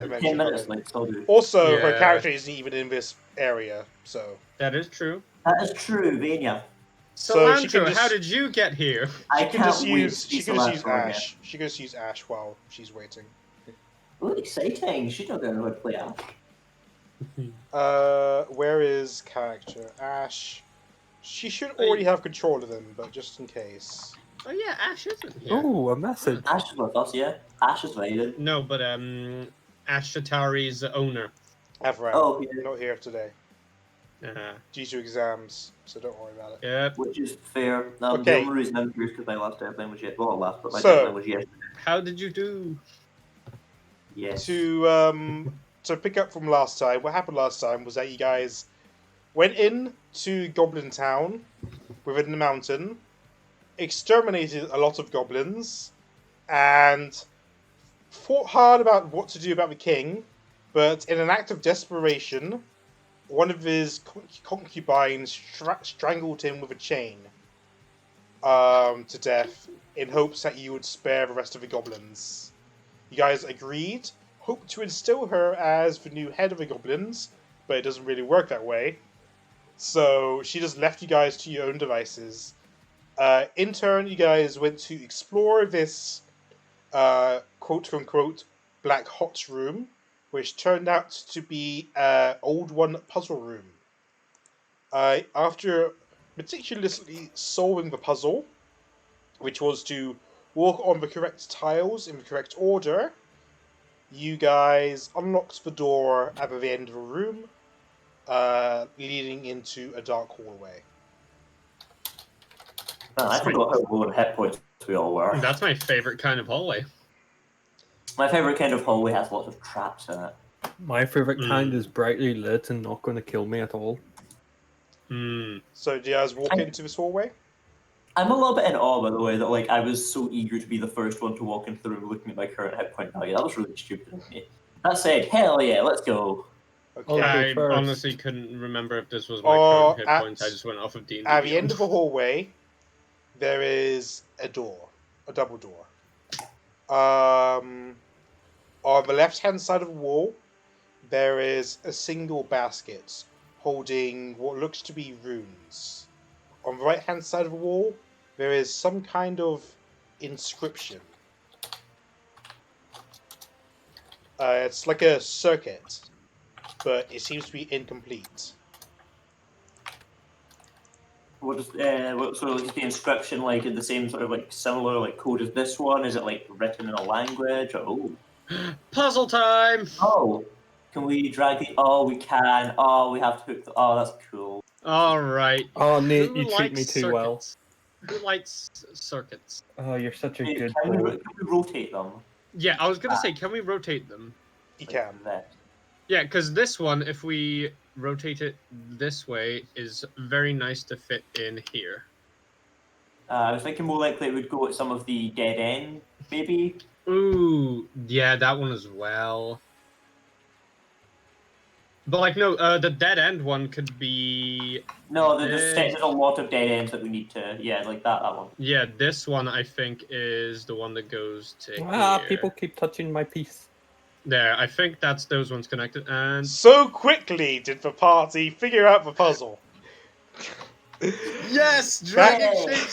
10 minutes, like, so good. Also, her character isn't even in this area, so... That is true. That is true, Vania. So she can just... how did you get here? She can just use Ash. She can just use Ash while she's waiting. Oh, exciting! She don't know how to play Ash. Where is character? Ash. She should already have control of them, but just in case. Oh yeah, Ash isn't here. Oh, a message. Ash is with us, yeah. Ash is invited. No, but Ash Shatari's owner. Avram. Oh, not here today. Due to exams, so don't worry about it. Yep. Which is fair. Okay. The only reason I'm here is because my last deadline was yesterday. Well, not last, but my deadline was yesterday. How did you do? Yes. To pick up from last time, what happened last time was that you guys went in to Goblin Town within the mountain, exterminated a lot of goblins, and fought hard about what to do about the king, but in an act of desperation, one of his concubines strangled him with a chain to death in hopes that you would spare the rest of the goblins. You guys agreed, hoped to instill her as the new head of the goblins, but it doesn't really work that way. So she just left you guys to your own devices. In turn, you guys went to explore this quote-unquote black hot room, which turned out to be an old one puzzle room. After meticulously solving the puzzle, which was to walk on the correct tiles in the correct order, you guys unlocked the door at the end of the room, leading into a dark hallway. I forgot how low on hit points we all were. That's my favorite kind of hallway. My favorite kind of hallway has lots of traps in it. My favorite kind is brightly lit and not going to kill me at all. So do you guys walk into this hallway? I'm a little bit in awe, by the way, that like I was so eager to be the first one to walk into the room looking at my current hit point value. That was really stupid of me. That said, hell yeah, let's go. Okay. I honestly couldn't remember if this was my current hit points. I just went off of D&D. At the end of the hallway, there is a door, a double door. On the left-hand side of the wall, there is a single basket holding what looks to be runes. On the right-hand side of the wall, there is some kind of inscription. It's like a circuit, but it seems to be incomplete. What is so is the inscription like in the same sort of like similar like code as this one? Is it like written in a language? Oh, puzzle time! Oh, can we drag the? Oh, we can. Oh, we have to hook the. Oh, that's cool. All right. Oh, Nate, you treat me too well. Who likes circuits? Oh, you're such a good boy. boy. Can we rotate them? Yeah, I was gonna say, can we rotate them? You can. Yeah, because this one, if we rotate it this way, is very nice to fit in here. I was thinking more likely it would go at some of the dead end, maybe. Ooh, yeah, that one as well. But like, no, the dead end one could be. No, there's a lot of dead ends that we need to. Yeah, like that one. Yeah, this one I think is the one that goes to here. People keep touching my piece. There, I think that's those ones connected, and... So quickly did the party figure out the puzzle. Yes! Dragon shapes!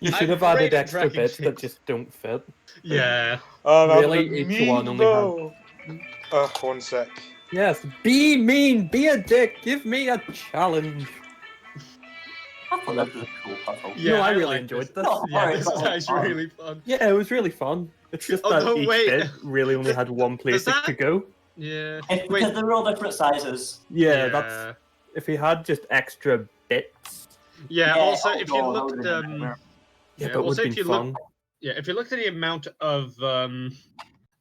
You should have added extra bits that just don't fit. Yeah. Really, each one only had... 1 sec. Yes, be mean, be a dick, give me a challenge. I thought that was a cool puzzle. Yeah, no, I really enjoyed this. Yeah, this is actually really fun. Yeah, it was really fun. It's just that each bit really only had one place it could go. Yeah. Because they're all different sizes. Yeah, that's... If he had just extra bits... Yeah, also, if you looked... Yeah, but it would have been fun. Yeah, if you looked at the amount of,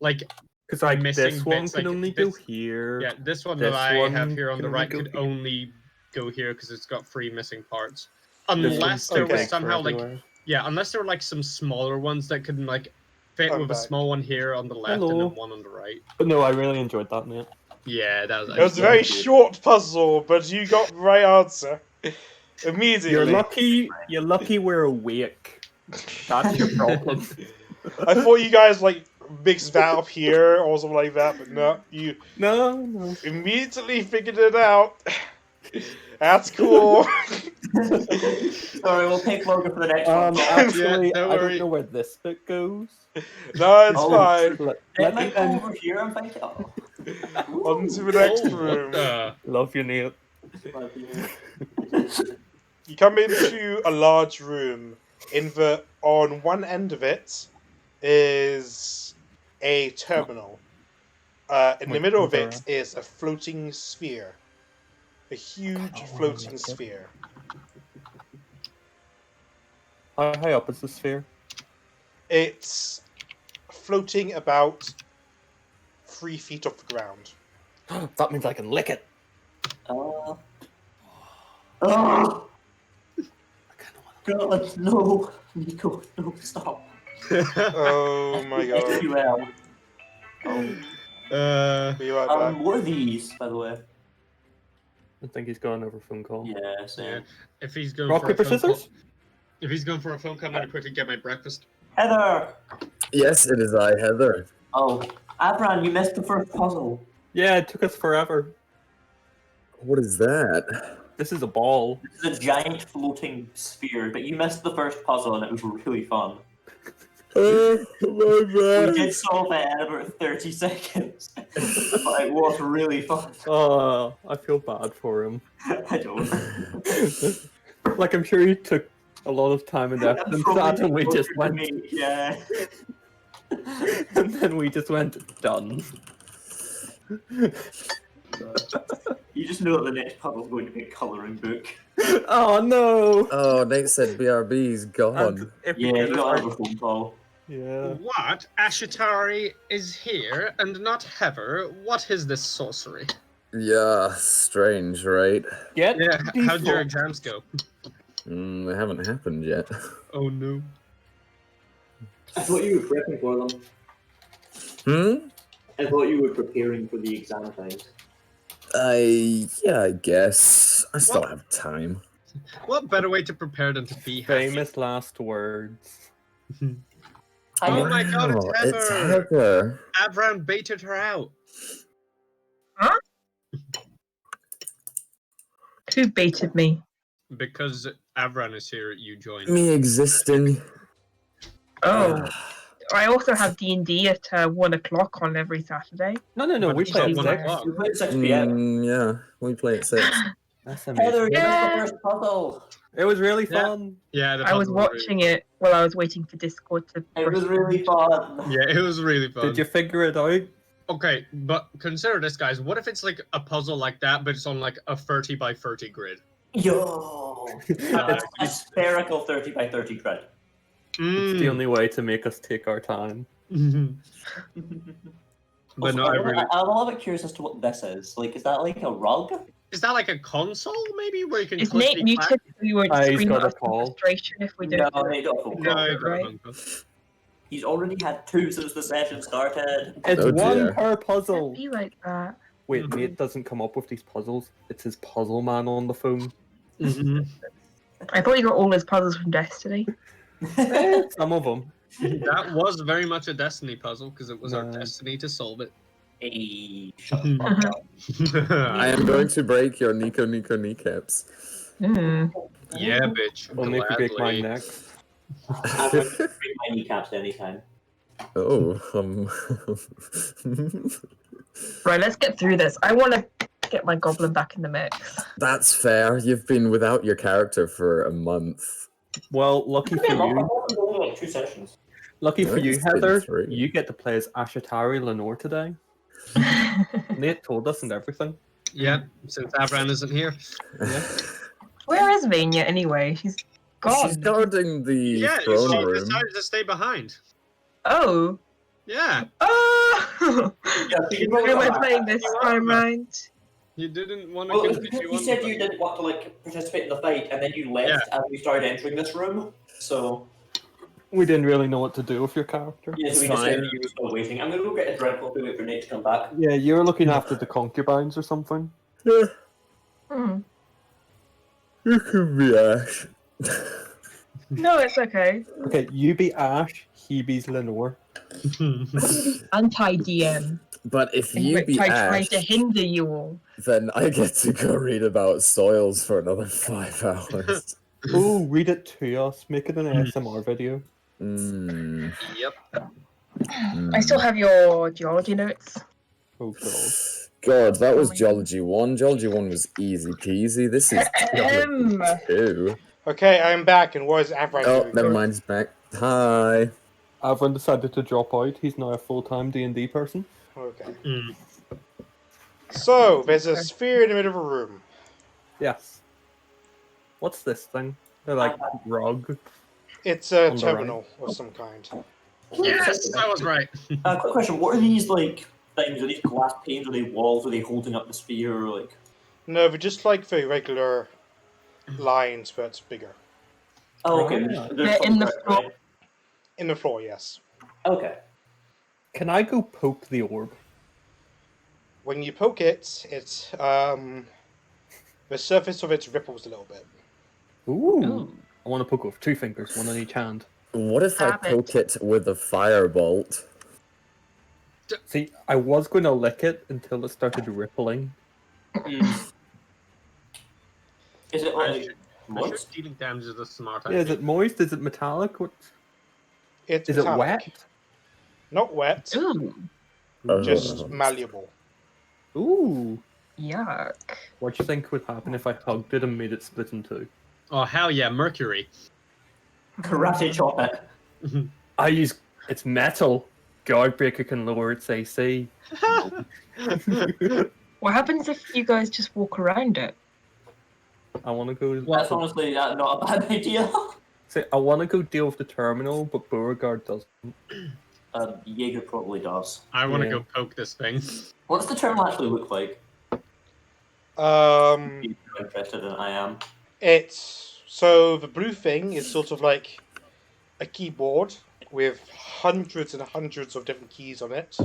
like... Because like this one can only go here. Yeah, this one that I have here on the right could only go here because it's got 3 missing parts. Unless there was somehow like... Yeah, unless there were like some smaller ones that could like fit with a small one here on the left and then one on the right. But no, I really enjoyed that, mate. Yeah, that was. It was a very short puzzle, but you got the right answer immediately. You're lucky we're awake. That's your problem. I thought you guys like mixed that up here or something like that, but no, you No. immediately figured it out. That's cool. Sorry, we'll take longer for the next one. Actually, don't I worry. don't know where this bit goes. No, it's Oh, fine. It might go over here, I'm thinking. Oh. On to the next Oh, room. Love you, Neil. You come into a large room. On one end of it is a terminal. In the middle of it is a floating sphere. A huge floating sphere. How high up is the sphere? It's floating about 3 feet off the ground. That means I can lick it. Oh. God, no. Nico, no, stop. Oh my god. SQL. Be right back. What are these, by the way? I think he's gone over phone call. Yeah, same. Yeah. If he's going Rock, for a paper, phone scissors? call, if he's going for a phone call, I'm gonna quickly get my breakfast. Heather! Yes, it is I, Heather. Oh, Abran, you missed the first puzzle. Yeah, it took us forever. What is that? This is a ball. This is a giant floating sphere, but you missed the first puzzle and it was really fun. Oh, my We bad. did solve it in about 30 seconds. But it was really fun. Oh, I feel bad for him. I don't. Like, I'm sure he took a lot of time and effort and that, and we just went. Yeah. And then we just went, done. You just know that the next puzzle's going to be a colouring book. Oh no! Oh, Nate said BRB's gone. And if we Yeah, get you it got right- over phone call. Yeah. What? Ashatari is here and not Heather? What is this sorcery? Yeah, strange, right? Get Yeah, how'd your default. exams go? They haven't happened yet. Oh no. I thought you were prepping for them. I thought you were preparing for the exam times. Yeah, I guess. I still have time. What better way to prepare than to be happy? Famous last words. Oh my god, Wow, it's it's Heather! Heather. Avram baited her out. Who baited me? Because Avran is here, you joined. Me existing. Oh, I also have D&D at 1 o'clock on every Saturday. No, we But play it's at not 6. 1 o'clock. We played 6 p.m. Yeah, we play at 6. That's Heather, amazing. you missed Yeah. the first puzzle. It was really Yeah. fun. Yeah, the I was puzzle watching it while I was waiting for Discord to... It was really fun. Yeah, it was really fun. Did you figure it out? Okay, but consider this, guys. What if it's like a puzzle like that, but it's on like a 30 by 30 grid? Yo! A spherical 30 by 30 grid. It's the only way to make us take our time. But no, I'm a little bit curious as to what this is. Like, is that like a rug? Is that like a console, maybe, where you can Is click Nate muted? We would He's scream got a out call. frustration if we No, don't. they don't phone No, call. I got a Right. phone call. He's already had 2 since the session started. It's Oh, one dear. per Don't puzzle. be like that. Wait, Nate doesn't come up with these puzzles. It's his puzzle man on the phone. I thought you got all those puzzles from Destiny. Some of them. That was very much a Destiny puzzle, because it was our No. destiny to solve it. Hey, shut the fuck up. I am going to break your Nico kneecaps. Yeah, bitch. Only if you break mine Gladly. next. I'm going to break my kneecaps anytime. Oh, Right, let's get through this. I want to get my goblin back in the mix. that's fair. You've been without your character for a month. Well, lucky for you. Only like 2 sessions. Lucky for you, It's been Heather. 3. You get to play as Ashatari Lenore today. Nate told us and everything. Yeah, since Avran isn't here. Where is Vania anyway? She's gone. She's guarding the Yeah, she throne room. decided to stay behind. Oh. Yeah, Oh! Yeah, so you Who am I know- playing this time round? you didn't want to Well, continue you on said with you it. didn't want to like participate in the fight, and then you left as we started entering this room. So We didn't really know what to do with your character. yeah, so we It's just said fine. that you were still waiting. I'm gonna go get a drink while we wait for Nate to come back. Yeah, you were looking after the concubines or something. Hmm. You can be Ash. No, it's okay. Okay, you be Ash, he be's Lenore. Anti-DM, But if in you which be I try Ash, to hinder you all. then I get to go read about soils for another 5 hours. Oh, read it to us. Make it an ASMR video. Mm, Yep. I still have your geology notes. Oh god. God, that was Oh my Geology 1. Geology 1 was easy peasy. This is Geology 2. Okay, I'm back, and what is Avran Oh, doing? never mind, he's back. Hi. Avron decided to drop out. He's now a full-time D&D person. Okay. Mm. So, there's a sphere in the middle of a room. Yes. What's this thing? They're like rug. It's a On the terminal of some kind. Yes, I was right. Quick question: what are these like things? Are these glass panes? Are they walls? Are they holding up the sphere? Or, like, No, they're just like the regular lines, but bigger. oh, okay, Ah. They're in the floor. right? In the floor, yes. Okay. Can I go poke the orb? When you poke it, the surface of it ripples a little bit. Ooh. Ooh. I want to poke it with 2 fingers, one on each hand. What if I Stab it. poke it with a firebolt? See, I was going to lick it until it started rippling. Is it I'm like sure moist? dealing damage is a smart Yeah, is idea. it moist? Is it metallic? What? It's Is metallic. it wet? Not wet, Ooh. just malleable. Ooh. Yuck. What do you think would happen if I hugged it and made it split in 2? Oh hell yeah, Mercury. Karate chop it. It's metal. Guardbreaker can lower its AC. What happens if you guys just walk around it? I want to go. That's honestly not a bad idea. See, I want to go deal with the terminal, but Beauregard doesn't. Jaeger probably does. I want to Yeah. go poke this thing. What does the terminal actually look like? Um, If you're interested in I am. it's so the blue thing is sort of like a keyboard with hundreds and hundreds of different keys on it.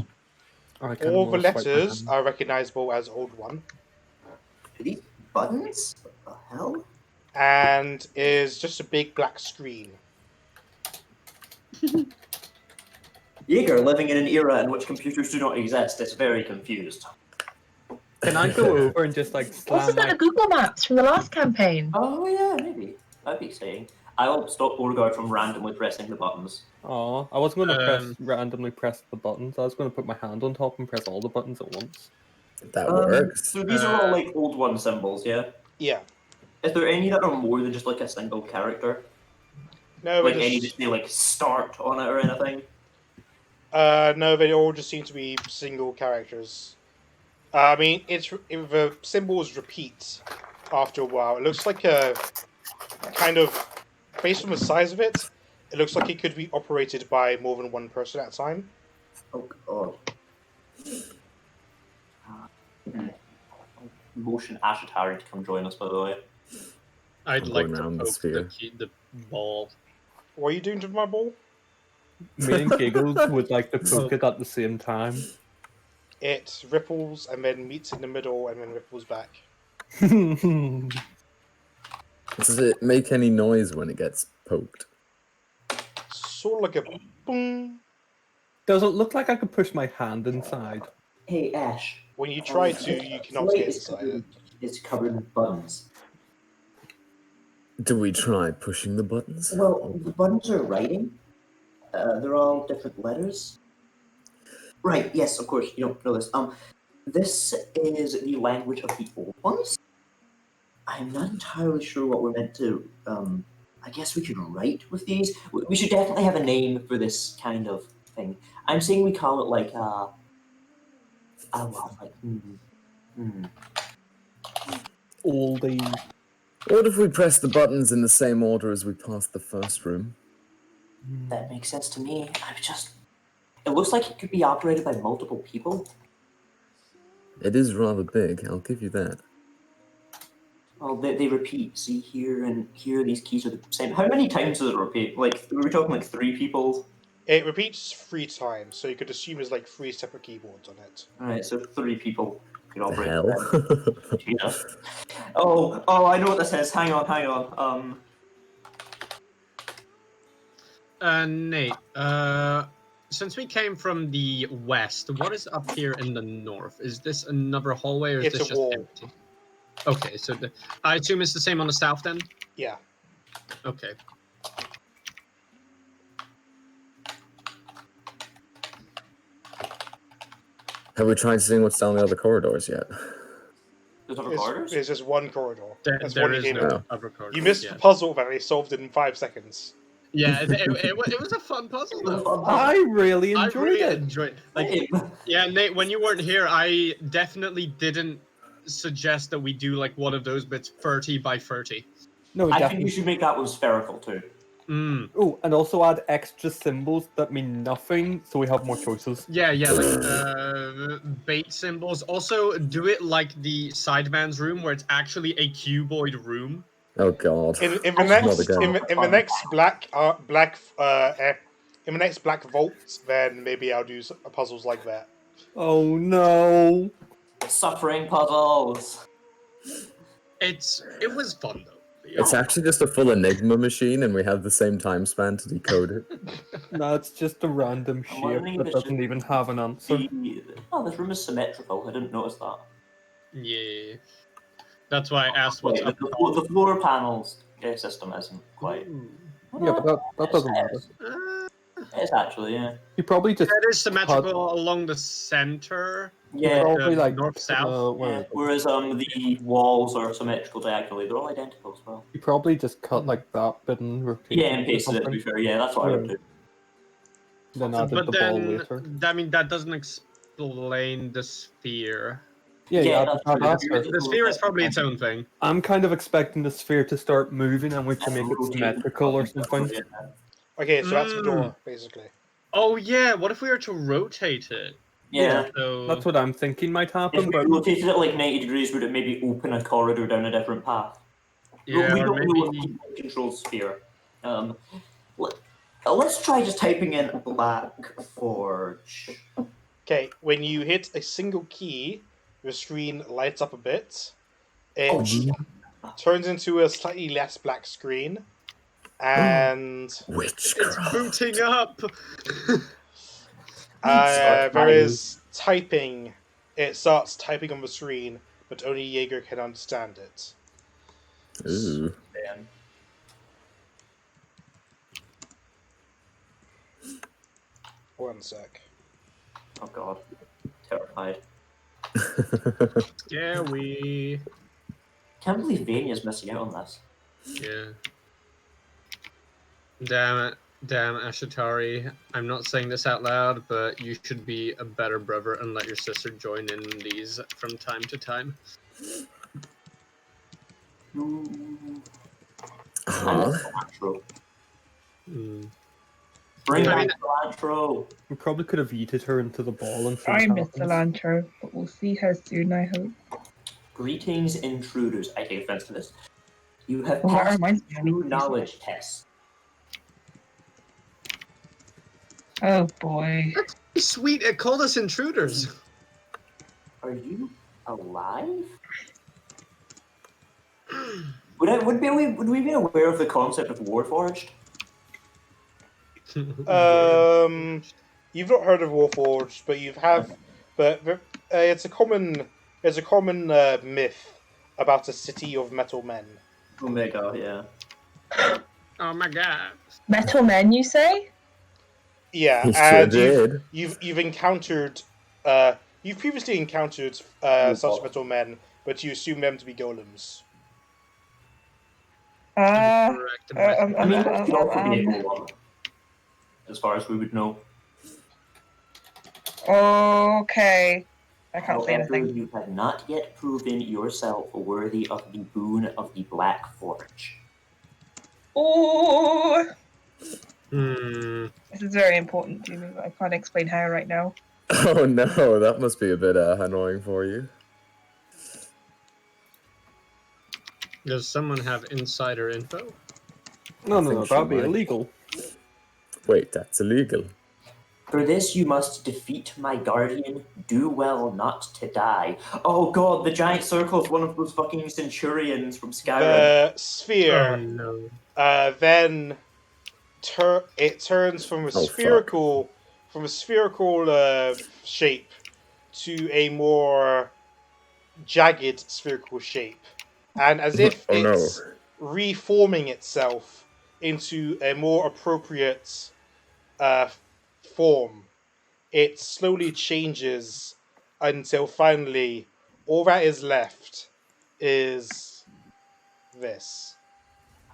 I kinda All the wanna swipe my letters hand. are recognizable as old one, Are these buttons? What the hell? and is just a big black screen. Jaeger, living in an era in which computers do not exist, is very confused. Can I go over and just like slam Wasn't that my... a Google Maps from the last campaign? Oh yeah, maybe. That'd be exciting. I'll stop Beauregard from randomly pressing the buttons. Aw, I wasn't going to randomly press the buttons. I was going to put my hand on top and press all the buttons at once. That works. So these are all like old one symbols, yeah? Yeah. Is there any that are more than just like a single character? No, Like they any just that say like start on it or anything? no, they all just seem to be single characters. I mean, the symbols repeat after a while. It looks like a kind of, based on the size of it, it looks like it could be operated by more than one person at a time. Oh god. Motion Ashatari to come join us, by the way. I'd I'm like going to around the poke sphere. the ball. What are you doing to my ball? Me and Giggles would like to poke it at the same time. It ripples and then meets in the middle and then ripples back. Does it make any noise when it gets poked? Sort of like a boom. Does it look like I could push my hand inside? Hey Ash. When you try to, you cannot get inside it. It's covered with buttons. Do we try pushing the buttons? Well, the buttons are writing. They're all different letters. Right, yes, of course, you don't know this. This is the language of the old ones. I'm not entirely sure what we're meant to, I guess we could write with these. We should definitely have a name for this kind of thing. I'm saying we call it like, Oldie. What if we press the buttons in the same order as we passed the first room? That makes sense to me. It looks like it could be operated by multiple people. It is rather big, I'll give you that. Well, they repeat. See, here and here, these keys are the same. How many times does it repeat? Like, were we talking like 3 people? It repeats 3 times, so you could assume there's like 3 separate keyboards on it. Alright, so 3 people could The operate. hell? Jesus. Oh, I know what this is. Hang on. Nate, since we came from the west, what is up here in the north? Is this another hallway, or is It's this a just wall. empty? Okay, so I assume it's the same on the south then? Yeah. Okay. Have we tried seeing what's down the other corridors yet? There's other corridors? There's just one corridor. That's There one you is came no in. other corridor. You missed yeah. the puzzle that they solved it in 5 seconds. Yeah, it was a fun puzzle though. I really I enjoyed really it. enjoyed. Like, yeah, Nate, when you weren't here, I definitely didn't suggest that we do like one of those bits 30 by 30. No, I think definitely. you should make that one spherical too. Oh, and also add extra symbols that mean nothing, so we have more choices. Yeah, like bait symbols. Also, do it like the Sideman's room, where it's actually a cuboid room. Oh god. In the Not next again. in the next in the next black vault, then maybe I'll do puzzles like that. Oh no. Suffering puzzles. It was fun though. It's actually just a full Enigma machine, and we have the same time span to decode it. No, it's just a random I'm shape wondering if that it doesn't should even have an answer. Oh, this room is symmetrical. I didn't notice that. Yeah. That's why I asked what's Wait, up. the floor panels system isn't quite. Yeah, but that doesn't matter. It's actually, yeah. You probably just It is symmetrical along the center. Yeah, probably like north south. yeah. Whereas the walls are symmetrical diagonally. They're all identical as well. You probably just cut like that bit and repeat. Yeah, and pasted it to be fair. Yeah, that's what I would do. Then added But the ball then, later. I mean, that doesn't explain the sphere. Yeah, that's add true. after. The sphere is probably its own thing. I'm kind of expecting the sphere to start moving and we can make it symmetrical or something. Okay, so that's the door, basically. Oh yeah, what if we were to rotate it? Yeah. So That's what I'm thinking might If happen, we but rotated it like 90 degrees, would it maybe open a corridor down a different path? yeah, we or don't know what maybe the control sphere. Let's try just typing in Black Forge. Okay, when you hit a single key, your screen lights up a bit. It turns into a slightly less black screen, and Witchcraft. booting up. there is typing. It starts typing on the screen, but only Jaeger can understand it. Ooh. Man. One sec. Oh god. Terrified. Yeah, we. Can't believe Vanya's missing out on this. Yeah. Damn Ashatari. I'm not saying this out loud, but you should be a better brother and let your sister join in these from time to time. Bring I back mean- cilantro. we probably could have yeeted her into the ball and see I what miss happens. cilantro, but we'll see her soon, I hope. Greetings, intruders. I take offense to this. You have Well, that passed reminds me, I need two to do knowledge tests. Oh boy. Sweet, it called us intruders. Are you alive? Would we be aware of the concept of Warforged? You've not heard of Warforged, but it's a common myth about a city of metal men. Oh my god, yeah. Oh my god. Metal men, you say? Yeah, He sure and did. you've encountered you've previously encountered such metal men, but you assume them to be golems. Correct. I mean, that could also be a golem, as far as we would know. Okay. I can't say However, anything. you have not yet proven yourself worthy of the boon of the Black Forge. Oh, Hmm. this is very important to me, but I can't explain how right now. Oh no, that must be a bit annoying for you. Does someone have insider info? No, think she that'd be might. illegal. Wait, that's illegal. For this, you must defeat my guardian. Do well not to die. Oh god, the giant circle is one of those fucking centurions from Skyrim. The sphere Oh no. then it turns from a fuck. spherical shape to a more jagged spherical shape, and as if Oh, no. it's reforming itself into a more appropriate form, it slowly changes until finally all that is left is this.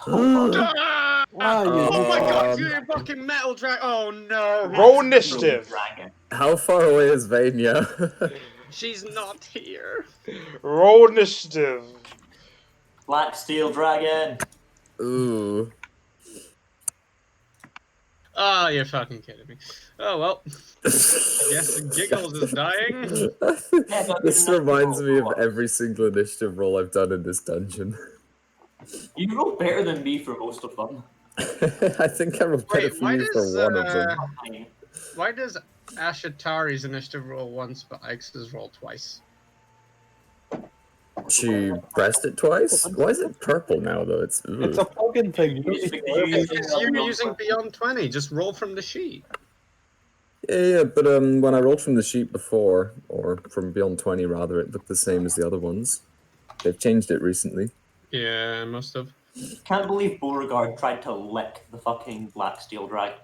Ah! Oh my god, Um, you're a fucking metal dragon! Oh no! Roll initiative. Dragon. How far away is Vania? She's not here. Roll initiative. Black steel dragon. Ooh. Oh, you're fucking kidding me. Oh well. Yes, Giggles is dying. This reminds me of every single initiative roll I've done in this dungeon. You roll better than me for most of them. I think I rolled better Wait, for you for one of them. Why does Ashatari's initiative roll once, but Ix's roll twice? She pressed it twice? Why is it purple now, though? It's It's a plugin thing. You don't need to worry about it. Because you're using Beyond 20, just roll from the sheet. Yeah, but when I rolled from the sheet before, or from Beyond 20 rather, it looked the same as the other ones. They've changed it recently. Yeah, must have. Can't believe Beauregard tried to lick the fucking black steel dragon.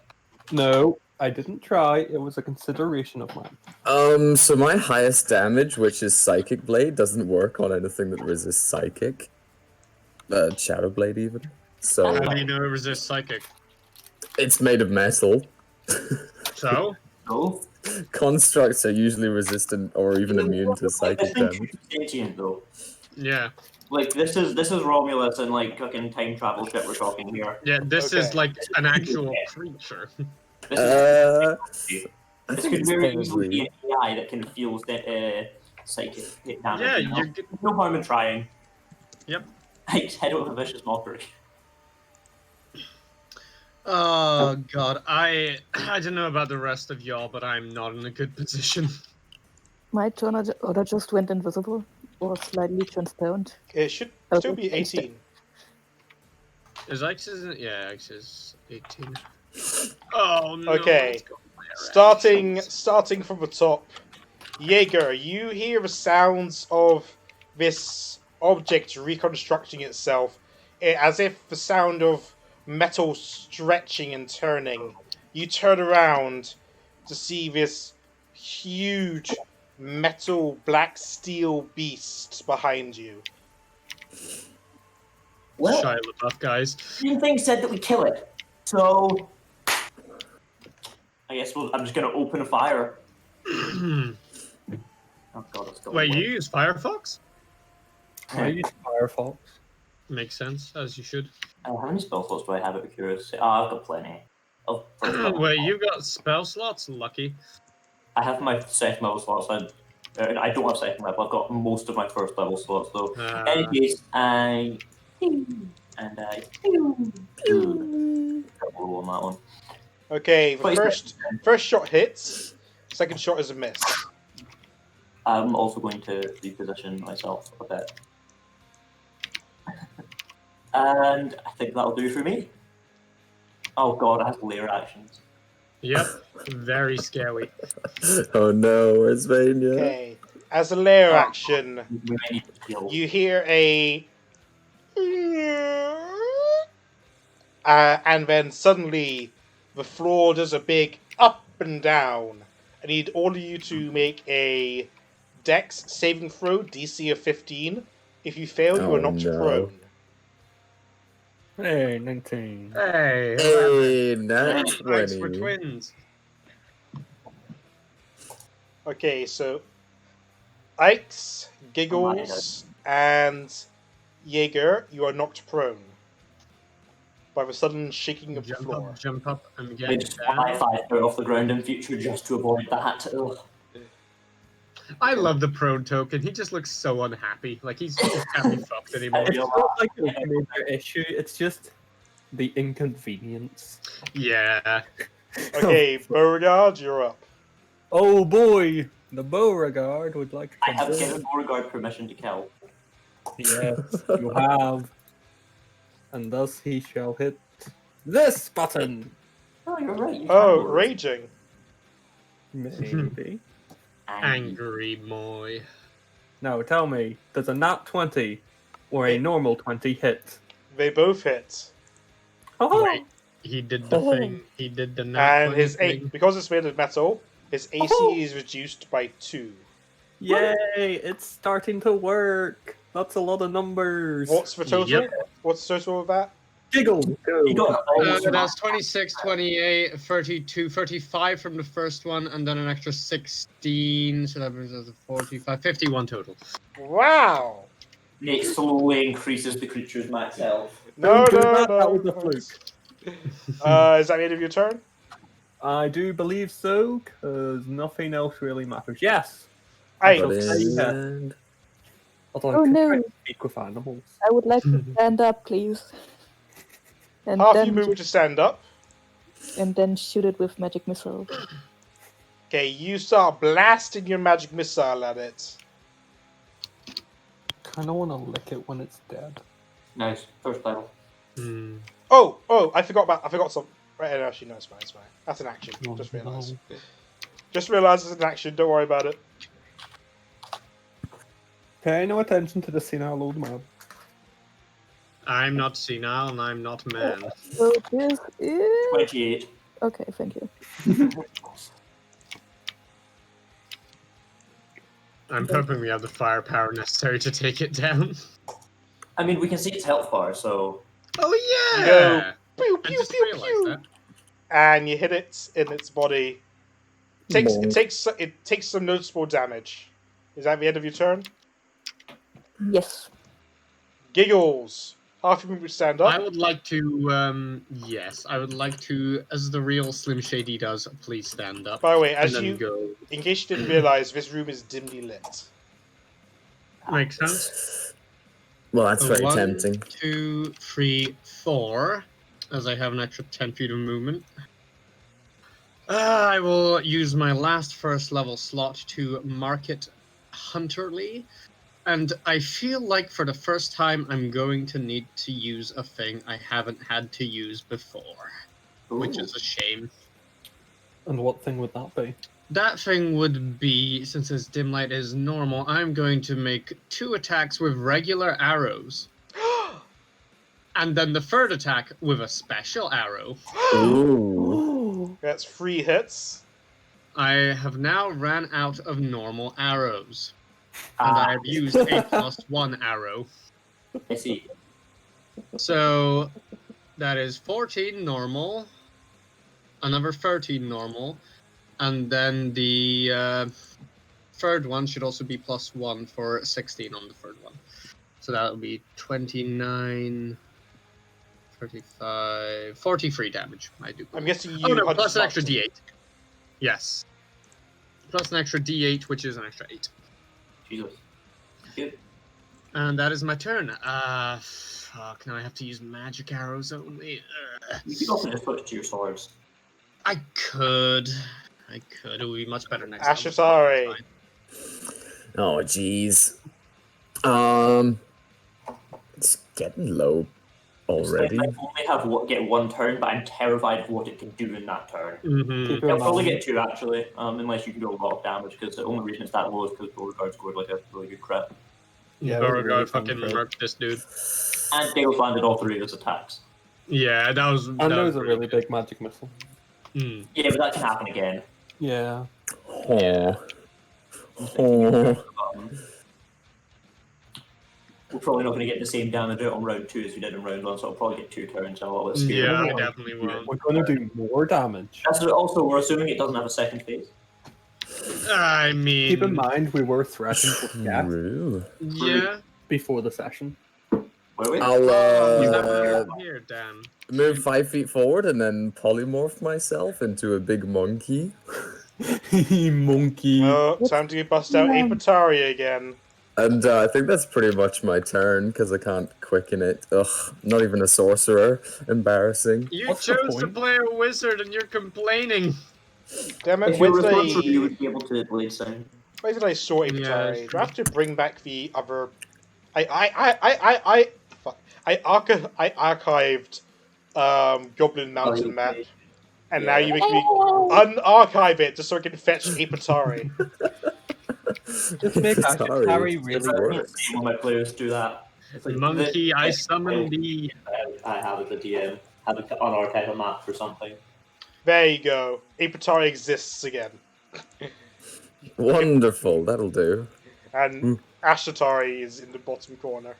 No, I didn't try. It was a consideration of mine. So my highest damage, which is Psychic Blade, doesn't work on anything that resists Psychic. Shadow Blade even. So How do you know it resists psychic? it's made of metal. So? No? Constructs are usually resistant or even immune to This psychic thing's damage. sentient though. Yeah. Like this is Romulus and like fucking time travel shit we're talking here. Yeah, this is Okay. like an actual creature. This is I this think could it's very easily be probably... an AI that can feel psychic hit damage. Yeah, you know? you get... No harm in trying. Yep. Head out of a vicious mockery. Oh god, I don't know about the rest of y'all, but I'm not in a good position. My turn, or I just went invisible, or slightly transparent. It should Okay, still be thanks. 18. Is X is yeah, X is 18. Oh no. Okay. it's got my Starting from the top, Jaeger, you hear the sounds of this object reconstructing itself, as if the sound of metal stretching and turning. You turn around to see this huge metal black steel beast behind you. Well, Shia LaBeouf, guys. same thing said that we kill it. So I guess I'm just gonna open fire. Oh god, it's going Wait, well. you use Firefox? I use Firefox. Makes sense, as you should. How many spell slots do I have out of curiosity? Oh, I've got plenty. Oh, first level. Wait, you got spell slots? Lucky. I have my second level slots. I don't have second level. I've got most of my first level slots though. Anyways, I and I roll on that one. Okay, the first shot hits. Second shot is a miss. I'm also going to reposition myself a bit. And I think that'll do for me. Oh god, it has layer actions. Yep, very scary. Oh no, where's Vania? Okay, as a layer action, We may need to heal. you hear a... and then suddenly the floor does a big up and down. I need all of you to make a Dex saving throw, DC of 15. If you fail, you are Oh, knocked no. prone. Hey, 19. Hey, Hey, nat Thanks for 20. twins. Okay, so Ike's, Giggles, and Jaeger, you are knocked prone by the sudden shaking of the floor. Jump up, and I get just down. fly 5 foot off the ground in future just to avoid that. Ugh. I love the prone token. He just looks so unhappy. Like he can't be fucked anymore. It's not like a major issue, it's just the inconvenience. Yeah. Okay, Beauregard, you're up. Oh boy, the Beauregard would like to I have consider. given Beauregard permission to kill. Yes, you have. And thus he shall hit This button. Oh, you're right. You Oh, can roll. raging. Maybe. Angry boy. No, tell me, does a nat 20 or a It- normal 20 hit? They both hit. Oh, Wait, he did the thing. He did the nat And 20 his thing. because it's made of metal, his AC is reduced by 2. yay! It's starting to work. That's a lot of numbers. What's the total? Yep. What's the total of that? Giggle. Go. You got almost That's 26, 28, 32, 35 from the first one, and then an extra 16. So that brings us to 45, 51 total. Wow! Nate slowly increases the creature's max health. No, Don't do no, that, no. that was a fluke. Is that the end of your turn? I do believe so, because nothing else really matters. Yes. Hey, But Yeah. in... Although Oh, I could no. try to speak with animals. I would like to stand up, please. And half then you move to stand up. and then shoot it with magic missile. Okay, you start blasting your magic missile at it. Kind of want to lick it when it's dead. Nice. First battle. Hmm. Oh, I forgot some. Right, actually, no, it's fine. That's an action. Oh, Just realised. no. Just realised it's an action. Don't worry about it. Pay no attention to the senile old man. I'm not senile and I'm not man. So this is 28. okay. Thank you. I'm hoping we have the firepower necessary to take it down. I mean, we can see its health bar, so Oh You yeah! go, pew, I pew, just pew, realized pew. that. And you hit it in its body. Bonk. It takes some noticeable damage. Is that the end of your turn? Yes. Giggles. Half your movement stand I up. would like to, yes, I would like to, as the real Slim Shady does, please stand up. By the way, And as then you, go. in case you didn't realise, this room is dimly lit. Makes sense. Well, that's very 1, tempting. 2, 3, 4, as I have an extra 10 feet of movement. I will use my last first level slot to market Hunterly. And I feel like for the first time I'm going to need to use a thing I haven't had to use before. Which is a shame. And what thing would that be? That thing would be, since his dim light is normal, I'm going to make 2 attacks with regular arrows. And then the third attack with a special arrow. Ooh. That's 3 hits. I have now ran out of normal arrows. And I have used a +1 arrow. I see. So that is 14 normal, another 13 normal, and then the third one should also be +1 for 16 on the third one. So that will be 29, 35, 43 damage. I do. I'm guessing you. Oh no, had plus an extra slots. D8. Yes. Plus an extra D8, which is an extra 8. Jesus. Good. And that is my turn. Fuck, now I have to use magic arrows only. You could also just switch to your swords. I could. It would be much better next Ashatari. time. Oh, jeez. It's getting low already. I only have get 1 turn, but I'm terrified of what it can do in that turn. Mm-hmm. I'll probably get 2 actually, unless you can do a lot of damage, because the only reason it's that low is because Beauregard scored like a really good crit. Yeah, Beauregard fucking murked this dude. And Dale landed all 3 of his attacks. Yeah, that was. And there was a really big magic missile. Mm. Yeah, but that can happen again. Yeah. Oh. Oh. We're probably not going to get the same damage out on round 2 as we did in round 1, so I'll probably get 2 turns and a lot of speed. Yeah, I definitely will. We're going to do more damage. That's also, we're assuming it doesn't have a second phase. I mean, Keep in mind, we were threatened with death True. yeah. before the session. Were we? I'll Is that what you're here, Dan? move 5 feet forward and then polymorph myself into a big monkey. Monkey. Oh, time to bust out Apatari again. And I think that's pretty much my turn because I can't quicken it. Ugh, not even a sorcerer. Embarrassing. You What's the chose to point? play a wizard and you're complaining. Damn it, If you were with responsible, you the... would be able to blade sound. Why did I sort Yeah, Apatari? Do I have to bring back the other... I archived Goblin Mountain map, and now Yeah. you make me unarchive it just so I can fetch Apatari. Just make Sorry, Ashitari it really works. When my players do that. It's like Monkey, I summon thee. I have as a DM. Have an unarchive a map for something. There you go. Apatari exists again. Wonderful, that'll do. And Ashatari is in the bottom corner.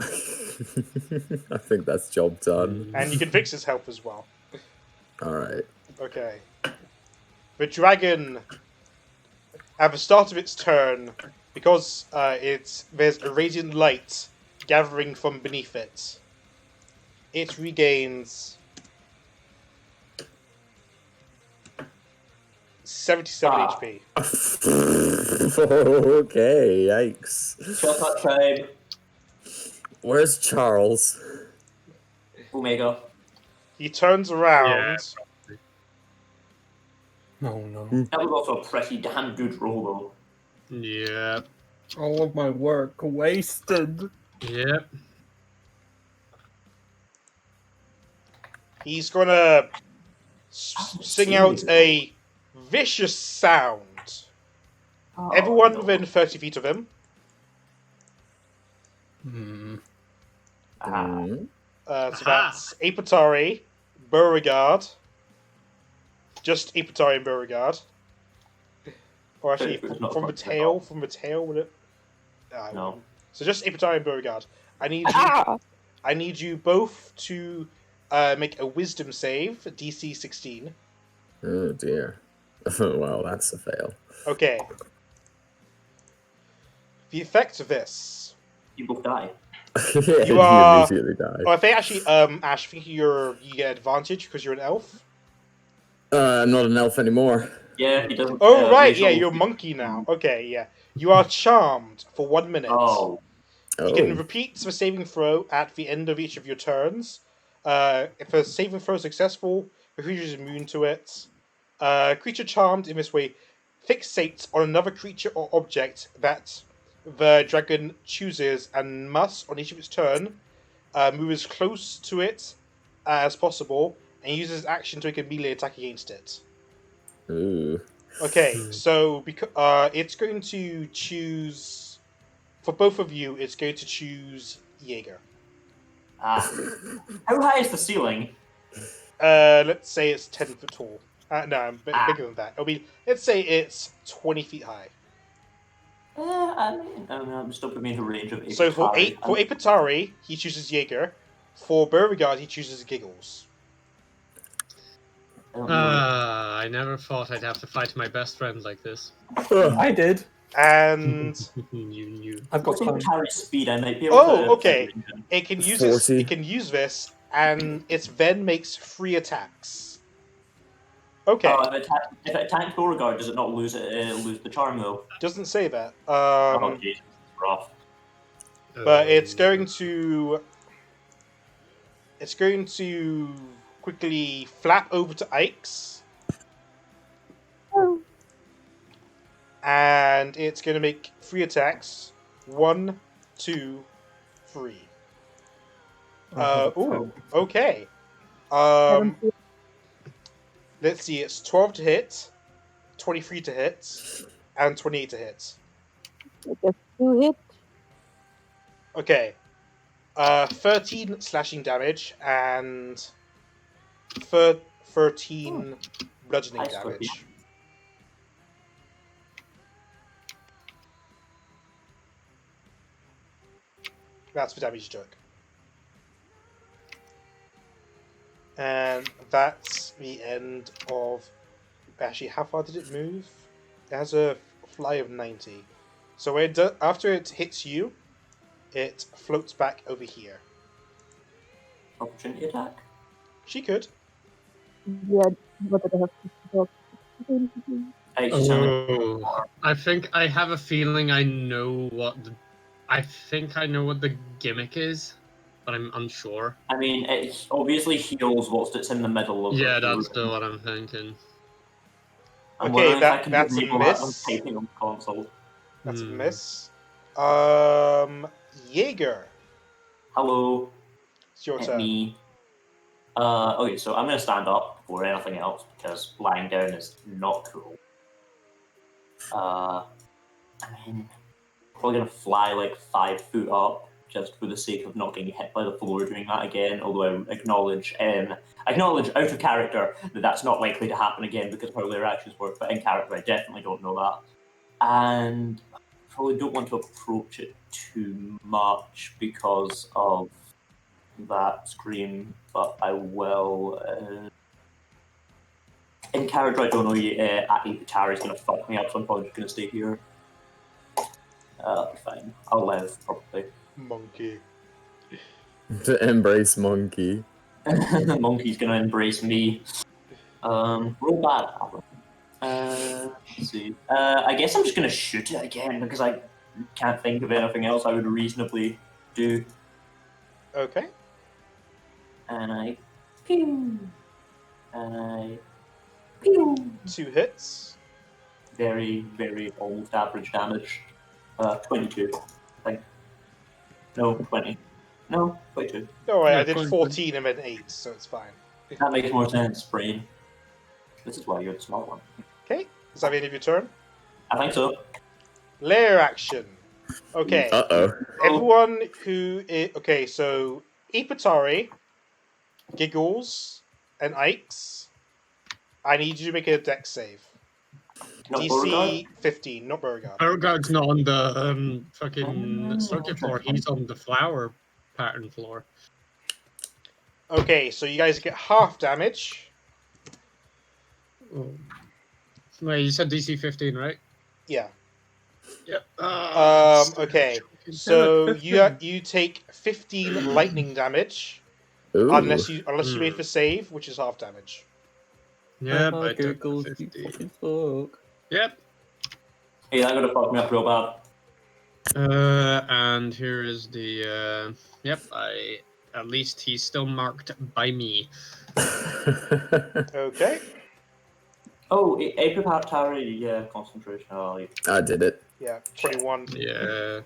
I think that's job done. And you can fix his health as well. Alright. Okay. The dragon, at the start of its turn, because there's a radiant light gathering from beneath it, it regains 77 HP. Okay, yikes. Shut up, tribe. Where's Charles? Omega. He turns around. Oh no. That was also a pretty damn good roll, though. Yep. All of my work wasted. Yep. He's gonna sing out a vicious sound. Oh, Everyone no. within 30 feet of him. So that's Apatari, Beauregard. Just Apatari and Beauregard. Or actually, from the tail, would it? No. So just Apatari and Beauregard. I need you both to make a Wisdom save, DC 16. Oh dear. Well, that's a fail. Okay. The effect of this. You both die. Yeah, You are. immediately die. Oh, I think actually, Ash, I think you get advantage because you're an elf. I'm not an elf anymore. Yeah, he doesn't. Oh right, visual- yeah, you're a monkey now. Okay, yeah. You are charmed for 1 minute. Oh. You can repeat the saving throw at the end of each of your turns. If a saving throw is successful, the creature is immune to it. Creature charmed in this way fixates on another creature or object that the dragon chooses and must, on each of its turn, move as close to it as possible and uses action to make a melee attack against it. Ooh. Okay, so it's going to choose... For both of you, it's going to choose Jaeger. How high is the ceiling? Let's say it's 10 foot tall. No, I'm bigger than that. Let's say it's 20 feet high. I don't know, I'm still putting me in the range of 8. So for Apatari, he chooses Jaeger. For Beauregard, he chooses Giggles. I never thought I'd have to fight my best friend like this. I did. And You knew. I've got time. carry speed. I might be able to. Okay. It can use this. 40. It can use this, and it then makes 3 attacks. Okay. If it attacks Beauregard, does it not lose lose the charm though? Doesn't say that. Oh, Jesus, rough. But it's going to quickly flap over to Ike's. And it's going to make 3 attacks. 1, 2, 3. Okay. Let's see, it's 12 to hit, 23 to hit, and 28 to hit. Just 2 hit. Okay. 13 slashing damage and 13 bludgeoning Nice, damage. That's the damage you took. And that's the end of... Actually, how far did it move? It has a fly of 90. So after it hits you, it floats back over here. Opportunity attack. She could. Yeah, what did I have to talk? I think I have a feeling I know what the gimmick is, but I'm unsure. I mean, it obviously heals what's in the middle of Yeah, the that's still what I'm thinking. Okay, that's a miss. Typing on console. That's a miss. Jaeger. Hello. It's your Hit turn. me. Okay, so I'm gonna stand up before anything else because lying down is not cool. I mean, probably gonna fly like 5 foot up just for the sake of not getting hit by the floor doing that again. Although I acknowledge out of character that that's not likely to happen again because of how their actions work. But in character, I definitely don't know that, and probably don't want to approach it too much because of that scream. But I will. In character, I don't know yet. Atari's gonna fuck me up, so I'm probably just gonna stay here. That'll be fine. I'll live, probably. Monkey. To embrace monkey. The monkey's gonna embrace me. Roll bad. Let's see. I guess I'm just gonna shoot it again because I can't think of anything else I would reasonably do. Okay. And I pew. And I pew. 2 hits. Very, very almost average damage. 22, I think. No, 20. No, 22. No, I Yeah, did 20. 14 and then 8, so it's fine. That makes more sense, brain. This is why you're the smart one. Okay. Is that the end of your turn? I think so. Lair action. Okay. Uh-oh. Everyone who is... Okay, so Ipatari, Giggles, and Ikes, I need you to make a dex save. No, DC Beauregard? 15, not Beauregard. Beauregard's not on the fucking circuit floor. He's on the flower pattern floor. Okay, so you guys get half damage. Oh. Wait, you said DC 15, right? Yeah. Yep. Okay, so you take 15 lightning damage Ooh. unless you made for save, which is half damage. Yep, I took Googles, the you 50. fucking fuck. Yep. Hey, that gonna fuck me up real bad. And here is the yep, at least he's still marked by me. Okay. Oh, Ipatari, yeah, concentration. Oh, yeah. I did it. Yeah, 21. Yeah. I'm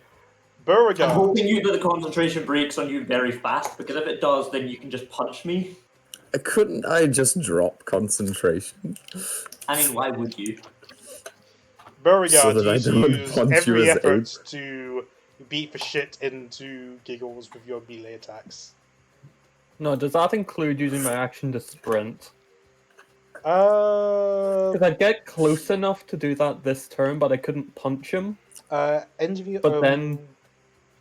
Beauregard. hoping that the concentration breaks on you very fast, because if it does, then you can just punch me. Couldn't I just drop concentration? I mean, why would you? Beauregard, So that I don't use punch you every as effort to beat the shit into Giggles with your melee attacks. No, does that include using my action to sprint? End Because I'd get close enough to do that this turn, but I couldn't punch him. of your, But then-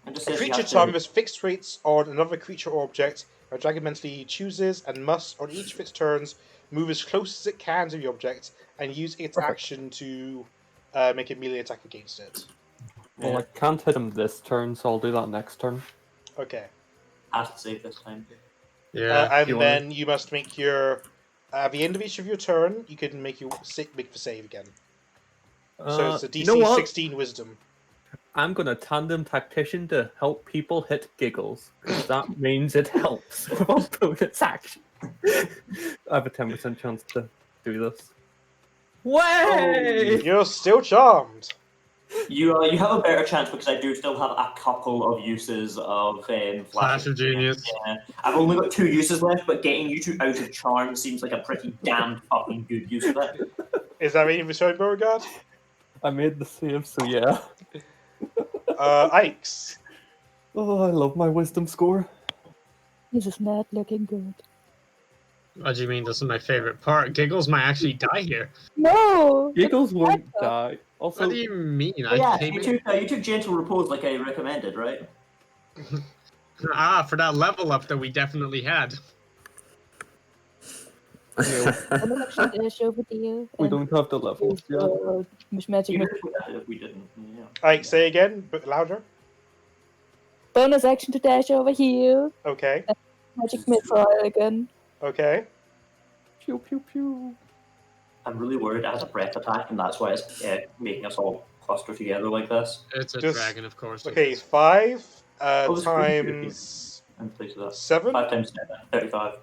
It just a says you creature have to- targets fixed rates on another creature or object a dragon mentally chooses and must, on each of its turns, move as close as it can to the object and use its Perfect. action to make a melee attack against it. Well, I can't hit him this turn, so I'll do that next turn. Okay. Has to save this time. Yeah. And then you must make your... at the end of each of your turn, you can make the save again. So it's a DC you know what? 16 Wisdom. I'm gonna tandem tactician to help people hit Giggles. That means it helps without bonus action. I have a 10% chance to do this. Way! You're still charmed. You have a better chance because I do still have a couple of uses of Flash of Genius. Yeah. I've only got 2 uses left, but getting you 2 out of charm seems like a pretty damned fucking good use of it. Is that any of your Beauregard? I made the save, so yeah. Ikes. Oh, I love my wisdom score. This is not looking good. What do you mean? This is my favorite part. Giggles might actually die here. No! Giggles won't die. Also, What do you mean? Yeah, came you took gentle repose like I recommended, right? for that level up that we definitely had. I'm actually dash over there. we and don't have the levels use, yet. magic Even missile. if we didn't, yeah. Ike, say again, but louder. Bonus action to dash over here. Okay. Magic missile again. Okay. Pew pew pew. I'm really worried it has a breath attack, and that's why it's making us all cluster together like this. It's a Just- dragon, of course. Okay, 5 it's times In place of that. 7. 5 times 10, 35.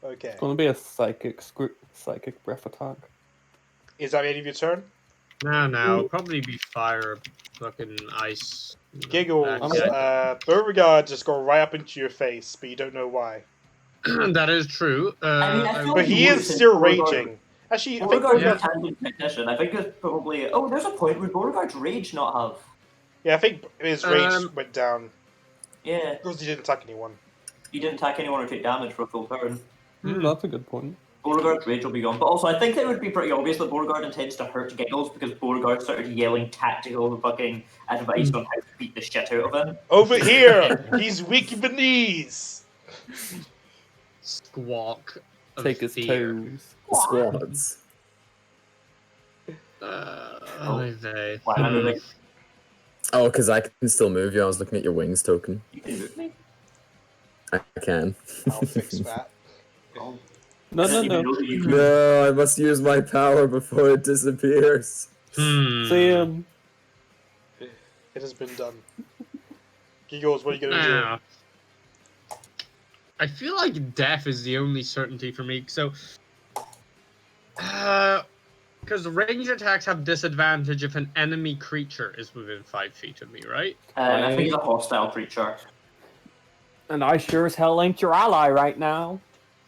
Okay. It's gonna be a psychic breath attack. Is that the end of your turn? No, it'll probably be fire, fucking ice, Giggles. That's- Beauregard just got right up into your face, but you don't know why. That is true. I mean, I feel But like he would is since still Beauregard- raging. Actually, I think Beauregard's Yeah. a tandem technician. I think it's probably. Oh, there's a point where Beauregard's rage not have. Yeah, I think his rage went down Yeah, because he didn't attack anyone. he didn't attack anyone or take damage for a full turn. That's a good point. Beauregard's rage will be gone. But also, I think it would be pretty obvious that Beauregard intends to hurt Giggles because Beauregard started yelling tactical fucking advice on how to beat the shit out of him. Over here! He's weak beneath! Squawk. of Take his fear. toes. The squads. Oy vey. Why am I moving? Oh, because I can still move you. I was looking at your wings token. You can move me. I can. I'll fix that. Oh. No, I no, didn't even no. know that you could. No, I must use my power before it disappears. See, It has been done. Giggles, what are you gonna do? Ah. I feel like death is the only certainty for me. So, because range attacks have disadvantage if an enemy creature is within 5 feet of me, right? I think he's a hostile creature. and I sure as hell ain't your ally right now.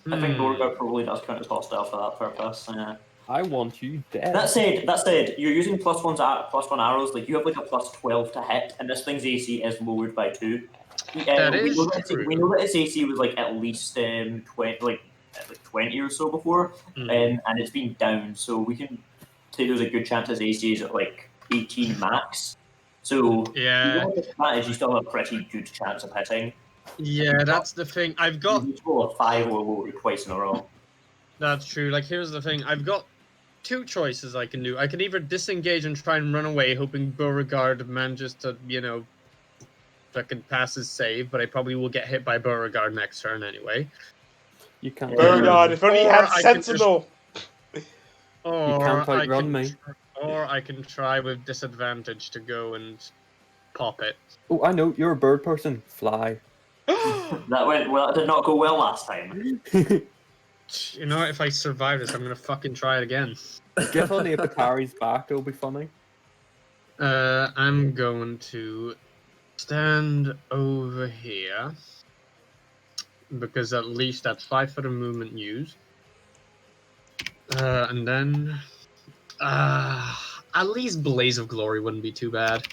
I think Beauregard probably does count as hostile for that purpose. Yeah. I want you dead. That said, you're using +1 arrows. Like you have like a +12 to hit, and this thing's AC is lowered by 2. That is true. We know that its AC was like at least 20, like 20 or so before, and it's been down. So we can say there's a good chance its AC is at like 18 max. So Yeah. even with disadvantage, you still have a pretty good chance of hitting. Yeah, that's the thing. I've got. You roll a 5 or lower twice in a row. That's true. Like, here's the thing. I've got 2 choices I can do. I can either disengage and try and run away, hoping Beauregard manages to, fucking pass his save, but I probably will get hit by Beauregard next turn anyway. You can't. Beauregard, if only you Or had I can Sentinel! Or You can't I outrun can me. Or I can try with disadvantage to go and pop it. Oh, I know. You're a bird person. Fly. That did not go well last time. You know what? If I survive this, I'm gonna fucking try it again. Get on the Apatari's back. It'll be funny. I'm going to stand over here because at least that's 5 foot of movement used. And then at least Blaze of Glory wouldn't be too bad.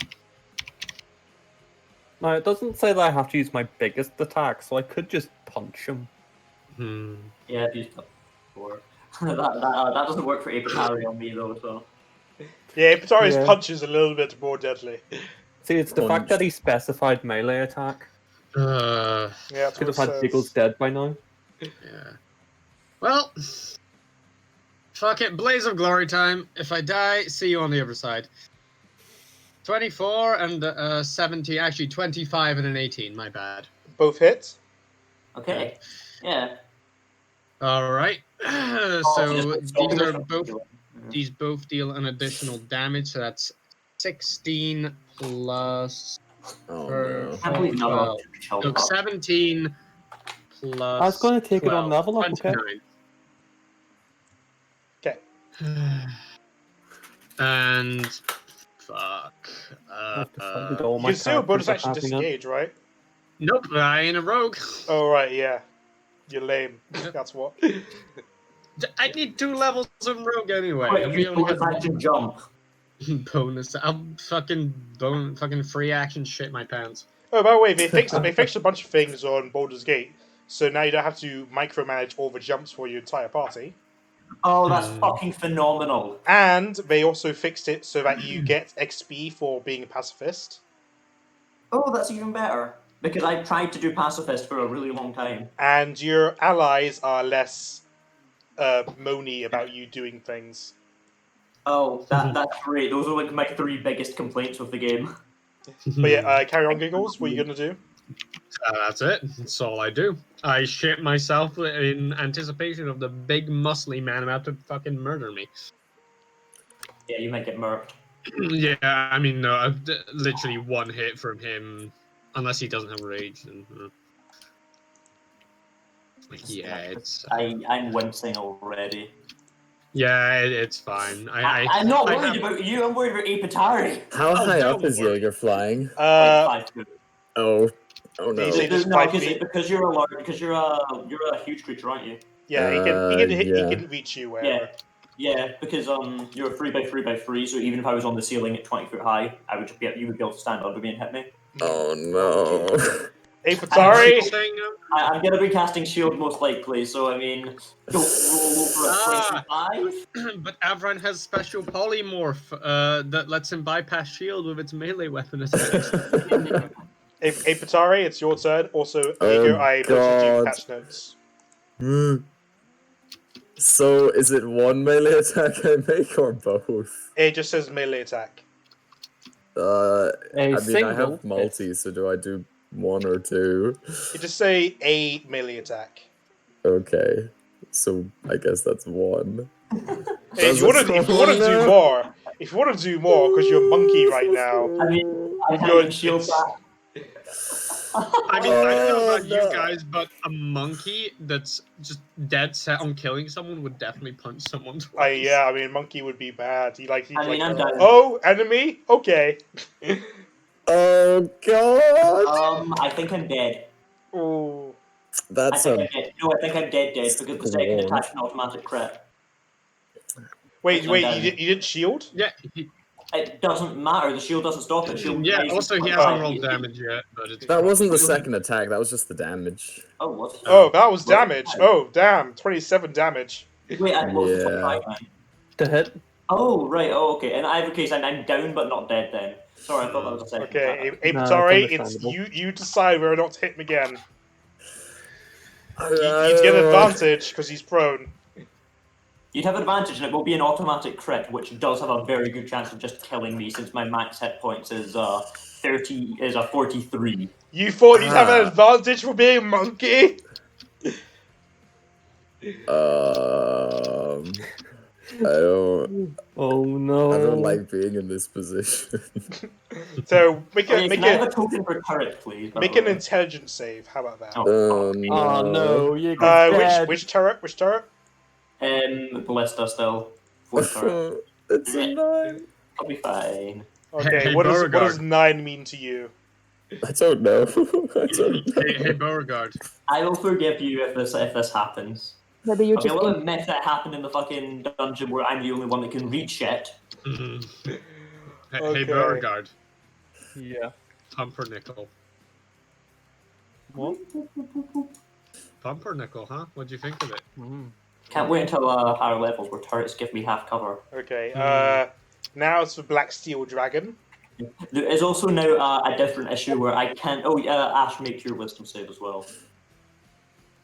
Now, it doesn't say that I have to use my biggest attack, so I could just punch him. Yeah, if you stop before. that doesn't work for Apatari on me though, so. Yeah, Apatari's Yeah. punch is a little bit more deadly. See, it's the fact that he specified melee attack. Yeah, that's Could what have it had says. Giggles dead by now. Yeah. Well, fuck it. Blaze of Glory time. If I die, see you on the other side. 24 and 17. Actually, 25 and an 18. My bad. Both hits. Okay. Yeah. All right. Oh, So just stop these it. are both. These both deal an additional damage. So that's 16 plus. Oh per- no. I can't believe none of Well, them took child So up. 17 plus. I was going to take it on 12, level up, okay? 29. Okay. And fuck. I've decided all You my can still bonus characters are action having disengage, right? Nope, I ain't a rogue. Oh, right, yeah. You're lame. That's what. I need 2 levels of rogue anyway. Quick, And use we only bonus have action jump. bonus. I'll fucking free action shit my pants. Oh, by the way, they fixed a bunch of things on Baldur's Gate, so now you don't have to micromanage all the jumps for your entire party. Oh, that's fucking phenomenal. And they also fixed it so that you get XP for being a pacifist. Oh, that's even better. Because I tried to do pacifist for a really long time. And your allies are less moany about you doing things. Oh, that's great. Those are like my 3 biggest complaints with the game. But yeah, carry on, Giggles. What are you going to do? That's it. That's all I do. I shit myself in anticipation of the big muscly man about to fucking murder me. Yeah, you might get murked. Yeah, I mean, no, literally 1 hit from him, unless he doesn't have rage. And, yeah, it's. I'm wincing already. Yeah, it's fine. I'm not I worried have- about you. I'm worried about Apatari. How high up don't is worry. Jaeger flying? Like 5'2". Oh Did no. you say just No, 5 feet? because you're a large, because you're a huge creature, aren't you? Yeah, he yeah. can reach you wherever. Yeah, because you're a 3x3x3, so even if I was on the ceiling at 20 foot high, you would be able to stand under me and hit me. Oh no. Apatari! I'm gonna be casting shield most likely, so I mean, don't roll over a 25. But Avran has special polymorph that lets him bypass shield with its melee weapon attacks. Apatari, it's your turn. Also, Oh, Jaeger, I posted you God. patch notes. So is it one melee attack I make or both? It just says melee attack. I mean, I single have multi, so do I do 1 or 2? You just say a melee attack. Okay, so I guess that's 1. Hey, if you want to do more, because you're a monkey right now. I mean, I You're- have shield it's- back. I mean, I don't know about no. you guys, but a monkey that's just dead set on killing someone would definitely punch someone twice. Yeah, I mean, monkey would be bad. He's I'm like, down. oh, enemy? Okay. Oh god! I think I'm dead. Oh. That's I'm dead. No, I think I'm dead because the second Squad. attack's an automatic crit. Wait, I'm down. you didn't shield? Yeah, It doesn't matter. The shield doesn't stop it. Shield yeah. dies Also, he in hasn't 25 rolled feet. damage yet, but it's That wasn't the second attack, that was just the damage. Oh, what? Oh, that was damage. Oh, damn. 27 damage. Wait, what was the Yeah. 25 then? To hit. Oh, right. Oh, okay. In either case, I'm down but not dead then. Sorry, I thought that was a second Okay, attack. Apatari, it's it's understandable. you decide whether or not to hit him again. You You'd get advantage because he's prone. You'd have advantage, and it will be an automatic crit, which does have a very good chance of just killing me, since my max hit points is 43. You thought you'd have an Ah. advantage for being a monkey? I don't Oh no. I don't like being in this position. So make Okay, can I have a a token for turret, please? by make the an way? intelligence save. How about that? Oh Oh no, you Which turret? Which turret? Ballista still. Fourth turret. It's a 9. I'll be fine. Okay, Hey, what does Beauregard. 9 mean to you? I don't know. I don't know. Hey, Beauregard. I will forgive you if this happens. Maybe you Okay, just well, if that happened in the fucking dungeon where I'm the only one that can read shit. Hey, Okay. Beauregard. Yeah. Pumpernickel. What? Pumpernickel, huh? What'd you think of it? Can't wait until higher levels where turrets give me half cover. Okay, now it's the Black Steel Dragon. There is also now a different issue where I can't. Oh, Ash, make your wisdom save as well.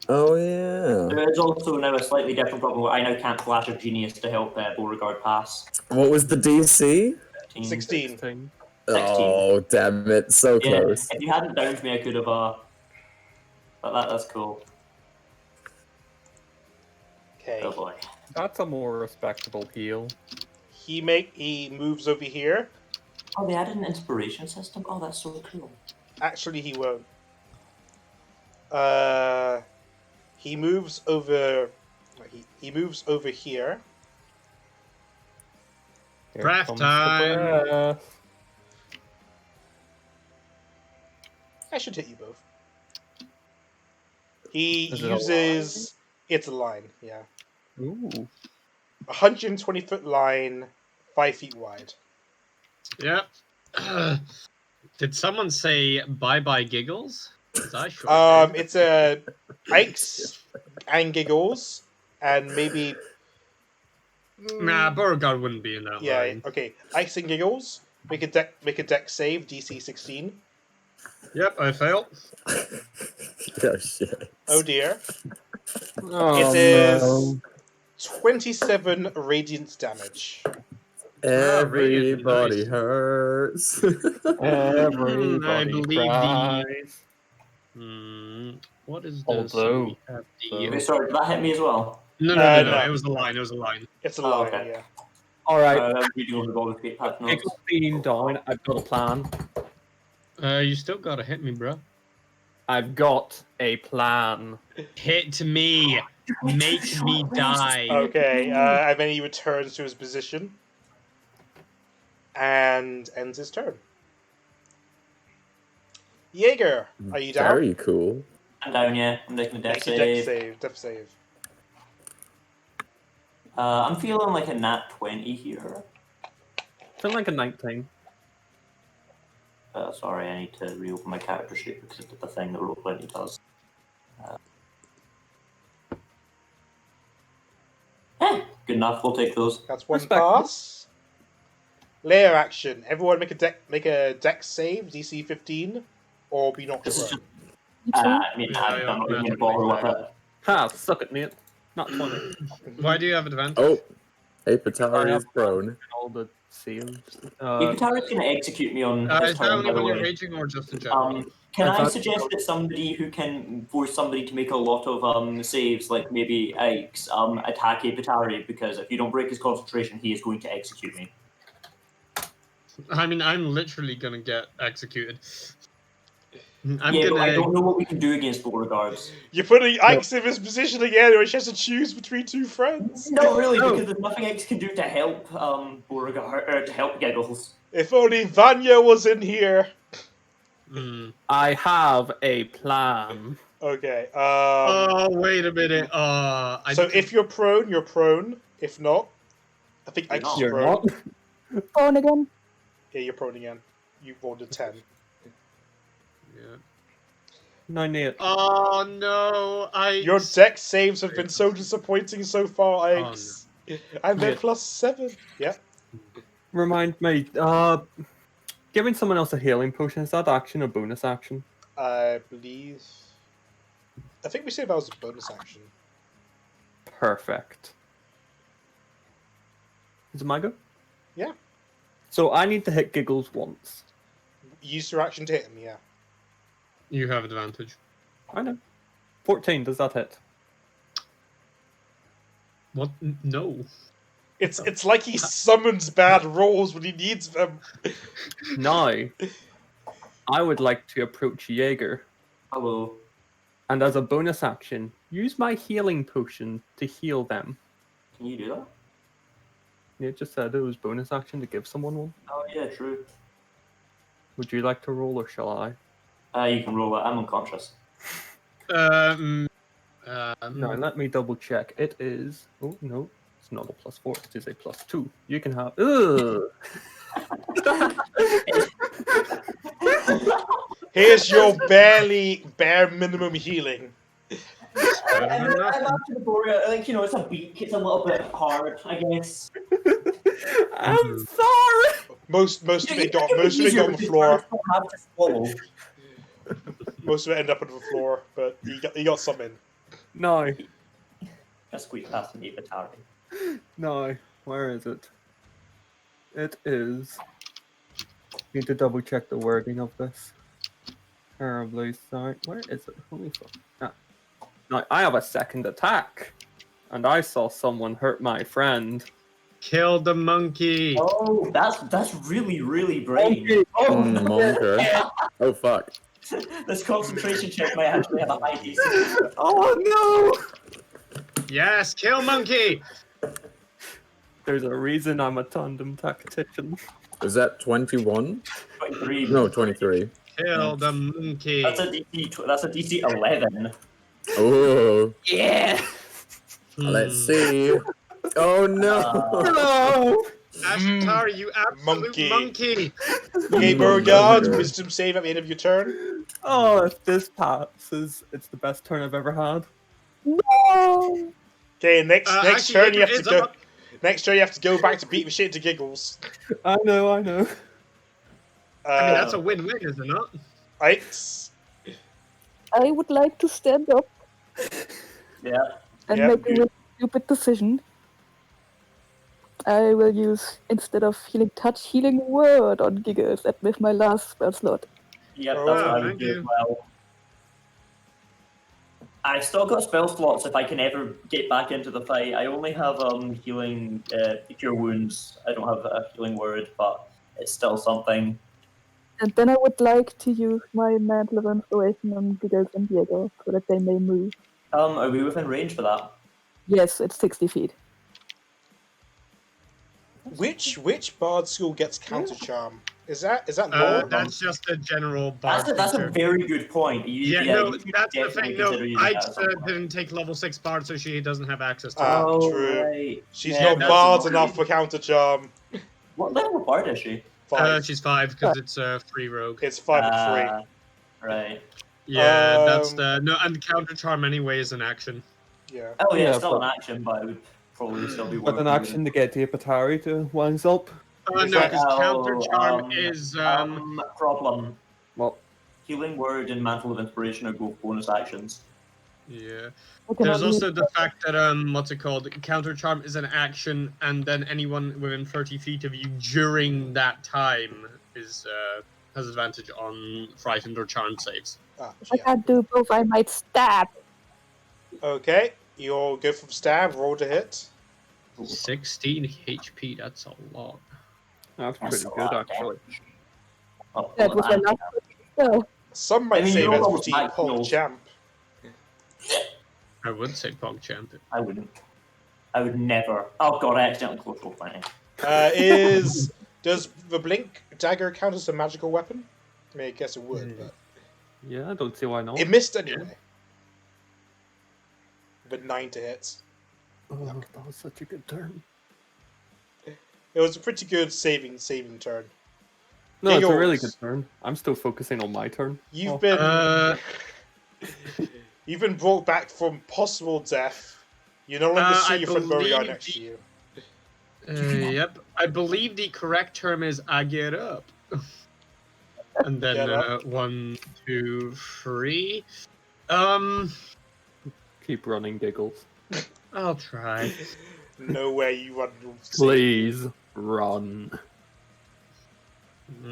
Oh yeah. There is also now a slightly different problem where I now can't flash a genius to help Beauregard pass. What was the DC? 16. 16. Oh damn it! So Yeah, close. if you hadn't downed me, I could have. But that's cool. Okay, Oh boy. That's a more respectable heal. he moves over here. Oh, they added an inspiration system. Oh, that's so cool. Actually, he won't. He moves over. He moves over here. Here Breath comes the time. breath. I should hit you both. He Is it a uses. It's a line, yeah. Ooh. 120-foot line, 5 feet wide. Yep. Did someone say bye-bye giggles? 'Cause I sure did. It's a Ike's and Giggles, and maybe. Nah, Beauregard wouldn't be in that Yeah. line. Okay. Ike's and Giggles. Make a deck save. DC 16. Yep, I failed. Oh shit. Oh dear. Oh, It is no. 27 radiant damage. Everybody Nice. hurts. Everybody I believe cries. what is this? Although- We have Wait, sorry, did that hit me as well? No, no. it was a line. It was a line. It's a Oh, line. okay. Yeah. Alright, I'm reading over the ball with patch notes. Pickle being down, I've got a plan. You still gotta hit me, bro. I've got a plan. Hit me. Make me die. Okay, and then he returns to his position and ends his turn. Jaeger, are you down? Very cool. I'm down, yeah. I'm making a death Make your save. death save. I'm feeling like a nat 20 here. Feel like a 19. Sorry, I need to reopen my character sheet because it's the thing that Roll20 does. Good enough. We'll take those. That's one Respectable. pass. Layer action. Everyone make a dex save, DC 15, or be knocked This is prone. just. I mean, Yeah, I'm not even going to automatically bother with fail. it. Ha, suck it, mate. Not 20. Why do you have advantage? Oh, Apatari is prone. All the saves. Ipatara's going to execute me on his Is that turn, only by the when you're way. raging or just in general? Can I Advantage- suggest that somebody who can force somebody to make a lot of saves, like maybe Ike's, attack Ipatari, because if you don't break his concentration, he is going to execute me. I mean, I'm literally gonna get executed. I don't know what we can do against Beauregards. You're putting Ike's in his position again, where he has to choose between two friends. Not really, because there's nothing Ike's can do to help Beauregard, or to help Giggles. If only Vanya was in here. I have a plan. Okay. Oh, wait a minute. So if you're prone, you're prone. If not, I think Ike's You're prone. not. Phone again. Yeah, you're prone again. You rolled a 10. Yeah. 98. Oh no! Your dex saves have been so disappointing so far, Ike's. And they're Yeah. +7. Yeah. Remind me, giving someone else a healing potion, is that action or bonus action? I think we said that was a bonus action. Perfect. Is it my go? Yeah. So I need to hit Giggles once. Use your action to hit him, yeah. You have advantage. I know. 14, does that hit? What? No. It's like he summons bad rolls when he needs them. Now, I would like to approach Jaeger, Hello. and as a bonus action, use my healing potion to heal them. Can you do that? Yeah, it just said it was bonus action to give someone one. Oh, yeah, true. Would you like to roll, or shall I? You can roll it. I'm unconscious. No, let me double check. It is. Oh no, it's not a +4. It is a +2. You can have. Ugh. Here's your bare minimum healing. I'm after the Beauregard, like, it's a beak. It's a little bit hard, I guess. I'm sorry. Most of it got on the floor. Have to swallow. Most of it ended up on the floor, but you got some in. No, Just squeeze past me, Ipatari. no. Where is it? It is. Need to double check the wording of this. Terribly sorry. Where is it? Holy fuck. Ah. No, I have a second attack, and I saw someone hurt my friend. Kill the monkey. Oh, that's really, really brave. Monker. Oh fuck. This concentration check might actually have a high DC. Oh no! Yes, kill monkey. There's a reason I'm a tandem tactician. Is that 21? 23. No, 23. Kill the monkey. That's a DC 11. Oh, Yeah! let's see. Oh no! No! Ashtar, you absolute monkey. Okay, Beauregard, wisdom save at the end of your turn. Oh, if this passes, it's the best turn I've ever had. No. Okay, next Actually, turn you have to it's go. up. Next turn you have to go back to beat the shit into Giggles. I know. I mean, that's a win-win, is it not? Ike's. I would like to stand up Yeah. and Yeah, make a good. really stupid decision. I will use, instead of healing touch, healing word on Giggles with my last spell slot. Yep, Oh, that's what I thank would do you. as well. I've still got spell slots if I can ever get back into the fight. I only have healing cure wounds. I don't have a healing word, but it's still something. And then I would like to use my mantle of inspiration on Giggles and Diego so that they may move. Are we within range for that? Yes, it's 60 feet. Which bard school gets counter charm? Is that lore? That's just a general bard That's a feature. very good point. No, you should that's the definitely thing. No, consider using that Ike's at some point. didn't take level 6 bard, so she doesn't have access to it. Oh, True. right. She's Yeah, not that's bard annoying. enough for counter charm. What level of bard is she? 5. She's 5 because it's free rogue. It's 5 and 3. Right. Yeah, that's the no, and counter charm anyway is an action. Yeah. Oh yeah, Yeah, it's still but- an action, but it would probably still be But worth an action to get Patari to wise up. No, because counter charm is problem. Well, Healing word and mantle of inspiration are both bonus actions. yeah. Okay, There's now also the fact that what's it called? Counter charm is an action, and then anyone within 30 feet of you during that time is has advantage on frightened or charmed saves. I can't do both. I might stab. Okay, you'll go from stab, roll to hit. 16 HP. That's a lot. that's That's pretty a good, lot of actually. Oh, That was my last spell. Some might I mean, say you that's roll pretty back pog rolls. champ. I would say PogChamp. I wouldn't. I would never. Oh god, I accidentally closed roll 20. Does the blink dagger count as a magical weapon? I mean, I guess it would, but Yeah, I don't see why not. it missed anyway. But 9 to hit. Oh, that was such a good turn. It was a pretty good saving turn. No, it's a really Giggles. good turn. I'm still focusing on my turn. You've Oh. been you've been brought back from possible death. You no longer see I your friend Beauregard believe next to you. Yep. I believe the correct term is I get up. And then Get up. 1, 2, 3. Keep running, Giggles. I'll try. No way you run. Please run.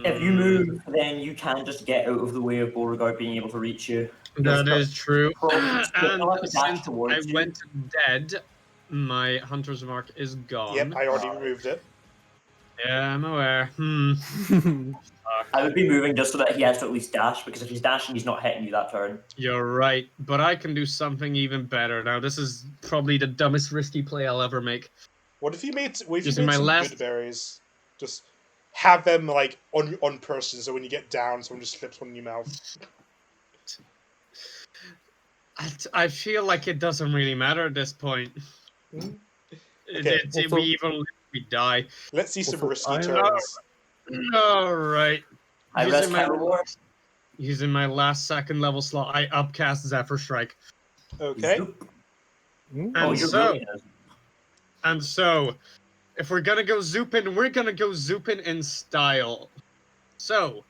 If you move, then you can just get out of the way of Beauregard being able to reach you. That is true. Probably And I'll have to dash since I towards you. went dead, my hunter's mark is gone. Yep, I already removed it. Yeah, I'm aware. I would be moving just so that he has to at least dash, because if he's dashing, he's not hitting you that turn. You're right, but I can do something even better. Now, this is probably the dumbest risky play I'll ever make. What if you made? What if you Using made my some last- good berries? Just have them like on person, so when you get down, someone just slips one in your mouth. I feel like it doesn't really matter at this point. Hmm? Okay. We even live, we die. Let's see some Also, risky I- turns. All right. I rest my reward. Using my last second level slot, I upcast Zephyr Strike. Okay. Zoop. And Oh, you're so, really is. and so, if we're gonna go zooping, we're gonna go zooping in style. So,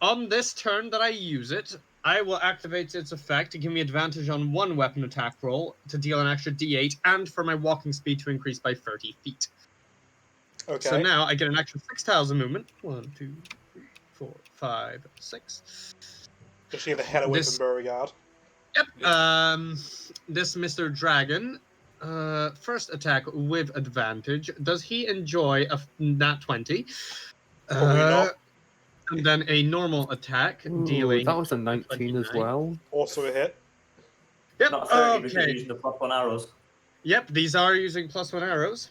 on this turn that I use it, I will activate its effect to give me advantage on one weapon attack roll to deal an extra d8, and for my walking speed to increase by 30 feet. Okay. So now I get an extra 6 tiles of movement. 1, 2, 3, 4, 5, 6. Just get the hell away This- from Beauregard. Yep. This Mr. Dragon, first attack with advantage. Does he enjoy a nat 20? Probably not. And then a normal attack, Ooh, dealing. that was a 19 as 29. well. Also a hit. Yep. Not 30 because you're Okay. using the +1 arrows. Yep. These are using +1 arrows.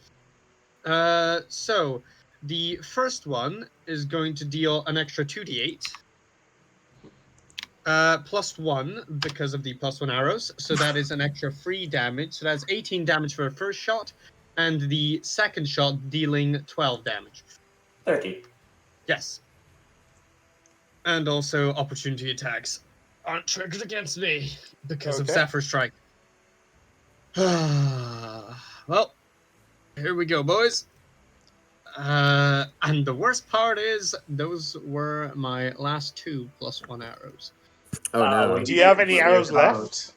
So the first one is going to deal an extra 2d8. +1 because of the +1 arrows, so that is an extra 3 damage. So that's 18 damage for a first shot, and the second shot dealing 12 damage. 30. Yes. And also opportunity attacks aren't triggered against me because of Okay. Zephyr Strike. Well, here we go, boys. And the worst part is those were my last 2 +1 arrows. Oh no. Do you have any arrows Arrows. left?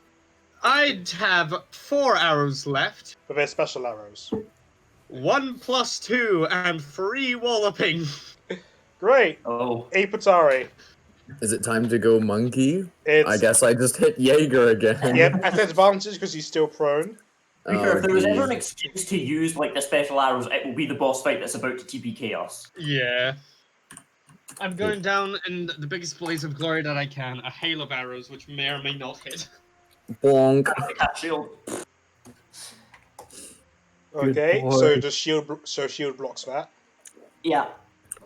I'd have 4 arrows left. But they're special arrows. 1 + 2 and free walloping. Great. Oh. Apatari. Is it time to go monkey? It's I guess I just hit Jaeger again. Yep, at advantage because he's still prone. To be fair, if there was ever an geez. excuse to use like the special arrows, it will be the boss fight that's about to TP Chaos. Yeah. I'm going down in the biggest blaze of glory that I can, a hail of arrows, which may or may not hit. Bonk. I can't shield. Okay, boy. so does shield blocks that? Yeah.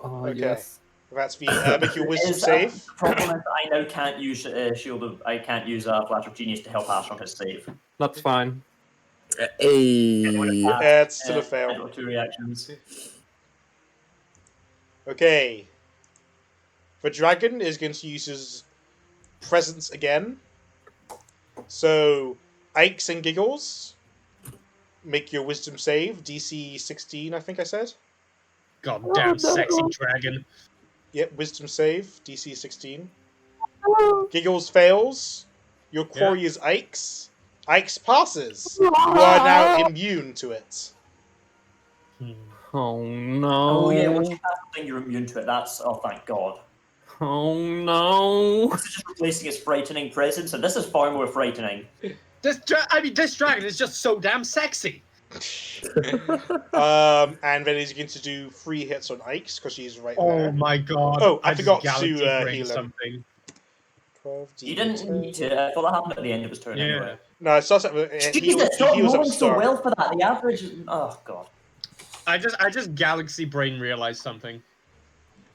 Oh, Okay. yes. That's the make your wisdom Is save. the problem is that I now can't use shield of I can't use Flash of Genius to help Ash on his save. That's fine. Hey. It's still a fail. I got 2 reactions. Okay. The dragon is going to use his presence again. So, Ikes and Giggles, make your wisdom save. DC 16, I think I said. Goddamn sexy dragon. Yep, wisdom save. DC 16. Giggles fails. Your quarry is Ikes. Ikes passes. You are now immune to it. Oh no. Oh yeah, once you have something, you're immune to it. That's thank God. Oh no. This is just replacing its frightening presence, and this is far more frightening. This dragon is just so damn sexy. And then he's going to do 3 hits on Ikes because she's right there. Oh my God! Oh, I forgot to galaxy brain heal him. something. 12, You didn't need to. I thought that happened at the end of his turn Yeah. anyway. No, it starts at Jesus, stop heals up rolling so start. well for that. The average is... Oh, God. I just galaxy brain realized something.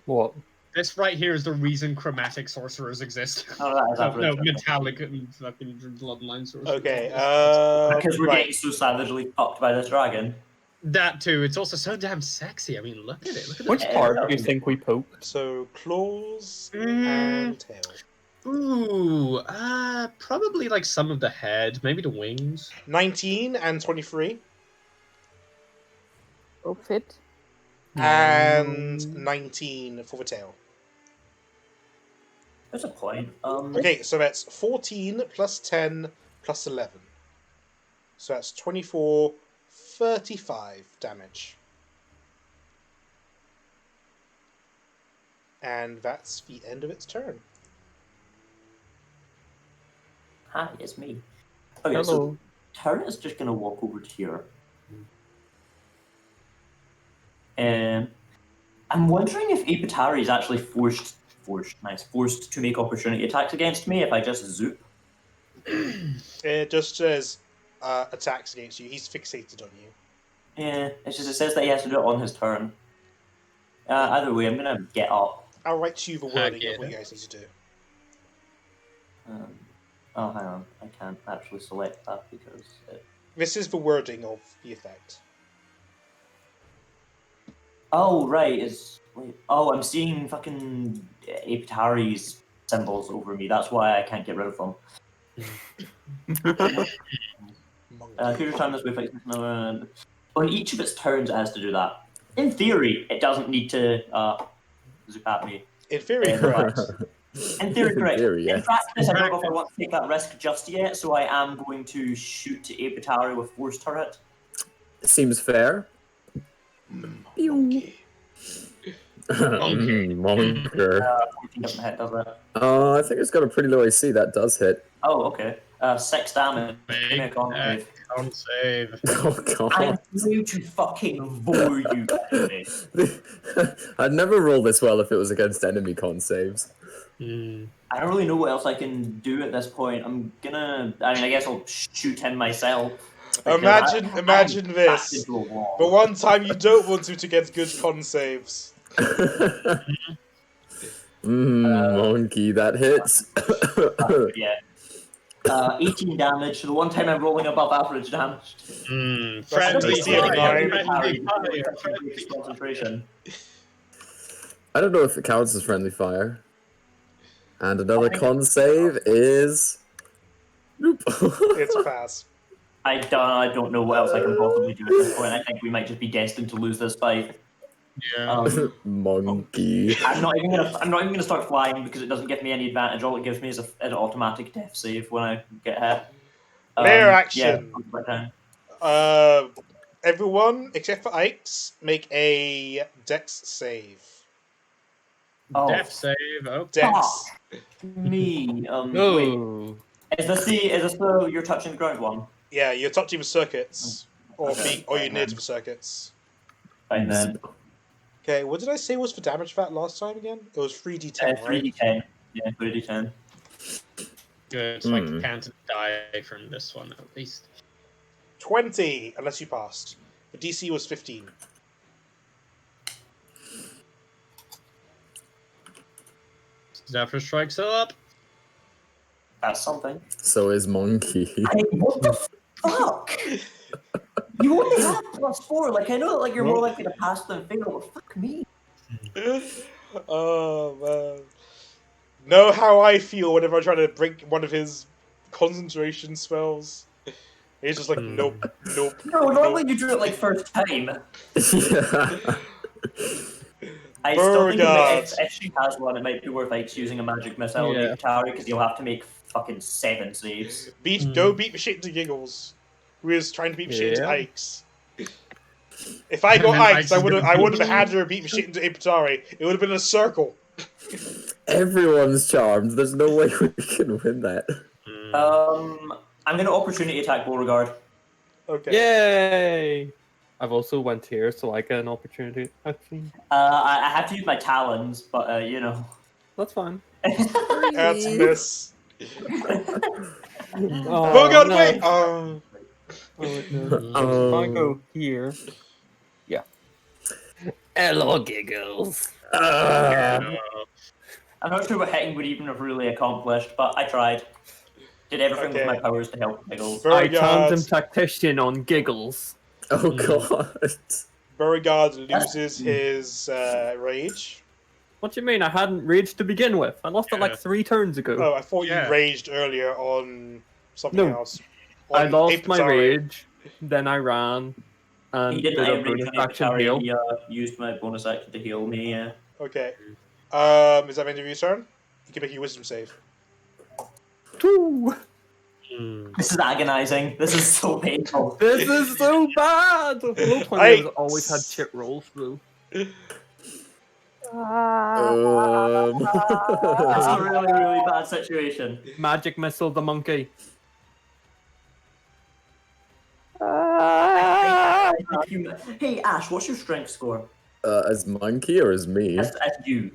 What? This right here is the reason chromatic sorcerers exist. Oh, that is average. No, metallic and fucking bloodline sorcerers. Okay, because we're right. getting so savagely fucked by this dragon. That too. It's also so damn sexy. I mean, look at it. Look at Which it. part do you think we poked? So, claws and tail. Ooh, probably like some of the head, maybe the wings. 19 and 23. Oh, fit. And 19 for the tail. There's a point. Okay, so that's 14 plus 10 plus 11. So that's 24, 35 damage. And that's the end of its turn. Hi, it's me. Okay, Hello. so Turn is just going to walk over to here. I'm wondering if Apatari is actually forced to make opportunity attacks against me if I just zoop. It just says attacks against you. He's fixated on you. Yeah, it's just it says that he has to do it on his turn. Either way, I'm going to get up. I'll write you the wording get of what it. you guys need to do. Oh, hang on. I can't actually select that because... This is the wording of the effect. Oh, right. Oh, I'm seeing fucking Apatari's symbols over me. That's why I can't get rid of them. Could you turn this way? On each of its turns, it has to do that. In theory, it doesn't need to zoop at me. In theory, correct. In theory, correct. Yeah. In practice, I don't know if I want to take that risk just yet, so I am going to shoot Apatari with Force Turret. Seems fair. Monkey. Monker. 14 doesn't hit, does it? I think it's got a pretty low AC. That does hit. Oh, okay. 6 damage. Give me a con save. Con save. Oh I'm god. going to fucking bore you, Kennedy. I'd never roll this well if it was against enemy con saves. I don't really know what else I can do at this point. I guess I'll shoot him myself. Imagine I'm this. backed into a wall. The one time you don't want to get good con saves. Monkey, that hits. Yeah. 18 damage. So the one time I'm rolling above average damage. Friendly That's a fire. DC Friendly fire. Concentration. I don't know if it counts as friendly fire. And another con save is... Nope. It's a pass. I don't know what else I can possibly do at this point. I think we might just be destined to lose this fight. Yeah. Monkey. I'm not even gonna start flying because it doesn't give me any advantage. All it gives me is an automatic death save when I get hit. Layer action. Yeah. Everyone except for Ikes make a Dex save. Oh, Death save. Okay. Dex. me. Wait. No. Is this the you're touching the ground one? Yeah, you're touching the circuits, or Okay. you're near to the circuits. Fine then. Okay, what did I say was for damage for that last time again? It was 3d10, right? 3d10. Yeah, 3d10. Good, so I can't die from this one at least. 20, unless you passed. The DC was 15. Zephyr strikes up. That's something. So is Monkey. Hey, what the fuck? You only have +4. Like, I know that like you're more likely to pass than fail, but fuck me. Oh man. Know how I feel whenever I try to break one of his concentration spells. He's just like, nope. No, normally you do it like first time. I still think if she has one, it might be worth like using a magic missile on Atari because you'll have to make fucking 7 saves. Don't beat the shit into Giggles, who is trying to beat the shit into Ikes. If I got Ikes, I would have had her beat the shit into Iptari. It would have been a circle. Everyone's charmed. There's no way we can win that. I'm gonna opportunity attack Beauregard. Okay. Yay! I've also went here, so I get an opportunity. Actually, I have to use my talons, but you know. That's fine. That's a miss. Beauregard, no. Wait! If I go here. Yeah. Hello, Giggles. I'm not sure what hitting would even have really accomplished, but I tried. Did everything with my powers to help Giggles. I turned him tactician on Giggles. Oh god. Beauregard loses his rage. What do you mean? I hadn't raged to begin with. I lost it like 3 turns ago. Oh, I thought you raged earlier on something else. I lost my rage, then I ran, and he didn't did a bonus action heal. He used my bonus action to heal me, yeah. Okay. Is that the end of your turn? You can make your wisdom save. 2! This is agonizing. This is so painful. This is so bad! Roll 20 has always had shit rolls, though. It's a really, really bad situation. Magic missile the monkey. Hey Ash, what's your strength score? As Monkey or as me? As you.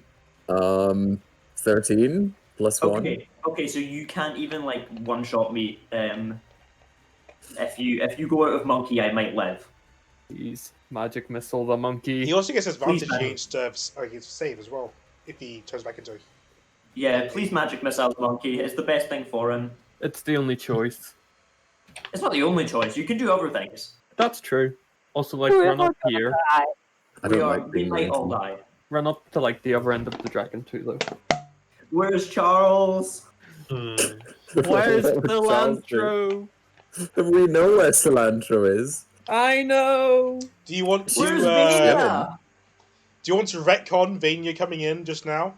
13 plus 1. Okay, so you can't even like one-shot me. If you go out of Monkey, I might live. Jeez, magic missile the monkey. He also gets advantage against his save as well if he turns back into. Yeah, please magic missile the monkey. It's the best thing for him. It's the only choice. It's not the only choice. You can do other things. That's true. Also, like run up here. We might all die. Run up to like the other end of the dragon too, though. Where's Charles? Where's Cilantro? We know where Cilantro is. I know. Do you want to? Where's Vania? Do you want to retcon Vania coming in just now?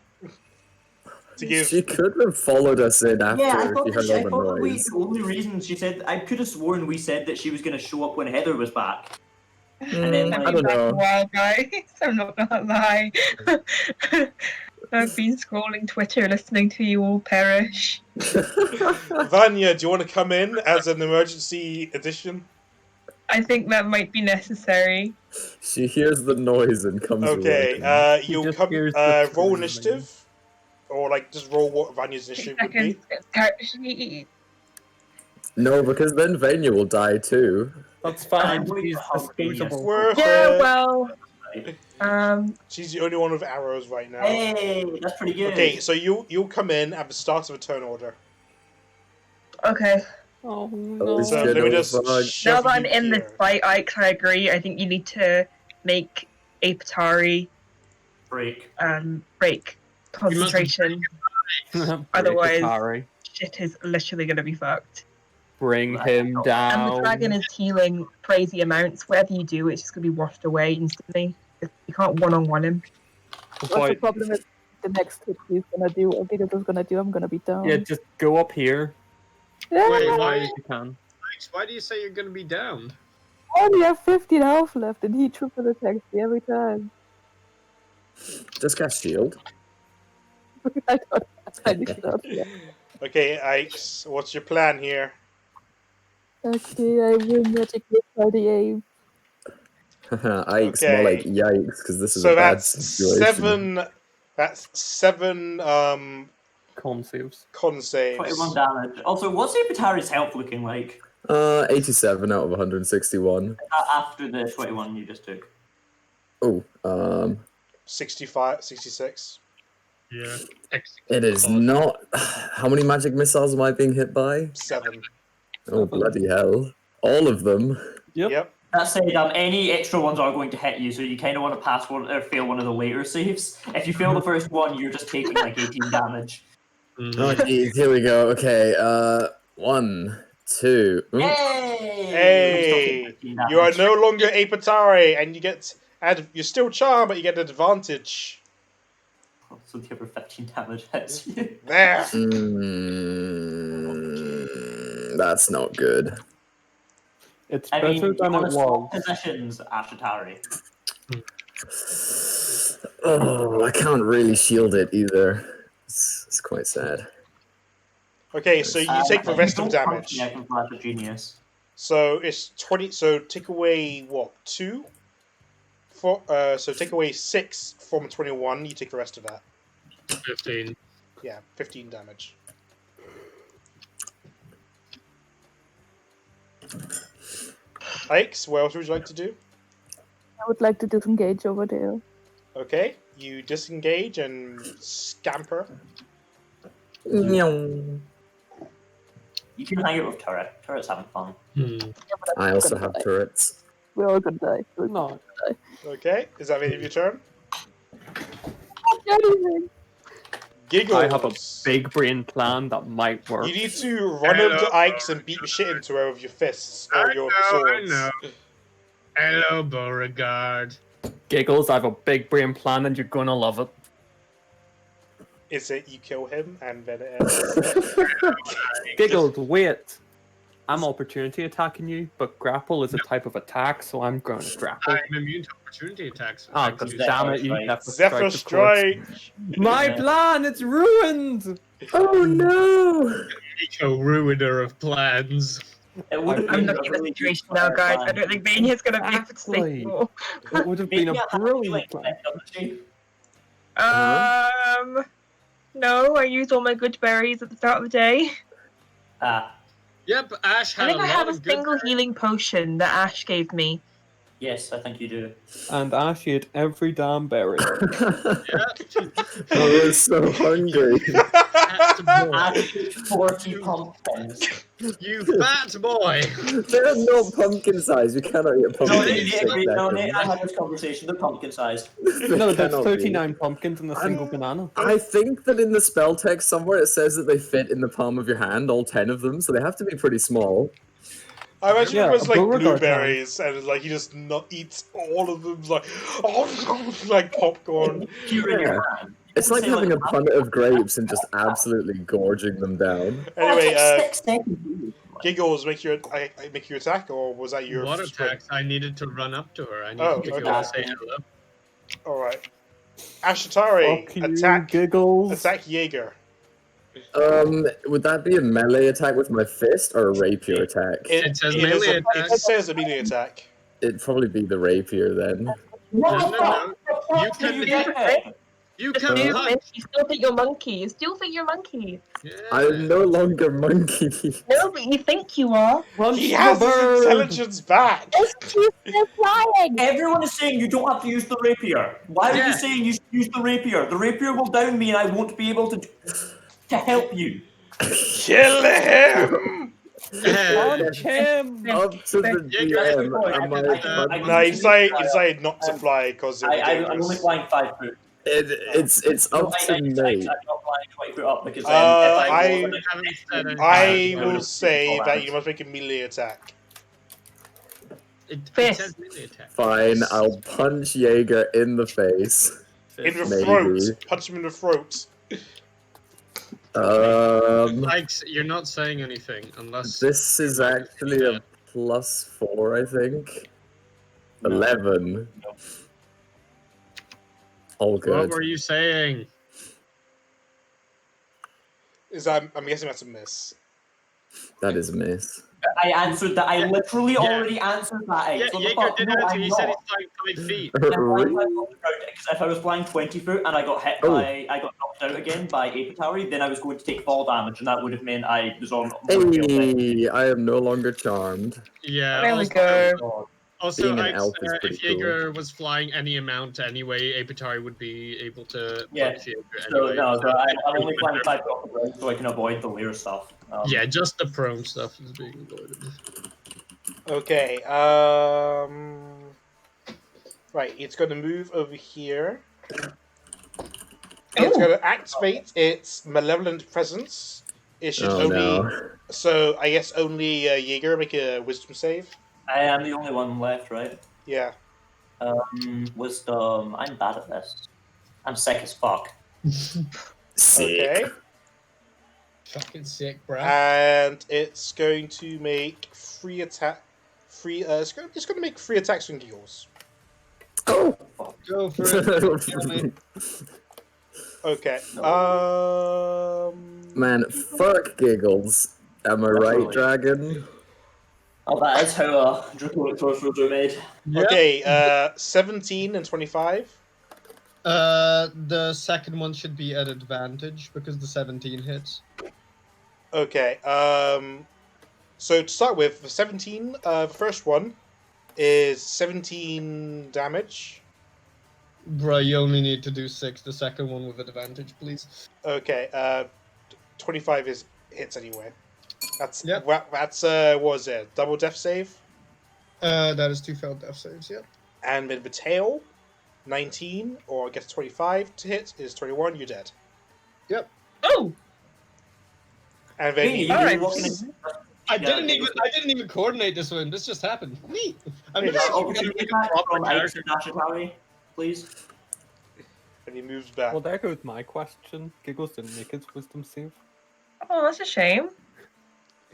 She could have followed us in after I thought she heard all the noise. The only reason she said, I could have sworn we said that she was going to show up when Heather was back. And then, I don't know. Wow, guys, I'm not gonna lie. I've been scrolling Twitter, listening to you all perish. Vanya, do you want to come in as an emergency addition? I think that might be necessary. She hears the noise and comes. Okay, you'll come. Roll initiative, or like just roll what Vanya's initiative would be. No, because then Vanya will die too. That's fine. She's disposable. Well. She's the only one with arrows right now. Hey, that's pretty good. Okay, so you'll come in at the start of a turn order. Okay. Oh no. So let me just now that I'm in this fight, I agree. I think you need to make Apatari break concentration. Otherwise, shit is literally gonna be fucked. Bring him down. And the dragon is healing crazy amounts. Whatever you do, it's just gonna be washed away instantly. You can't one-on-one him. What's the problem is the next hit he's gonna do, or Giggles is gonna do, I'm gonna be down. Yeah, just go up here. Yeah. Wait, Why you can. Why do you say you're gonna be downed? I only have 15 health left, and he triple attacks me every time. Just cast shield. I don't have any. Okay, Ikes, what's your plan here? Okay, I will magic missile the aim. Ike's more like yikes, because this is a bad situation. That's seven Con saves. Con saves. 21 damage. Also, what's Apatari's health looking like? 87 out of 161. After the 21 you just took. Oh, 65, 66. Yeah. it is not. How many magic missiles am I being hit by? 7. Oh, bloody hell. All of them. Yep. That said, any extra ones are going to hit you, so you kind of want to pass one or fail one of the later saves. If you fail the first one, you're just taking like 18 damage. Oh, geez, here we go. Okay, 1, 2. Hey! You are no longer Apatari, and you get... You're still charmed, but you get an advantage. So the other 15 damage hits you. There! That's not good. It's I better mean, you than it want to swap was. positions, Ashatari. Oh, I can't really shield it either. It's quite sad. Okay, so you take the rest of damage. I can flash a genius. So it's 20. So take away what? 2? So take away 6 from 21. You take the rest of that. 15. Yeah, 15 damage. Ikes, what else would you like to do? I would like to disengage over there. Okay, you disengage and scamper. Meow. You can hang out with Turret. Turret's having fun. I also have turrets. We're all gonna die. We're No. Okay, is that the end of your turn? anything. Giggles. I have a big brain plan that might work. You need to run up to Ikes and beat the shit into her with your fists or your swords. I know. Hello, Beauregard. Giggles, I have a big brain plan and you're gonna love it. Is it you kill him and then it ends? Giggles, wait. I'm opportunity attacking you, but grapple is a type of attack, so I'm going to grapple. I'm immune to opportunity attacks. Ah, god damn it, you Zephyr Strike! My plan, it's ruined! Oh no! Eco ruiner of plans. It would have I'm been looking a at the really situation good now, plan. guys. I don't think Mania's going to be able to Exactly. sleep more. It would have been a brilliant plan. No, I used all my good berries at the start of the day. Yep, Ash had I think a I lot have a of good. single healing potion that Ash gave me. Yes, I think you do. And Ash ate every damn berry. Yeah. I was so hungry. Ash ate 40 pumpkins. You fat boy. They're not pumpkin size. You cannot eat a pumpkin. No, in Nate, 6 no, Nate, I seconds. had this conversation. They're pumpkin sized. No, there's Cannot be. 39 pumpkins in a single banana. I think that in the spell text somewhere it says that they fit in the palm of your hand, all 10 of them, so they have to be pretty small. I imagine Yeah, it was like Beauregard blueberries, and like he just not eats all of them, like like popcorn. Yeah. It's like having a punnet of grapes and just absolutely gorging them down. Anyway, 6 seconds. Giggles, make your attack, or was that your What sprint? attacks? I needed to run up to her. I needed Oh, to go okay. and say hello. All right, Ashatari, Fuck you, attack Giggles. Jaeger. Would that be a melee attack with my fist or a rapier attack? It says melee attack. It says a melee attack. It'd probably be the rapier then. No. You can Just punch. move, you still think you're monkey. You still think you're monkey. Yeah. I'm no longer monkey. No, but you think you are. Run He to has the his bird. intelligence back. Everyone is saying you don't have to use the rapier. Why are you saying you should use the rapier? The rapier will down me and I won't be able to help you. Kill him! Punch him! Up to the DM. Am I No, he decided not to fly because I'm only flying 5 foot. It's up to I'm me. not flying 20 foot up because if I will say that you must make a melee attack. It Fist. says melee attack. Fine, I'll punch Jaeger in the face. In the Maybe. throat. Punch him in the throat. Like, you're not saying anything unless. This is actually a +4, I think. 11. All What good. were you saying? I'm guessing that's a miss. That is a miss. I answered that. I literally already answered that. Yeah, So Jaeger did answer. I'm He not. said he's flying 5 feet. I'm flying 5 foot off the ground, because if I was flying 20 foot and I got hit by, I got knocked out again by Apatari, then I was going to take fall damage, and that would have meant I was on. Hey, I am no longer charmed. Yeah. There we also, go. Also, Being an elf is if pretty Jaeger was flying any amount anyway, Apatari would be able to Yeah, punch Jaeger So anyway. no, so I'm only flying 5 foot off the ground so I can avoid the layer stuff. Yeah, just the prone stuff is being avoided. Okay. Right, it's going to move over here. It's going to activate its malevolent presence. It should So I guess only Jaeger make a wisdom save. I am the only one left, right? Yeah. Wisdom. I'm bad at this. I'm sick as fuck. Okay. Fucking sick, bro. And it's going to make it's going to make 3 attacks from Giggles. Oh! Go for it. Okay. Man, fuck Giggles. Am I right, Dragon? Oh, that is how draconic sorcerers are made. Yep. Okay, 17 and 25. The second one should be at advantage because the 17 hits. Okay, so to start with, the 17, the first one is 17 damage. Bruh, you only need to do 6. The second one with advantage, please. Okay, 25 hits anyway. That's Yep. That's what was it? Double death save. That is 2 failed death saves. Yep. And with the tail, 19 or gets 25 to hit is 21. You're dead. Yep. Oh. And then Hey, All right. I didn't even coordinate this one. This just happened. Neat. I'm Hey, just Opportunity attack from Ike's and Ashitari, please. and he moves back. Well, there goes my question. Giggles didn't make his wisdom save. Oh, that's a shame.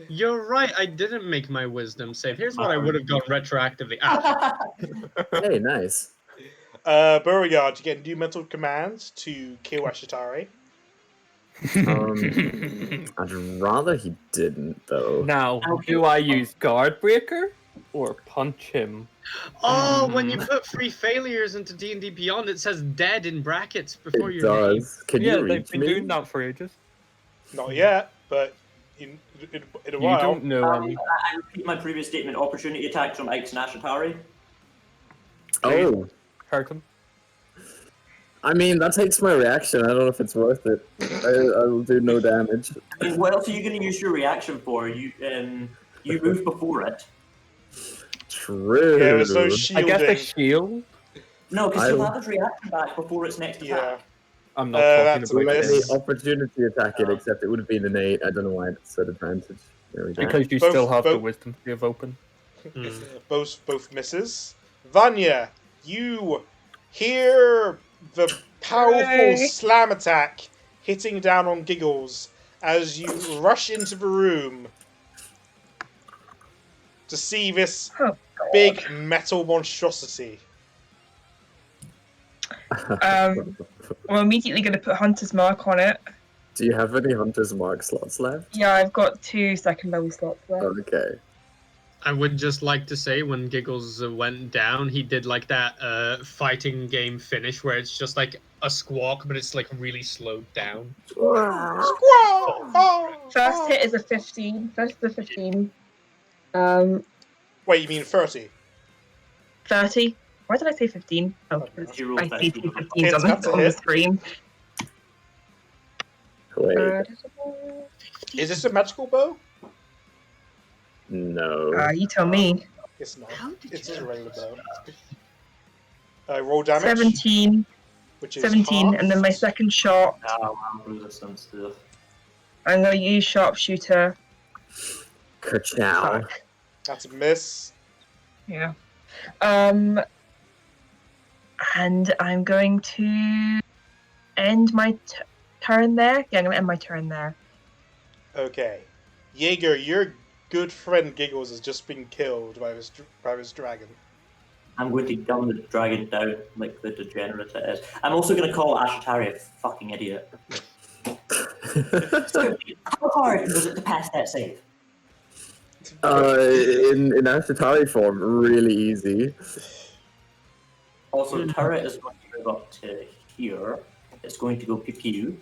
You're right. I didn't make my wisdom save. Here's what I would have done retroactively. Ah, Hey, nice. Beauregard, you get new mental commands to kill Ashitari. I'd rather he didn't, though. Now, do I use Guard Breaker or punch him? oh, when you put 3 failures into D&D Beyond, it says dead in brackets before It your name. does. Can Yeah, you they've reach been me? doing that for ages. Not yet, but in a You while. don't know any. I repeat my previous statement. Opportunity attack from Ike's and Ashitari. Oh, Hurt him. I mean, that takes my reaction. I don't know if it's worth it. I will do no damage. I mean, what else are you going to use your reaction for? You move before it. True. Yeah, there's no I shielding. guess a shield. No, because I you'll don't- have his reaction back before its next Yeah. attack. I'm not That's talking a about miss. Let this. me opportunity attack it, except it would have been an 8. I don't know why it said advantage. There we go. Because you Both- still have the both- wisdom save open. Both misses. Vanya, you hear the powerful Hooray. slam attack hitting down on Giggles as you rush into the room to see this Oh, God. big metal monstrosity. We're immediately going to put Hunter's Mark on it. Do you have any Hunter's Mark slots left? Yeah, I've got 2 second level slots left. Okay. I would just like to say when Giggles went down, he did like that fighting game finish where it's just like a squawk, but it's like really slowed down. First hit is a 15. First is a 15. Wait, you mean 30? 30. Why did I say 15? Oh, You rolled I see 15. 15 It's on, up to on the hit. screen. Wait. Is this a magical bow? No. You tell me. It's not. It's just a regular bow. Roll damage, 17. which is 17, half. and then my second shot, Resistance to. I'm going to use sharpshooter. Kerchow. That's a miss. Yeah. And I'm going to end my turn there. Yeah, I'm going to end my turn there. Okay. Jaeger, your good friend Giggles has just been killed by this dragon. I'm going to gun the dragon down like the degenerate it is. I'm also going to call Ashitari a fucking idiot. So, how hard was it to pass that save? In Ashatari form, really easy. Also, turret is going to move up to here. It's going to go pew pew.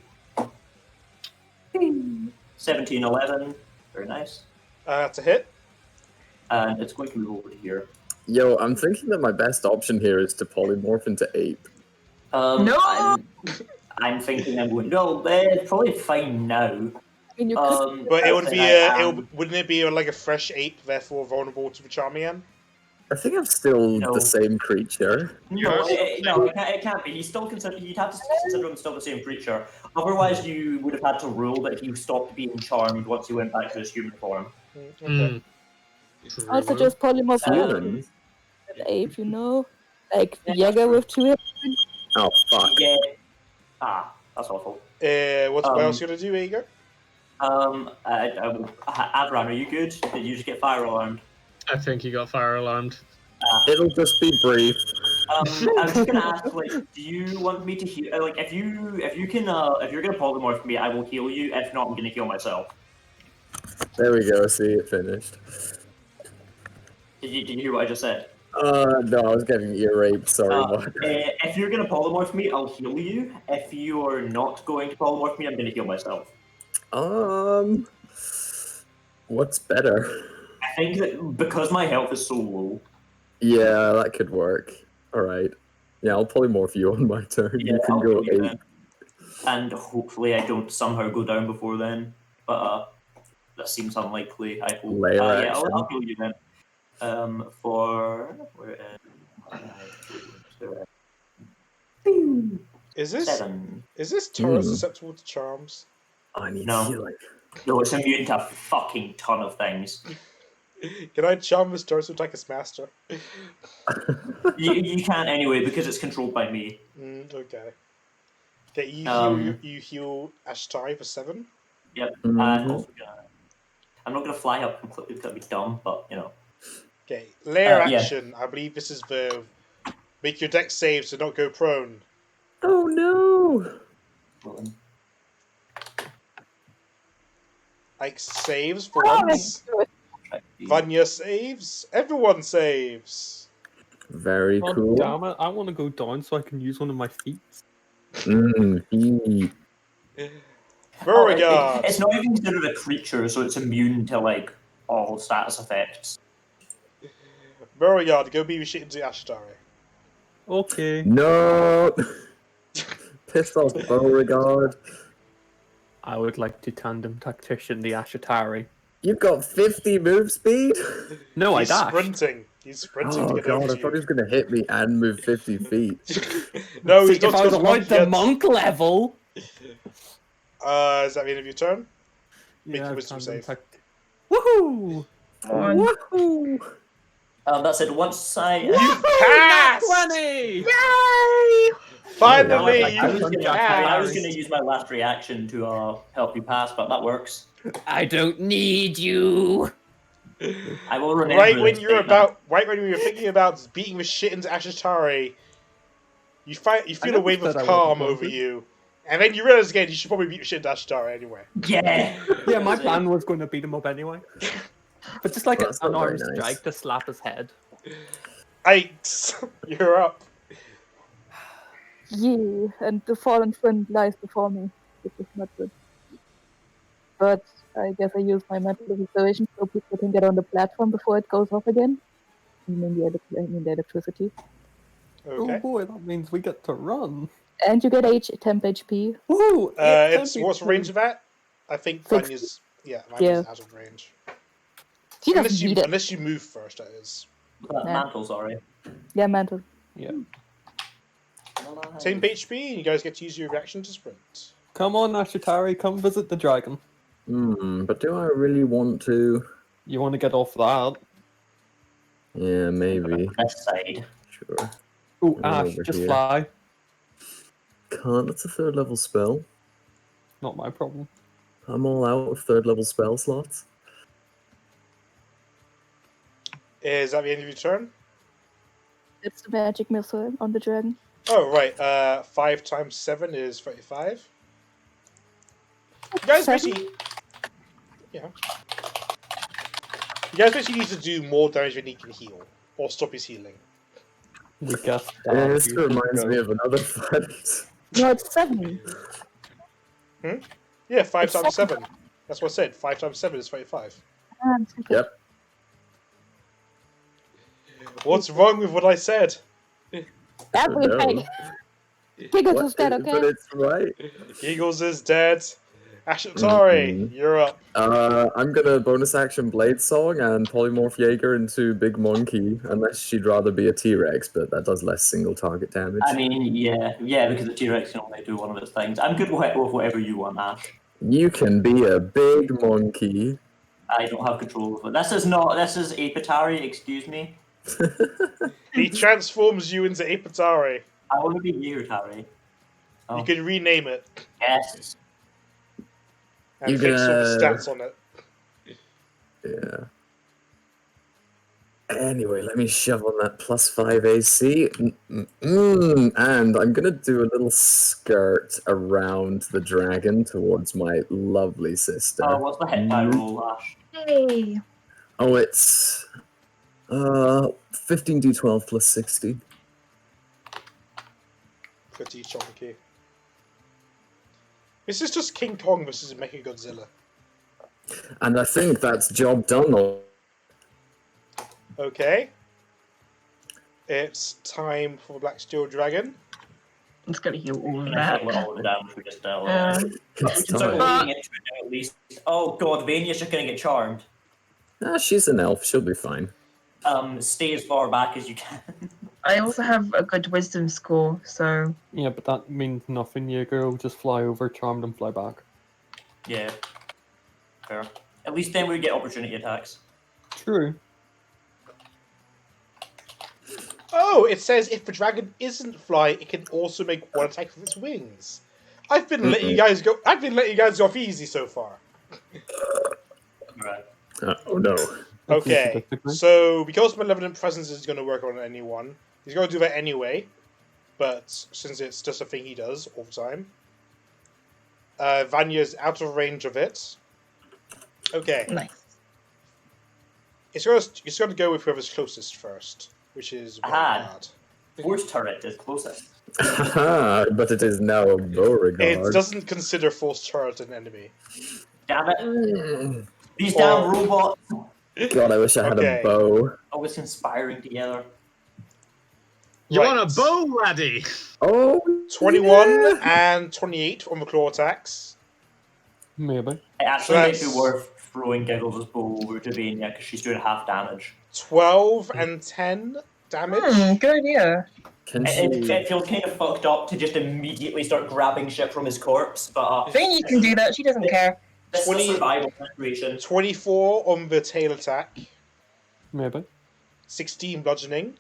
17, 11. Very nice. That's a hit. And it's going to move over to here. Yo, I'm thinking that my best option here is to polymorph into ape. No! I'm thinking I'm going. No, it's probably fine now. I mean, you could. But it would be wouldn't it be like a fresh ape, therefore vulnerable to the Charmian? I think I'm still No. the same creature. No, it can't be. He's still considered. You'd have to consider him still the same creature. Otherwise, you would have had to rule that he stopped being charmed once he went back to his human form. Okay. I suggest polymorph Humans? an ape, you know? Like Jäger with 2 heads. Oh, fuck. Yeah. That's awful. What else you gonna do, Ager? Avran, are you good? Did you just get fire alarmed? I think he got fire alarmed. It'll just be brief. I was just gonna ask, like, do you want me to heal? Like, if you're gonna polymorph me, I will heal you. If not, I'm gonna heal myself. There we go. See, it finished. Did you hear what I just said? No, I was getting ear raped. Sorry. If you're gonna polymorph me, I'll heal you. If you're not going to polymorph me, I'm gonna heal myself. What's better? I think that because my health is so low. Yeah, that could work. All right. Yeah, I'll polymorph you on my turn. Yeah, You can I'll go heal you 8. then. And hopefully I don't somehow go down before then. But that seems unlikely. I hope. Layer Yeah, action. I'll heal you then. Is this 7. Turok susceptible to charms? I need No. healing. No, it's immune to a fucking ton of things. Can I charm this Turok like his master? You can't anyway because it's controlled by me. Okay. Okay, you heal Ashtari for 7. Yep. Mhm. I'm not gonna fly up completely because that'd be dumb, but you know. Okay, layer Yeah. action. I believe this is the make your deck save to not go prone. Oh no! Like saves for once. Vanya saves. Everyone saves. Very Oh, cool. damn it. I want to go down so I can use one of my feet. Beauregard. It's not even considered a creature, so it's immune to like all status effects. Beauregard, go beat your shit into Ashtari. Okay. No! Pissed off Beauregard. I would like to tandem tactician the Ashatari. You've got 50 move speed? No, He's I dashed. sprinting. He's sprinting to Oh get god, over I to thought he you. was going to hit me and move 50 feet. No, See, he's not if I was got allowed the yet. monk level. Is that the end of your turn? Make Yeah, your wisdom tandem save. Woohoo! Woohoo! That's it. Once I. You passed! 20! Yay! Finally, I was you gonna passed! use my last reaction to help you pass, but that works. I don't need you. I will remember. Right when this you were statement. thinking about beating the shit into Ashatari, you feel a never wave of said I calm wasn't over going to. you. And then you realize again you should probably beat the shit into Ashatari anyway. Yeah. Yeah, my plan was going to beat him up anyway. But just like Well, that's an not very arm nice. strike to slap his head. Yikes! You're up. Yeah, and the fallen friend lies before me, which is not good. But I guess I use my mental restoration so people can get on the platform before it goes off again. I mean the electricity. Oh Okay. boy, that means we get to run. And you get temp HP. Woohoo! It's what's the range of that? I think 60. Vanya's Yeah. out of range. She doesn't need it. Unless you move first, that is. Mantle, sorry. Yeah, mantle. Yeah. Same HP, and you guys get to use your reaction to sprint. Come on, Ashatari, come visit the dragon. But do I really want to? You want to get off that? Yeah, maybe. Left side. Sure. Ooh, Come Ash, over just here. fly. Can't, that's a 3rd level spell. Not my problem. I'm all out of 3rd level spell slots. Is that the end of your turn? It's the magic missile on the dragon. Oh, right. 5 times 7 is 35. You guys 7? basically... Yeah. You guys basically need to do more damage than he can heal, or stop his healing. We guessed Yeah, that. this reminds me of another fight. No, it's 7. Yeah, 5 It's times 7. 7. That's what I said. 5 times 7 is 25. Yep. What's wrong with what I said? That was No. right. Giggles What is dead, is- okay? But it's right. Eagles is dead. Ashatari, you're up. I'm gonna bonus action Blade Song and polymorph Jaeger into Big Monkey, unless she'd rather be a T-Rex, but that does less single target damage. I mean, yeah, because the T-Rex can only do one of its things. I'm good with whatever you want, Ash. You can be a big monkey. I don't have control of it. This is Apatari, excuse me. He transforms you into Apatari. I want to be Yeartari. Oh. You can rename it Yes. and You fix all the can, stats on it. Yeah. Anyway, let me shove on that +5 AC. And I'm gonna do a little skirt around the dragon towards my lovely sister. Oh, what's the hit die roll, Ash? Hey. Oh, it's 15d12 plus 60. Pretty chunky. This is just King Kong versus Mechagodzilla. And I think that's job done. Okay. It's time for the Black Steel Dragon. It's gonna heal all of And that. I all the damage we just dealt. It's We can start time. leading into it now, at least. Oh god, Vania's just gonna get charmed. She's an elf. She'll be fine. Stay as far back as you can. I also have a good wisdom score, so Yeah, but that means nothing. Jaeger will just fly over, charmed, and fly back. Yeah. Fair. At least then we get opportunity attacks. True. Oh, it says if the dragon isn't fly, it can also make one attack with its wings. I've been letting you guys go. I've been letting you guys go off easy so far. Right. Oh no. Okay, so because Malevolent Presence is going to work on anyone, he's going to do that anyway. But since it's just a thing he does all the time, Vanya's out of range of it. Okay, nice. it's going to go with whoever's closest first, which is Beauregard. Force turret is closest. But it is now a Beauregard. It doesn't consider Force Turret an enemy. Damn it. These damn robots. God, I wish I had Okay. a bow. Always conspiring together. You Right. want a bow, laddie? Oh, 21 and 28 on the claw attacks. Maybe. It actually So makes that's- me worth throwing Giggles' bow over to Vania because she's doing half damage. 12 and 10 damage. Good idea. Can It she? feels kind of fucked up to just immediately start grabbing shit from his corpse, but Vania can do that. She doesn't care. this is 20 a survival situation. 24 on the tail attack. Maybe. 16 bludgeoning.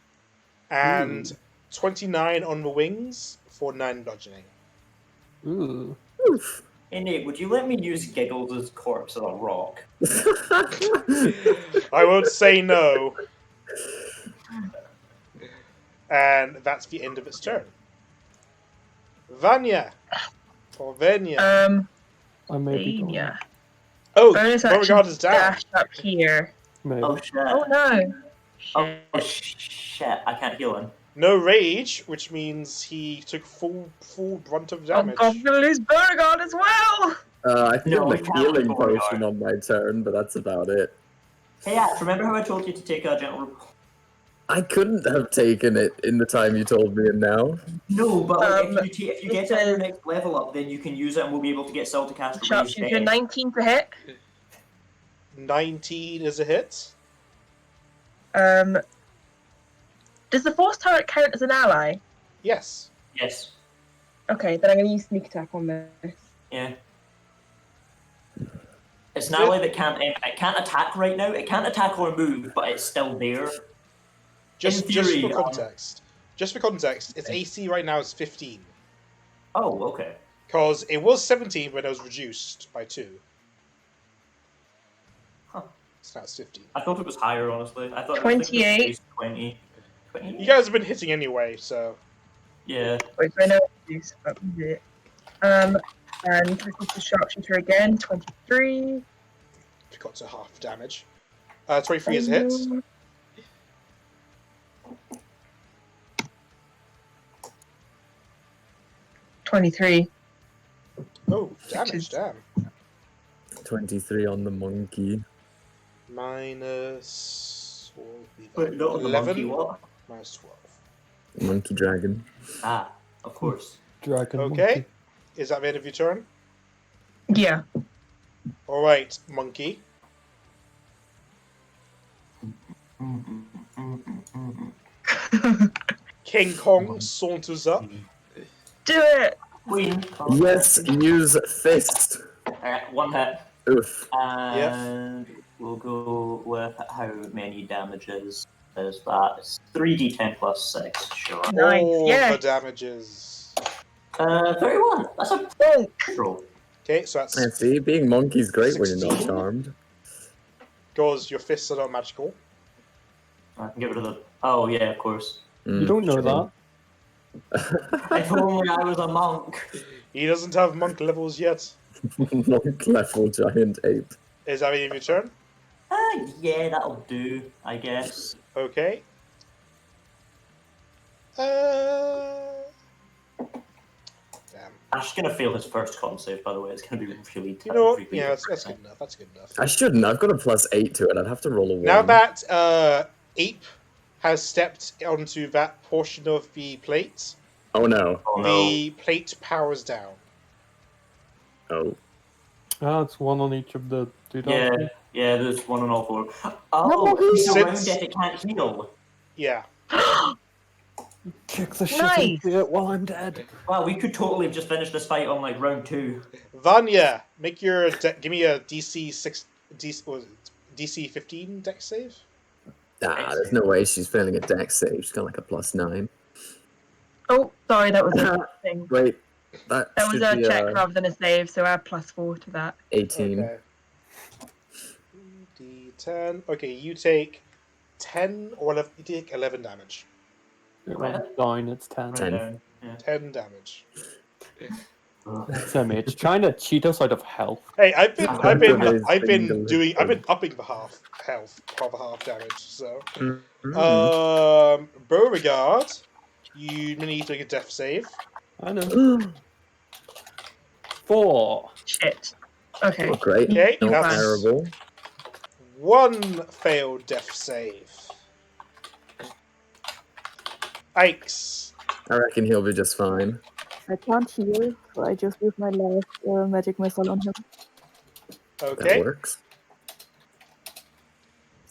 And 29 on the wings for 9 bludgeoning. Ooh. Oof. Hey Nate, would you let me use Giggles' corpse as a rock? I won't say no. And that's the end of its turn. Vanya. Or Vanya. I may be gone. Vania. Oh, Bonus action Beauregard is down. dash up here. Maybe. Oh shit. Oh no. Oh, Shit. shit, I can't heal him. No rage, which means he took full brunt of Oh damage. god, we're gonna lose Beauregard as well! I think No, I'm we a can't healing go Beauregard. potion on my turn, but that's about it. Hey Ash, remember how I told you to take a gentle... I couldn't have taken it in the time you told me, and now. No, but like, if you it get to your says- next level up, then you can use it and we'll be able to get Cell to cast a raise Sharpshooter dex. 19 to hit. 19 is a hit. Does the force turret count as an ally? Yes. Yes. Okay, then I'm gonna use sneak attack on this. Yeah. It's an ally that it can't attack right now. It can't attack or move, but it's still there. Just theory, for context. Just for context, its AC right now is 15. Oh, okay. Because it was 17 when it was reduced by 2. Huh. So now it's 15. I thought it was higher, honestly. I thought 28. It was 20. 20. You guys have been hitting anyway, so... Yeah. Wait, so I know what to use, but we did it. And this is the sharpshooter again, 23. Got to half damage. 23 is a hit. 23. Oh, damage, damn. 23 on the monkey. Minus... Wait, not on the monkey, 11? what? Minus 12. Monkey dragon. Ah, of course. Dragon Okay. monkey. Is that the end of your turn? Yeah. Alright, monkey. King Kong saunters up. Do it! Queen. Yes, use fist. Alright, one hit. Oof. And we'll go with how many damages is that? It's 3d10 plus 6, sure. Nice, All yes. the damages. 31. That's a Bonk. roll. Okay, so that's... I see, being monkey's great when you're not 16. charmed. Goes, your fists are not magical. I can get rid of the... Oh, yeah, of course. You don't know sure. If only I was a monk. He doesn't have monk levels yet. Monk level giant ape. Is that the end of your turn? Yeah, that'll do, I guess. Okay. Damn. Ash's gonna fail his first con save, by the way. It's gonna be really You know what? really Yeah, that's good enough. That's good enough. I shouldn't. I've got a +8 to it. I'd have to roll a 1. Now that Ape has stepped onto that portion of the plate, Oh no. Oh, no. the plate powers down. Oh. Ah, it's one on each of the two Yeah, dogs. yeah, there's one on all four. Oh, he's Sits- around it, it can't heal. Yeah. Kick the shit Nice. into it while I'm dead. Wow, we could totally have just finished this fight on like round 2. Vanya, make your give me a DC 15 dex save. Ah, there's no way she's failing a dex save. She's got like a +9. Oh, sorry, that was a thing. Wait. That That was should a be check rather than a save, so add +4 to that. 18. Okay. D10. Okay, you take 10 or 11. You take 11 damage. It went down, it's 10. 10. Down. Yeah. 10 damage. That's MH trying to cheat us out of health. Hey, I've been upping the half damage. So, Beauregard, you need to make a death save. I know. 4. Shit. Okay. Oh, great. Okay, Not that's terrible. 1 failed death save. Ikes. I reckon he'll be just fine. I can't heal, so I just use my last magic missile on him. That Okay. works.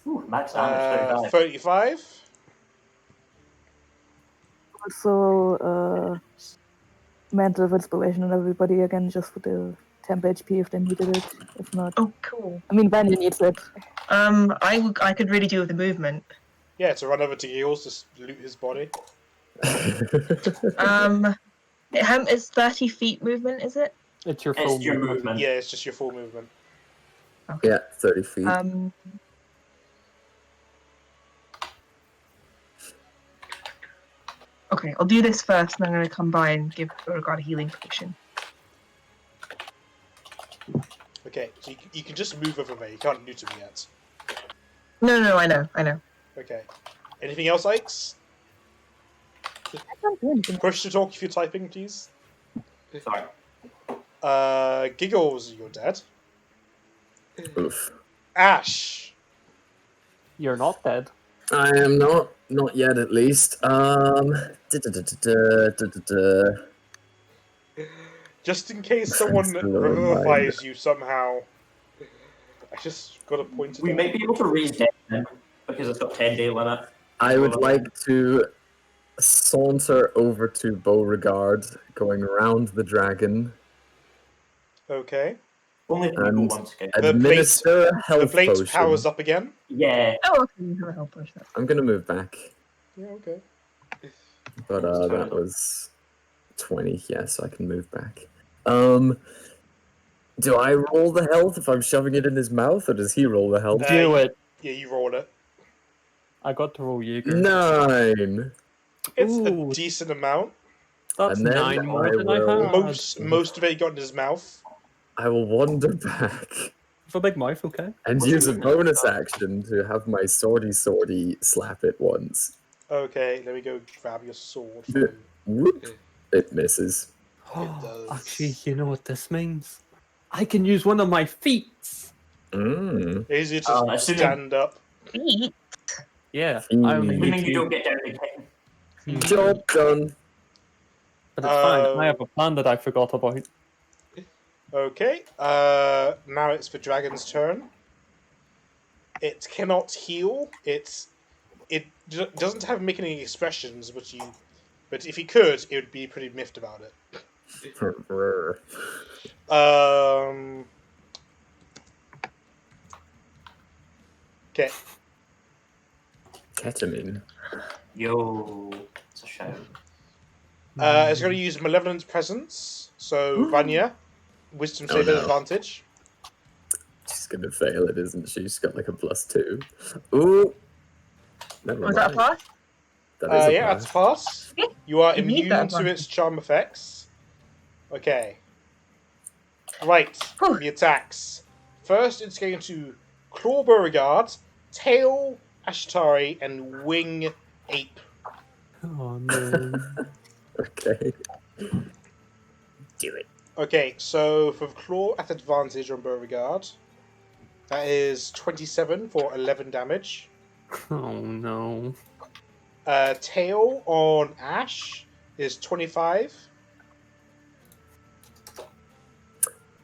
Ooh, max damage, 35. 35. Also, mental of inspiration on everybody again, just for the temp HP if they needed it. If not, Oh, cool. I mean, Vanya needs it. I could really do with the movement. Yeah, to run over to Eels to loot his body. It's 30 feet movement, is it? It's your full It's your movement. movement. Yeah, it's just your full movement. Yeah, 30 feet. Okay, I'll do this first, and I'm going to come by and give Beauregard a healing potion. Okay, so you can just move over there. You can't loot him yet. No, I know. Okay. Anything else, Ikes? I can't do anything. Push to talk if you're typing, please. Sorry. Giggles, you're dead. Oof. Ash. You're not dead. I am not. Not yet, at least. Just in case someone That's the Lord revives you somehow. I just got a point. We may be able to raise death now, because it's got 10-day limit. I would like to saunter over to Beauregard, going around the dragon, Okay. Only if we go and once, okay? administer a The health plate potion. powers up again. Yeah. Oh, okay, you have a help potion. I'm gonna move back, Yeah, okay. but that was 20. Yeah, so I can move back. Do I roll the health if I'm shoving it in his mouth, or does he roll the health? Do it. Yeah, you roll it. I got to roll Jaeger. 9. It's Ooh. a decent amount. That's And then 9 more I than I will- had. Most of it got in his mouth. I will wander back. With a big mouth, okay. And use a bonus action to have my swordy slap it once. Okay, let me go grab your sword from Yeah. you. Whoop. It misses. It does. Actually, you know what this means? I can use one of my feet. Mm. Easier to assuming- stand up. Feet. Yeah, I only Mm. need Assuming you to. don't get dirty pen. Job done. But it's fine. I have a plan that I forgot about. Okay, now it's the dragon's turn. It cannot heal. It doesn't have make any expressions, but if he could, it would be pretty miffed about it. Okay. Ketamine. Yo, it's a shout. It's going to use Malevolent Presence. So, Vanya, Wisdom Oh, save no. advantage. She's gonna fail it, isn't she? She's got like a +2. Ooh. Never Was that a mind. plus? That is a Yeah, pass. that's a pass. You are You need immune that to advantage. its charm effects. Okay. Right, Whew. the attacks. First, it's going to claw Beauregard, tail Ashtari, and wing Ape. Oh no. Okay. Do it. Okay, so for claw at advantage on Beauregard, that is 27 for 11 damage. Oh no. Tail on Ash is 25.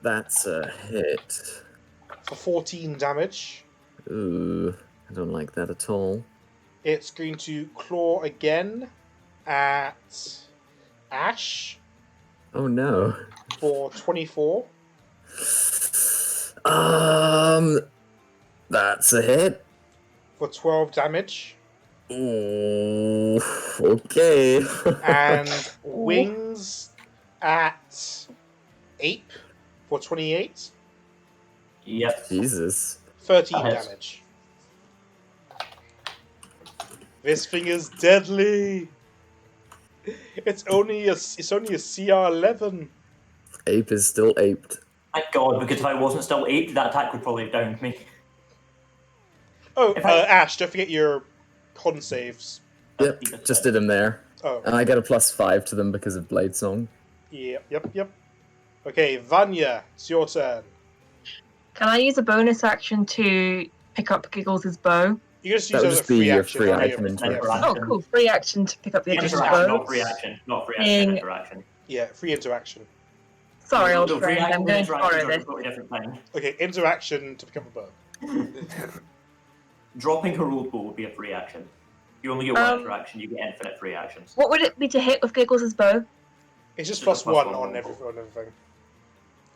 That's a hit. For 14 damage. Ooh, I don't like that at all. It's going to claw again at Ash Oh no. for 24. That's a hit. For 12 damage. Ooh, okay. And wings at Ape for 28. Yep. Jesus. 13 That hits. damage. This thing is deadly. It's only a CR 11. Ape is still aped. Thank God, because if I wasn't still 8, that attack would probably have downed me. Oh, If I- Ash, don't forget your con saves. Yep, just did him there. Oh, And I get a +5 to them because of Blade Song. yep. Okay, Vanya, it's your turn. Can I use a bonus action to pick up Giggles's bow? You can just That use would it as a just be free your action. free not action your- interaction. Oh, cool. Free action to pick up the Just Giggles's Interaction, bow. not free action. Not free action, Being- interaction. Yeah, free interaction. Sorry, No, old free friend. action I'm and going to interactions borrow are a this. completely different thing. Okay, interaction to pick up a bow. Dropping a rolled bow would be a free action. You only get one Um, interaction, you get infinite free actions. What would it be to hit with Giggles's bow? It's just Just a +1 +1 on roll. everything.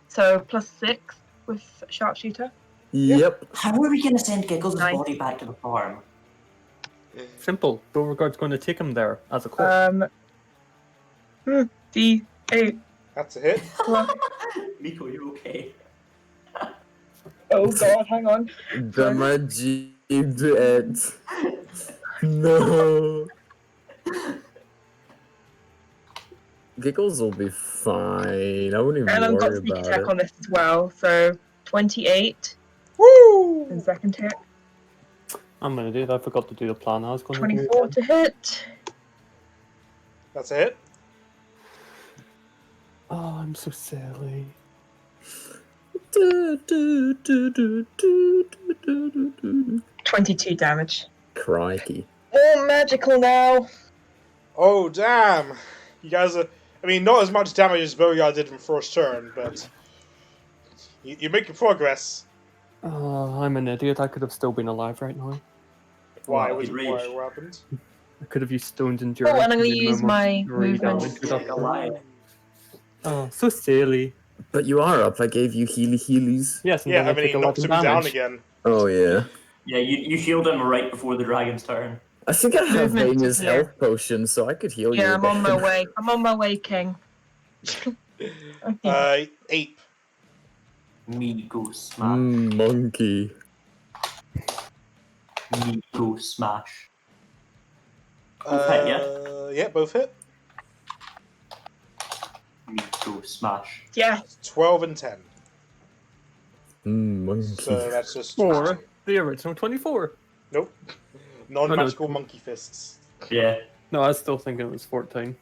So +6 with sharpshooter. Yep. How are we going to send Giggles' Nice. body back to the farm? Simple. Beauregard's going to take him there as a corpse. D8. That's a hit. Miko, you okay? Oh god, hang on. Damage it. No. Giggles will be fine. I wouldn't even And I've got worry sneak about attack it. on this as well. So 28 Woo! in second hit. I'm going to do that. I forgot to do the plan. I was going to do 24 it. to hit. That's a hit. Oh, I'm so silly. 22 damage. Crikey. All magical now. Oh, damn. You guys are... I mean, not as much damage as Beauregard did in first turn, but... You're making progress. Oh, I'm an idiot. I could have still been alive right now. Why? Wow, What, he why? raged. What happened? I could have used Stone's Endurance. Oh, and I'm going to minimum use of my 3 movement. damage Stay reduction. alive. Oh, so silly. But you are up. I gave you healies. Yes, and Yeah, then I mean, take he knocks 11 him down damage. again. Oh, yeah. Yeah, you healed him right before the dragon's turn. I think I have Movement to Vanya's here. health potion, so I could heal you. Yeah, I'm on my again. way. I'm on my way, King. Ape. Me go smash. Monkey. Me go smash. Both hit, Yeah, both hit. Me go smash. Yeah. 12 and 10. Monkey. So that's just Or the original 24. Nope. Non-magical monkey fists. Yeah. No, I still think it was 14.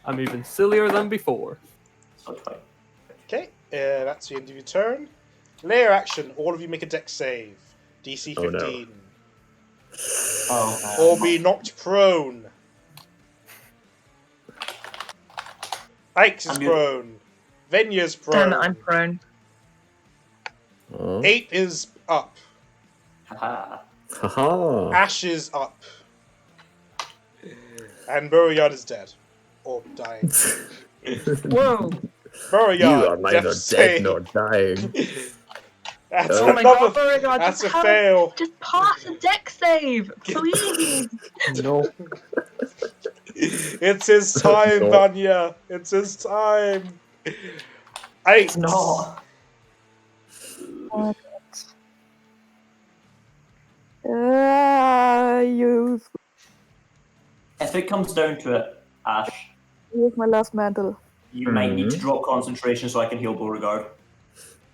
I'm even sillier than before. So 20. Okay, that's the end of your turn. Layer action. All of you make a dex save. DC 15. Or be knocked prone. Ike's is prone. Venya's prone. Damn it, I'm prone. 8 is up. Haha. Haha. Ash is up. And Beauregard is dead. Or dying. Whoa! Beauregard, You are neither death dead save. nor dying. That's Oh my god, another. Beauregard, That's a just fail. Just pass a deck save, please! No. It's his time, No. Vanya. It's his time. 8. No. Use If it comes down to it, Ash, my last mantle. you might need to drop concentration so I can heal Beauregard.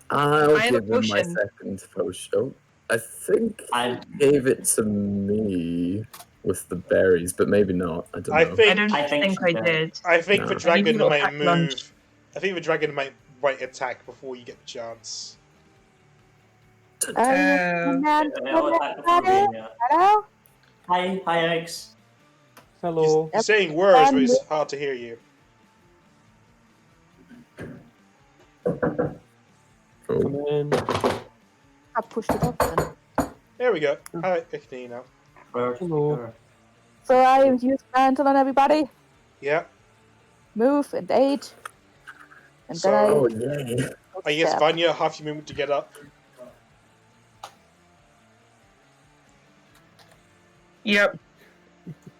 I'll I have a give him my potion. second potion. Oh, I think I he gave it to me with the berries, but maybe not. I don't know. I I think. don't I think think I she did. did. I think No. the I need dragon a little might pack move. lunch. I think the dragon might attack before you get the chance. I'll attack before Vanya. Hello? Hi, Alex. Hello. You're saying words, but it's hard to hear you. Come in. I pushed it up then. There we go. I can hear you now. Hello. So I use mantle on everybody. Yeah. Move and 8. And So- then Oh, yay. I guess step. Vanya, half your movement to get up. Yep.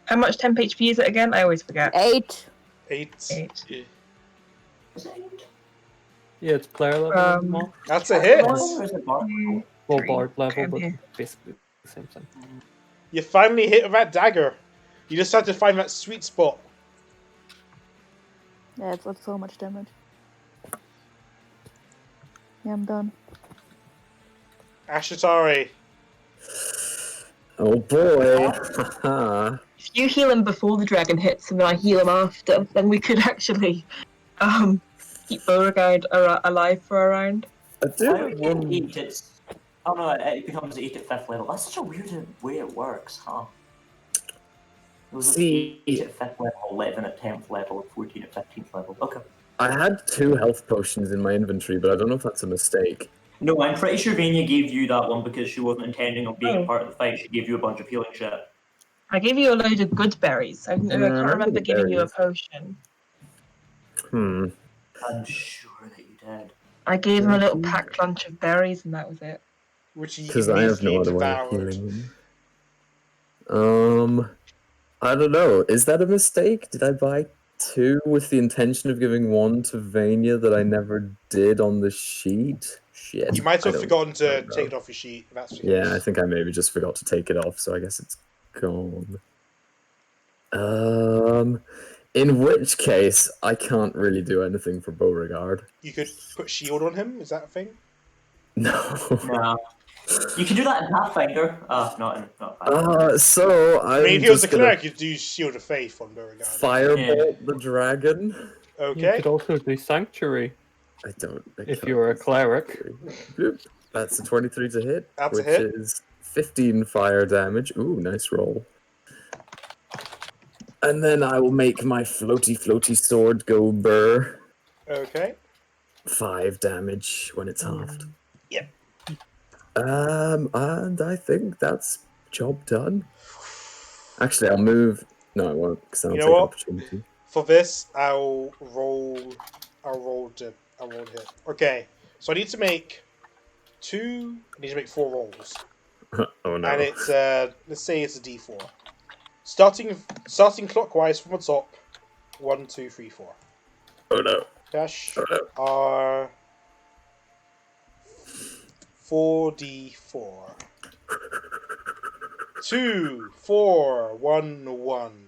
How much temp HP is it again? I always forget. 8. 8. 8. Yeah, it's player level. More. That's a hit. Or is it Bard? Well, Three. bard level, Okay, but okay. basically the same thing. You finally hit with that dagger. You just had to find that sweet spot. Yeah, it's not so much damage. Yeah, I'm done. Ashatari. Oh boy. Haha. If you heal him before the dragon hits and then I heal him after, then we could actually keep Beauregard alive for a round. I do Why have would it one. 8? It's... Oh no, it becomes 8 at 5th level. That's such a weird way it works, huh? It was See- 8 at 5th level, 11 at 10th level, and 14 at 15th level. Okay. I had 2 health potions in my inventory, but I don't know if that's a mistake. No, I'm pretty sure Vania gave you that one because she wasn't intending on being Oh. a part of the fight. She gave you a bunch of healing shit. I gave you a load of good berries. I can't remember remember the giving you a berries. potion. I'm sure that you did. I gave him a little packed lunch of berries and that was it. Which he Because I have no immediately other way of devoured. healing him. I don't know. Is that a mistake? Did I buy 2 with the intention of giving 1 to Vania that I never did on the sheet? Shit. You might I have don't- forgotten I to don't know. take it off your sheet. If that's the Yeah, case. I think I maybe just forgot to take it off, so I guess it's gone. In which case, I can't really do anything for Beauregard. You could put shield on him. Is that a thing? No. Nah. You can do that in Pathfinder. Not in Pathfinder. So I'm I mean, if he was a just gonna cleric, you'd do shield of faith on Beauregard. firebolt the dragon. You Okay. could also do sanctuary I if can't. you're a cleric. Bloop. That's a 23 to hit, That's a which hit. is 15 fire damage. Ooh, nice roll. And then I will make my floaty sword go burr. Okay. 5 damage when it's halved. Yep. And I think that's job done. Actually, I'll move. No, I won't, because I'll You know take what? opportunity. For this, I'll roll hit. Okay. So I need to make 2. I need to make 4 rolls, Oh no. and it's let's say it's a D4. Starting clockwise from the top. 1, 2, 3, 4. Oh no. Dash Oh no. are 4d4. 2, 4, 1, 1.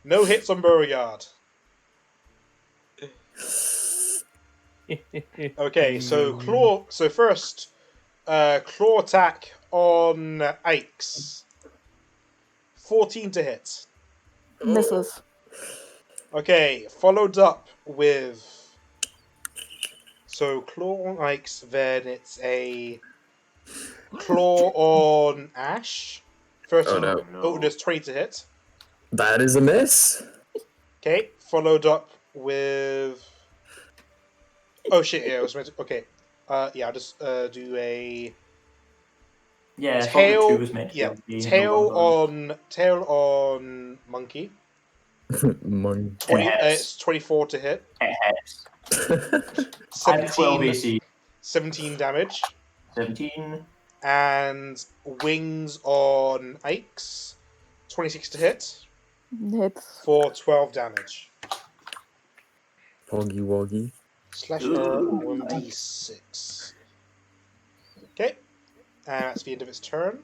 No hits on Beauregard. Okay, so first, Claw attack on Ike's. 14 to hit. Misses. Okay, followed up with... So, claw on Ike's, then it's a claw on Ash. 13. Oh, no. Oh, there's 20 to hit. That is a miss. Okay, followed up with... Oh shit, yeah, I was meant to... Okay. Yeah, I'll just do a... Yeah, I thought the Tail... two was meant to Yeah, be tail on Monkey. Monkey. 20, Yes. it's 24 to hit. Yes. I have 12 AC. 17 damage. 17. And wings on Ike's. 26 to hit. Hits. For 12 damage. Woggy woggy. Slash R 1d6. Okay. And that's the end of its turn.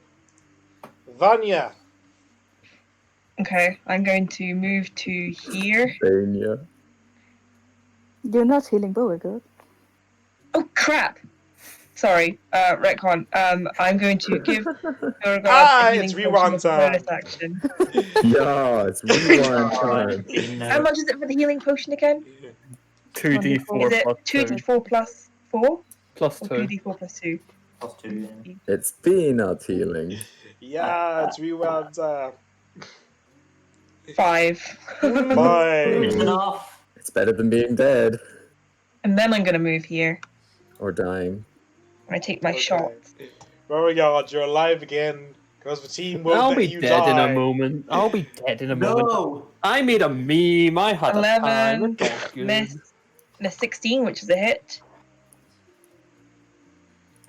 Vanya. Okay, I'm going to move to here. Vanya. You're not healing Beauregard. Oh crap! Sorry, retcon. I'm going to give Beauregard a it's healing rewind potion as a time. bonus action. Yeah, it's rewind time. How much is it for the healing potion again? 2d4 Is it plus 2. 2d4 plus 4? Plus Or 2. 2d4 plus 2? Plus 2. Yeah. It's peanut healing. Yeah, it's rewind time. 5. Fine. It's enough. It's better than being dead And then I'm going to move here. or dying. I take my shot. Beauregard, you're alive again. Because the team won't I'll let be you dead die. in a moment. I'll be dead in a moment. No! I made a meme. I had 11, a time. It's all good. miss. And a 16, which is a hit.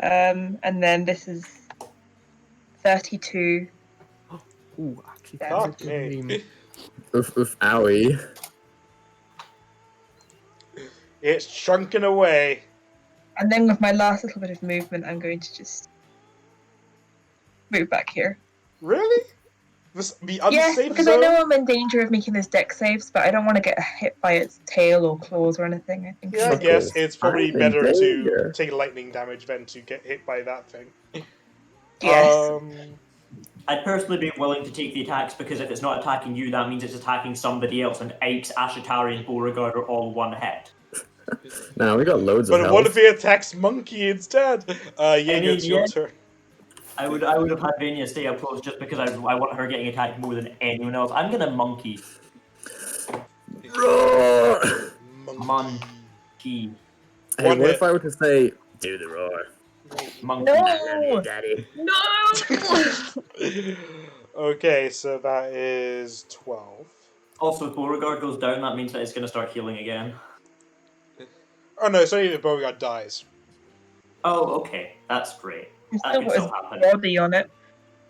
And then this is 32. Ooh, actually, Fuck that's a good me. meme. Oof, oof, owie. It's chunking away. And then with my last little bit of movement, I'm going to just move back here. Really? The Yes, unsafe because zone? I know I'm in danger of making this deck saves, but I don't want to get hit by its tail or claws or anything. I think. Yeah, I Chuckle. guess it's probably I'm in better to danger. take lightning damage than to get hit by that thing. Yes. I'd personally be willing to take the attacks because if it's not attacking you, that means it's attacking somebody else, and Ike's, Ashatari, and Beauregard are all one hit. Now we got loads of But health. what if he attacks Monkey instead? Jaeger, it's your yeah. turn. I would have had Vania stay up close just because I want her getting attacked more than anyone else. I'm gonna monkey. Roar! Monkey. Hey, One what hit. if I were to say, do the roar? Monkey. No! Daddy. No! Okay, so that is 12. Also, if Beauregard goes down, that means that it's gonna start healing again. Oh no, it's only if Beauregard dies. Oh, okay. That's great. It's That still could got still his happen. body on it.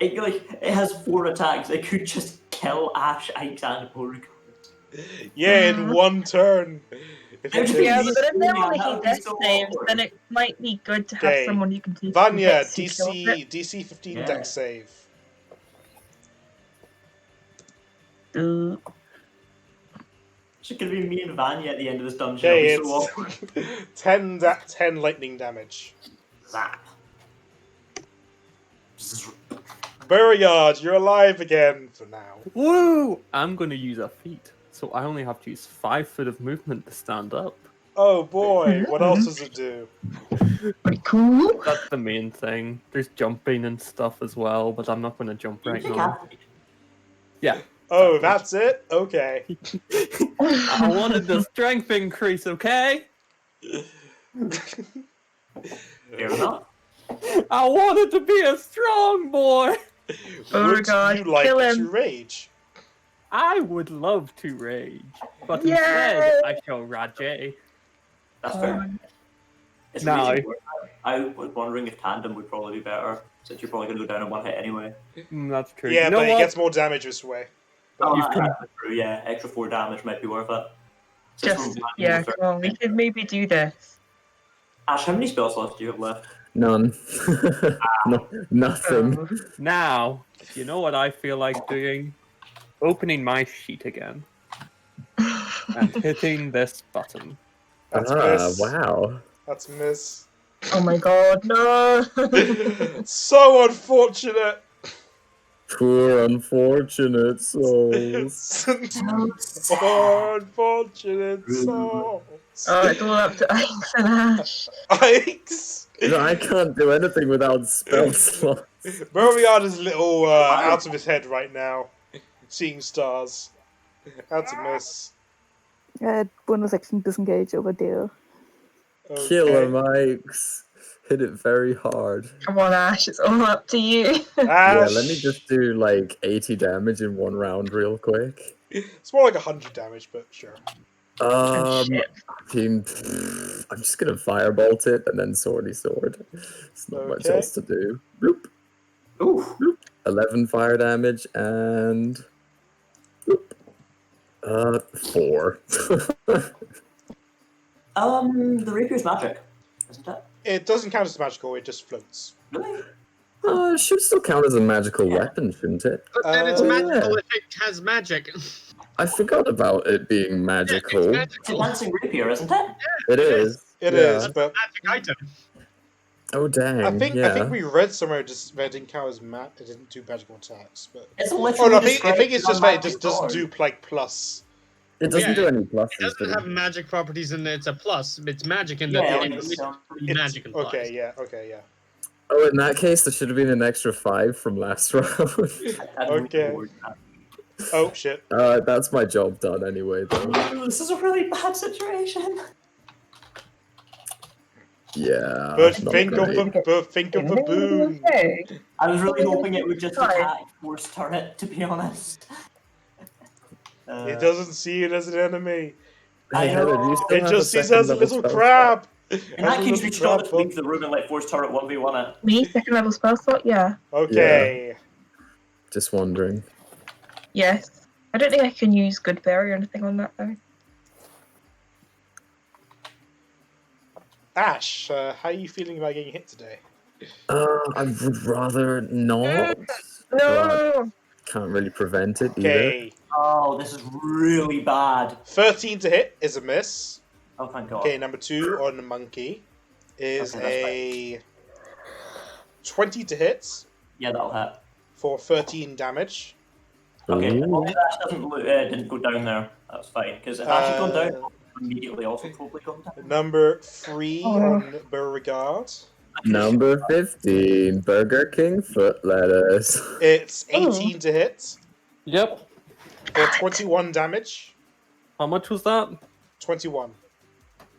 It has 4 attacks. It could just kill Ash, Ike, and Beauregard. Yeah, in one turn. If How it do you Yeah, hits- but if they're Yeah, only that would be death so saves, awkward. then it might be good to have Okay. someone you can take Vanya, hits who kills it. DC 15 Yeah. dex save. It's gonna be me and Vanya at the end of this dungeon. Okay, It'll be so awkward. it's 10 lightning damage. Zap. Beauregard, you're alive again for now. Woo! I'm going to use a feat. So I only have to use 5 foot of movement to stand up. Oh boy, what else does it do? Pretty cool. That's the main thing. There's jumping and stuff as well, but I'm not going to jump right now. Yeah. Oh, that's it? Okay. I wanted the strength increase, okay? Fair enough. I wanted to be a strong boy. Beauregard, Would you like kill to him. rage? I would love to rage, but Yay! instead I shall rage. That's fair. It's No. raging work. I was wondering if tandem would probably be better, since you're probably gonna go down in one hit anyway. That's true. Yeah, you know but what? he gets more damage this way. Oh, You've that's true, yeah. Extra 4 damage might be worth it. Since Just, we're yeah, landing come on, we could maybe do this. Ash, how many spell slots do you have left? None. No, nothing. Oh. Now, you know what I feel like doing? Opening my sheet again and hitting this button. That's Ah, miss. wow. That's miss. Oh my god, no! So unfortunate. Poor unfortunate souls. Poor unfortunate souls. Oh, it's all up to Ike's and Ash. Ike's. I can't do anything without spell slots. Beauregard is a little out of his head right now. Seeing stars. That's a miss. Bonus action disengage over there. Okay. Killer Mikes. Hit it very hard. Come on, Ash, it's all up to you. Ash. Yeah, let me just do like 80 damage in one round real quick. It's more like 100 damage, but sure. Team, I'm just gonna firebolt it and then swordy sword. It's not much Okay. else to do. Bloop. Ooh. Bloop. 11 fire damage and bloop. 4. The rapier's magic, isn't it? It doesn't count as magical, it just floats. Really? It should still count as a magical weapon, shouldn't it? But then it's Oh, magical yeah. if it has magic. I forgot about it being magical. Yeah, it's It's a magical. dancing rapier, isn't it? It is. It yeah. is, but Magic item. Oh dang! I think yeah. we read somewhere just that it didn't count as it didn't do magical attacks. But It's oh literally no, I think described it's as just that it magic just doesn't sword. do like plus. It doesn't Yeah, do any It pluses. doesn't does have it? magic properties and it's a plus. It's magic in Yeah, that like it it's, It's, magic implies. okay, yeah. Oh, in that case, there should have been an extra 5 from last round. Okay. Oh shit. That's my job done anyway, though. This is a really bad situation. Yeah. But not think of great. the boon. Okay. I was really hoping it would just Right. attack Force Turret, to be honest. It doesn't see it as an enemy. I Hey, Heather, do you know. still It have just sees it second as a level little spell crab. In As that a case, we little should all crab just bug. leave the room and let Force Turret 1v1 it. Me, second level spell slot? Yeah. Okay. slot? Just wondering. Yes. I don't think I can use Good Berry or anything on that though. Ash, how are you feeling about getting hit today? I would rather not. No! Can't really prevent it either. Okay. Oh, this is really bad. 13 to hit is a miss. Oh, thank God. Okay, number 2 on the monkey is Okay, a 20 to hit Yeah, that'll hit. for 13 damage. Okay, Ooh. as long as Ash didn't go down there, that's fine. Because if Ash had gone down, I'll immediately also probably gone down. Number 3 Oh. on Beauregard. Number 15, Burger King foot lettuce. It's 18 to hit Yep. for 21 damage. How much was that? 21.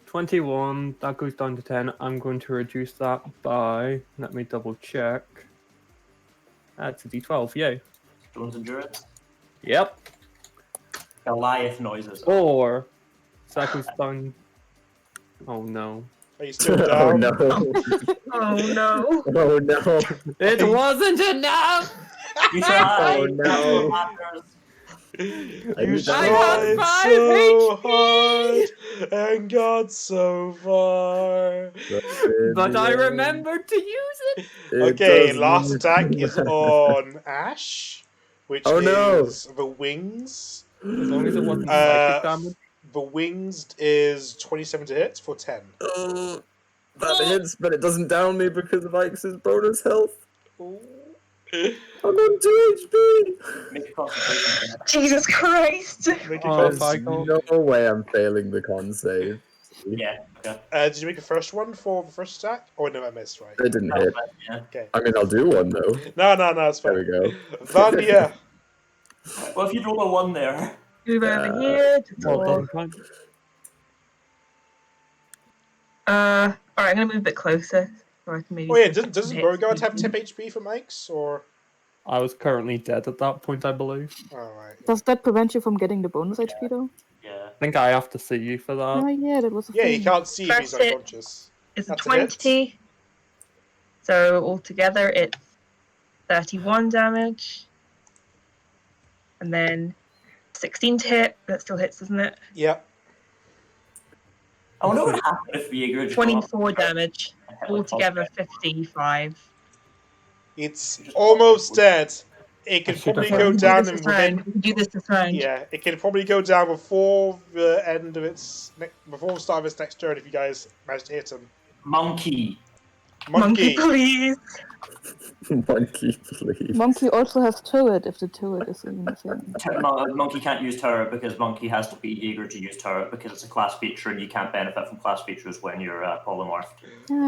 21. That goes down to 10. I'm going to reduce that by. Let me double check. That's a d12. Yay. Stone's Endurance. Yep. Goliath noises. 4. So that goes down. Oh no. Are you still Oh down? no. Oh no! Oh no. It wasn't enough! You tried! Oh, no. You I tried got 5 so HP. hard and got so far. But I remembered to use it! Okay, last attack is on Ash, which Oh, no. is the wings. As long as it wasn't Uh, psychic damage. The wings is 27 to hit for 10. Oh, that hits, but it doesn't down me because of Ike's bonus health. Ooh. I'm on 2 HP. Make a concentration check. Jesus Christ! Make a Oh, con- There's cycle. no way I'm failing the con save. Yeah, okay. Did you make a first one for the first attack? Oh, no, I missed, right? It didn't hit. Yeah. Okay. I mean, I'll do one though. No, it's There we fine. go. Vanya. Well, if you roll a 1 there. Move over here to Well talk. done, Frank. Alright, I'm gonna move a bit closer. So I can maybe Oh yeah, doesn't hit Beauregard have something. 10 HP from Ike's, or? I was currently dead at that point, I believe. Alright. Does that prevent you from getting the bonus HP though? Yeah. I think I have to see you for that. Oh yeah, that was a Yeah, thing. you can't see if he's First hit. unconscious. It's a That's a hit. 20. So altogether it's 31 damage. And then 16 to hit. That still hits, doesn't it? Yep. I wonder what would happen if Viagra just 24 damage. and hit, like, Altogether positive. 55. It's almost dead. It can I should probably have- go We can down do and this this round. within. We can do this this round. Yeah, it can probably go down before the end of its before the start of its next turn if you guys manage to hit him. Monkey. Monkey, please. Monkey, please. Monkey also has turret if the turret is in the thing. Monkey can't use turret because Monkey has to be eager to use turret because it's a class feature and you can't benefit from class features when you're polymorphed.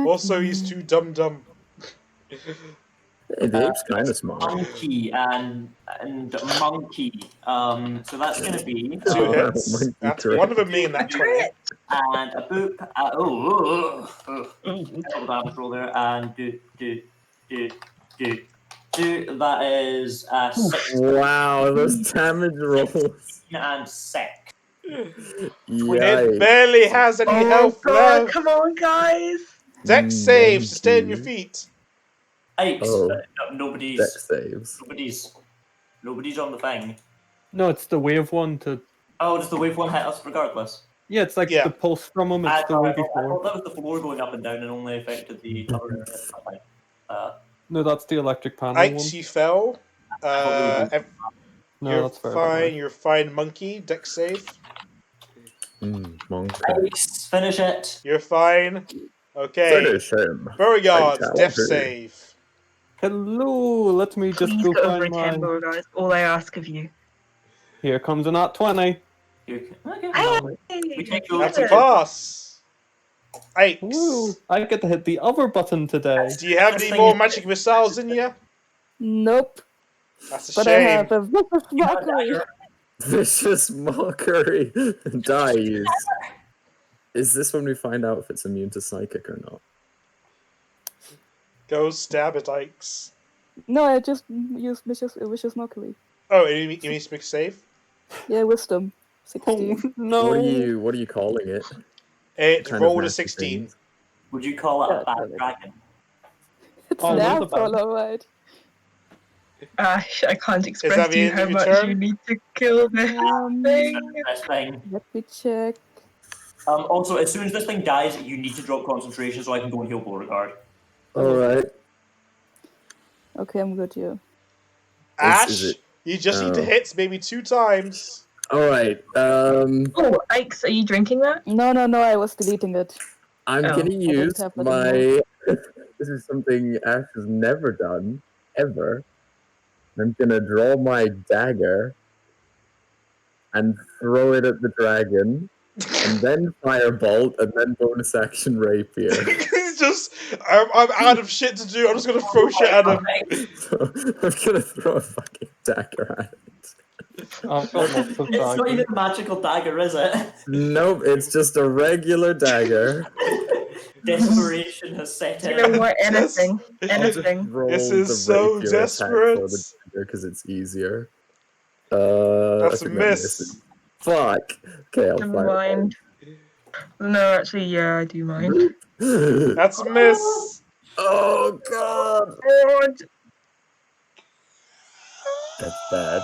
Also, he's too dumb. The ape's kind of smart. Monkey and Monkey. So that's going to be 2 hits. Monkey That's crit. one of them being that 20. and a boop. Double damage roll there and do. That is 6 Wow, those damage rolls. and 6. It barely has any health God, left. come on, guys. Dex saves to stay on your feet. Apes. Oh. Nobody's. Dex saves. Nobody's on the thing. No, it's the wave one to. Oh, does the wave one hit us regardless? Yeah, it's like Yeah. the pulse from him. It's I the thought way that before. was the floor going up and down and only affected the tower. No, that's the electric panel Ike, one. she fell. No, You're that's fair. fine. You're fine, Monkey. Dex save. Monkey. Apes, finish it. You're fine. Okay. Finish him. Beauregard, Fatality. death save. Hello, let me just Please go go over find a 10, mine. Beauregard. All I ask of you. Here comes an at 20. Okay. We take That's a pass. Ike, Woo! I get to hit the other button today. do you have any more magic missiles in you? Nope. That's a But I shame. have a vicious mockery. Vicious mockery. Dies. Is this when we find out if it's immune to psychic or not? Go stab it, Ikes. No, I just used vicious mockery. Oh, you need to make a save? Yeah, wisdom. 16. Oh, no. What are you calling it? It Kind of rolled a nasty 16. things. Would you call it a Yeah, bad perfect. dragon? It's Oh, an what's the asshole, alright. Ash, I can't that express the to you end how of your much turn? you need to kill this thing. This thing. Let me check. Also, as soon as this thing dies, you need to drop concentration so I can go and heal Beauregard. Alright. Okay, I'm good here. Ash, is it- you just need to hit maybe 2 times. Alright. Oh, Ikes, are you drinking that? No, I was deleting it. I'm Oh. gonna don't use have that my. anymore. This is something Ash has never done, ever. I'm gonna draw my dagger and throw it at the dragon, and then firebolt, and then bonus action rapier. It's just, I'm out of shit to do. I'm just gonna throw shit at him. So I'm gonna throw a fucking dagger at it. I've got lots of It's not even daggers. a magical dagger, is it? Nope, it's just a regular dagger. Desperation has set You in. know what? Anything. I'll just Anything. roll This the is so rapier attack desperate. for the dagger because it's easier. That's I a think that miss. misses. Fuck. Okay, I'll Never fire. mind. No, actually, yeah, I do mind. That's a miss. Oh god, God. that's bad.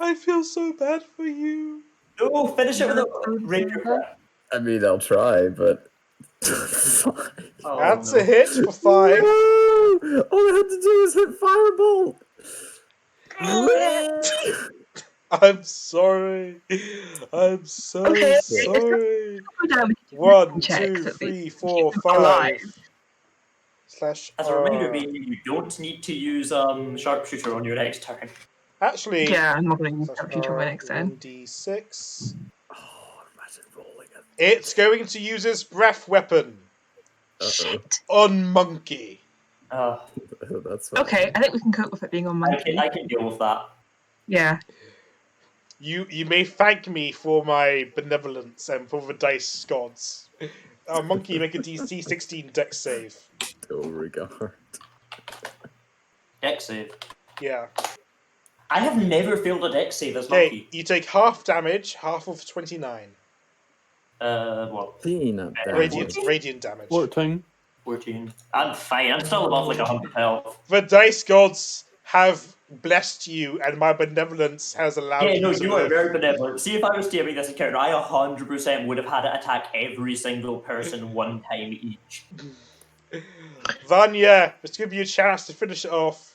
I feel so bad for you. No, finish it with a rapier. I mean, I'll try, but fine. Oh, That's no. a hit for 5. No! All I had to do was hit firebolt. I'm sorry. I'm so Okay, sorry. Go down with 1, checks, 2, at 3, least. 4, Keep them alive. 5. Slash. As a reminder, baby, you don't need to use sharpshooter on your next turn. Actually. Yeah, I'm not going to use slash sharpshooter my next turn. 1d6. Oh, imagine rolling it. It's going to use its breath weapon Shit. on Monkey. That's fine. Okay, I think we can cope with it being on monkey. I can deal with that. Yeah. You may thank me for my benevolence and for the dice gods. Monkey, make a DC 16 dex save. Beauregard. Dex save. Yeah. I have never failed a dex save as Okay, monkey. you take half damage, half of 29. What? Peanut Radiant damage. 14. 14. I'm fine. I'm still above like 100 health. The dice gods have blessed you, and my benevolence has allowed Yeah, you no, to you are live. very benevolent. See, if I was steering this encounter, I 100% would have had it attack every single person one time each. Vanya, let's give you a chance to finish it off.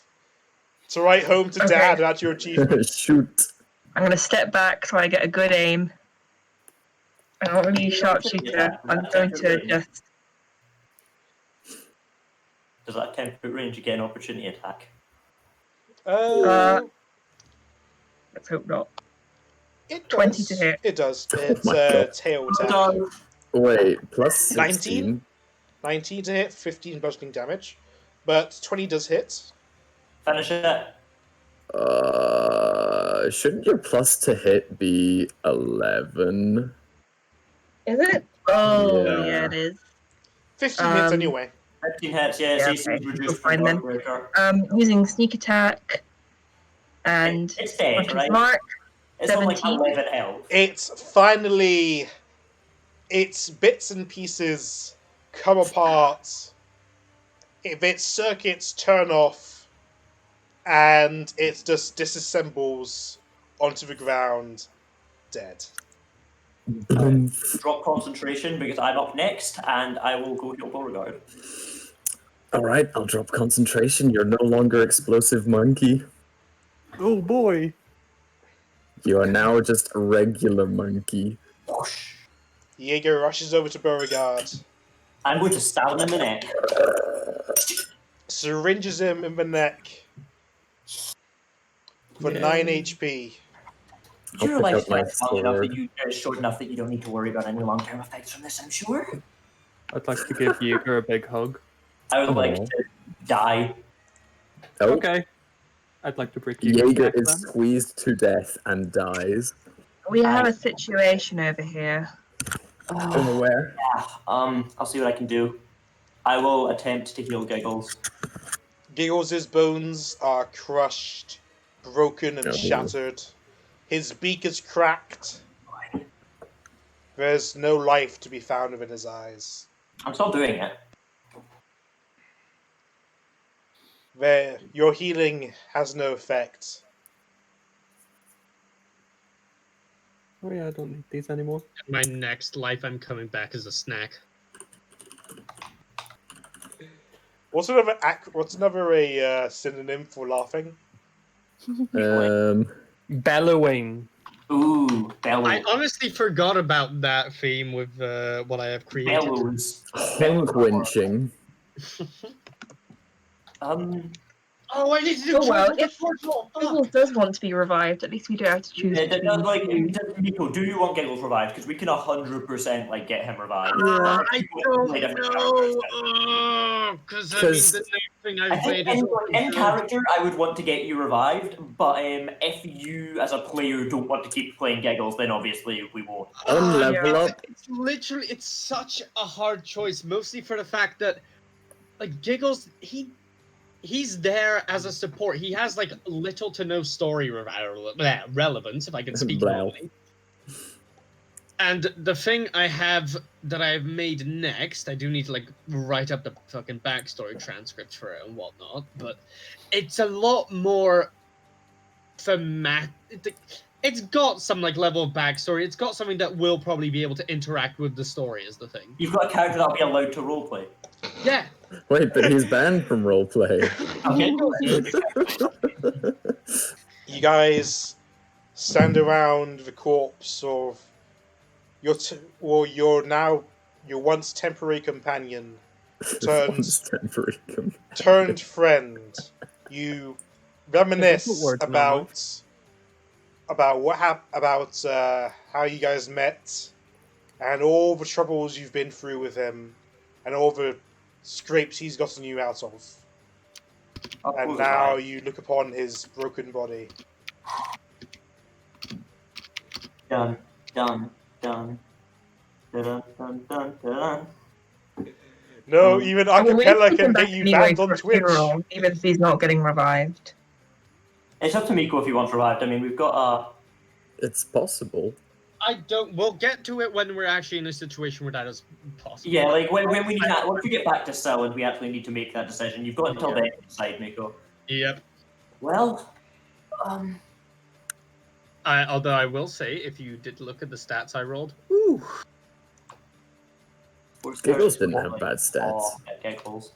To write home to Okay. Dad about your achievement. Shoot. I'm going to step back so I get a good aim. I don't really use sharpshooter. Yeah, I'm going to just Does that 10-foot range get an opportunity attack? Let's hope not. It 20 does. to hit. It does. Oh It's my a God. tail attack. Wait, plus 19? 16? 19 to hit, 15 bludgeoning damage. But 20 does hit. Finish it. Shouldn't your plus to hit be 11? Is it? Oh, Yeah. yeah, it is. 15 hits anyway. 15 hits, yeah, Yeah, AC is okay. reduced Fine from then. Darkbreaker. Using sneak attack and It's dead, Hunter's right? Mark. It's on like 17. 11 health. It's finally... Its bits and pieces come apart. Its circuits turn off. And it just disassembles onto the ground, dead. Drop concentration because I'm up next, and I will go heal Beauregard. Alright, I'll drop concentration. You're no longer explosive monkey. Oh boy. You are now just a regular monkey. Whoosh. Jaeger rushes over to Beauregard, I'm going to stab him in the neck. syringes him in the neck for 9 HP. Your pick up my lifespan's long enough sword. that short enough that you don't need to worry about any long-term effects from this, I'm sure. I'd like to give Jaeger a big hug. I would like Aw. to die. Oh, Okay. I'd like to break Jaeger's Jaeger neck is then. squeezed to death and dies. We have a situation over here. I'm aware. I'll see what I can do. I will attempt to heal Giggles. Giggles's bones are crushed, broken, and Oh. shattered. His beak is cracked. There's no life to be found within his eyes. I'm still doing it. Your healing has no effect. Oh yeah, I don't need these anymore. My next life, I'm coming back as a snack. What's another synonym for laughing? Bellowing. Ooh, bellows. I honestly forgot about that theme with what I have created. Bellows. Honk winching. Oh, I need to do Oh well, triple if Giggles does want to be revived, at least we don't have to choose between two. Nico, do you want Giggles revived? Because we can 100% like get him revived. I don't know, because I mean the next thing I I've think made is in character, I would want to get you revived, but if you, as a player, don't want to keep playing Giggles, then obviously we won't. On level up. It's such a hard choice, mostly for the fact that, like, Giggles, he's there as a support. He has, like, little to no story relevance, if I can speak normally. And the thing that I've made next, I do need to, like, write up the fucking backstory transcript for it and whatnot, but it's a lot more thematic. It's got some, like, level of backstory. It's got something that will probably be able to interact with the story, is the thing. You've got a character that'll be allowed to roleplay. Yeah. Wait, but he's banned from roleplay. Okay. You guys stand around the corpse of your once temporary companion turned friend. You reminisce about how you guys met and all the troubles you've been through with him and all the scrapes he's gotten you out of. And now you look upon his broken body. Dun, dun, dun. Dun, dun, dun, dun. No, even Acapella can get you banned on Twitch. Funeral, even if he's not getting revived. It's up to Miko if he wants revived. I mean, we've got It's possible. We'll get to it when we're actually in a situation where that is possible. Yeah, like when we need that, once we get back to Cell and we actually need to make that decision, you've got until then to decide, Miko. Yep. Well, although I will say, if you did look at the stats I rolled, woo. Giggles didn't have bad stats. Giggles.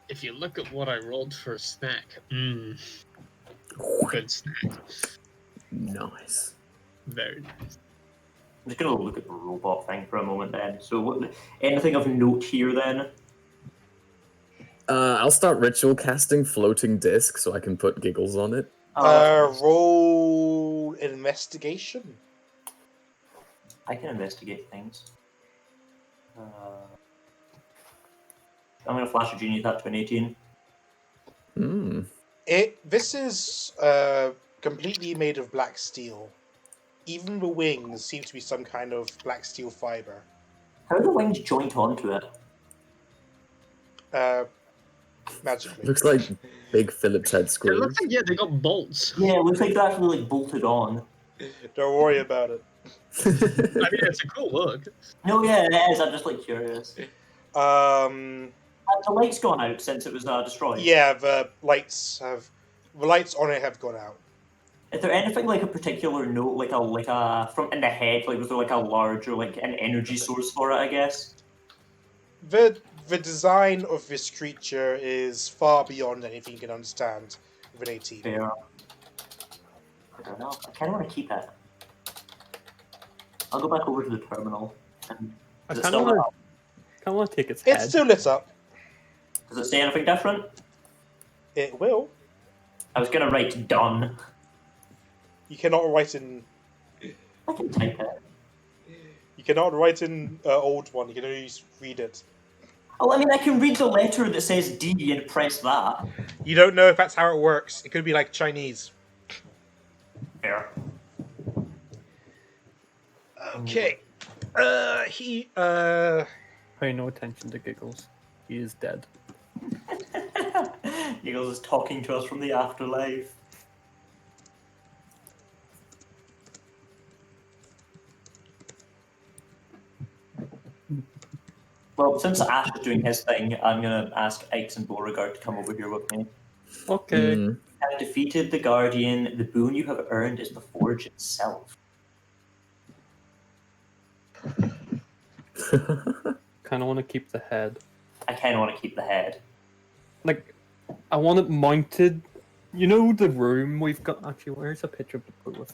If you look at what I rolled for snack, good snack. Nice. Very nice. I'm just gonna look at the robot thing for a moment then. So, anything of note here then? I'll start ritual casting floating disc so I can put giggles on it. Roll investigation. I can investigate things. I'm gonna flash a genie that to an 18. This is completely made of black steel. Even the wings seem to be some kind of black steel fiber. How do the wings joint onto it? Magically. Looks like big Phillips head screws. It looks like, yeah, they got bolts. Yeah, it looks like they're actually like bolted on. Don't worry about it. I mean, it's a cool look. No, yeah, it is. I'm just like curious. Has the lights gone out since it was destroyed? Yeah, the lights on it have gone out. Is there anything like a particular note, like a from in the head, like was there like a larger like an energy source for it? I guess. The design of this creature is far beyond anything you can understand with an 18. Fair. I don't know. I kind of want to keep it. I'll go back over to the terminal. And I is it kind still lit of up? want to take its head. It's still lit up. Does it say anything different? It will. I was gonna write done. You cannot write in. I can type it. You cannot write in old one. You can only read it. Oh, I mean, I can read the letter that says D and press that. You don't know if that's how it works. It could be like Chinese. Fair. Okay. Pay no attention to Giggles. He is dead. Eagles is talking to us from the afterlife. Well, since Ash is doing his thing, I'm going to ask Ikes and Beauregard to come over here with me. Okay. You have defeated the Guardian. The boon you have earned is the Forge itself. Kind of want to keep the head. I kind of want to keep the head. Like, I want it mounted. You know the room we've got? Actually, where's a picture of the pool?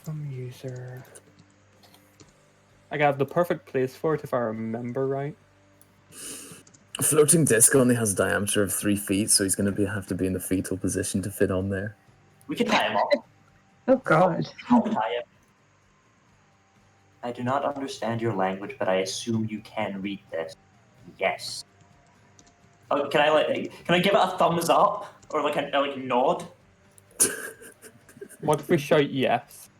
From user. I got the perfect place for it if I remember right. A floating disc only has a diameter of 3 feet, so he's going to have to be in the fetal position to fit on there. We can tie him up. Oh god. I'll tie him. I do not understand your language, but I assume you can read this. Yes. Oh, can I give it a thumbs up or like a nod? What if we shout yes?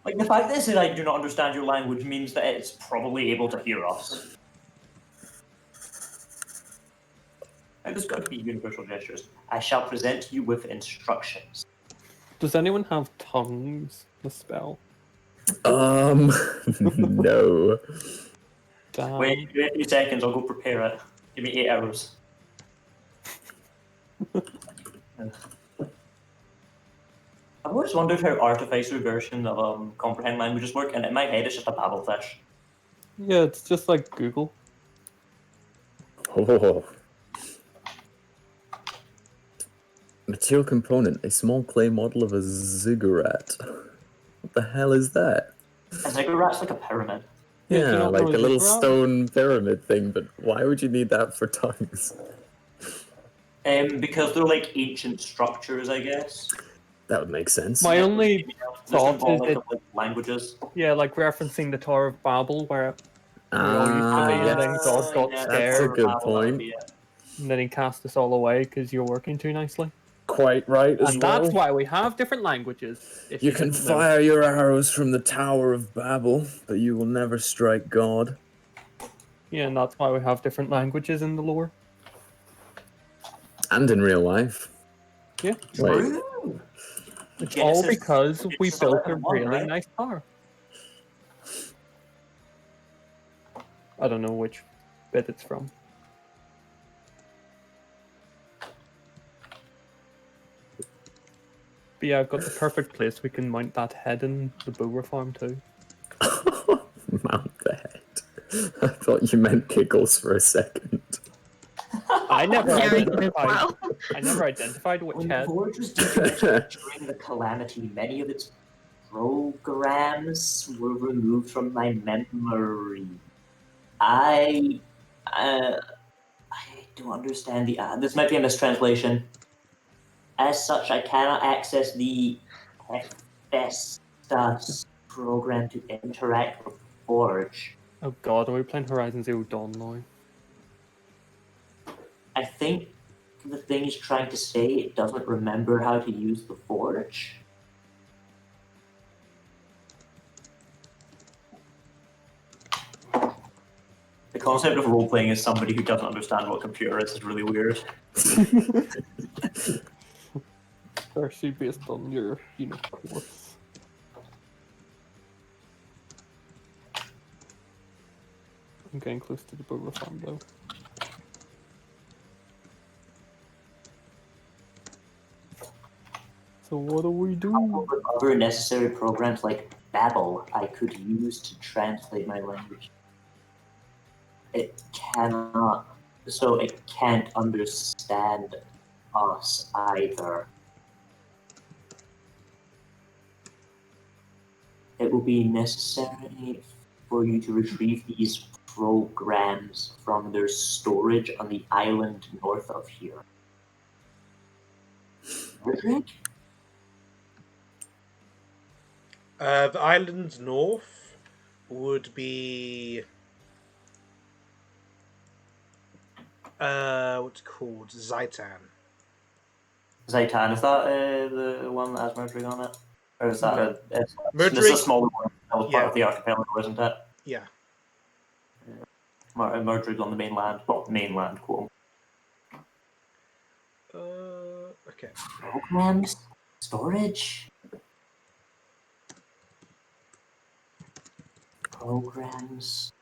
Like the fact that it said I do not understand your language means that it's probably able to hear us. And there's got to be universal gestures. I shall present you with instructions. Does anyone have tongues? The spell. No. Damn. Wait a few seconds. I'll go prepare it. Give me 8 hours. I've always wondered how artificer version of comprehend languages work, and in my head it's just a babblefish. Yeah, it's just like Google. Oh. Material component, a small clay model of a ziggurat. What the hell is that? A ziggurat's like a pyramid. Yeah, do you Yeah, not like know a a little ziggurat? stone pyramid thing, but why would you need that for tongues? Because they're like ancient structures, I guess. That would make sense. My only Just thought involve, is like, that, the languages. yeah, like referencing the Tower of Babel, where we all used to be, and then God got yeah, That's a scared, good that would point. be it. and then he cast us all away because you're working too nicely. Quite right as And well. that's why we have different languages. If You can didn't know. fire your arrows from the Tower of Babel, but you will never strike God. Yeah, and that's why we have different languages in the lore. And in real life. Yeah. Wait. True. It's Yeah, all this is- because we it's built a 11-1, really right? nice tower. I don't know which bit it's from. But yeah, I've got the perfect place we can mount that head in the bower farm too. Mount the head. I thought you meant giggles for a second. I never Yeah, I did as identified. well. I never identified which When the head. Forge was decommissioned during the calamity, many of its programs were removed from my memory. I don't understand the. This might be a mistranslation. As such, I cannot access the Hephaestus program to interact with Forge. Oh god, are we playing Horizon Zero Dawn now? I think the thing is trying to say it doesn't remember how to use the Forge. The concept of role-playing as somebody who doesn't understand what computer is really weird. Especially based on your, course. I'm getting close to the Boba farm though. So what do we do? Other necessary programs like Babel I could use to translate my language. It cannot, so it can't understand us either. It will be necessary for you to retrieve these programs from their storage on the island north of here. Roderick? The island north would be what's it called? Zaitan. Zaitan, is that the one that has Murdrig on it? Or is that this is a smaller one that was part of the archipelago, isn't it? Yeah. Murdrig on the mainland. Well, mainland, quote. Okay. Programs? Storage? Programs?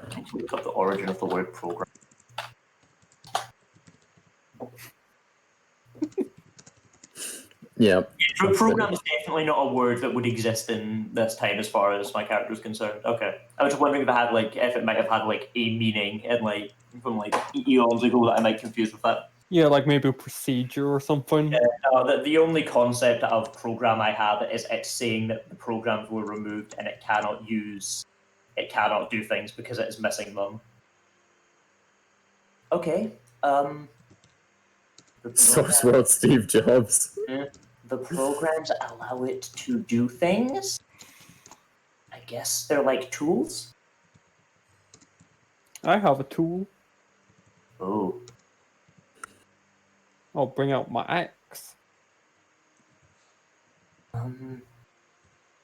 I can't look up the origin of the word program. Yeah. Program is definitely not a word that would exist in this time, as far as my character is concerned. Okay, I was just wondering if it had if it might have had a meaning in from eons ago that I might confuse with that. Yeah, like maybe a procedure or something. No, the only concept of program I have is it's saying that the programs were removed and it cannot do things because it is missing them. Okay. Source World Steve Jobs. The programs allow it to do things. I guess they're like tools. I have a tool. Oh. I'll bring out my axe. I'm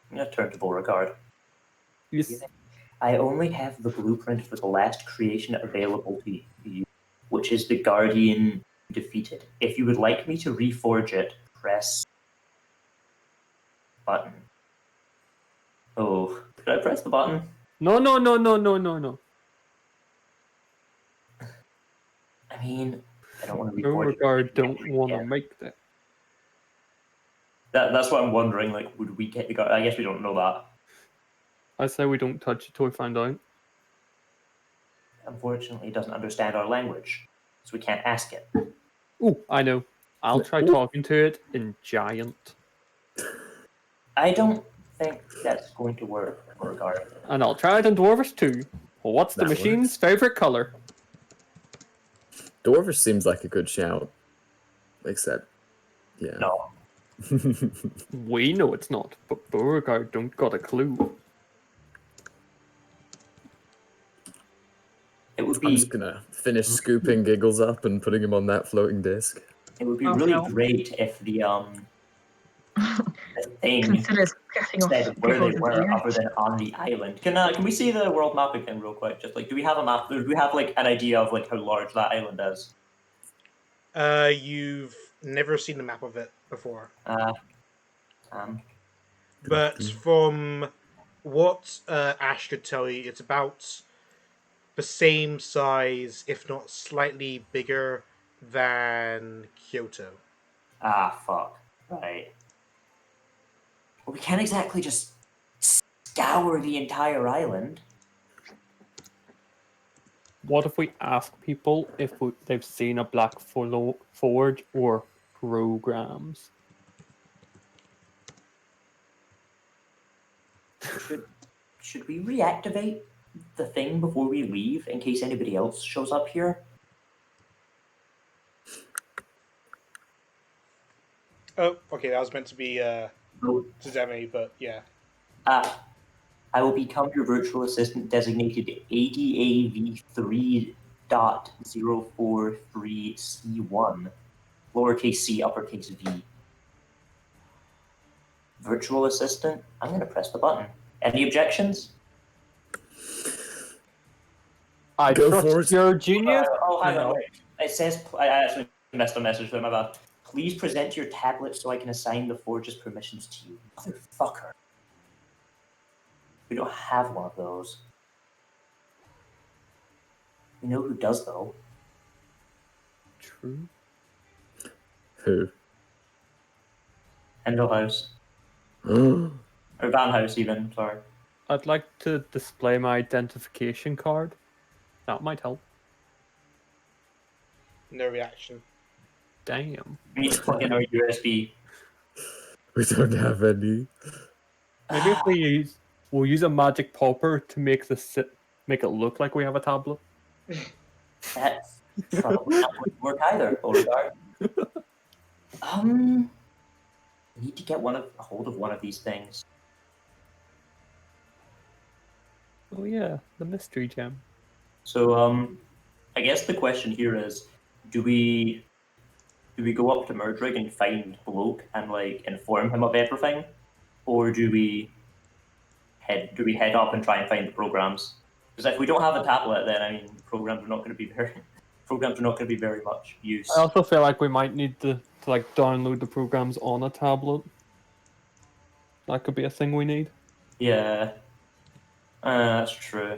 gonna turn to Beauregard. Yes. I only have the blueprint for the last creation available to you, which is the Guardian defeated. If you would like me to reforge it, press button. Oh, should I press the button? No. I mean, I don't want to reforge Beauregard don't want to make that. That's what I'm wondering. Would we get the Guardian? I guess we don't know that. I say we don't touch it till we find out. Unfortunately, it doesn't understand our language, so we can't ask it. Oh, I know. I'll try talking to it in Giant. I don't think that's going to work, Beauregard. And I'll try it in Dwarvish too. Well, what's the machine's favorite color? Dwarvish seems like a good shout. Except, yeah. No. We know it's not, but Beauregard don't got a clue. It would be. I'm just gonna finish scooping Giggles up and putting him on that floating disc. It would be really great if the thing said where they were, other than on the island. Can we see the world map again, real quick? Just do we have a map? Do we have an idea of how large that island is? You've never seen a map of it before. But from what Ash could tell you, it's about the same size, if not slightly bigger, than Kyoto. Ah, fuck. Right. Well, we can't exactly just scour the entire island. What if we ask people if they've seen a Black Forge or programs? Should we reactivate the thing before we leave in case anybody else shows up here? Oh, okay, that was meant to be No. to Demi, but yeah. I will become your virtual assistant designated ADAV3.043C1, lowercase c, uppercase V. Virtual assistant? I'm going to press the button. Any objections? I Go trust for it. your genius. Oh, hang on, No. wait. It says, I actually missed a message there, my bad. Please present your tablet so I can assign the Forge's permissions to you. Motherfucker. We don't have one of those. We know who does, though. True. Who? Hendel House. Oh, Or Van House, even, sorry. I'd like to display my identification card. That might help. No reaction. Damn. We need to plug in our USB. we don't have any. Maybe if we'll use a magic popper to make make it look like we have a tablet. That's probably not going to work either, Beauregard. We need to get a hold of one of these things. Oh yeah, the mystery gem. So, I guess the question here is, do we go up to Murdrig and find Bloke and like inform him of everything, or do we head up and try and find the programs? Because if we don't have a tablet, then I mean, programs are not going to be very much use. I also feel like we might need to like download the programs on a tablet. That could be a thing we need. Yeah, that's true.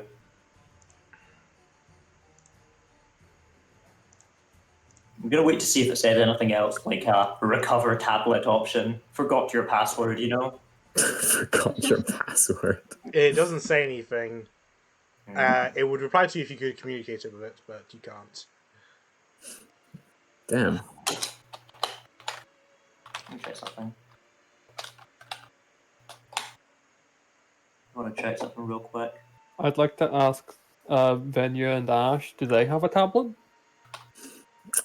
I'm gonna wait to see if it said anything else, like a recover tablet option. Forgot your password, you know? Forgot your password. It doesn't say anything. It would reply to you if you could communicate it with it, but you can't. Damn. Let me try something. I want to check something real quick. I'd like to ask Venya and Ash, do they have a tablet?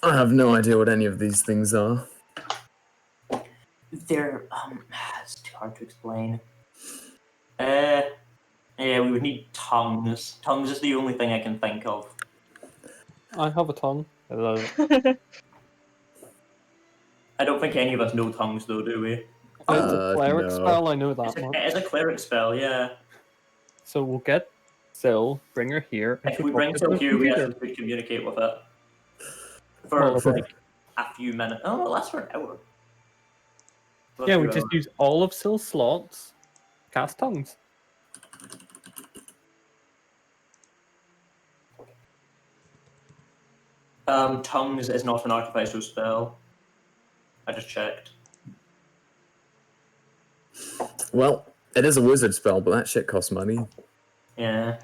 I have no idea what any of these things are. They're it's too hard to explain. Yeah, we would need tongues. Tongues is the only thing I can think of. I have a tongue. I don't think any of us know tongues, though, do we? It's a cleric no. spell, I know that much. It is a cleric spell, yeah. So we'll get Syl, bring her here. If we bring Syl here, we actually could communicate with it. For like a few minutes. Oh, it lasts for an hour. Yeah, we just use all of Syl's slots, cast tongues. Tongues is not an artificial spell. I just checked. Well, it is a wizard spell, but that shit costs money. Yeah.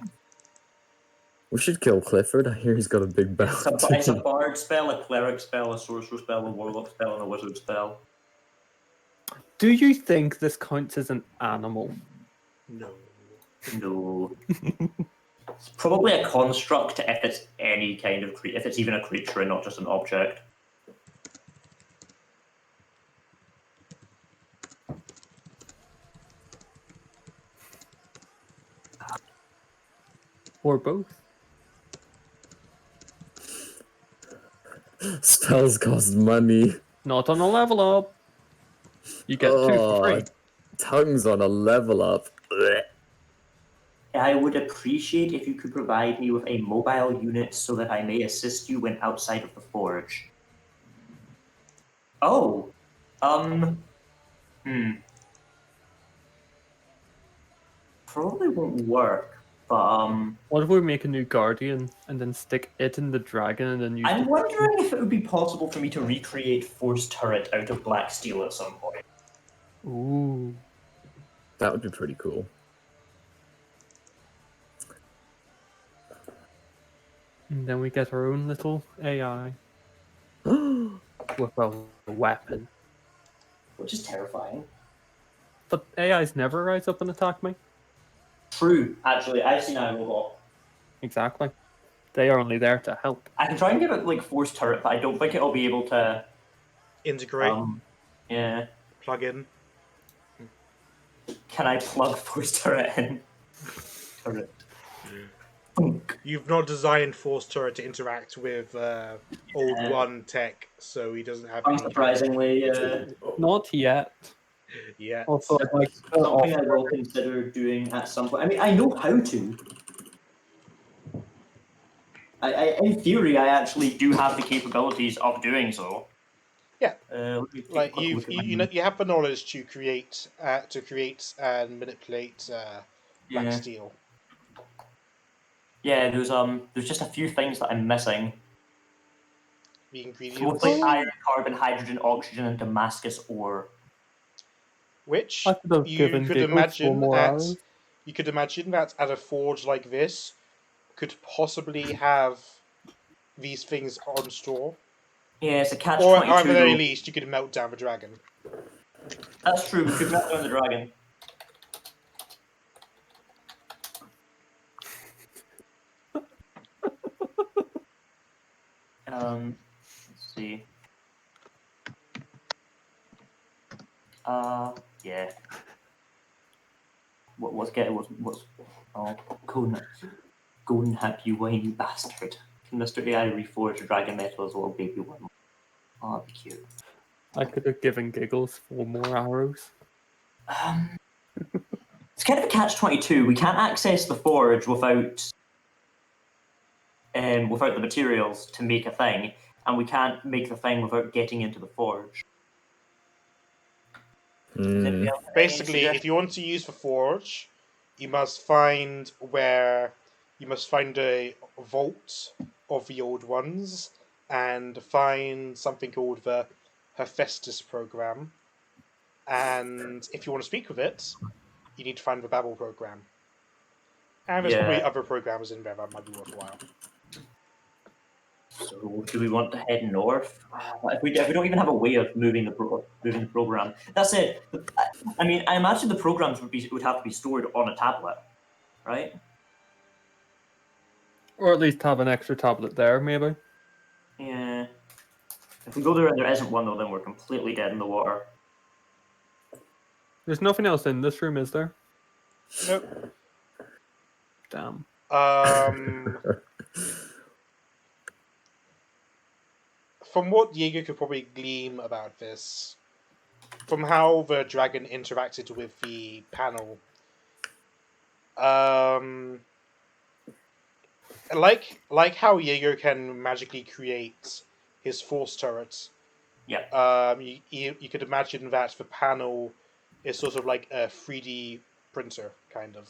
We should kill Clifford. I hear he's got a big belt. It's a bard spell, a cleric spell, a sorcerer spell, a warlock spell, and a wizard spell. Do you think this counts as an animal? No. No. It's probably a construct if it's any kind of if it's even a creature and not just an object. Or both? Spells cost money. Not on a level up. You get 2 for free. Tongues on a level up. Blech. I would appreciate if you could provide me with a mobile unit so that I may assist you when outside of the forge. Oh. Probably won't work, but What if we make a new guardian and then stick it in the dragon and then use I'm wondering if it would be possible for me to recreate Force Turret out of black steel at some point. Ooh. That would be pretty cool. And then we get our own little AI with a weapon. Which is terrifying. But AIs never rise up and attack me. True, actually, I've seen iRobot. Exactly. They are only there to help. I can try and give it like force turret, but I don't think it'll be able to integrate, yeah. plug in. Can I plug force turret in? Turret. You've not designed Force Turret to interact with Old One tech, so he doesn't have any unsurprisingly, Not yet. yet. Also, I'd like to something I offer- will consider doing at some point. I mean, I know how to. In theory, I actually do have the capabilities of doing so. Yeah. Let me take a Like quick look at my- you have the knowledge to create and manipulate black steel. Yeah, there's just a few things that I'm missing. The ingredients, Mostly iron, carbon, hydrogen, oxygen, and Damascus ore. which I could have you given could Giggles imagine 4 more at hours. you could imagine that at a forge like this could possibly have these things on store. Yeah, it's a catch Or 22. at the very least, you could melt down the dragon. That's true. We could melt down the dragon. Let's see. Yeah. What's oh, golden hip, you whiny bastard. Can Mr. AI reforge a dragon metal as a little baby one? Oh, that'd be cute. I could have given Giggles 4 more arrows. It's kind of a catch-22. We can't access the forge without the materials to make a thing, and we can't make the thing without getting into the forge. Basically, if you want to use the forge, you must find a vault of the old ones and find something called the Hephaestus program. And if you want to speak with it, you need to find the Babel program. And there's probably other programs in there that might be worthwhile. So, do we want to head north? If we don't even have a way of moving the program, that's it. I mean, I imagine the programs would have to be stored on a tablet, right? Or at least have an extra tablet there, maybe. Yeah. If we go there and there isn't one, though, then we're completely dead in the water. There's nothing else in this room, is there? Nope. Damn. From what Diego could probably glean about this, from how the dragon interacted with the panel, like how Diego can magically create his force turret. Yeah. You could imagine that the panel is sort of like a 3D printer, kind of.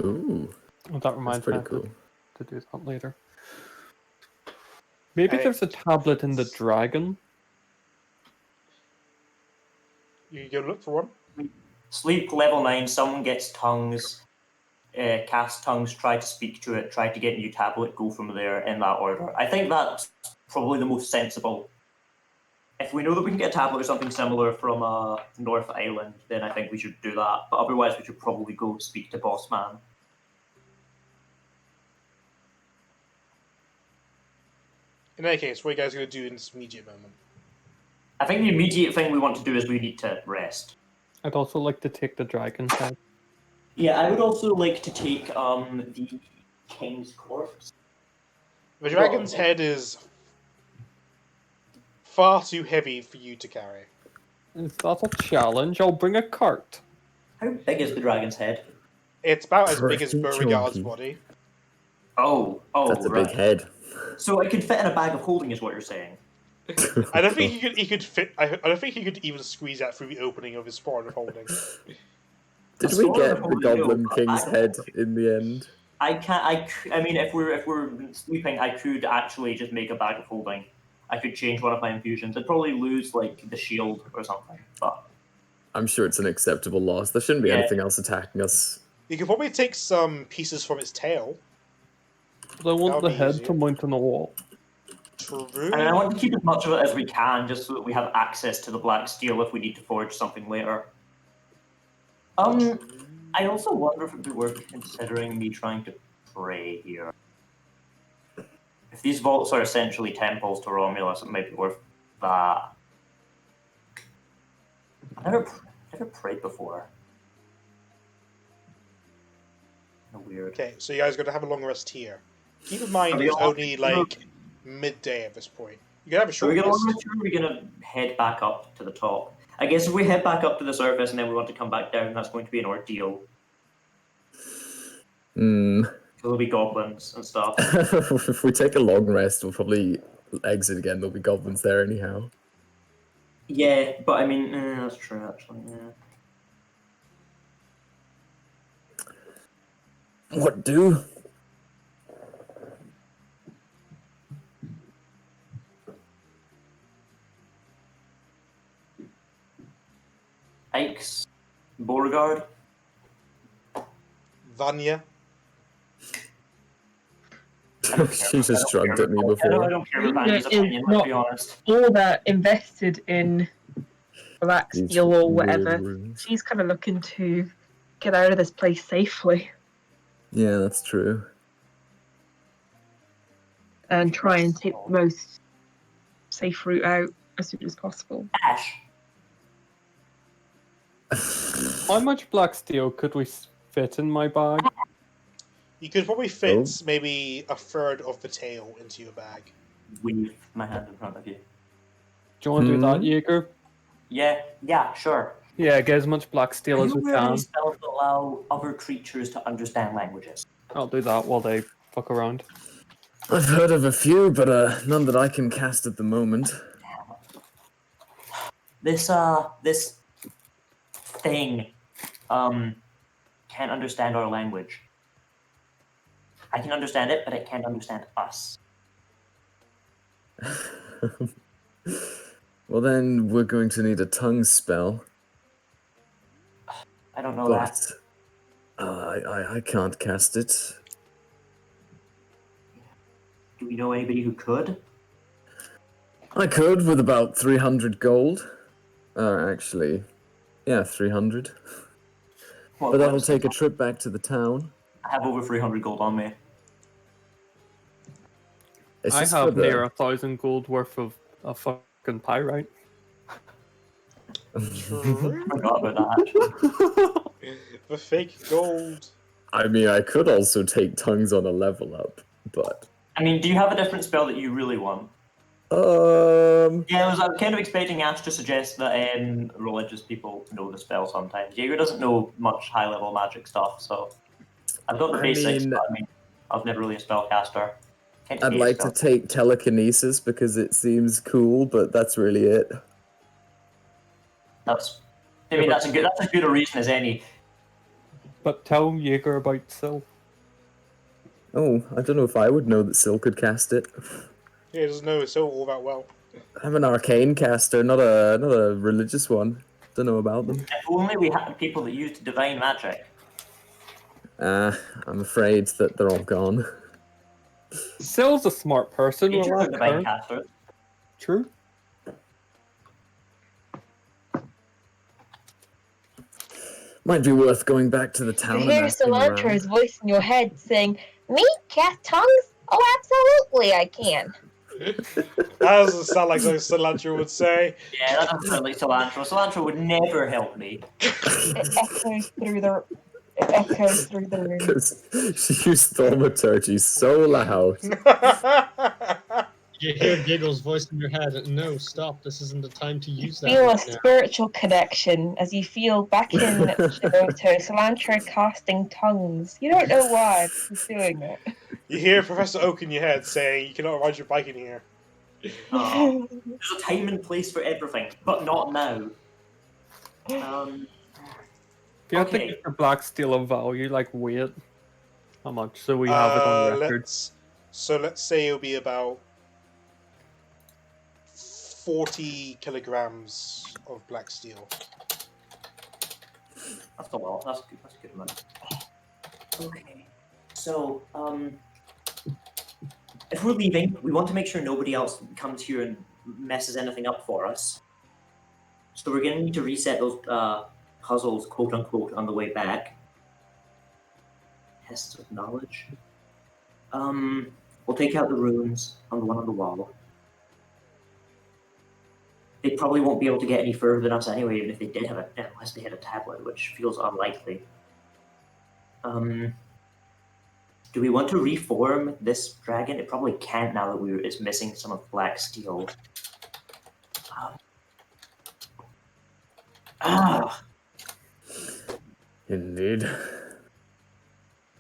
Ooh. Well, that reminds me cool. to do that later. Maybe there's a tablet in the dragon. You go look for one. Sleep level 9. Someone gets tongues. Cast tongues. Try to speak to it. Try to get a new tablet. Go from there in that order. I think that's probably the most sensible. If we know that we can get a tablet or something similar from North Island, then I think we should do that. But otherwise, we should probably go speak to Boss Man. In any case, what are you guys going to do in this immediate moment? I think the immediate thing we want to do is we need to rest. I'd also like to take the dragon's head. Yeah, I would also like to take the king's corpse. The dragon's head is far too heavy for you to carry. Is that a challenge? I'll bring a cart. How big is the dragon's head? It's about as big as Pretty Beauregard's chunky. body. Oh, That's a right. big head. So it could fit in a bag of holding, is what you're saying? I don't think he could fit. I don't think he could even squeeze out through the opening of his spawn of holding. Did we get the Goblin King's head in the end? I can't. I mean, if we're sleeping, I could actually just make a bag of holding. I could change one of my infusions. I'd probably lose like the shield or something, but I'm sure it's an acceptable loss. There shouldn't be anything else attacking us. You could probably take some pieces from its tail. But I want the head to mount on the wall. True. And I want to keep as much of it as we can, just so that we have access to the black steel if we need to forge something later. I also wonder if it would be worth considering me trying to pray here. If these vaults are essentially temples to Romulus, it might be worth that. I've never prayed before. Weird. Okay, so you guys got to have a long rest here. Keep in mind it's only like midday at this point. You can have a short rest. Are we gonna head back up to the top? I guess if we head back up to the surface and then we want to come back down, that's going to be an ordeal. There'll be goblins and stuff. If we take a long rest, we'll probably exit again. There'll be goblins there anyhow. Yeah, but I mean, that's true actually. Yeah. What do? Ike's Beauregard. Vanya. She just shrugged at me before. I don't care about Vanya's opinion, let's be honest. All that invested in Black Steel or whatever. She's kind of looking to get out of this place safely. Yeah, that's true. And try and take the most safe route out as soon as possible. Ash. How much black steel could we fit in my bag? You could probably fit maybe a third of the tail into your bag. With my hand in front of you. Do you want to do that, Jaeger? Yeah, sure. Yeah, get as much black steel as we can. Spells that allow other creatures to understand languages. I'll do that while they fuck around. I've heard of a few, but none that I can cast at the moment. This thing can't understand our language. I can understand it, but it can't understand us. Well, then we're going to need a tongue spell. I don't know that. I can't cast it. Do we know anybody who could? I could with about 300 gold. Actually, yeah, 300. But that'll take a trip back to the town. I have over 300 gold on me. I have near 1,000 gold worth of a fucking pyrite. Forgot about that. The fake gold. I mean, I could also take tongues on a level up, but... I mean, do you have a different spell that you really want? Yeah, I was kind of expecting Ash to suggest that religious people know the spell sometimes. Jaeger doesn't know much high-level magic stuff, so... I've got the basics, but I mean, I was never really a spellcaster. I'd like to take telekinesis because it seems cool, but that's really it. That's as good a reason as any. But tell Jaeger about Syl. Oh, I don't know if I would know that Syl could cast it. Yeah, he doesn't know Syl all that well. I'm an arcane caster, not a religious one. Don't know about them. If only we had people that used divine magic. I'm afraid that they're all gone. Syl's a smart person. You're a divine caster. True. Might be worth going back to the town. You hear Cilantro's voice in your head saying, "Me cast tongues? Oh, absolutely, I can." That doesn't sound like something Cilantro would say. Yeah, that doesn't sound like Cilantro. Cilantro would never help me. It echoes through the room. Because she used thaumaturgy so loud. You hear Giggle's voice in your head. No, stop. This isn't the time to use that. Feel a spiritual connection as you feel back in Shiroto, Cilantro casting tongues. You don't know why he's doing it. You hear Professor Oak in your head saying, "You cannot ride your bike in here." There's a time and place for everything, but not now. If you have to get your black steel of value, like weight, how much? So we have it on record. Let's say it'll be about 40 kilograms of black steel. That's a lot. That's good. That's a good amount. Okay. So, if we're leaving, we want to make sure nobody else comes here and messes anything up for us. So we're going to need to reset those puzzles, quote unquote, on the way back. Tests of knowledge. We'll take out the runes on the one on the wall. They probably won't be able to get any further than us anyway, even if they did have unless they had a tablet, which feels unlikely. Do we want to reform this dragon? It probably can't now that it's missing some of the black steel. Indeed.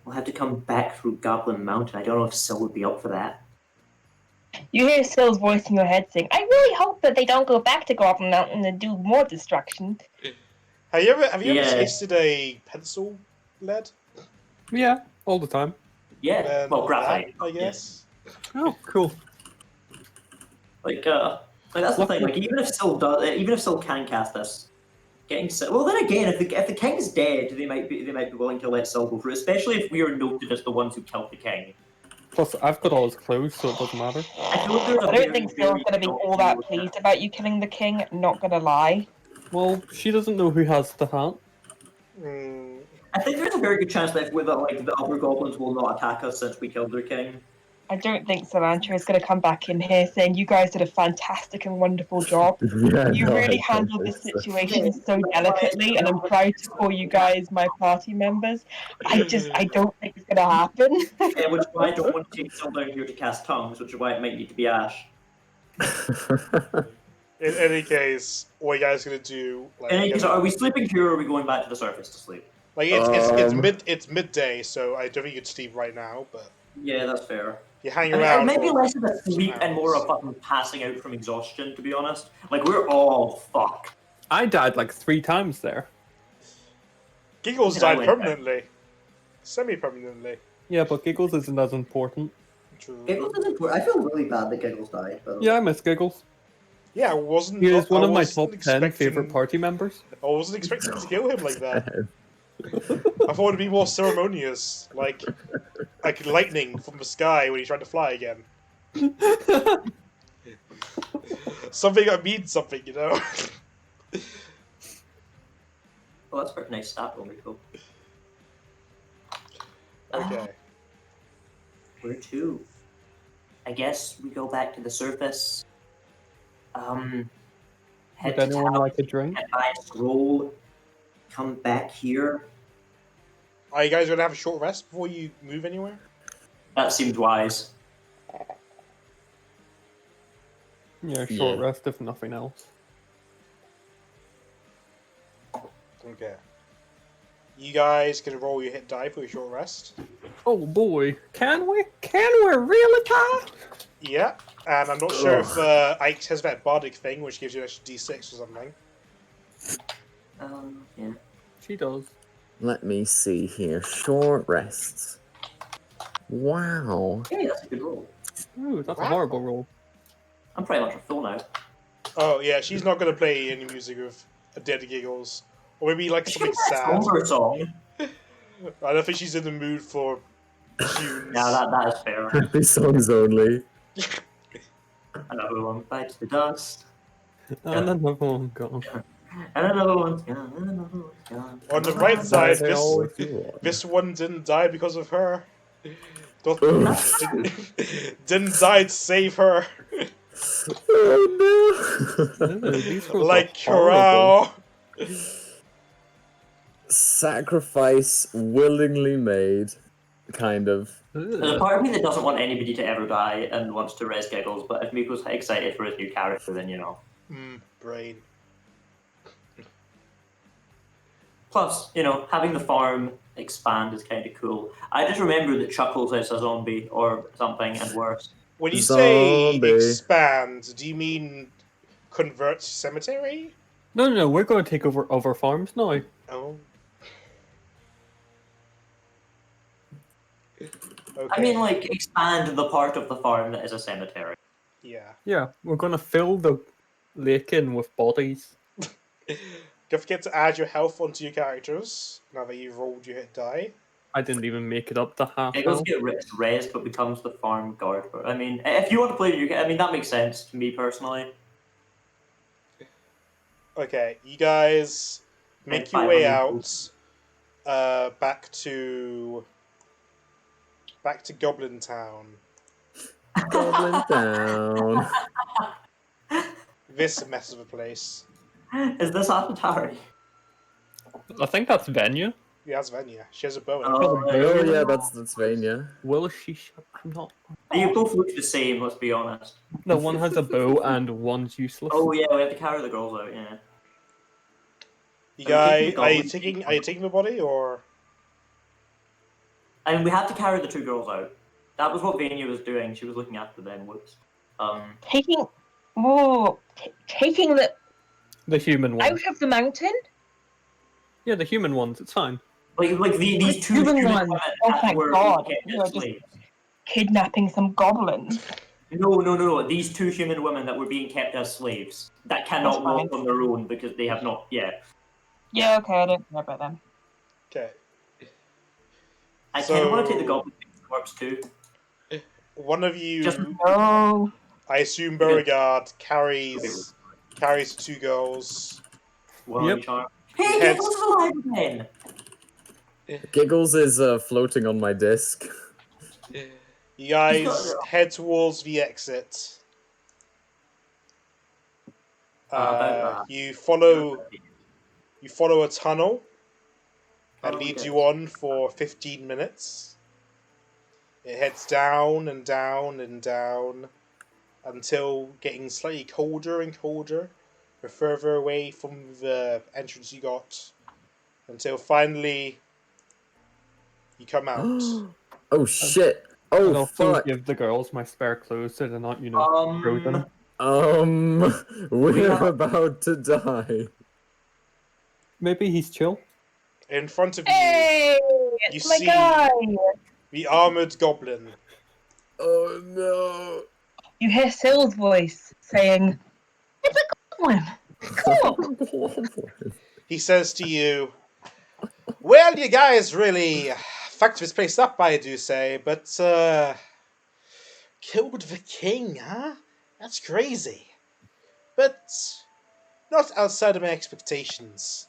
We'll have to come back through Goblin Mountain. I don't know if Syl would be up for that. You hear Syl's voice in your head saying, I really hope that they don't go back to Goblin Mountain and do more destruction. Have you ever tasted a pencil lead? Yeah, all the time. Yeah, well, graphite, I guess. Yeah. Oh, cool. Like that's the thing. Like, even if Syl can cast this, getting Syl. Well, then again, if the king's dead, they might be willing to let Syl go through, especially if we are noted as the ones who killed the king. Plus, I've got all his clothes, so it doesn't matter. I don't think Syl's going to be all that pleased about you killing the king, not going to lie. Well, she doesn't know who has the hat. I think there's a very good chance that the other goblins will not attack us since we killed their king. I don't think Salantra is going to come back in here saying you guys did a fantastic and wonderful job. You really handled this situation so delicately, and I'm proud to call you guys my party members. I don't think it's going to happen. Yeah, which is why I don't want to take Syl down here to cast tongues, which is why it might need to be Ash. In any case, what are you guys gonna do? Are we sleeping here, or are we going back to the surface to sleep? Like it's midday, so I don't think you'd sleep right now. But yeah, that's fair. You hang around. Maybe less of a sleep and more of fucking passing out from exhaustion. To be honest, like we're all fucked. I died like 3 times there. Giggles died permanently, semi-permanently. Yeah, but Giggles isn't as important. True. Giggles isn't important. I feel really bad that Giggles died. Yeah, I miss Giggles. Yeah, I wasn't. He is one of my top 10 favorite party members. I wasn't expecting to kill him like that. I thought it'd be more ceremonious, like lightning from the sky when he tried to fly again. Something that means something, you know. Oh, that's a very nice stat roll, Rico. Okay. Where to? I guess we go back to the surface. Would anyone like a drink? Buy a scroll. Come back here. Are you guys gonna have a short rest before you move anywhere? That seems wise. Yeah, short rest if nothing else. Okay. You guys can roll your hit die for your short rest. Oh boy, can we? Can we really, Ty? Yeah, and I'm not sure if Ike has that bardic thing, which gives you an extra d6 or something. Yeah. She does. Let me see here. Short rests. Wow. Hey, that's a good roll. Ooh, that's a horrible roll. I'm pretty much a full now. Oh yeah, she's not gonna play any music with a dead Giggles, or maybe like something sad. Song. I don't think she's in the mood for tunes. No, that is fair. Happy songs only. Another one bites the dust. And another one gone. And another one's gone. And another one's gone. On the right side, They always do. this one didn't die because of her. Didn't die to save her. Oh no! These girls Like are horrible. Crow. Sacrifice willingly made, kind of. There's a part of me that doesn't want anybody to ever die and wants to res Giggles, but if Miko's excited for his new character, then you know. Brain. Plus, you know, having the farm expand is kind of cool. I just remember that Chuckles is a zombie or something and worse. When you Zombie. say expand, do you mean convert cemetery? No, we're going to take over other farms now. Oh. Okay. I mean, like, expand the part of the farm that is a cemetery. Yeah. Yeah, we're going to fill the lake in with bodies. Don't forget to add your health onto your characters now that you've rolled your hit die. I didn't even make it up to half. Giggles now. get res, but becomes the farm guard. I mean, if you want to play, I mean, that makes sense to me personally. Okay, you guys make your way out back to back to Goblin Town. Goblin Town. This mess of a place. Is this Atari? I think that's Venya. Yeah, that's Venya. She has a bow. Oh yeah, that's Venya. Will she? I'm not. They both look the same. Let's be honest. No, one has a bow and one's useless. Oh yeah, we have to carry the girls out. Yeah. You guys, are you taking the body or? And we had to carry the two girls out. That was what Vanya was doing. She was looking after them. Whoops. Taking The human one. out of the mountain. Yeah, the human ones. It's fine. Like these two Human human ones. women Oh my were God, kept you are as just- slaves. Kidnapping some goblins. No. These two human women that were being kept as slaves that cannot That's fine. walk on their own because they have not. Yeah. Yeah, okay, I don't care about them. Okay. I kind of want to take the So- goblin corpse too. One of you, Just- No. I assume Beauregard carries two girls. Well, Yep. charm. Hey, Heads- Giggles is alive again! Giggles is floating on my disc. You guys head towards the exit. You follow a tunnel that leads you on for 15 minutes. It heads down and down and down until getting slightly colder and colder. You're further away from the entrance you got until finally you come out. Oh shit! I'd Oh also fuck! give the girls my spare clothes so they're not, frozen. We're have- about to die. Maybe he's chill. In front of you, Hey, You it's my see- guy. the armored goblin. Oh no! You hear Syl's voice saying, "It's a goblin. Cool." He says to you, "Well, you guys really fucked this place up, I do say, but killed the king, huh? That's crazy. But not outside of my expectations.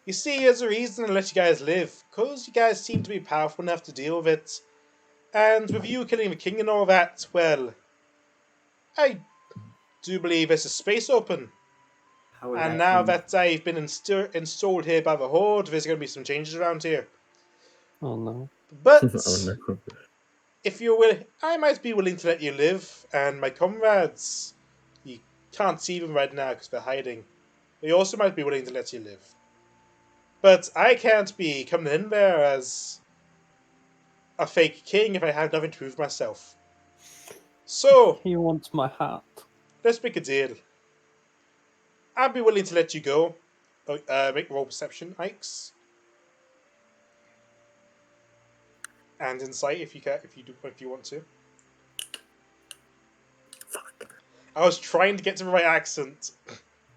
You see, there's a reason I let you guys live, because you guys seem to be powerful enough to deal with it. And with you killing the king and all that, well, I do believe there's a space open. How is And that now human? that I've been installed here by the Horde, there's going to be some changes around here. Oh no. But Oh no! if you're willing, I might be willing to let you live. And my comrades, you can't see them right now because they're hiding. They also might be willing to let you live. But I can't be coming in there as a fake king if I have nothing to prove myself. So, He wants my hat. let's make a deal. I'd be willing to let you go. Make roll perception, Ikes. And insight if you can, if you want to. Fuck! I was trying to get to the right accent.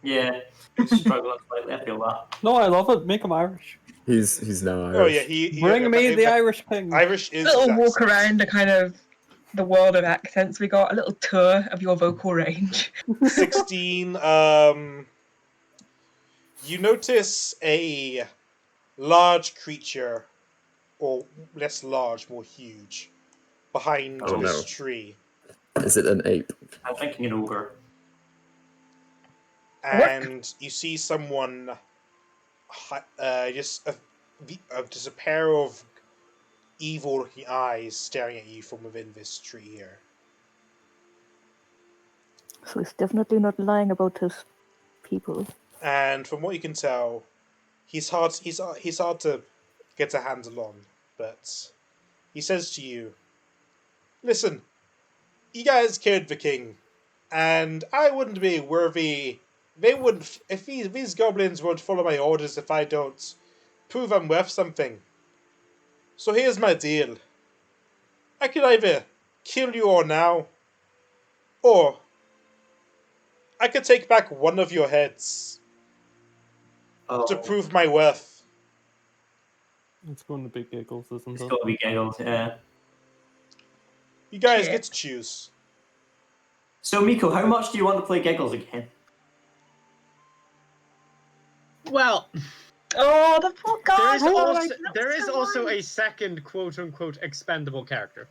Yeah, struggling slightly. I feel that. No, I love it. Make him Irish. He's now Irish. Oh yeah, he Bring me the Irish king. Irish is Little his walk accent. around the kind of the world of accents. We got a little tour of your vocal range. 16. You notice a large creature, or less large, more huge, behind Oh, this no. tree. Is it an ape? I'm thinking an ogre. And you see someone, just a pair of evil-looking eyes staring at you from within this tree here. So he's definitely not lying about his people. And from what you can tell, he's hard to get a handle on. But he says to you, "Listen, you guys killed the king, and I wouldn't be worthy. They wouldn't if these goblins won't follow my orders if I don't prove I'm worth something. So here's my deal. I could either kill you all now, or I could take back one of your heads Oh, to prove my worth." It's going to be Giggles, isn't it's it? got to be Giggles. Yeah. You guys Yeah. get to choose. So Miko, how much do you want to play Giggles again? Well, Oh, the poor guy. is also a second quote-unquote expendable character.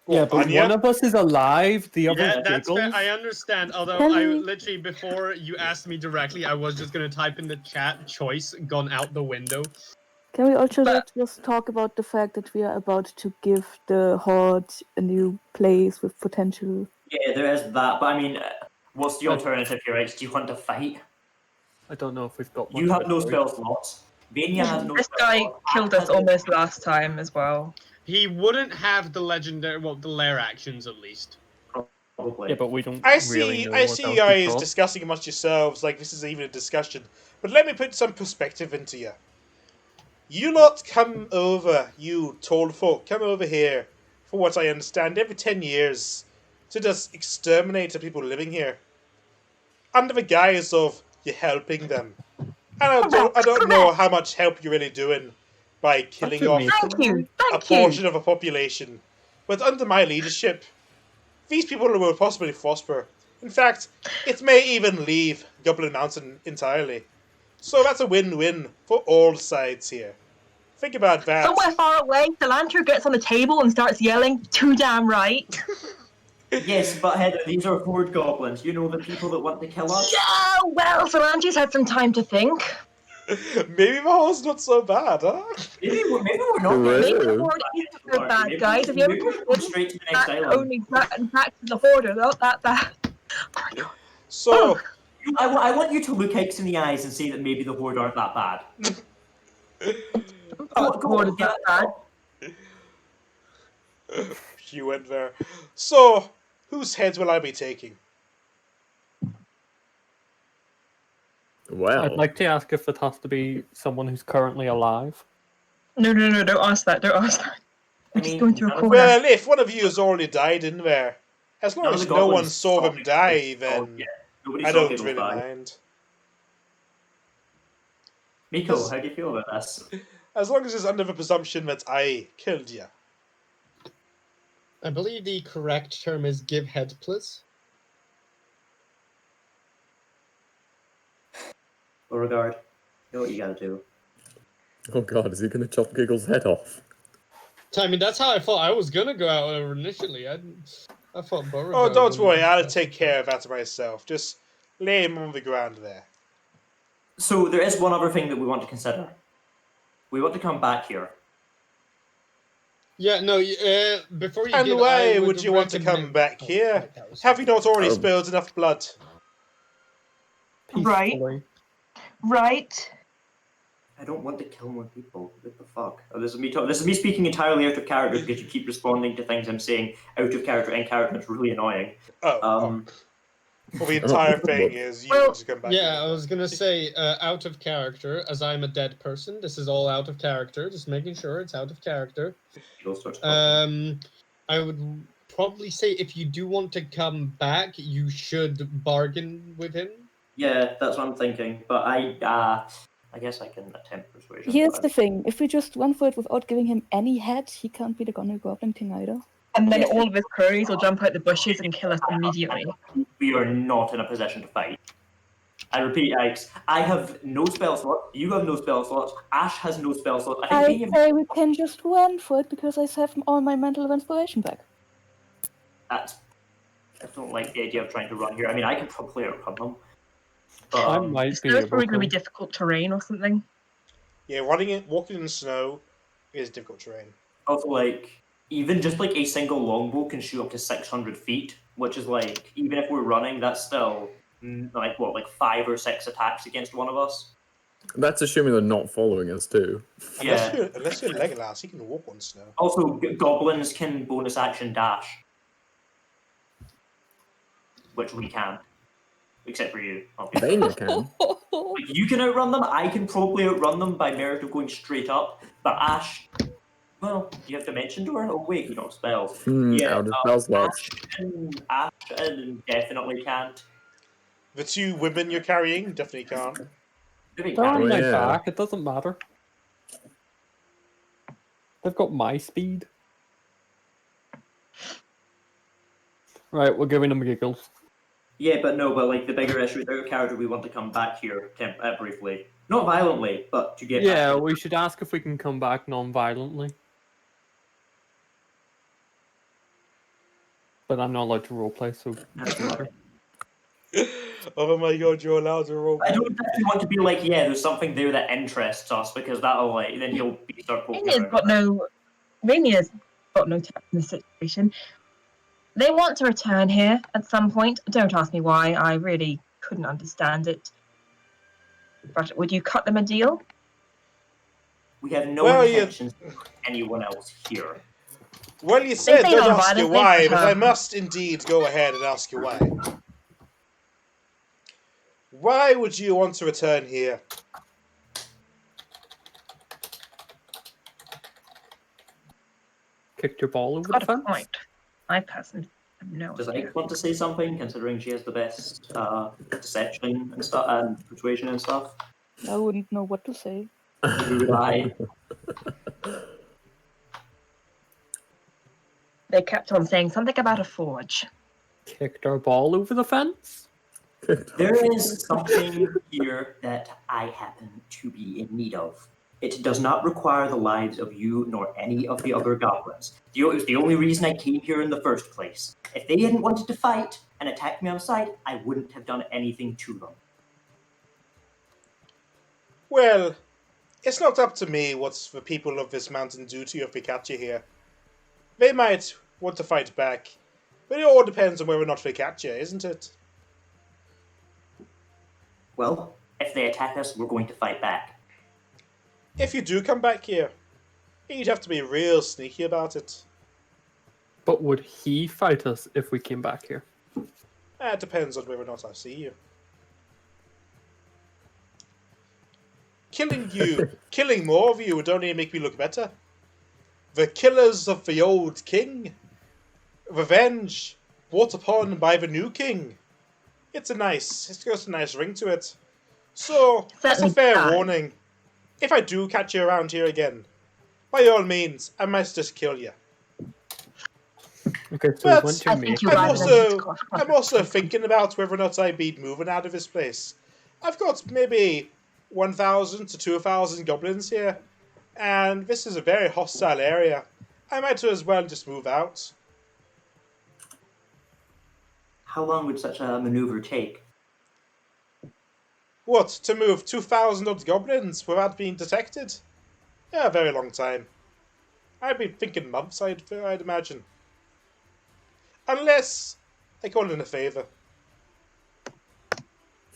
Yeah, but Anya? one of us is alive, the other Yeah, that's fair. giggles. I understand. Although Can I we- literally, before you asked me directly, I was just gonna type in the chat choice gone out the window. Can we also just talk about the fact that we are about to give the Horde a new place with potential? Yeah, there is that. But I mean, what's the alternative here, right? Do you want to fight? I don't know if we've got much You have of a no choice. spell slots. Vania has no This spell guy slots. killed Ash us has no- almost last time as well. He wouldn't have the legendary, well, the lair actions at least. Probably. Yeah, but we don't I really see. know I what see else you we've guys got. discussing amongst yourselves like this is even a discussion. But let me put some perspective into you. You lot come over, you tall folk, come over here, for what I understand, every 10 years to just exterminate the people living here. Under the guise of you're helping them. And I don't know how much help you're really doing by killing off Thank you, a thank you. portion of a population. But under my leadership, these people will possibly prosper. In fact, it may even leave Goblin Mountain entirely. So that's a win-win for all sides here. Think about that. Somewhere far away, Cilantro gets on the table and starts yelling, "Too damn right." Yes, but Heather, these are horde goblins. You know, the people that want to kill us. Yeah, well, Cilantro's had some time to think. Maybe the hole's not so bad, huh? Maybe we're not. Well, Maybe the Ew. Horde isn't the bad Maybe guys. If you ever we're going straight to the next that island. only back to the Horde, not that bad. Oh my god. So, I want you to look Hikes in the eyes and say that maybe the horde aren't that bad. Oh, Go Horde on, is that bad. you went there. So, whose heads will I be taking? Well, I'd like to ask if it has to be someone who's currently alive. No, don't ask that, don't ask that. We're just going through a corner. Well, if one of you has already died in there, as long None of as the no one goblins saw them Giggles. die, Oh, then yeah. Nobody I saw don't Giggles really die. mind. Miko, how do you feel about this? As long as it's under the presumption that I killed you. I believe the correct term is give head, please. Beauregard, you know what you gotta do. oh god, is he going to chop Giggle's head off? I mean, that's how I thought I was gonna go out initially. I thought Beauregard. Oh, don't would- worry, I'll take care of that myself. Just lay him on the ground there. So there is one other thing that we want to consider. We want to come back here. Yeah, no. Before you And did, why I would you want to come recommend- back Oh, here? right, that was- Have you not already Oh. spilled enough blood? Right. Peacefully. Right. I don't want to kill more people. What the fuck? Oh, this is me speaking entirely out of character because you keep responding to things I'm saying out of character and character. It's really annoying. Well, the entire thing is you want to come back Yeah, here. I was gonna say out of character, as I'm a dead person. This is all out of character. Just making sure it's out of character. Giggles starts talking. I would probably say if you do want to come back, you should bargain with him. Yeah, that's what I'm thinking. But I guess I can attempt persuasion. Here's but the thing: if we just run for it without giving him any head, he can't be the Gunner Goblin King either. And then all of his curries will jump out the bushes and kill us immediately. we are not in a position to fight. I repeat, Alex, I have no spell slots. You have no spell slots. Ash has no spell slots. I think I say we can just run for it because I have all my mental inspiration back. I don't like the idea of trying to run here. I mean, I can probably outrun them. But, I might be So it's able probably going to be to. difficult terrain or something. Yeah, walking in snow is difficult terrain. also, like, even just like a single longbow can shoot up to 600 feet, which is like, even if we're running, that's still like what, like 5 or 6 attacks against one of us. That's assuming they're not following us too. Yeah. Unless you're Legolas, he can walk on snow. Also, goblins can bonus action dash, which we can't, except for you. Obviously. Vania can. Like, you can outrun them. I can probably outrun them by merit of going straight up. But Ash, well, you have dimension door. Oh wait, you don't spells. Out of spell slots. Ash definitely can't. The 2 women you're carrying definitely can't. Maybe They're on can't. my yeah. back, it doesn't matter. They've got my speed. Right, we're giving them giggles. Yeah, but like the bigger issue with our character, we want to come back here briefly. Not violently, but to get Yeah, back. we should ask if we can come back non-violently. But I'm not allowed to roleplay, so... Oh my god, you're allowed to roll. I don't actually want to be like, yeah, there's something there that interests us, because that'll then he'll start poking around. Rainia's got no tact in this situation. They want to return here at some point. Don't ask me why. I really couldn't understand it. But would you cut them a deal? We have no intentions of anyone else here. Well, you said don't ask you why, but I must indeed go ahead and ask you why. Why would you want to return here? Kicked your ball over the fence? Point. I personally have no Does idea. Ike want to say something, considering she has the best deception and stuff, and persuasion and stuff? I wouldn't know what to say. Neither would I. They kept on saying something about a forge. Kicked our ball over the fence? There is something here that I happen to be in need of. It does not require the lives of you nor any of the other goblins. It was the only reason I came here in the first place. If they hadn't wanted to fight and attack me on sight, I wouldn't have done anything to them. Well, it's not up to me what the people of this mountain do to you if we catch you here. They might want to fight back, but it all depends on whether or not they catch you, isn't it? Well, if they attack us, we're going to fight back. If you do come back here, you'd have to be real sneaky about it. But would he fight us if we came back here? It depends on whether or not I see you. Killing more of you would only make me look better. The killers of the old king. Revenge brought upon by the new king. It's got a nice ring to it. So, that's a fair warning. If I do catch you around here again, by all means, I might just kill you. Okay, so but I'm also thinking about whether or not I'd be moving out of this place. I've got maybe 1,000 to 2,000 goblins here, and this is a very hostile area. I might as well just move out. How long would such a maneuver take? What, to move 2,000 odd goblins without being detected? Yeah, a very long time. I'd be thinking months, I'd imagine. Unless I call in a favour.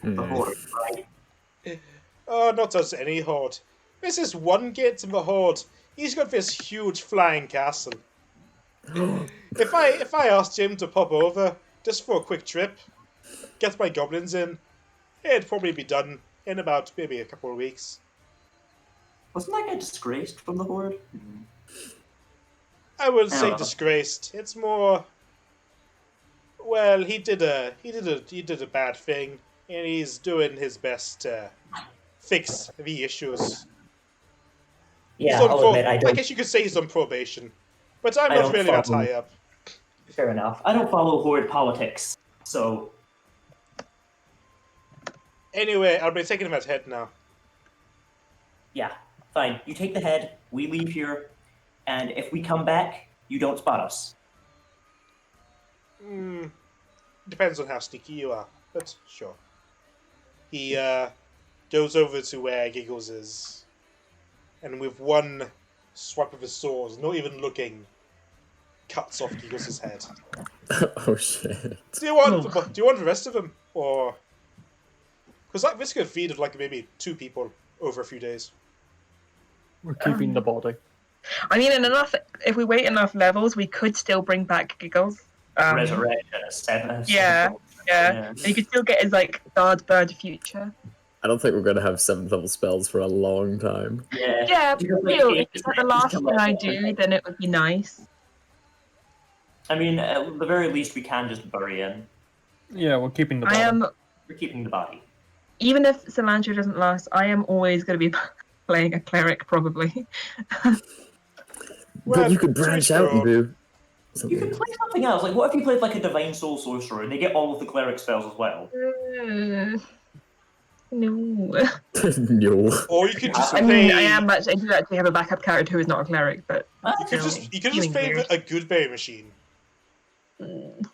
The horde, right? Oh, not us any horde. This is one gate in the horde. He's got this huge flying castle. If I asked him to pop over just for a quick trip, get my goblins in, it'd probably be done in about maybe a couple of weeks. Wasn't that guy disgraced from the horde? I wouldn't say disgraced. It's more, well, he did a bad thing, and he's doing his best to fix the issues. Yeah, I'll admit, I guess you could say he's on probation, but I'm not really that high up. Fair enough. I don't follow horde politics, so. Anyway, I'll be taking him at head now. Yeah, fine. You take the head, we leave here, and if we come back, you don't spot us. Depends on how sneaky you are, but sure. He goes over to where Giggles is, and with one swipe of his sword, not even looking, cuts off Giggles's head. Oh shit! Do you want the rest of them, or because this could feed of like maybe 2 people over a few days? We're keeping the body. I mean, if we wait enough levels, we could still bring back Giggles. Resurrection at 7. Yeah. And you could still get his like guard bird future. I don't think we're going to have 7th level spells for a long time. Yeah, but still, if it's like the last thing I do, then it would be nice. I mean, at the very least, we can just bury him. Yeah, we're keeping the body. We're keeping the body. Even if Cilantro doesn't last, I am always going to be playing a cleric, probably. But you could branch out and do something. You could play something else. Like, what if you played like a Divine Soul Sorcerer and they get all of the cleric spells as well? No. No. Or you could just I play. mean, I do actually have a backup character who is not a cleric, but You could just play weird. a good berry machine. Good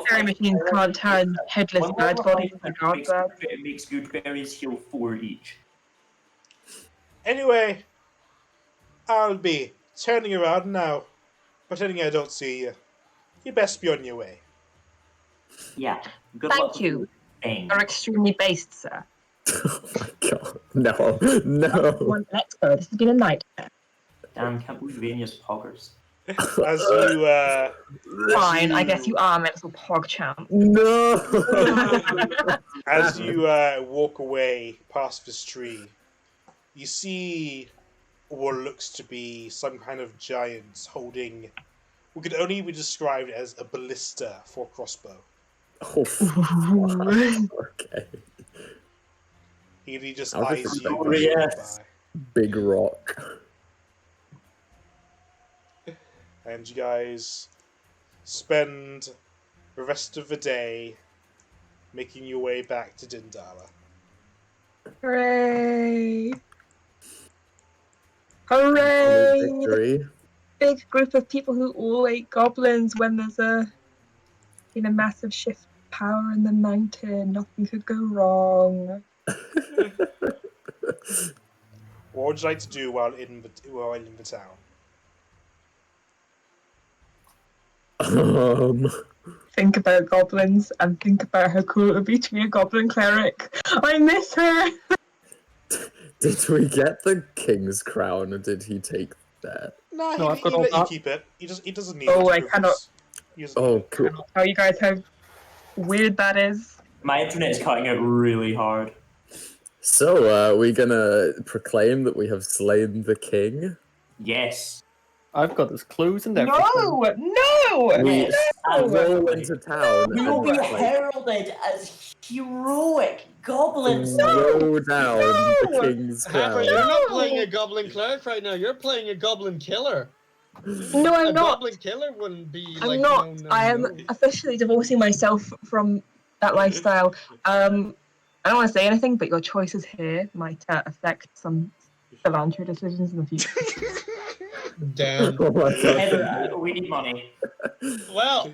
berry machines can't turn headless bad bodies into god birds. It makes good berries heal 4 each. Anyway, I'll be turning around now, pretending I don't see you. You best be on your way. Yeah. Good Thank luck with you. your thing. You're extremely based, sir. Oh my god. No. Let's go. This has been a nightmare. Damn, can't believe Vania's poggers. As you, Fine, I guess you are my little pog champ. No. as you walk away past this tree, you see what looks to be some kind of giant holding what could only be described as a ballista for a crossbow. Oh, okay. He just I was eyes just you. expecting yes. Big rock. And you guys spend the rest of the day making your way back to Dindala. Hooray! Absolute Hooray! victory. Big group of people who all ate goblins when there's a massive shift of power in the mountain. Nothing could go wrong. What would you like to do while in the town? Think about goblins and think about how cool it would be to be a goblin cleric. I miss her! Did we get the king's crown or did he take that? No, No, I've he got all let you that. keep it. He doesn't need Oh, it. I cannot- Oh, cool. I'll tell you guys how weird that is. My internet is cutting out really hard. So, we gonna proclaim that we have slain the king? Yes. I've got his clues and everything. No! We No! roll into town We and will be like, heralded as heroic goblins. throw down the No! king's Pepper, crown. you're not playing a goblin cleric right now. You're playing a goblin killer. No, I'm a not. goblin killer wouldn't be I'm like. not. No, I am no. officially divorcing myself from that lifestyle. I don't want to say anything, but your choices here might affect some cilantro decisions in the future. Damn. Oh my God. Heather, we need money. Well,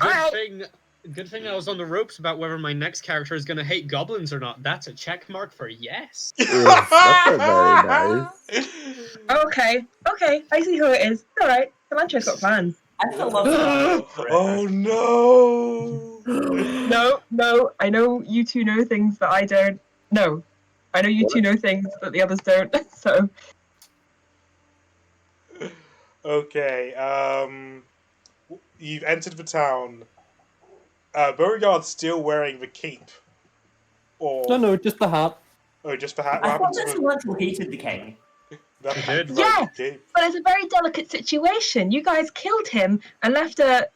Alright. good thing I was on the ropes about whether my next character is going to hate goblins or not. That's a check mark for yes. Oof, that's not very nice. Okay, I see who it is. Alright, cilantro's got plans. I still love that. Oh no! No, I know you two know things that I don't. No, I know you two know things that the others don't, so. Okay, you've entered the town. Beauregard's still wearing the cape. Or No, just the hat. Oh, just the hat. I What thought happened that to Cilantro hated the king. the He did. Yeah. cape? But it's a very delicate situation. You guys killed him and left a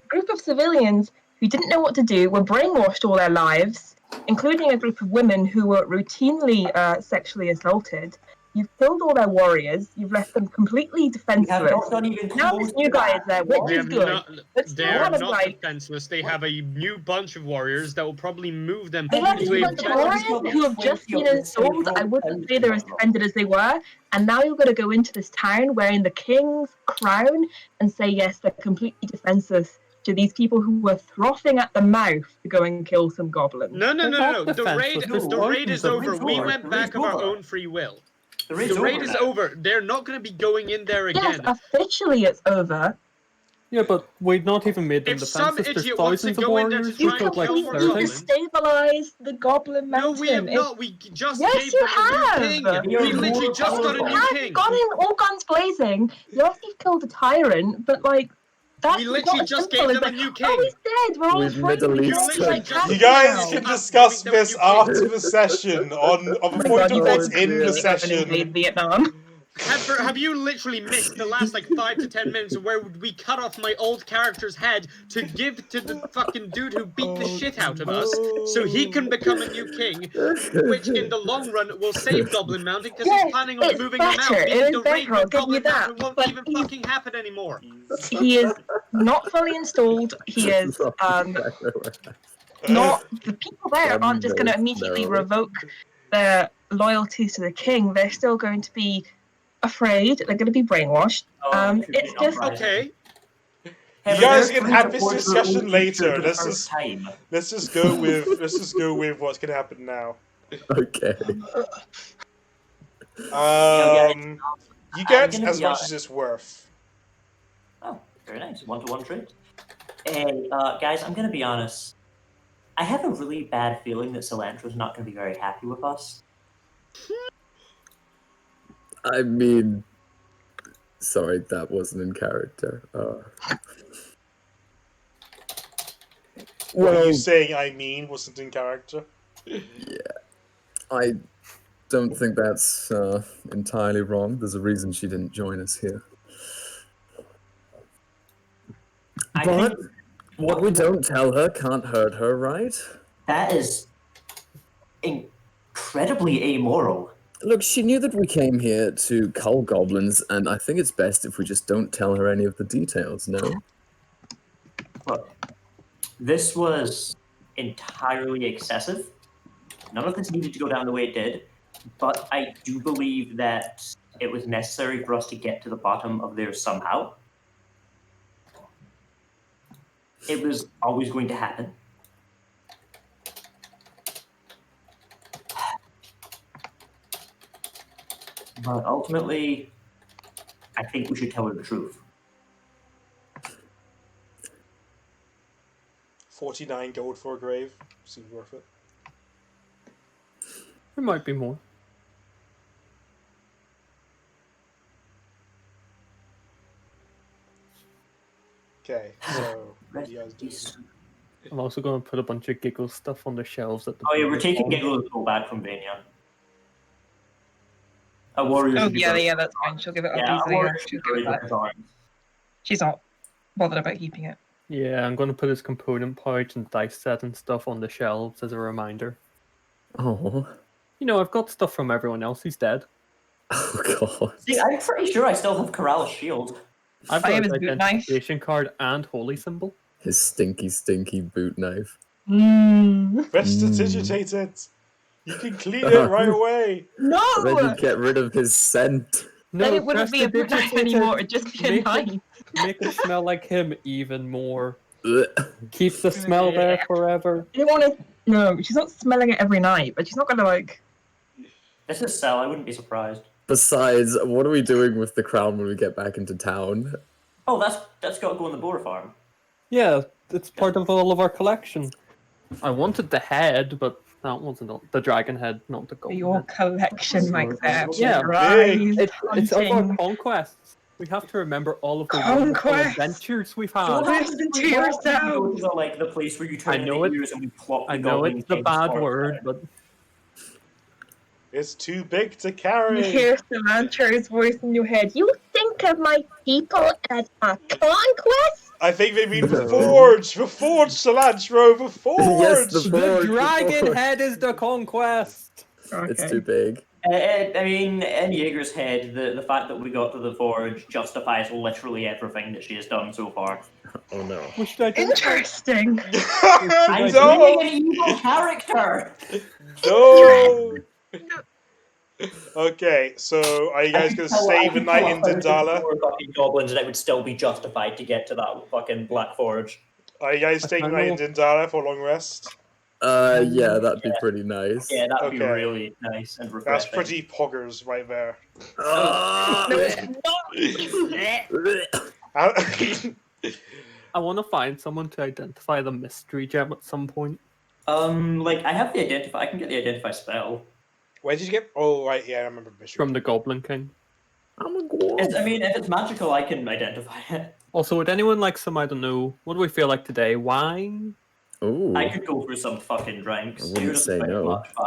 group of civilians who didn't know what to do, were brainwashed all their lives, including a group of women who were routinely sexually assaulted. You've killed all their warriors. You've left them completely We have defenseless. not done even Now close this new to guy that. is there, which They is are good. not, Let's they still are have a not guy. defenseless. They have a new bunch of warriors that will probably move them They left into a a bunch of better- warriors who have just been installed. I wouldn't say they're as defended as they were. And now you're going to go into this town wearing the king's crown and say, yes, they're completely defenseless to these people who were frothing at the mouth to go and kill some goblins. No. They're not The raid, defenseless. the raid is The over. raid's We over. went The back raid's of our over. own free will. The raid's The raid over is now. over. They're not going to be going in there Yes, again. officially it's over. Yeah, but we've not even made them If some defenseless. There's idiot wants to thousands of go in there to warriors. try You We've and got like kill more completely 30. goblins. destabilized the goblin No, mountain. we have If- not. We just Yes, gave you them a have. new king. You're We literally more just got a powerful. new Yes, king. you've gone in all guns blazing. Yes, you've killed a tyrant, but like that's We literally not as just simple gave as them a like, new king. oh, he's dead. We're all We've free. Middle We can all Eastern. be like happy You guys now. can discuss Giving them a this new king. after the session on the Oh my point God, of you what's guys in the really haven't session. invaded Vietnam. Have you literally missed the last like 5 to 10 minutes where we cut off my old character's head to give to the fucking dude who beat the shit out of us so he can become a new king, which in the long run will save Goblin Mountain because Yes, he's planning on it's moving him better. out, It meaning is the better, raid I'll with give you Goblin that, Mountain won't but even he's- fucking happen anymore. He is not fully installed. He is not the people there aren't just going to immediately revoke their loyalties to the king. They're still going to be afraid. They're going to be brainwashed. It's just okay. You guys can have this discussion later. Let's just go with what's gonna happen now. Okay. You get as much as it's worth. Oh, very nice. 1-to-1 trade. Hey, guys, I'm gonna be honest. I have a really bad feeling that Cilantro's not gonna be very happy with us. I mean, sorry, that wasn't in character. What are you saying? I mean, wasn't in character. Yeah, I don't think that's entirely wrong. There's a reason she didn't join us here. But what we don't tell her can't hurt her, right? That is incredibly amoral. Look, she knew that we came here to cull goblins, and I think it's best if we just don't tell her any of the details, no? Look, this was entirely excessive. None of this needed to go down the way it did, but I do believe that it was necessary for us to get to the bottom of this somehow. It was always going to happen. But ultimately, I think we should tell her the truth. 49 gold for a grave. Seems worth it. There might be more. Okay, so what do you guys do? I'm also going to put a bunch of Giggle stuff on the shelves at the Oh yeah, we're taking Giggle and Soul back from Vania. A warrior. Oh yeah, that's fine. She'll give it up easily. She'll give it back. She's not bothered about keeping it. Yeah, I'm going to put his component pouch and dice set and stuff on the shelves as a reminder. Oh. You know, I've got stuff from everyone else who's dead. Oh god. See, I'm pretty sure I still have Corral's shield. I've got his identification card and holy symbol. His stinky boot knife. Prestidigitate it. You can clean it right away. No! Then you get rid of his scent. No, then it wouldn't be a boot knife anymore, it'd just be a knife. Make it smell like him even more. Keep the smell there forever. You want to... No, she's not smelling it every night, but she's not going to like... This is Cell, I wouldn't be surprised. Besides, what are we doing with the crown when we get back into town? Oh, that's got to go on the boar farm. Yeah, it's part of all of our collection. I wanted the head, but that wasn't the dragon head, not the gold. Your collection, like that. Yeah, it's of our conquests. We have to remember all of the wonderful adventures we've had. Listen to yourself. Like the place where you turn I know ears and we plot the I know it's a bad word, but it's too big to carry. You hear Cilantro's voice in your head. You think of my people as a conquest? I think they mean the forge. The forge, Cilantro. The forge. Yes, the forge. The dragon head is the conquest. Okay. It's too big. I mean, in Jaeger's head, the fact that we got to the forge justifies literally everything that she has done so far. Oh no. Interesting. I'm doing an evil character. No. Okay, so are you guys going to stay the night in Dindala? Goblins, and it would still be justified to get to that fucking Black Forge. Are you guys staying the night in Dindala for a long rest? Yeah, that'd be pretty nice. Yeah, that'd be really nice and refreshing. That's pretty poggers right there. I want to find someone to identify the mystery gem at some point. Like I have the identify. I can get the identify spell. Where did you get? Oh, right, yeah, I remember mystery. From the Goblin King. I'm a goblin. I mean, if it's magical, I can identify it. Also, would anyone like some? I don't know. What do we feel like today? Wine. Ooh. I could go for some fucking drinks. I wouldn't say no. Much, but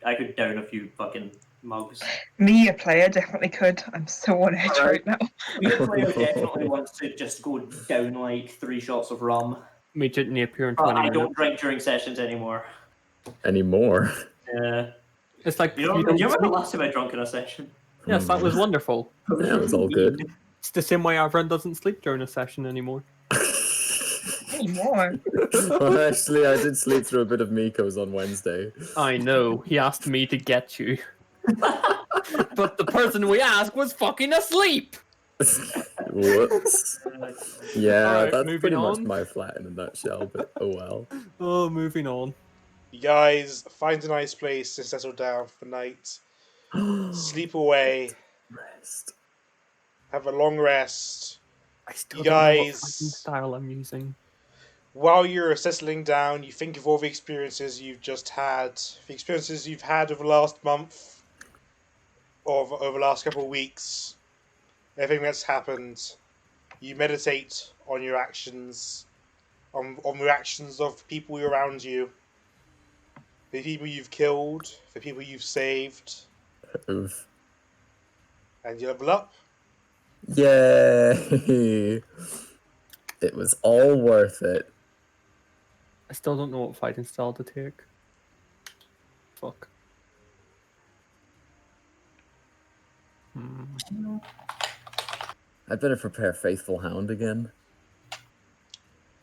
I could down a few fucking mugs. Me, a player, definitely could. I'm so on edge right now. Me, a player, definitely wants to just go down like 3 shots of rum. Meet you appear in 20 minutes. I don't drink during sessions anymore. Anymore? Yeah. It's like do you remember the last time I drank in a session? Yes, that was wonderful. Yeah, it was all good. It's the same way Avron doesn't sleep during a session anymore. anymore. Well, actually, I did sleep through a bit of Miko's on Wednesday. I know. He asked me to get you. But the person we asked was fucking asleep! Whoops. Yeah, Alright, that's moving pretty much on. my flat in a nutshell, but oh well. Oh, moving on. You guys find a nice place to settle down for the night. Sleep away. Rest. Have a long rest. I still You don't know what guys- fighting style I'm using. While you're settling down, you think of all the experiences you've just had, the experiences you've had over the last month, or over the last couple of weeks, everything that's happened. You meditate on your actions, on the actions of people around you, the people you've killed, the people you've saved, Oof. and you level up. Yay! It was all worth it. I still don't know what fighting style to take. Fuck. I'd better prepare Faithful Hound again.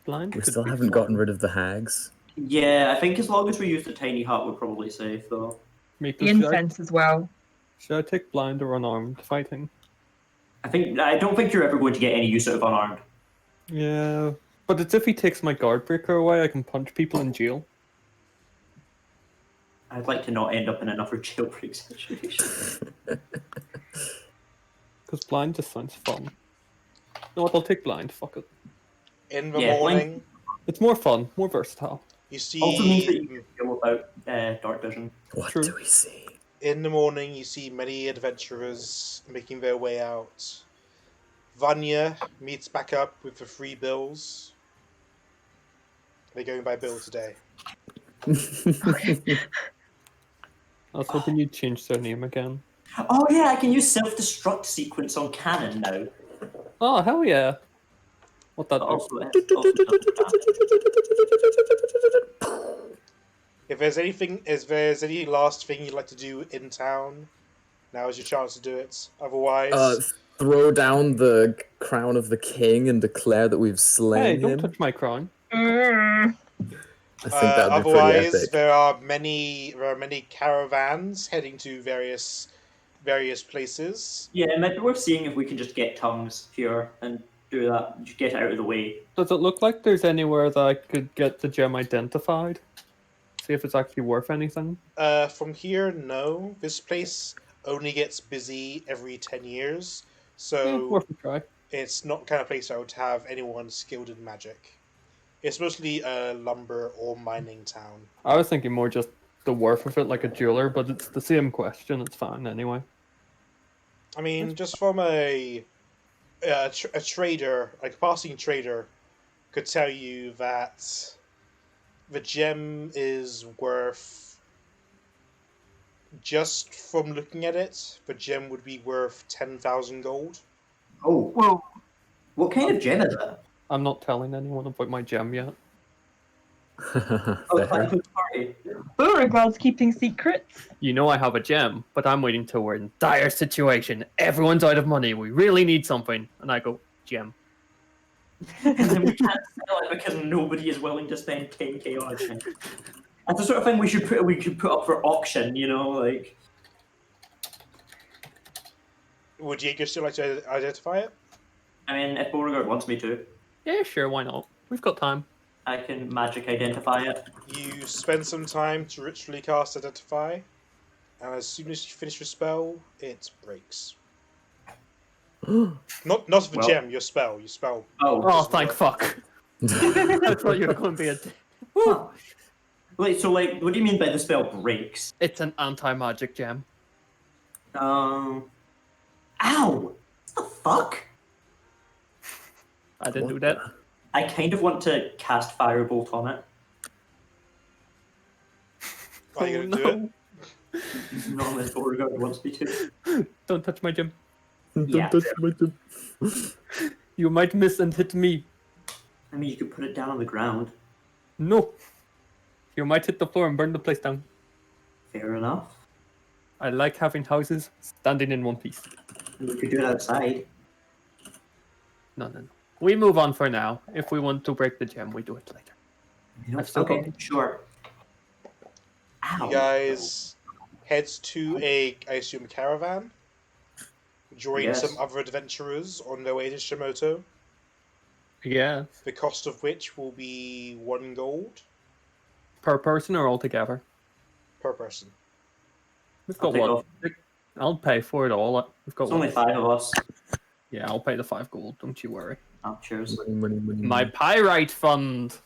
Blind We could still be haven't gotten fun. rid of the hags. Yeah, I think as long as we use the tiny hut, we're probably safe, though. Miko, The incense as well. should I take blind or unarmed fighting? I don't think you're ever going to get any use out of unarmed. Yeah, but it's if he takes my guard breaker away, I can punch people in jail. I'd like to not end up in another jailbreak situation. Because blind just sounds fun. You know what, I'll take blind, fuck it. In the Yeah, morning, It's more fun, more versatile. you see. Also means that you can feel about dark vision. What True. do we see? In the morning, you see many adventurers making their way out. Vanya meets back up with the 3 bills. They're going by bill today. I was hoping you'd change their name again. Oh yeah, I can use self-destruct sequence on cannon now. Oh, hell yeah. What that do? Also, also If there's any last thing you'd like to do in town, now is your chance to do it. Otherwise, Throw down the crown of the king and declare that we've slain Hey, him. don't touch my crown. I think that'd be pretty otherwise epic. there are many caravans heading to various places. yeah, it might be worth seeing if we can just get tongues here and do that. Just get it out of the way. Does it look like there's anywhere that I could get the gem identified? See if it's actually worth anything? From here, no. This place only gets busy every 10 years, Yeah, so worth a try. it's not the kind of place I would have anyone skilled in magic. It's mostly a lumber or mining town. I was thinking more just the worth of it like a jeweler, but it's the same question. It's fine anyway. I mean, just from a trader, like a passing trader, could tell you that the gem is worth, just from looking at it, the gem would be worth 10,000 gold. Oh, Whoa. what kind of gem is it? I'm not telling anyone about my gem yet. Oh, it's Fair. like a party. Beauregard's keeping secrets. You know I have a gem, but I'm waiting till we're in dire situation. Everyone's out of money. We really need something. And I go, gem. And then we can't sell it because nobody is willing to spend 10k on a gem. That's the sort of thing we should put up for auction, you know, like. Would Jaeger still like to identify it? I mean, if Beauregard wants me to, Yeah, sure, why not? We've got time. I can magic identify it. You spend some time to ritually cast Identify, and as soon as you finish your spell, it breaks. Not the Well- gem, your spell. Your spell. Oh, Oh, thank fuck. I thought you were going to be a... huh. Wait, so like, what do you mean by the spell breaks? It's an anti-magic gem. Ow! What the fuck? I didn't What do that. I kind of want to cast Firebolt on it. Are you going to do it? Not unless Beauregard wants me to. Don't touch my gem. Yeah. Don't touch my gem. You might miss and hit me. I mean, you could put it down on the ground. No. You might hit the floor and burn the place down. Fair enough. I like having houses standing in one piece. You could do it outside. No. we move on for now. If we want to break the gem, we do it later. I've still Okay, got- sure. Ow. You guys head to I assume, caravan. Join Yes. some other adventurers on their way to Shimoto. Yeah. The cost of which will be 1 gold Per person or all together? per person. We've I'll got take what? off. I'll pay for it all. We've got It's only what? 5 of us. Yeah, I'll pay the 5 gold. Don't you worry. Oh, cheers. Money. My pyrite fund.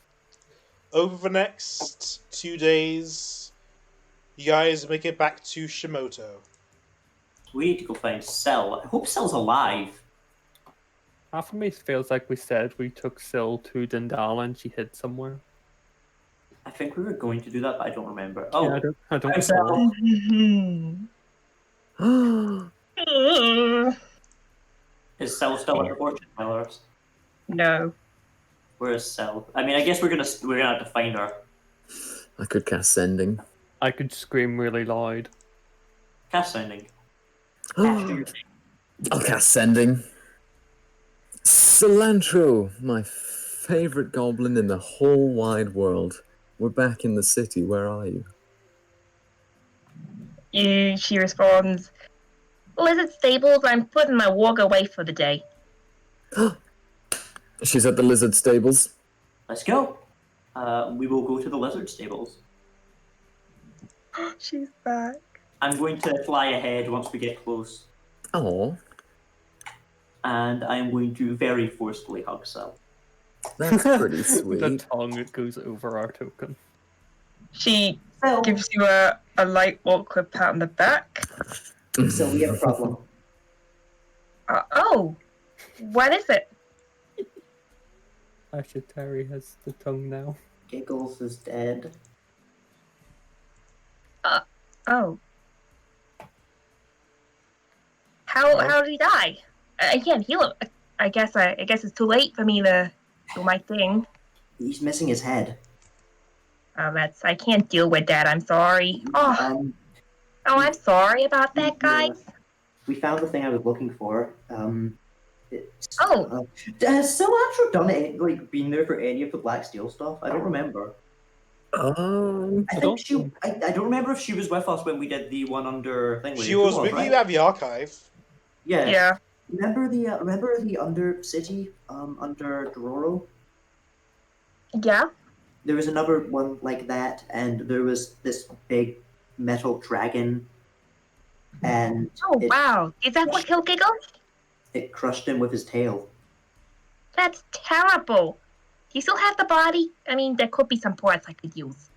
Over the next 2 days, you guys make it back to Shimoto. We need to go find Cell. I hope Cell's alive. Half of me feels like we said we took Syl to Dindala and she hid somewhere. I think we were going to do that, but I don't remember. Oh, Yeah, I don't I'm recall. Is Cell still at the fortune tellers? No. Where is Cell? I mean, I guess we're gonna have to find her. I could cast sending. I could scream really loud. Cast sending. I'll cast sending. Cilantro, my favorite goblin in the whole wide world. We're back in the city. Where are you? She responds, Lizard Stables, I'm putting my walk away for the day. She's at the lizard stables. Let's go. We will go to the lizard stables. She's back. I'm going to fly ahead once we get close, Oh, and I'm going to very forcefully hug Cell. that's pretty The sweet. tongue that goes over our token. She Cell, gives you a light, awkward pat on the back. so we have a problem. Oh, what is it? Ashitari has the tongue now. Giggles is dead. Oh. How did he die? I can't heal him. I guess it's too late for me to do my thing. He's missing his head. I can't deal with that. I'm sorry. Oh, I'm sorry about that, guys. We found the thing I was looking for. Oh. Has Cilantro done it? Like, been there for any of the Black Steel stuff? I don't remember. I think I don't remember if she was with us when we did the one under thing. She was with you at the archive. Yeah. Yeah. Remember the under city under Dororo? Yeah. There was another one like that, and there was this big metal dragon, and Oh, wow. Is that what killed Giggles? it crushed him with his tail. That's terrible. Do you still have the body? I mean, there could be some parts I could use.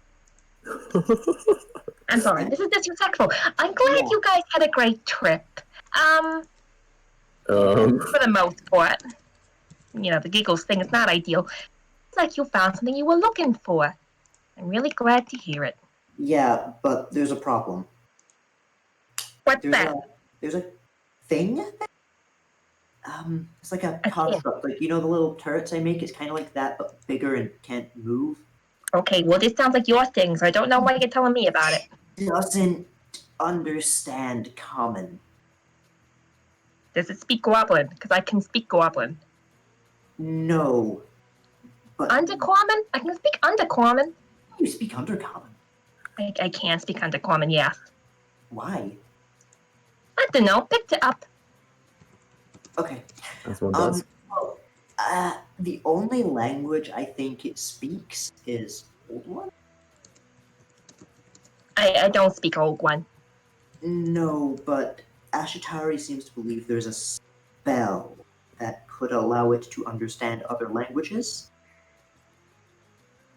I'm sorry, this is disrespectful. I'm glad you guys had a great trip. For the most part. You know, the Giggles thing is not ideal. It's like you found something you were looking for. I'm really glad to hear it. Yeah, but there's a problem. What's that? There's a thing. It's like a construct. Like, you know the little turrets I make? It's kind of like that, but bigger and can't move. Okay, well, this sounds like your thing, so I don't know why you're telling me about it. Doesn't understand common. Does it speak Goblin? Because I can speak Goblin. No. But Undercommon? I can speak Undercommon. you speak undercommon. I can speak Undercommon, yes. Why? I don't know, picked it up. Okay. That's what it does. Well, the only language I think it speaks is Old One. I don't speak Old One. No, but Ashitari seems to believe there's a spell that could allow it to understand other languages.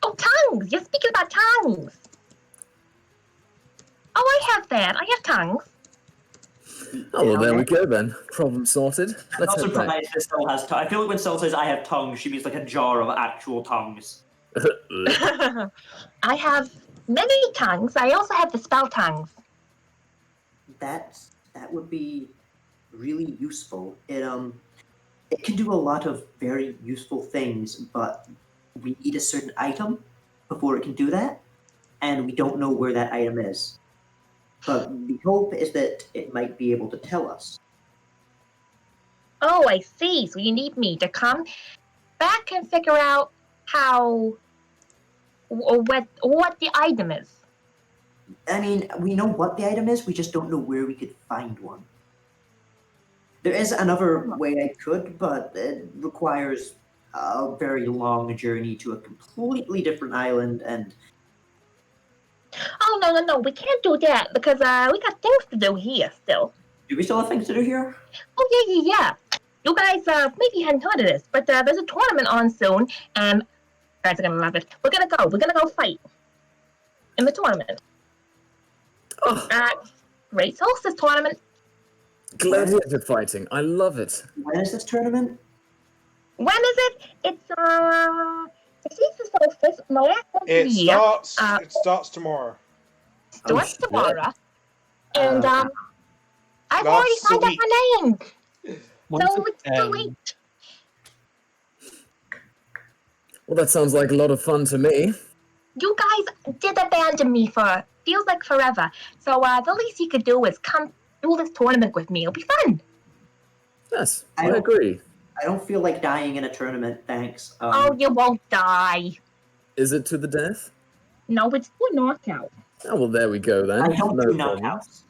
Oh, tongues! You're speaking about tongues! Oh, I have that. I have tongues. Oh, well, there we go then. Problem sorted. I'm Let's not head back. surprised that Syl has tongues. I feel like when Syl says I have tongues, she means like a jar of actual tongues. I have many tongues. I also have the spell tongues. That would be really useful. It can do a lot of very useful things, but we need a certain item before it can do that, and we don't know where that item is. But the hope is that it might be able to tell us. Oh, I see. So you need me to come that can figure out how or what the item is. I mean, we know what the item is, we just don't know where we could find one. There is another way I could, but it requires a very long journey to a completely different island, and Oh, no, we can't do that because we got things to do here still. do we still have things to do here? Oh, yeah. You guys maybe hadn't heard of this, but there's a tournament on soon, and you guys are gonna love it. We're gonna go fight in the tournament. Great Solstice tournament. Gladiator fighting. I love it. When is this tournament? When is it? It's the Solstice. No, that's once a year. It starts tomorrow. Starts tomorrow. And I've Lasts already a signed up week. my name. Once So it's too again, late. Well, that sounds like a lot of fun to me. You guys did abandon me for feels like forever. So the least you could do is come do this tournament with me. It'll be fun. Yes, I I don't- agree. I don't feel like dying in a tournament, thanks. Oh, you won't die. Is it to the death? No, it's for knockout. Oh, well, there we go then. I don't No do problem. knockouts.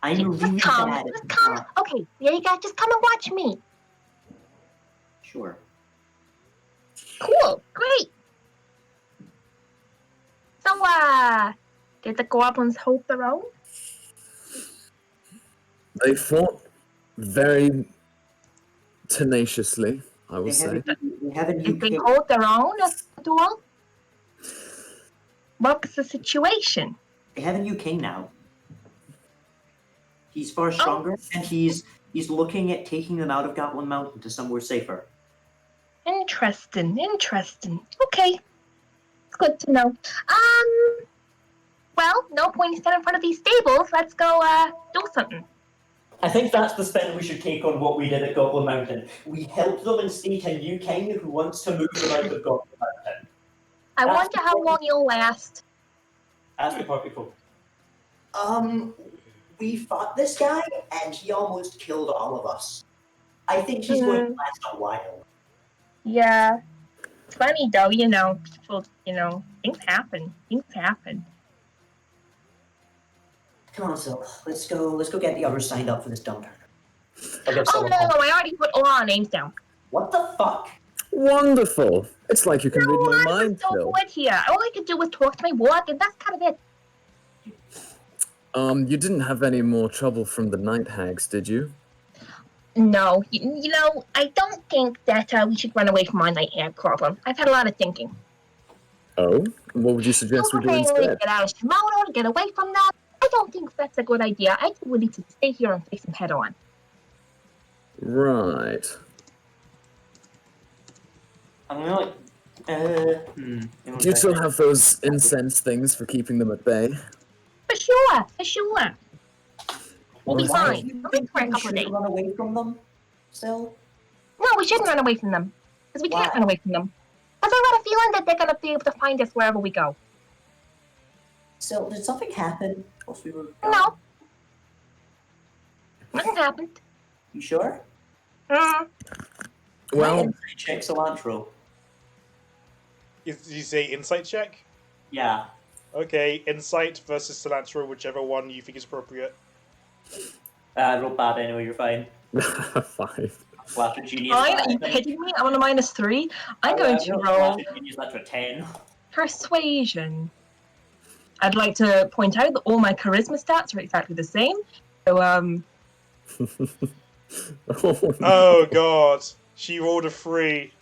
I'm really Just come. bad at Just come. knock- Okay, there you go. Just come and watch me. Sure. Cool. Great. So, did the goblins hold their own? They fought very tenaciously, I would say. They have a new Did they king. hold their own at the duel? What's the situation? They have a new king now. He's far stronger, and he's looking at taking them out of Goblin Mountain to somewhere safer. Interesting. Okay. It's good to know. Well, no point in standing in front of these stables. Let's go, do something. I think that's the spin we should take on what we did at Goblin Mountain. We helped them instate a new king who wants to move them out of Goblin Mountain. I That's wonder how long you'll last. That's the perfect quote. We fought this guy, and he almost killed all of us. I think he's going to last a while. Yeah. It's funny, though, people, things happen. Come on, Sil. Let's go get the others signed up for this dump. Oh, no, I already put all our names down. What the fuck? Wonderful! It's like you can read my I mind, was so Phil. bored here. All I could do was talk to my walk, and that's kind of it. You didn't have any more trouble from the night hags, did you? No, I don't think that we should run away from our night hag problem. I've had a lot of thinking. Oh? What would you suggest we do Probably instead? get out of Shimono to get away from them. I don't think that's a good idea. I think we need to stay here and face them head on. Right. I'm gonna Do you still have those incense things for keeping them at bay? For sure. We'll be Well, fine. We'll be for a we couple of days. should run away from them, Sil? No, we shouldn't run away from them. Because we can't Why? run away from them. Because I got a feeling that they're going to be able to find us wherever we go. Sil, did something happen whilst we were No. Nothing happened. You sure? Mm. Well, Check cilantro. Did you say insight check? Yeah. Okay, insight versus cilantro, whichever one you think is appropriate. I rolled bad anyway, you're fine. 5. Flash of genius. Fine, are you kidding me? I'm on a -3. I'm going to roll Flash of genius, that's a 10. persuasion. I'd like to point out that all my charisma stats are exactly the same. So, Oh, no. Oh god, she rolled a 3.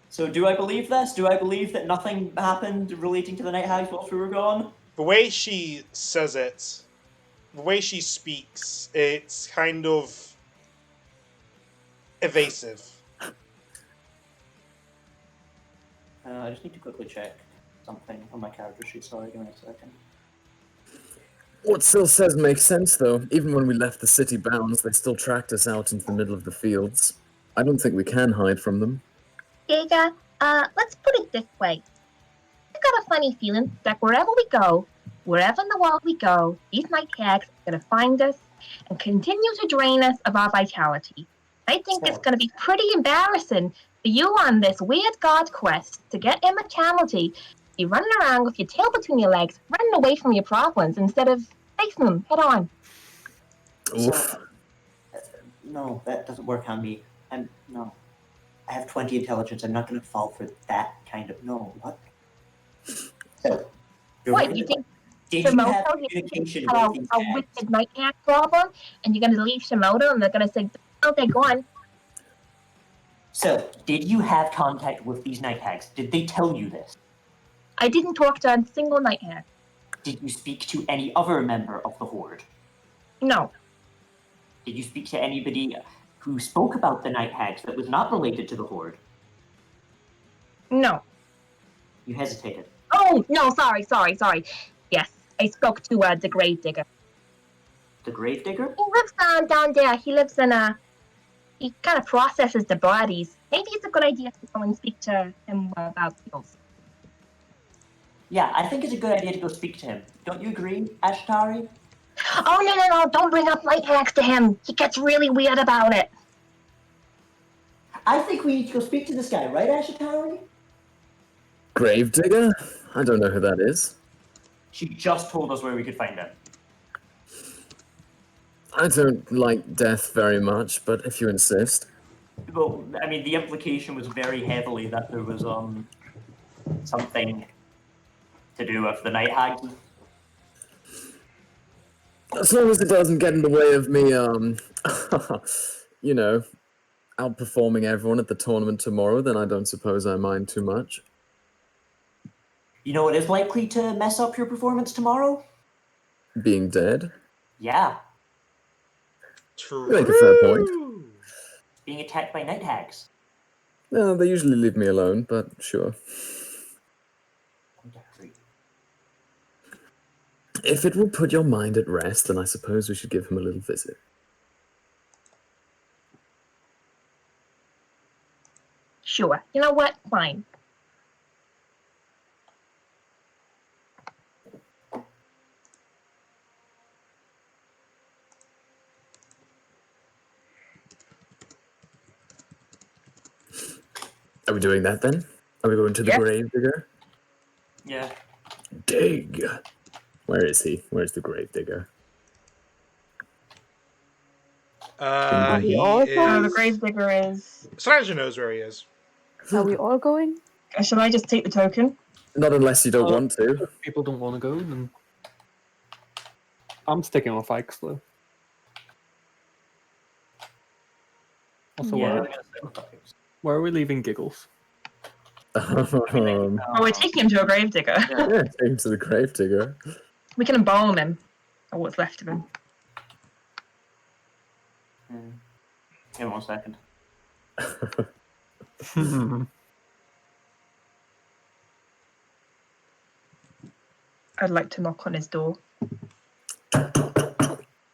So do I believe this? Do I believe that nothing happened relating to the Night Hags whilst we were gone? The way she says it, the way she speaks, it's kind of evasive. I just need to quickly check something on my character sheet. Sorry, give me a second. What Sil says makes sense, though. Even when we left the city bounds, they still tracked us out into the middle of the fields. I don't think we can hide from them. Giga, let's put it this way. I got a funny feeling that wherever we go, wherever in the world we go, these night hags are gonna find us and continue to drain us of our vitality. I think it's going to be pretty embarrassing for you on this weird god quest to get immortality. You're running around with your tail between your legs, running away from your problems instead of facing them head on. So, no, that doesn't work on me. No. I have 20 intelligence. I'm not going to fall for that kind of... No, what? So, what, you think did Shimoto, you have communication with a these hags? wicked night hag problem, and you're going to leave Shimoto, and they're going to say, okay, go on. So, did you have contact with these night hags? Did they tell you this? I didn't talk to a single night hag. Did you speak to any other member of the Horde? No. Did you speak to anybody who spoke about the night hags that was not related to the Horde? No. You hesitated. Oh, no, sorry. Yes, I spoke to the Gravedigger. The Gravedigger? He lives down there. He lives in he kind of processes the bodies. Maybe it's a good idea to go and speak to him about those. Yeah, I think it's a good idea to go speak to him. Don't you agree, Ashtari? Oh, no, don't bring up night hags to him. He gets really weird about it. I think we need to go speak to this guy, right, Ashtari? Gravedigger? I don't know who that is. She just told us where we could find him. I don't like death very much, but if you insist. Well, I mean, the implication was very heavily that there was something to do with the night hags. As long as it doesn't get in the way of me, you know, outperforming everyone at the tournament tomorrow, then I don't suppose I mind too much. You know what is likely to mess up your performance tomorrow? Being dead? Yeah. You make a fair point. Being attacked by night hags. No, they usually leave me alone, but sure. If it will put your mind at rest, then I suppose we should give him a little visit. Sure. You know what? Fine. Are we doing that then? Are we going to the Gravedigger? Yeah. Dig! Where is he? Where's the Gravedigger? The Gravedigger is... Sandra knows where he is. Are we all going? Should I just take the token? Not unless you don't want to. If people don't want to go, then... I'm sticking with Ike's, though. Also, where are we leaving Giggles? We're taking him to a Gravedigger. Yeah, take him to the Gravedigger. We can embalm him, or what's left of him. Give me 1 second. I'd like to knock on his door.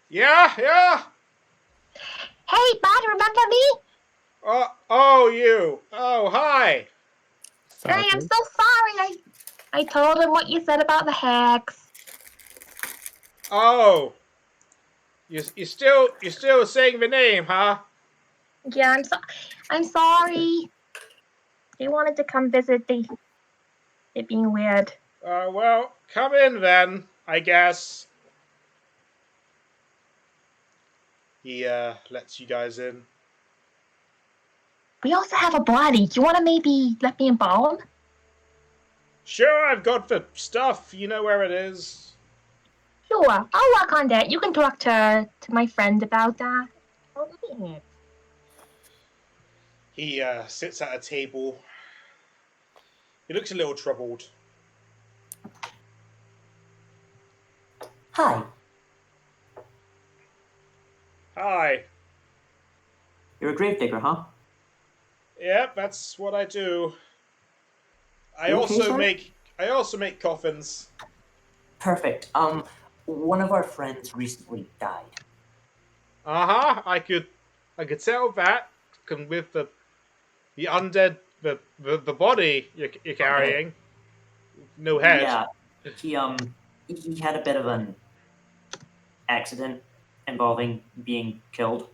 Yeah. Hey, bud, remember me? Oh, you. Oh, hi. Hey, I'm so sorry. I told him what you said about the hags. Oh. You still saying the name, huh? Yeah, I'm sorry. He wanted to come visit it being weird. Well, come in then, I guess. He lets you guys in. We also have a body. Do you want to maybe let me embalm? Sure, I've got the stuff. You know where it is. Sure, I'll work on that. You can talk to my friend about that. He sits at a table. He looks a little troubled. Hi. Hi. You're a gravedigger, huh? Yep, that's what I do. I Okay, also sir? make coffins. Perfect. One of our friends recently died. I could tell that with the undead the body you're carrying. No head. Yeah. He had a bit of an accident. involving being killed.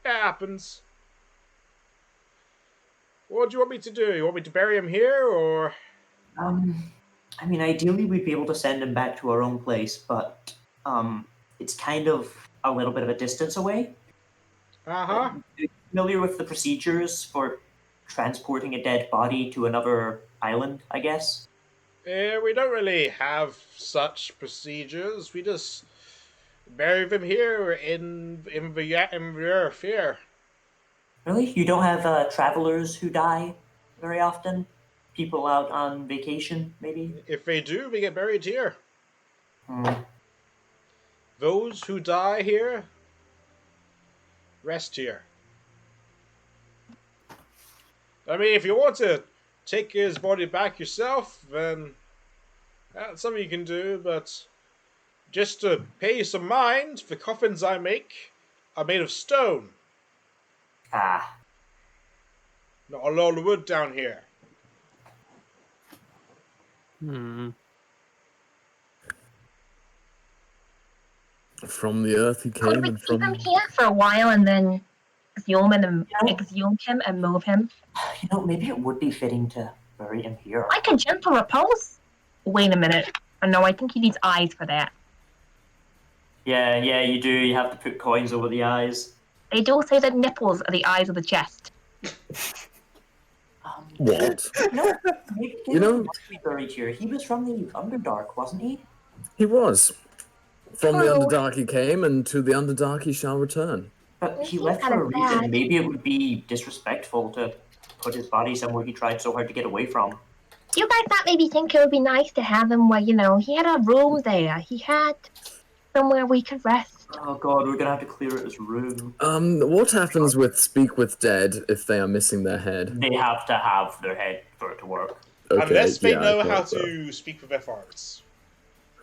It happens. What do you want me to do? You want me to bury him here, or? I mean, ideally we'd be able to send him back to our own place, but it's kind of a little bit of a distance away. Uh-huh. Are you familiar with the procedures for transporting a dead body to another island, I guess? We don't really have such procedures. We just bury them here in the earth here. Really? You don't have travelers who die very often? People out on vacation, maybe? If they do, we get buried here. Hmm. Those who die here rest here. I mean, if you want to take his body back yourself, then that's something you can do, but just to pay you some mind, the coffins I make are made of stone. Ah. Not a lot of wood down here. From the earth he Could came we and keep from... him here for a while and then exhume him and move him? You know, maybe it would be fitting to bury him here. I can gentle repose. Wait a minute. Oh, no, I think he needs eyes for that. Yeah, you do. You have to put coins over the eyes. They do say that nipples are the eyes of the chest. What? No, You know- must be buried here. He was from the Underdark, wasn't he? He was. From the True. Underdark he came, and to the Underdark he shall return. But Well, he he's left kind for a of reason. bad. Maybe it would be disrespectful to put his body somewhere he tried so hard to get away from. You guys not maybe think it would be nice to have him where, he had a room there. He had somewhere we could rest. Oh god, we're gonna have to clear out his room. What happens with Speak with Dead if they are missing their head? They have to have their head for it to work. Okay, Unless they yeah, I know how thought so. to speak with their farts.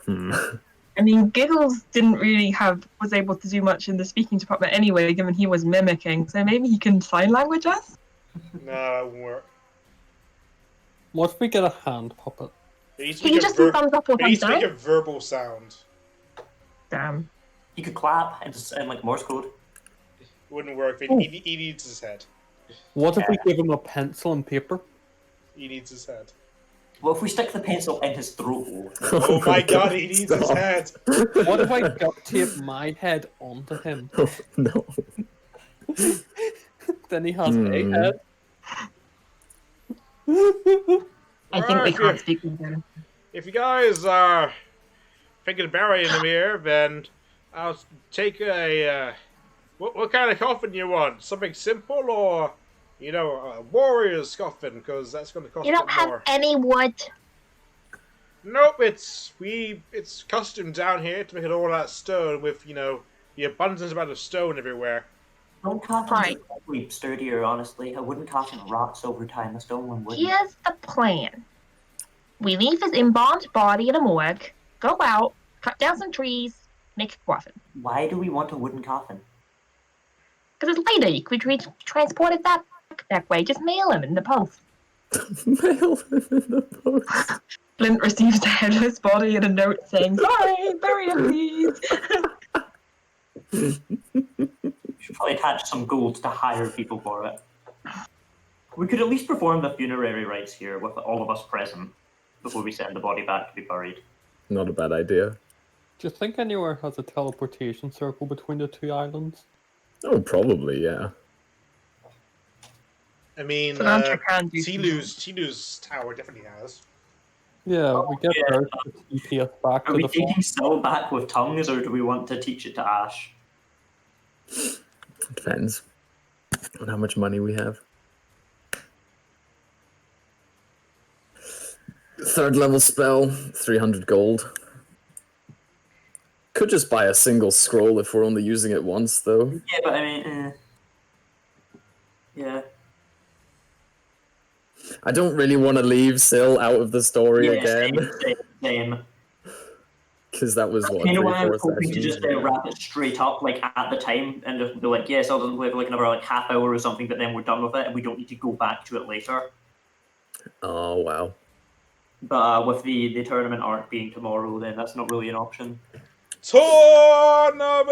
I mean, Giggles was able to do much in the speaking department anyway, given he was mimicking, so maybe he can sign language us? No, that won't work. What if we get a hand puppet? It needs to He make can a just do thumbs up or it needs thumbs to make down. a verbal sound. Damn. He could clap and like Morse code. Wouldn't work. He needs his head. What if we give him a pencil and paper? He needs his head. Well, if we stick the pencil in his throat, Oh my god, he needs his head. What if I duct tape my head onto him? Oh, no. Then he has a head. I think we can't speak with him. If you guys are thinking of burying him here, then I'll take a... what kind of coffin you want? Something simple or, a warrior's coffin? Because that's going to cost You a don't bit have more. any wood. Nope, it's custom down here to make it all out of stone with, the abundant amount of stone everywhere. stone coffins Right. are probably sturdier, honestly. A wooden coffin rots over time. A stone one wouldn't. Here's the plan. We leave his embalmed body in a morgue, go out, cut down some trees, make a coffin. Why do we want a wooden coffin? Because it's later, you could transport it that way. Just mail him in the post. Mail him in the post. Flint receives the headless body and a note saying, "Sorry, bury him, please." We should probably attach some gold to hire people for it. We could at least perform the funerary rites here with all of us present before we send the body back to be buried. Not a bad idea. Do you think anywhere has a teleportation circle between the two islands? Oh, probably, yeah. I mean, Solantra can do Tilu's tower definitely has. Yeah, we get yeah. her to TP us back Are to we the farm. taking Syl back with tongues, or do we want to teach it to Ash? Depends on how much money we have. Third level spell, 300 gold. Could just buy a single scroll if we're only using it once, though. Yeah, but I mean, yeah. I don't really want to leave Syl out of the story Yeah, again, same. because that was what, You know 3 what, I 4 was hoping to sessions. just wrap it straight up, like, at the time, and just be like, yes, I'll just play for like another, like, half hour or something, but then we're done with it, and we don't need to go back to it later. Oh, wow. But with the tournament arc being tomorrow, then that's not really an option. Tournament!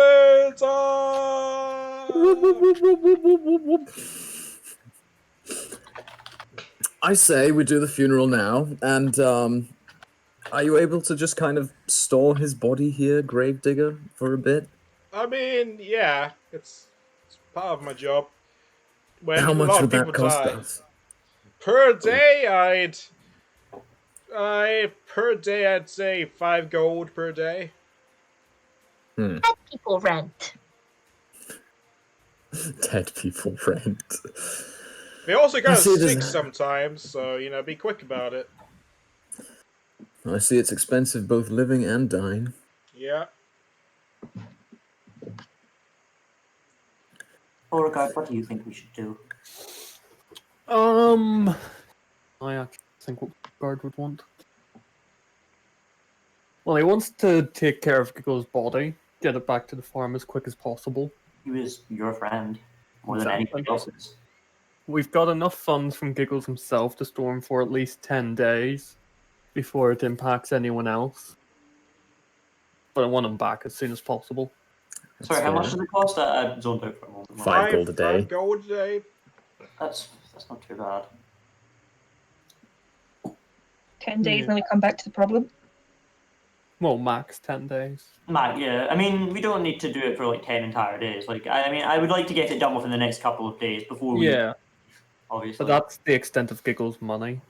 I say we do the funeral now, and are you able to just kind of store his body here, Gravedigger, for a bit? I mean, yeah, it's part of my job. When How a much lot would of people that cost die us? per day, I'd say 5 gold per day. Dead people rent. Dead people rent. They also I kind of see sick this- sometimes, so be quick about it. I see it's expensive both living and dying. Yeah. Beauregard, what do you think we should do? I actually think what Guard would want. Well, he wants to take care of Giggle's body, get it back to the farm as quick as possible. He was your friend more than Exactly. anybody else's. We've got enough funds from Giggles himself to store him for at least 10 days before it impacts anyone else. But I want him back as soon as possible. Sorry, how much does it cost? I zoned out for a moment. 5 gold a day. 5 gold a day. That's not too bad. 10 days, and then we come back to the problem. Well, max 10 days. Yeah. I mean, we don't need to do it for like 10 entire days. Like, I mean, I would like to get it done within the next couple of days before we. Yeah, Obviously. but that's the extent of Giggle's money.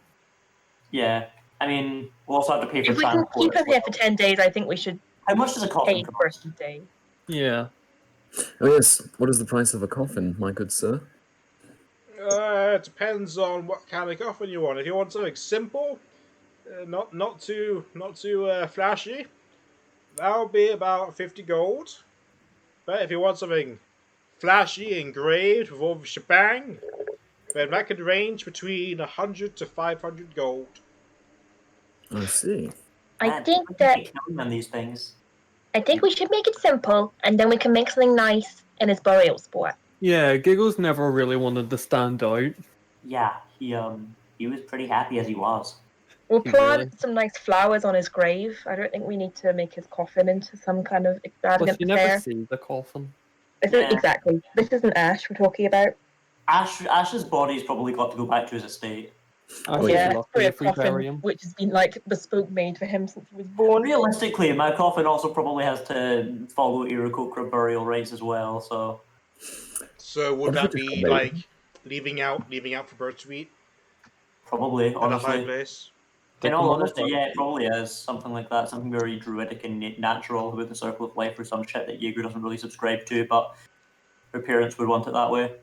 Yeah. I mean, we'll also have to pay for If we can transport. keep him here for 10 days, I think we should How much does a coffin pay cost? for a day. Yeah. Oh yes, what is the price of a coffin, my good sir? It depends on what kind of coffin you want. If you want something simple, not too flashy, that'll be about 50 gold. But if you want something flashy, engraved with all the shebang, then that could range between 100 to 500 gold. I see. I think that on these things. I think we should make it simple, and then we can make something nice in his burial spot. Yeah, Giggles never really wanted to stand out. Yeah, he was pretty happy as he was. We'll plant Really? some nice flowers on his grave. I don't think we need to make his coffin into some kind of Plus, extravagant you never affair. see the coffin. Exactly. This isn't Ash we're talking about. Ash's body's probably got to go back to his estate. Actually, Yeah, lucky for a if we bury coffin him. which has been like bespoke made for him since he was born. Realistically, my coffin also probably has to follow Iroquois burial rites as well. So would that be like leaving out for bird to eat? Probably, At a high honestly. place. In all honesty, yeah, it probably is something like that. Something very druidic and natural with the circle of life or some shit that Jaeger doesn't really subscribe to, but her parents would want it that way.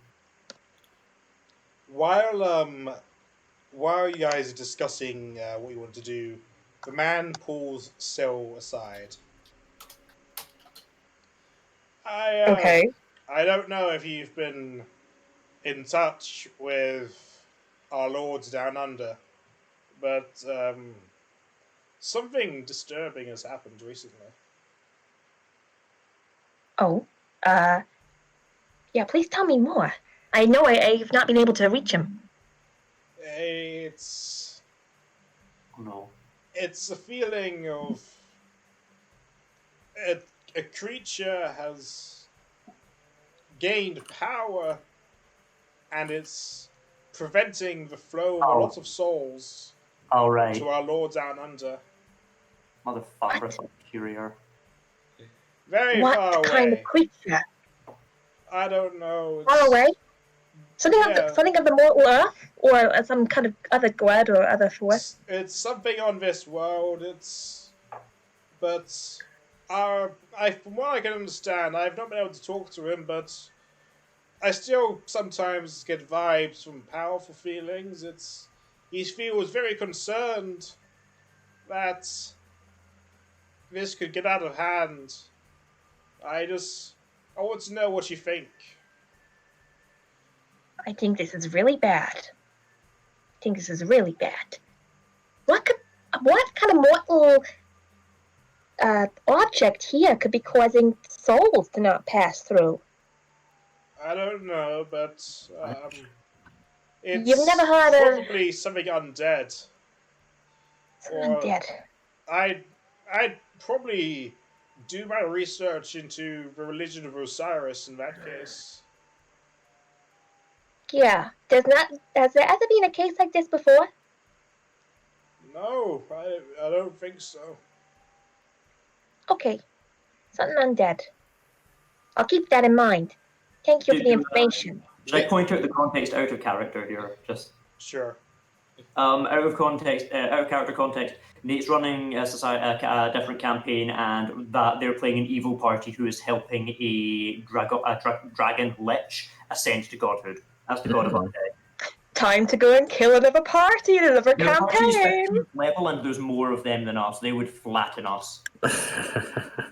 While you guys are discussing what you want to do, the man pulls Syl aside. Okay. I don't know if you've been in touch with our lords down under, but something disturbing has happened recently. Oh, yeah, please tell me more. I know I've not been able to reach him. It's No. It's a feeling of a creature has gained power, and it's preventing the flow of a lot of souls All right. to our lord down under. Motherfucker, superior. Very What far away. kind of creature? I don't know. Far away? Something Yeah. of the mortal earth, or some kind of other god or other force. It's something on this world. From what I can understand, I've not been able to talk to him, but I still sometimes get vibes from powerful feelings. He feels very concerned that this could get out of hand. I want to know what you think. I think this is really bad. What kind of mortal object here could be causing souls to not pass through? I don't know, but it's You've never heard of probably something undead. undead? I'd probably do my research into the religion of Osiris in that case. Yeah. Has there ever been a case like this before? No, I don't think so. Okay. Something undead. I'll keep that in mind. Thank you for the information. Should I point out the context out of character here? Just sure. Out of context, out of character context, Nate's running a different campaign, and that they're playing an evil party who is helping a dragon lich ascend to godhood. That's the god of undead. Time to go and kill another party in another Their party is campaign. 15th level, and there's more of them than us. They would flatten us.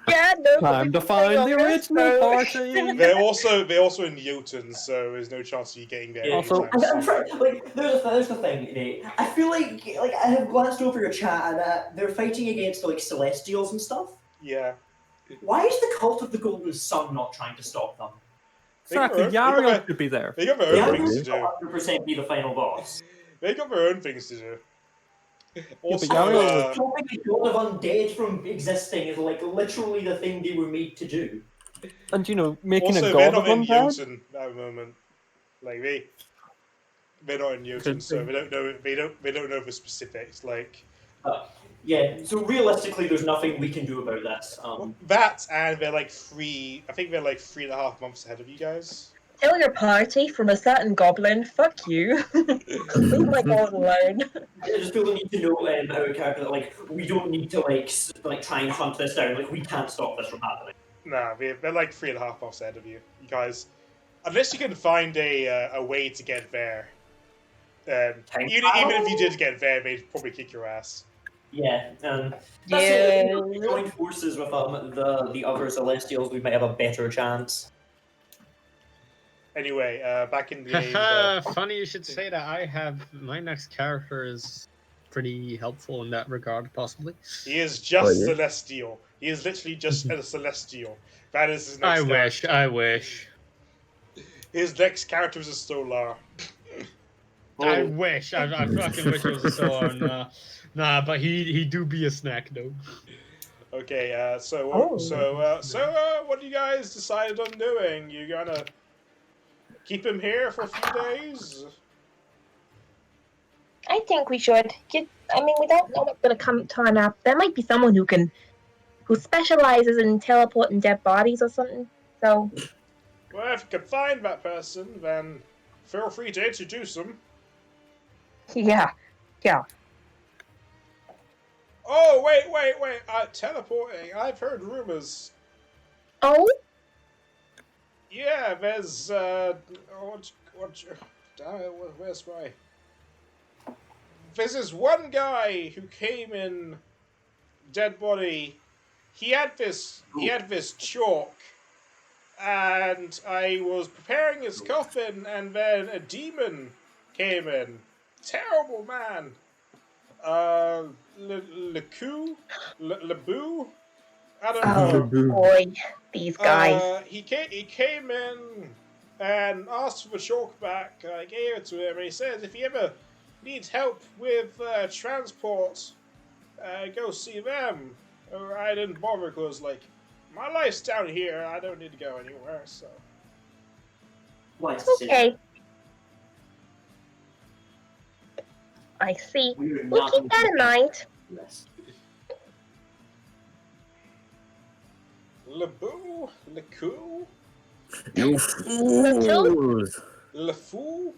Yeah, no. Time to find the original party. They're also in Jotun, so there's no chance of you getting there. Also, I'm trying. Like, there's the thing, Nate. I feel like I have glanced over your chat, and they're fighting against like celestials and stuff. Yeah. Why is the cult of the golden sun not trying to stop them? Exactly, Yariel should be there. They got their own things to do. 100% be the final boss. They got their own things to do. Also, stopping the god of undead from existing is like literally the thing they were made to do. And you know, making also, a they're god not of in undead. Jotun at the moment. Like they're not in Jotun, so they don't know the specifics. Like, yeah. So realistically, there's nothing we can do about this. That and they're like three. I think they're like 3.5 months ahead of you guys. Kill your party from a certain goblin. Fuck you. Leave my god alone. I just feel the need to know our character that like we don't need to like try and hunt this down. Like we can't stop this from happening. Nah, they're like 3.5 months ahead of you guys. Unless you can find a way to get there. Even if you did get there, they'd probably kick your ass. Yeah. Yeah. If we join forces with the other Celestials, we might have a better chance. Anyway, back in the game. Funny you should say that. My next character is pretty helpful in that regard, possibly. He is just celestial. He is literally just a celestial. That is his next character. I wish. His next character is a Stolar. I wish. I fucking wish it was a Stolar. Nah, but he do be a snack though. Okay, so what do you guys decided on doing? You gonna keep him here for a few days? I think we should. We don't know what's going to turn up. There might be someone who specializes in teleporting dead bodies or something. So. Well, if you can find that person, then feel free to introduce them. Yeah. Oh, wait. Teleporting. I've heard rumors. Oh? Yeah, there's, where's my... There's this one guy who came in dead body. He had this chalk, and I was preparing his coffin, and then a demon came in. Terrible man. Lebu? I don't know. Boy, these guys. He came in and asked for the chalk back. I gave it to him, and he says if he ever needs help with transport, go see them. I didn't bother because, like, my life's down here. I don't need to go anywhere, so. Okay. I see. We'll keep that in mind. Yes. Lebu? Leku? You fools! Lefu?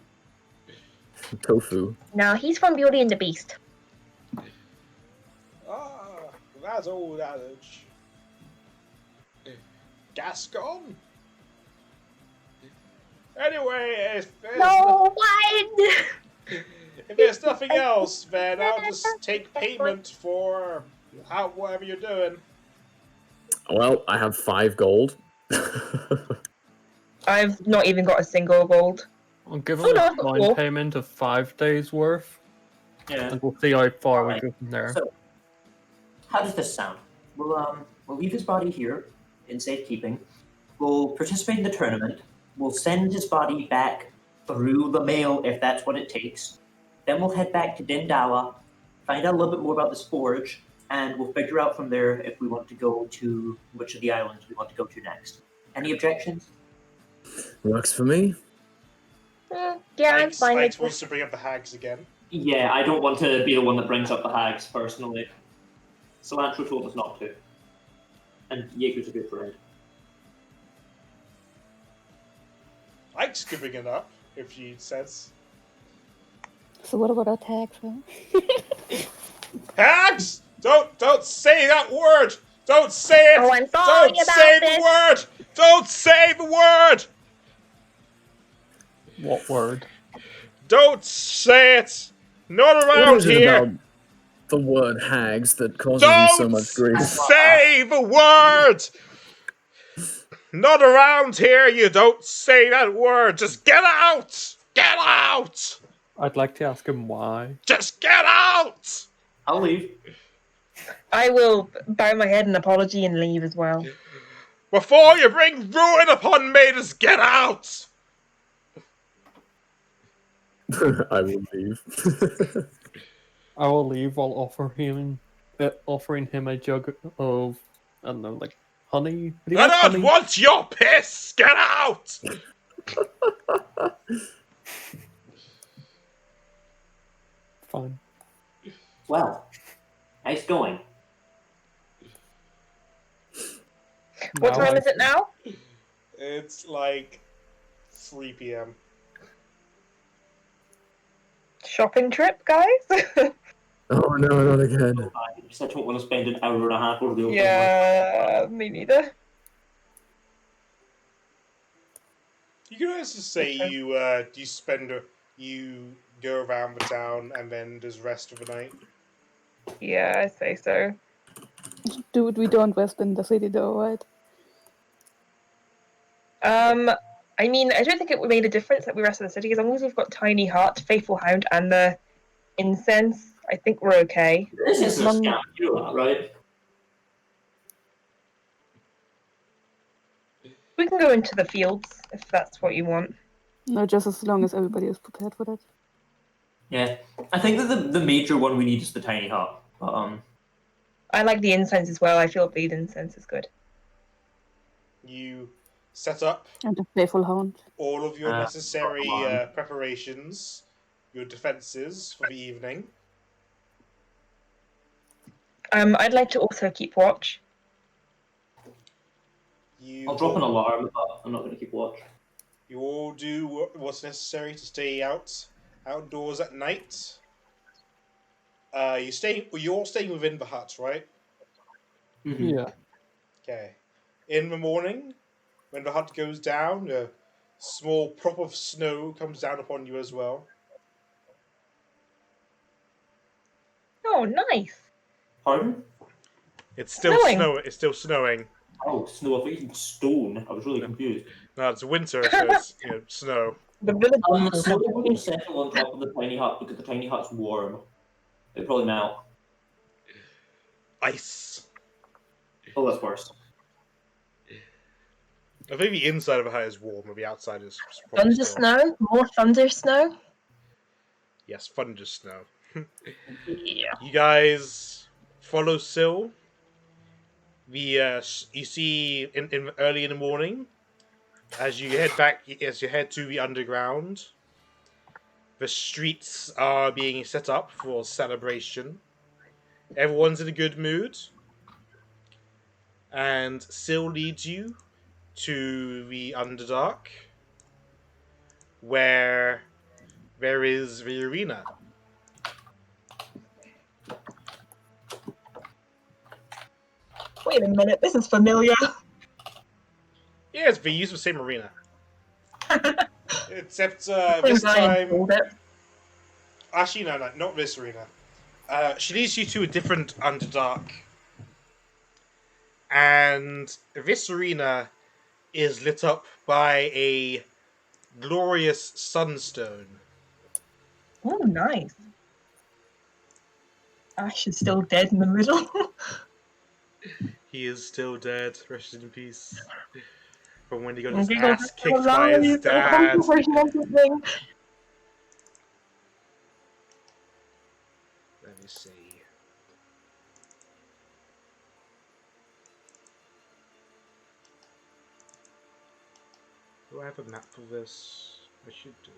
Tofu. No, he's from Beauty and the Beast. Ah, that's old adage. Gascon? Anyway, if there's nothing else, then I'll just take payment for whatever you're doing. Well, I have 5 gold. I've not even got a single gold. I'll give him a blind payment of 5 days worth. Yeah. And we'll see how far we go from there. So, how does this sound? We'll leave his body here in safekeeping. We'll participate in the tournament. We'll send his body back through the mail if that's what it takes. Then we'll head back to Dindala, find out a little bit more about this forge, and we'll figure out from there if we want to go to which of the islands we want to go to next. Any objections? Works for me. Yeah, I'm fine with Ike's wants to bring up the hags again. Yeah, I don't want to be the one that brings up the hags personally. Cilantro told us not to. And Jaeger's a good friend. Ike's could bring it up if she says. So what about our tags, huh? Hags! Don't say that word! Don't say it! Oh, I'm sorry Don't about say this. the word! Don't say the word! What word? Don't say it! Not What around is it here! about the word hags that causes you so Don't much grief? say the word! Not around here, you don't say that word! Just get out! Get out! I'd like to ask him why. Just get out! I'll leave. I will bow my head in apology and leave as well. Before you bring ruin upon me, just get out! I will leave. I will leave while offering him a jug of, I don't know, like honey. I don't want your piss! Get out! Fine. Well, nice going. What Now time I- is it now? It's like 3 p.m. Shopping trip, guys? Oh no, not again. I don't want to spend an hour and a half over the open Yeah, me neither. You can also say Okay. you go around the town and then just rest of the night. Yeah, I say so. Dude, we don't rest in the city though, right? I mean, I don't think it made a difference that we rest in the city. As long as we've got Tiny Heart, Faithful Hound, and the incense, I think we're okay. This is a Long- scam, you know that, right? We can go into the fields if that's what you want. No, just as long as everybody is prepared for that. Yeah. I think that the major one we need is the tiny hut. But I like the incense as well. I feel the incense is good. You set up And the Faithful Hound. all of your Uh, necessary come on. preparations, your defenses for the evening. I'd like to also keep watch. I'll drop an alarm, but I'm not going to keep watch. You all do what's necessary to stay outdoors at night. You're all staying within the hut, right? Mm-hmm. Yeah. Okay. In the morning, when the hut goes down, a small prop of snow comes down upon you as well. Oh, nice. Pardon? It's still Snowing. It's still snowing. Oh, snow. I thought you said stone. I was really confused. No, it's winter, so it's snow. The village. Snow wouldn't settle on top of the tiny hut because the tiny hut's warm. It'd probably melt. Ice. Oh, that's worse. I think the inside of a hut is warm, but the outside is probably Thunder still... snow? More thunder snow? Yes, thunder snow. Yeah. You guys follow Syl. You see in early in the morning, as you head to the underground, the streets are being set up for celebration. Everyone's in a good mood, and Syl leads you to the Underdark, where there is the arena. Wait a minute, this is familiar. Yes, they use the same arena. Except this time... Actually, no, not this arena. She leads you to a different Underdark. And this arena is lit up by a glorious sunstone. Oh, nice. Ash is still dead in the middle. He is still dead. Rest in peace. From when he got his ass kicked by his dad. Let Let me see. Do I have a map for this? I should do.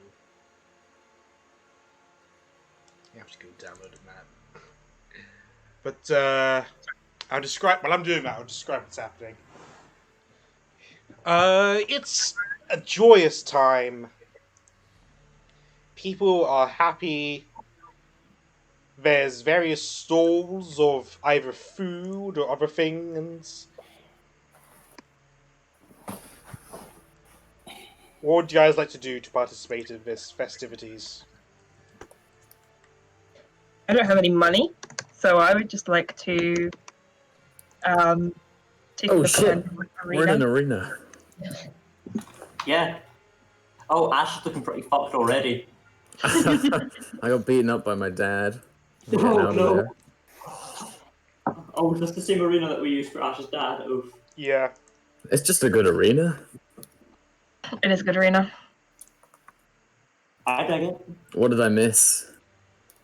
You have to go download a map. But I'll describe. While I'm doing that, I'll describe what's happening. It's a joyous time. People are happy. There's various stalls of either food or other things. What would you guys like to do to participate in this festivities? I don't have any money, so I would just like to take Oh the shit! We're in an arena. arena. Yeah. Oh, Ash is looking pretty fucked already. I got beaten up by my dad. I'm getting Oh, out of no. there. Oh, that's the same arena that we used for Ash's dad. Oof. Yeah. It's just a good arena. It is a good arena. I dig it. What did I miss?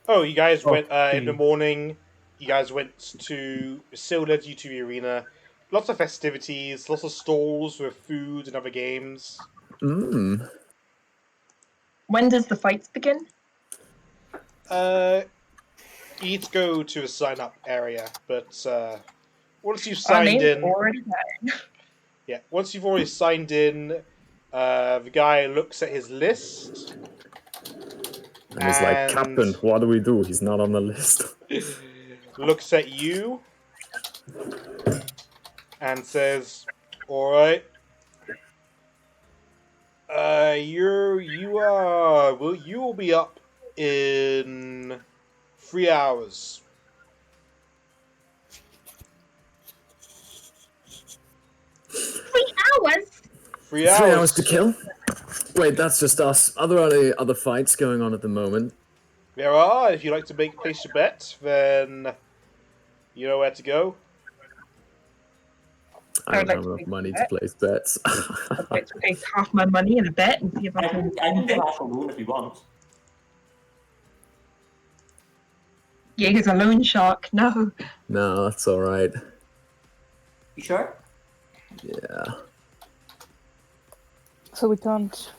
Oh, you guys went in the morning. You guys went to still led you to the arena. Lots of festivities, lots of stalls with food and other games. Mmm. When does the fights begin? You need to go to a sign-up area, but once you've signed in, already there. yeah, once you've already signed in, the guy looks at his list. And he's like, Captain, what do we do? He's not on the list. Looks at you and says, "All right, you will be up in 3 hours." 3 hours? 3 hours. 3 hours to kill? Wait, that's just us. Are there any other fights going on at the moment? There are. If you like to place your bet, then you know where to go. I don't have enough money to place bets. I'd like to place half my money in a bet and see if I can. I can give Ash a loan if you want. Jaeger's a loan shark. No. No, that's alright. You sure? Yeah. So we can't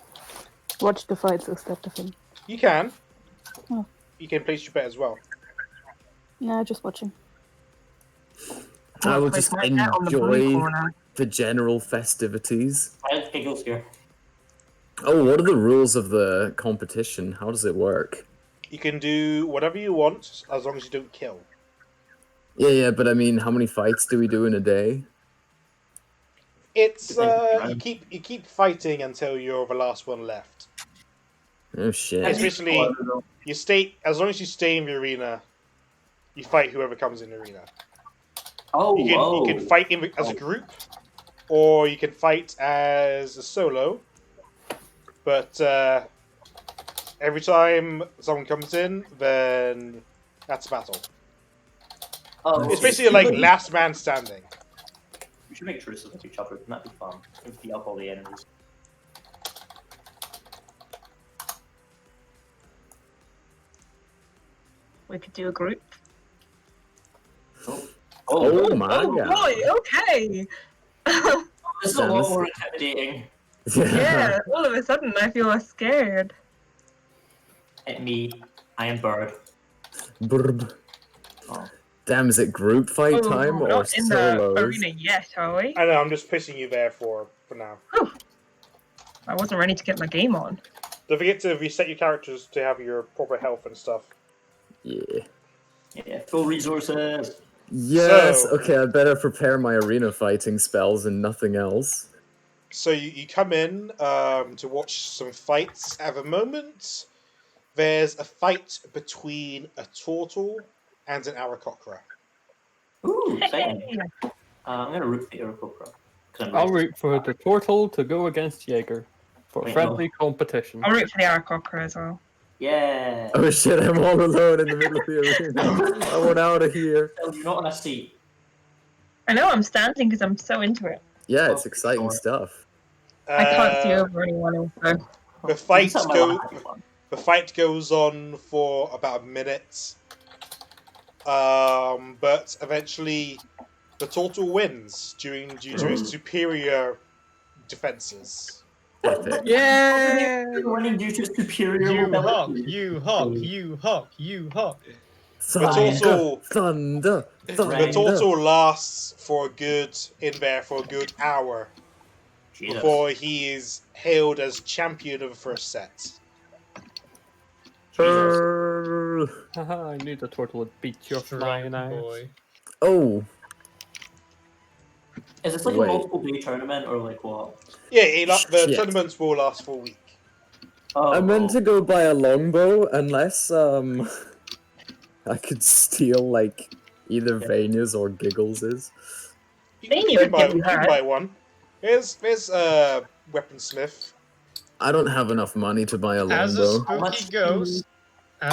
watch the fights, is that the thing? You can. Oh. You can place your bet as well. Nah, just watching. I will just enjoy the general festivities. I giggles here. Oh, what are the rules of the competition? How does it work? You can do whatever you want as long as you don't kill. Yeah, but I mean, how many fights do we do in a day? It's you keep fighting until you're the last one left. Oh shit! It's basically you stay as long as you stay in the arena. You fight whoever comes in the arena. Oh, you can fight as a group, or you can fight as a solo. But every time someone comes in, then that's a battle. Oh, it's basically like last man standing. We should make truces with each other. That'd be fun. And beat up all the enemies. We could do a group. Oh my god! Boy, okay. This is a lot more intimidating. Yeah, all of a sudden I feel scared. At me, I am Bird. Brb. Oh. Damn, is it group fight time we're or not in solos? the arena yet, are we? I know. I'm just putting you there for now. Whew. I wasn't ready to get my game on. Don't forget to reset your characters to have your proper health and stuff. Yeah. Yeah, full resources. Yes. So- Okay, I better prepare my arena fighting spells and nothing else. So you come in to watch some fights. At the moment, there's a fight between a turtle and an aarakocra. Ooh, exciting. I'm gonna root for the Aarakocra. I'll root for the turtle to go against Jaeger for Wait, friendly competition. I'll root for the Aarakocra as well. Yeah. Oh shit! I'm all alone in the middle of the arena. I want out of here. Oh, you're not on a seat. I know I'm standing because I'm so into it. Yeah, it's exciting stuff. I can't see over anyone else. So. The fight goes on for about a minute, but eventually the turtle wins due to its superior defenses. Epic. Yay! Winning due to superior You hawk, mobility. you hawk, you hawk, you hawk. But also, thunder. the total lasts for a good hour Jesus. before he is hailed as champion of the first set. Haha, I knew the turtle would beat your flying Strong ass. boy. Oh, Is this like Wait. a multiple day tournament or like what? Yeah, the Shit. tournaments will last for a week. Oh, I meant to go buy a longbow unless I could steal like either Vanya's or Giggles's. You can buy one. Here's weaponsmith. I don't have enough money to buy a As a longbow.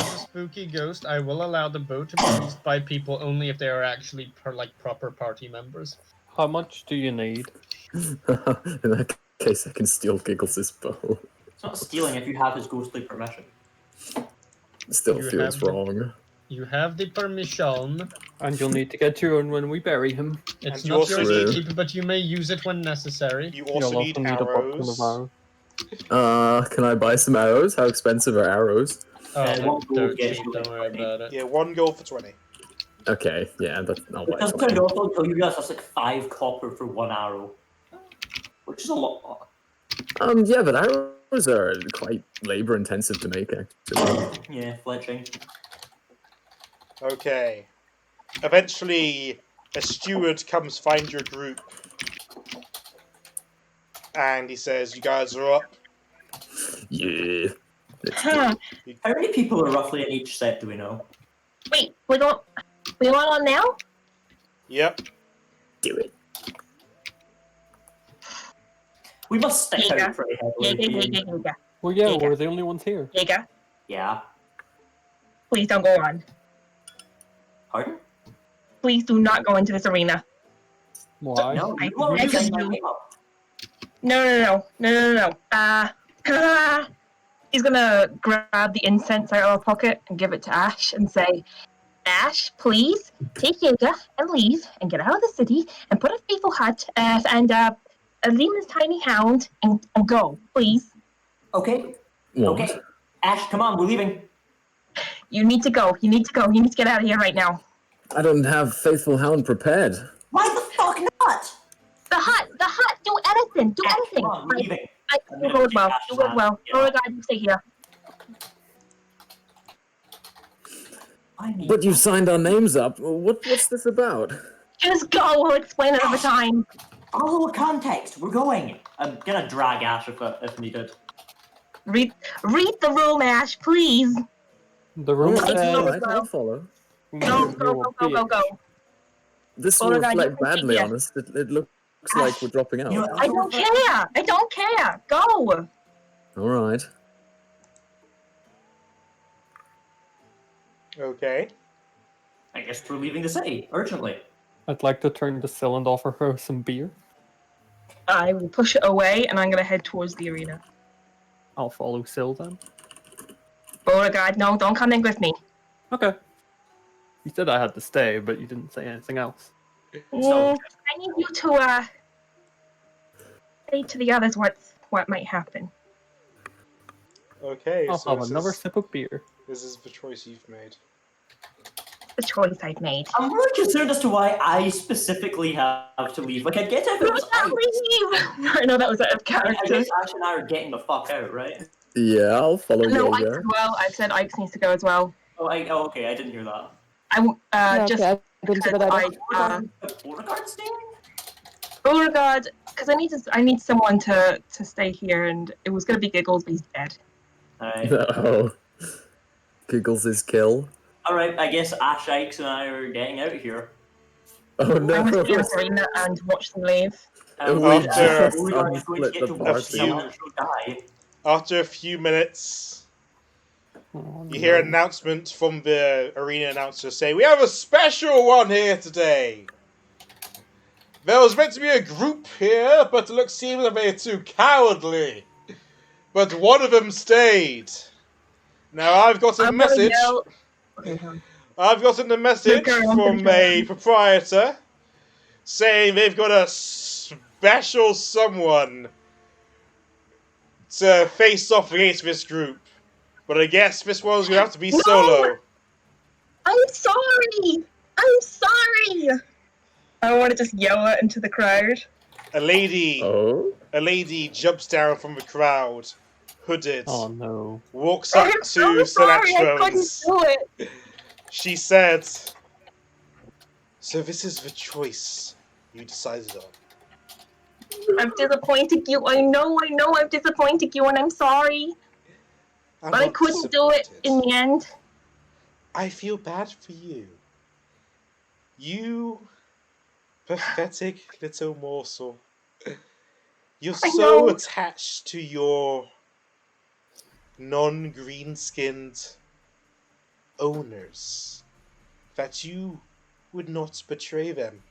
spooky ghost, I will allow the bow to be used by people only if they are actually proper party members. How much do you need? In that case, I can steal Giggles's bow. It's not stealing if you have his ghostly permission. Still You feels have the- wrong. You have the permission. And you'll need to get your own when we bury him. It's And you not also yours need- to keep, but you may use it when necessary. You You'll also need a buckle of arrows. arrows. Can I buy some arrows? How expensive are arrows? Oh, one they're gold dirt gets cheap, you don't like worry 20. about it. Yeah, 1 gold for 20. Okay, yeah, I'll It buy doesn't some. sound awful until you realize that's like 5 copper for 1 arrow. Which is a lot. Yeah, but arrows are quite labor intensive to make, actually. Yeah, fletching. Okay. Eventually, a steward comes find your group. And he says, you guys are up. Yeah. Huh. How many people are roughly in each set, do we know? Wait, we going on now? Yep. Do it. We must stick Yeah. out pretty heavily. Giga. Well, yeah, Yeah. we're the only ones here. Giga, Yeah. please don't go on. Pardon? Please do not go into this arena. Why? No, I- you already I set just my do. game up. No. He's gonna grab the incense out of our pocket and give it to Ash and say, Ash, please take Yoga and leave and get out of the city and put a faithful hut and Lemon's tiny hound and go, please. Okay. What? Okay. Ash, come on, we're leaving. You need to go. You need to get out of here right now. I don't have Faithful Hound prepared. Why the fuck not? The hut, do anything, Ash, anything. come on, we're leaving. You'll go as well. Ash's You'll go as hand. well. Yeah. Oh my god, you stay here. I mean, But you signed our names up. What's this about? Just go. We'll explain another time. a little context. We're going. I'm gonna drag Ash if needed. Read the room, Ash, please. The room Yeah, Let's says... go. alright, I'll follow. Go. This Oh will my God, you reflect can take badly it. on us. It looks like we're dropping out. You know, I don't care. Go. Alright. Okay. I guess we're leaving the city urgently. I'd like to turn to Syl and offer her some beer. I will push it away, and I'm gonna head towards the arena. I'll follow Syl then. Beauregard, no, don't come in with me. Okay. You said I had to stay, but you didn't say anything else. So- I need you to say to the others what might happen. Okay, I'll so have this another is, sip of beer. this is the choice you've made. The choice I've made. I'm really concerned as to why I specifically have to leave. Like, I'd get it if it Do was not Ike. leave! I know that was out of I character. guess Ash and I are getting the fuck out, right? Yeah, I'll follow No, Ike Yoga. as well. I've said Ike needs to go as well. Oh, okay, I didn't hear that. I just I didn't say that either. Beauregard staying? Beauregard, because I need someone to stay here, and it was gonna be Giggles, but he's dead. Alright. No. Giggles is kill. Alright, I guess Ash, Ikes, and I are getting out of here. Oh I'm gonna stay in no. the arena and watch them leave. We just Beauregard is going to unsplit get the to watch party. someone else die. After a few minutes, Oh, you hear an announcement from the arena announcer saying, "We have a special one here today. There was meant to be a group here, but it seems that they're too cowardly. But one of them stayed. Now I've got a I'm gonna message. yell- Okay, hang on. I've gotten a message Okay, I'm from gonna a proprietor saying they've got a special someone to face off against this group. But I guess this one's gonna have to be solo. I'm sorry! I'm sorry! I want to just yell it into the crowd. A lady jumps down from the crowd, hooded. Oh no. Walks up I'm to so sorry, I couldn't Selectrons. do it. She said, "So this is the choice you decided on." I've disappointed you. I know I've disappointed you, and I'm sorry. I'm But I not couldn't do it in the end. I feel bad for you. You pathetic little morsel. You're so attached to your non-green-skinned owners that you would not betray them.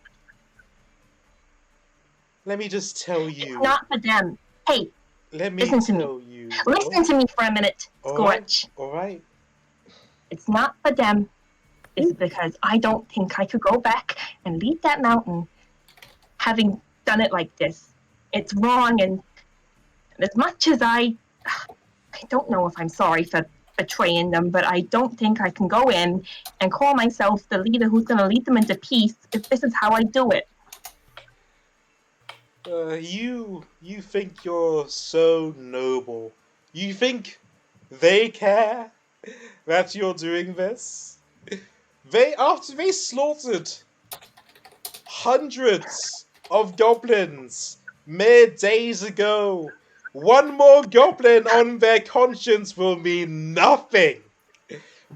Let me just tell you. It's not for them. Hey, let me listen to tell me. you. Listen to me for a minute, Scorch. All right. It's not for them. It's because I don't think I could go back and leave that mountain having done it like this. It's wrong, and as much as I don't know if I'm sorry for betraying them, but I don't think I can go in and call myself the leader who's going to lead them into peace if this is how I do it. You think you're so noble. You think they care that you're doing this? After they slaughtered hundreds of goblins mere days ago, one more goblin on their conscience will mean nothing.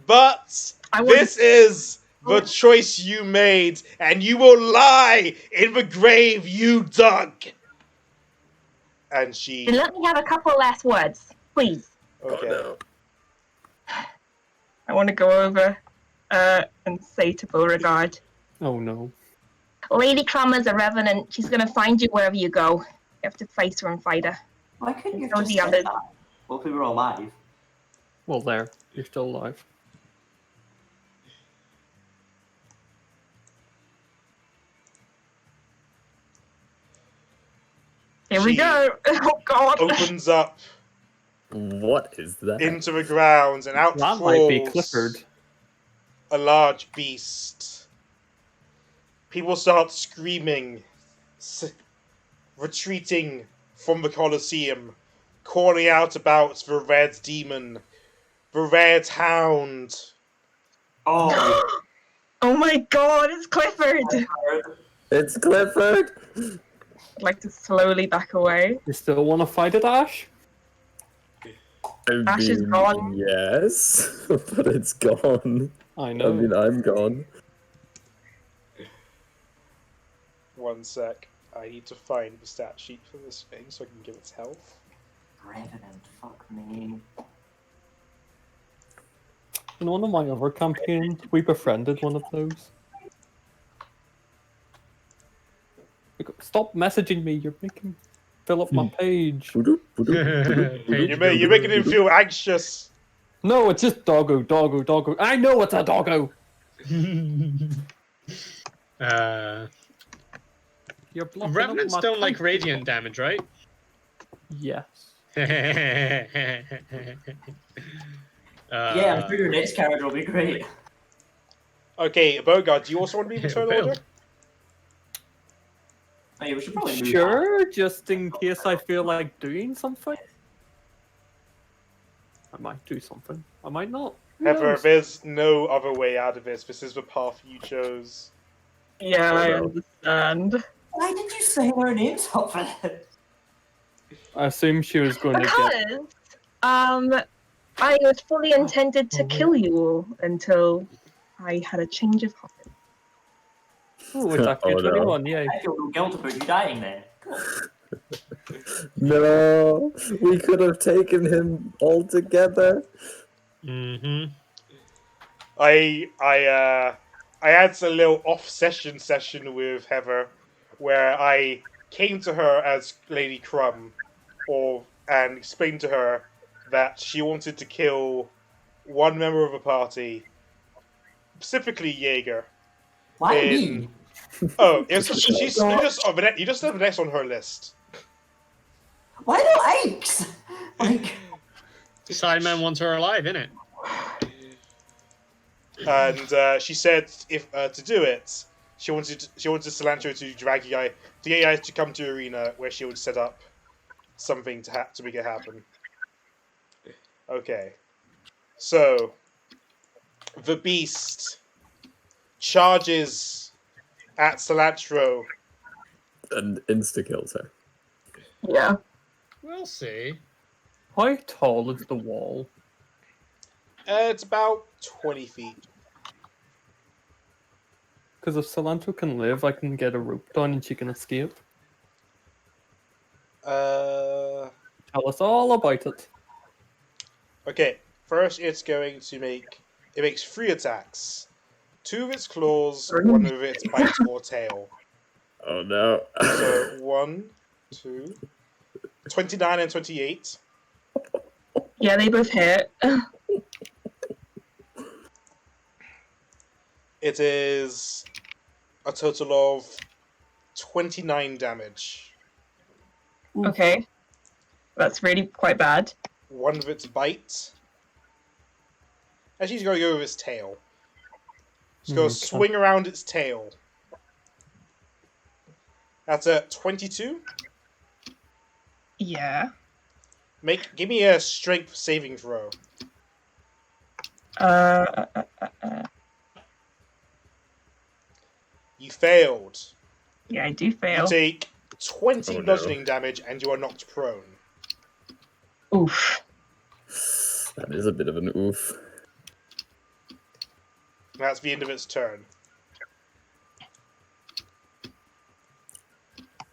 But this is the choice you made, and you will lie in the grave you dug. And she... And let me have a couple last words, please. Okay. Oh, no. I want to go over and say to Beauregard. Oh no. Lady Crummer's a revenant. She's going to find you wherever you go. You have to face her and fight her. Why couldn't you So just the say others. that? Well, if we were alive. Well, there. You're still alive. Here we go. Oh God. Opens up What is that? into the ground, and out That might be crawls Clifford. a large beast. People start screaming, retreating from the Colosseum, calling out about the Red Demon, the Red Hound. Oh, Oh my God, it's Clifford. It's Clifford! I'd like to slowly back away. You still want to fight it, Ash? Ash is gone. Yes, but it's gone. I know. I mean, I'm gone. One sec. I need to find the stat sheet for this thing so I can give its health. Revenant, fuck me. In one of my other campaigns, we befriended one of those. Stop messaging me, you're making fill up my page. You're making him feel anxious. No, it's just doggo, doggo, doggo. I know it's a doggo! You're blocking Revenants up my don't like typing. radiant damage, right? Yes. Yeah, I'm sure your next character will be great. Okay, Bogart, do you also want to be in the turn Bill. order? Oh, yeah, we should probably move Sure, just in case I feel like doing something. I might do something. I might not. Who Heather, knows? there's no other way out of this. This is the path you chose. Yeah, I no. understand. Why did you say their names up for that? I assume she was going to get... Because, I was fully intended to kill you all until I had a change of heart. Oh, it's actually Oh, no. 21, yay. I feel no guilt about you dying then. No, we could have taken him all together. Mm-hmm. I had a little off session with Heather where I came to her as Lady Crumb and explained to her that she wanted to kill one member of a party, specifically Jaeger. Why me? Oh, you just have the next on her list. Why no eggs? Like, Simon wants her alive, innit? And she said if to do it, she wanted Cilantro to drag you guys, to get you guys to come to arena where she would set up something to make it happen. Okay, so the beast charges at Cilantro. And insta-kills her. Yeah. We'll see. How tall is the wall? It's about 20 feet. Because if Cilantro can live, I can get a rope down and she can escape. Tell us all about it. Okay, first it's going to makes 3 attacks. 2 of its claws, 1 of its bite or tail. Oh no. So 1, 2, 29 and 28. Yeah, they both hit. It is a total of 29 damage. Okay. That's really quite bad. 1 of its bite. Actually, he's going to go with its tail. He's going to swing around its tail. That's a 22. Yeah. Give me a strength saving throw. You failed. Yeah, I do fail. You take 20 bludgeoning damage and you are knocked prone. Oof. That is a bit of an oof. That's the end of its turn.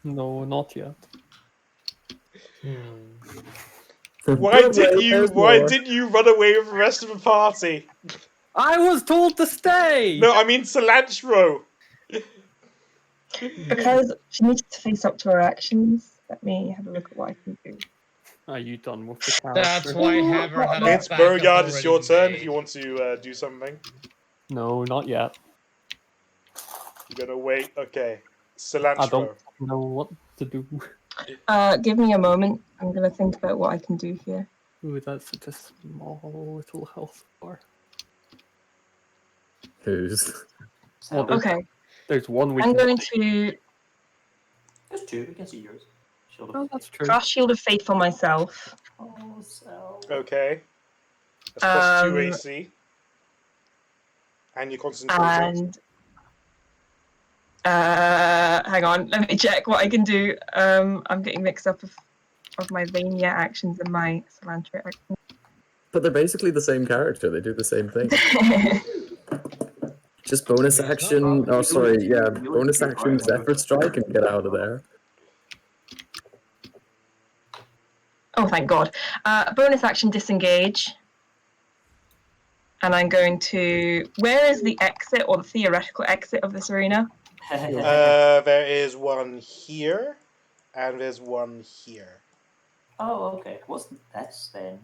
No, not yet. Why didn't you run away with the rest of the party? I was told to stay! No, I mean Cilantro. Because she needs to face up to her actions. Let me have a look at what I can do. Are you done with the character? That's why I have her have It's Beauregard, it's your turn if you want to do something. No, not yet. You're gonna wait. Okay. Cilantro. I don't know what to do. Give me a moment. I'm gonna think about what I can do here. Ooh, that's such a small little health bar. Who's? Well, Okay. There's one we I'm can going see. to there's 2. We can see yours. Shield of Oh, that's true. cast Shield of Faith for myself. Oh, so. Okay. That's plus 2 Um, AC. And you're concentrating. And hang on, let me check what I can do. I'm getting mixed up of my Vania actions and my Cilantro actions. But they're basically the same character. They do the same thing. Just bonus action. Oh, sorry. Yeah, bonus action Zephyr Strike and get out of there. Oh, thank God. Bonus action disengage. And I'm going to... Where is the exit or the theoretical exit of this arena? There is one here, and there's one here. Oh, okay. What's this then?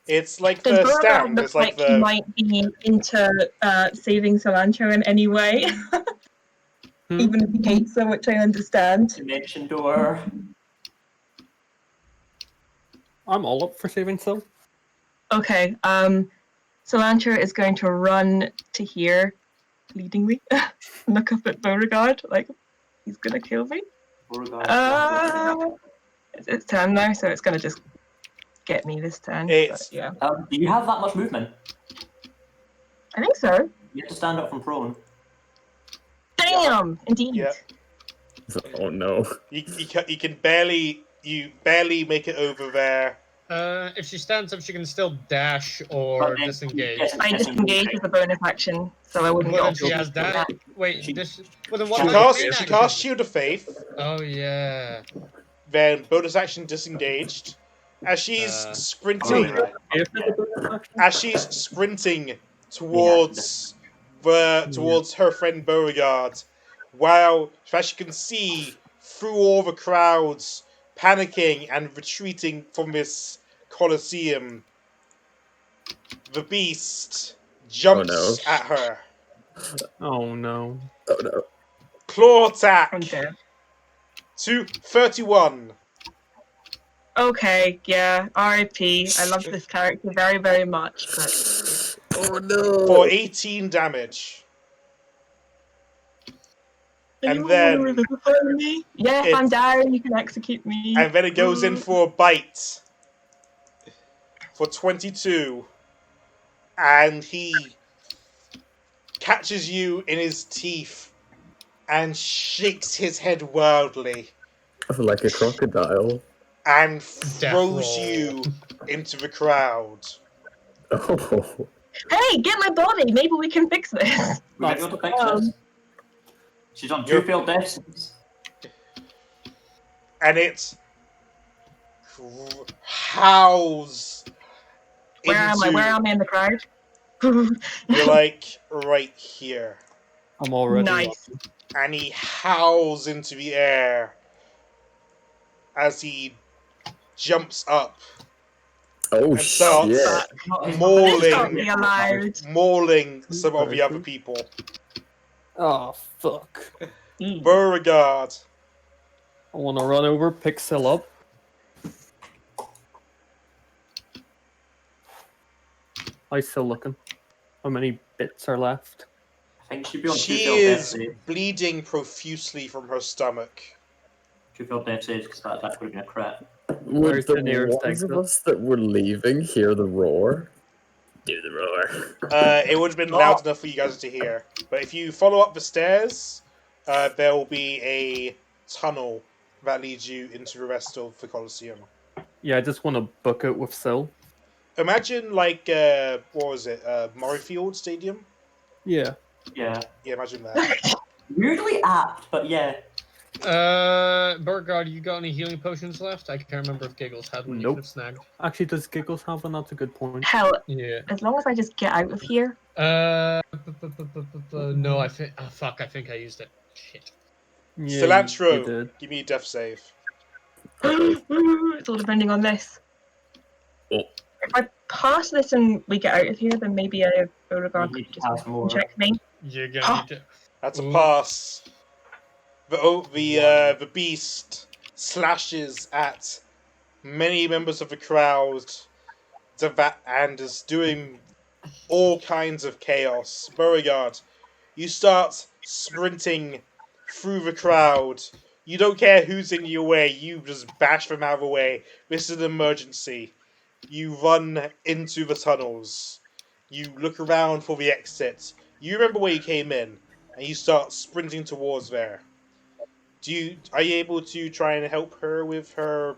It's like Does the Beauregard stand. look It's like he might be into saving Cilantro in any way? Even if he hates her, which I understand. Dimension door. I'm all up for saving some. Okay, Cilantro is going to run to here, bleedingly. Look up at Beauregard, like, he's gonna kill me. It's turn now, so it's gonna just get me this turn. But, yeah. Do you have that much movement? I think so. You have to stand up from prone. Damn! Indeed. Yeah. Oh no. You can barely make it over there. If she stands up, she can still dash or disengage. I disengage with a bonus action, so I wouldn't Well, get then she has that. Wait, well, then what She about the main casts action? Shield of Faith. Oh yeah. Then bonus action disengaged. As she's sprinting, towards towards her friend Beauregard, while as she can see through all the crowds panicking and retreating from this Colosseum, the beast jumps at her. Oh no. Oh no. Claw attack. I'm dead. To 31. Okay, yeah, R.I.P. I love this character very, very much, but Oh no! For 18 damage. And then me? Yeah, if I'm dying, you can execute me. And then it goes in for a bite. For 22. And he catches you in his teeth and shakes his head wildly. Like a crocodile. And throws you into the crowd. Oh. Hey, get my body. Maybe we can fix this. We might be able to fix this. She's on 2 failed death saves. And it howls. Where am I? Where am I in the crowd? You're like right here. I'm already nice. And he howls into the air as he jumps up. Oh, and starts shit. mauling some of the other people. Oh, fuck. Beauregard. I want to run over, pick Syl up. How's Syl looking? How many bits are left? I think she'd be on 2 She failed death is saves. bleeding profusely from her stomach. 2 failed death saves because that would have been a crit. Would the ones of us that were leaving hear the roar? Do the roar. It would have been loud enough for you guys to hear. But if you follow up the stairs, there will be a tunnel that leads you into the rest of the Colosseum. Yeah, I just want to book it with Syl. Imagine like what was it? Murrayfield Stadium? Yeah. Yeah. Yeah, imagine that. Weirdly apt, but yeah. Beauregard, you got any healing potions left? I can't remember if Giggles had one. You could have snagged. Actually, does Giggles have one? That's a good point. Hell, Yeah. as long as I just get out of here. No, I think. Oh, fuck! I think I used it. Shit. Yeah, Cilantro, give me a death save. It's all depending on this. Oh. If I pass this and we get out of here, then maybe Beauregard could just check me. You're gonna need to. That's a pass. The beast slashes at many members of the crowd and is doing all kinds of chaos. Beauregard, you start sprinting through the crowd. You don't care who's in your way, you just bash them out of the way. This is an emergency. You run into the tunnels. You look around for the exit. You remember where you came in, and you start sprinting towards there. Are you able to try and help her with her?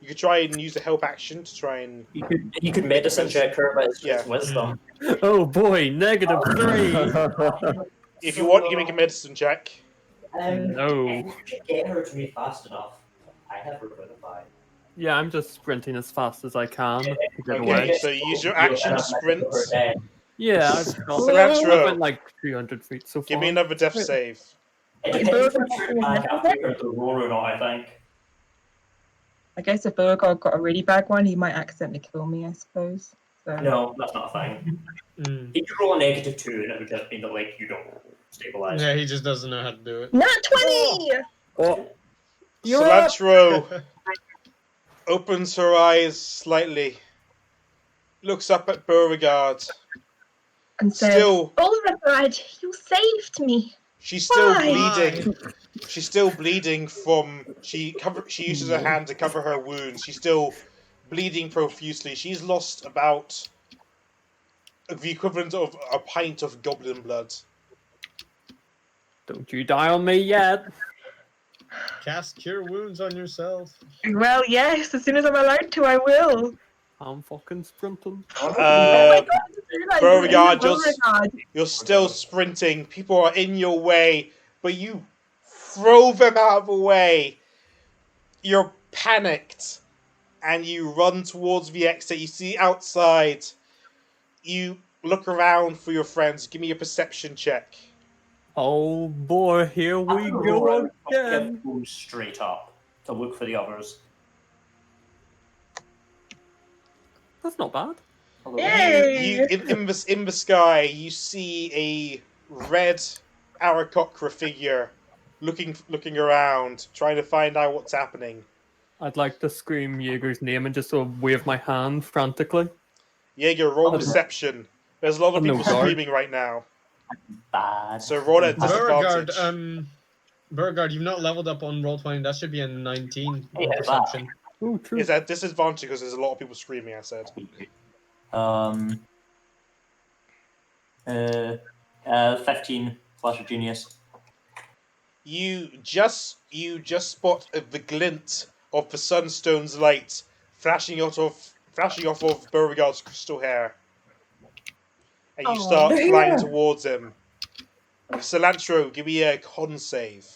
You could try and use a help action to try and. You could medicine check her, but it's just wisdom. Oh boy, -3. If you want, you can make a medicine check. No. You should get her to me fast enough. I have her revivify. Yeah, I'm just sprinting as fast as I can to get Okay, away. so you use your action sprint. Yeah, I've Cilantro. went like 300 feet so far. Give me another death save. It depends if you're back after the roar or not, I think. I guess if Beauregard got a really bad one, he might accidentally kill me, I suppose. So. No, that's not a thing. He could roll a -2 and it would just mean that like you don't stabilize. Yeah, he just doesn't know how to do it. Not 20! Oh. Cilantro opens her eyes slightly, looks up at Beauregard. And says, Beauregard, you saved me. She's still Why? bleeding. She's still bleeding from. She uses her hand to cover her wounds. She's still bleeding profusely. She's lost about the equivalent of a pint of goblin blood. Don't you die on me yet. Cast Cure Wounds on yourself. Well, yes, as soon as I'm allowed to, I will. I'm fucking sprinting. Beauregard, you're still sprinting. People are in your way, but you throw them out of the way. You're panicked, and you run towards the exit. You see outside. You look around for your friends. Give me a perception check. Oh boy, here we go again. Go straight up to look for the others. That's not bad. In the sky, you see a red Aarakocra figure looking around, trying to find out what's happening. I'd like to scream Jaeger's name and just sort of wave my hand frantically. Jaeger, roll perception. There's a lot of people screaming right now. Bad. So roll at disadvantage. Beauregard, you've not leveled up on Roll20. That should be a 19 on perception. Oh, true. Is at disadvantage because there's a lot of people screaming, I said. 15 plus a genius. You just spot the glint of the sunstone's light flashing off of Beauregard's crystal hair, and you start flying towards him. Cilantro, give me a con save.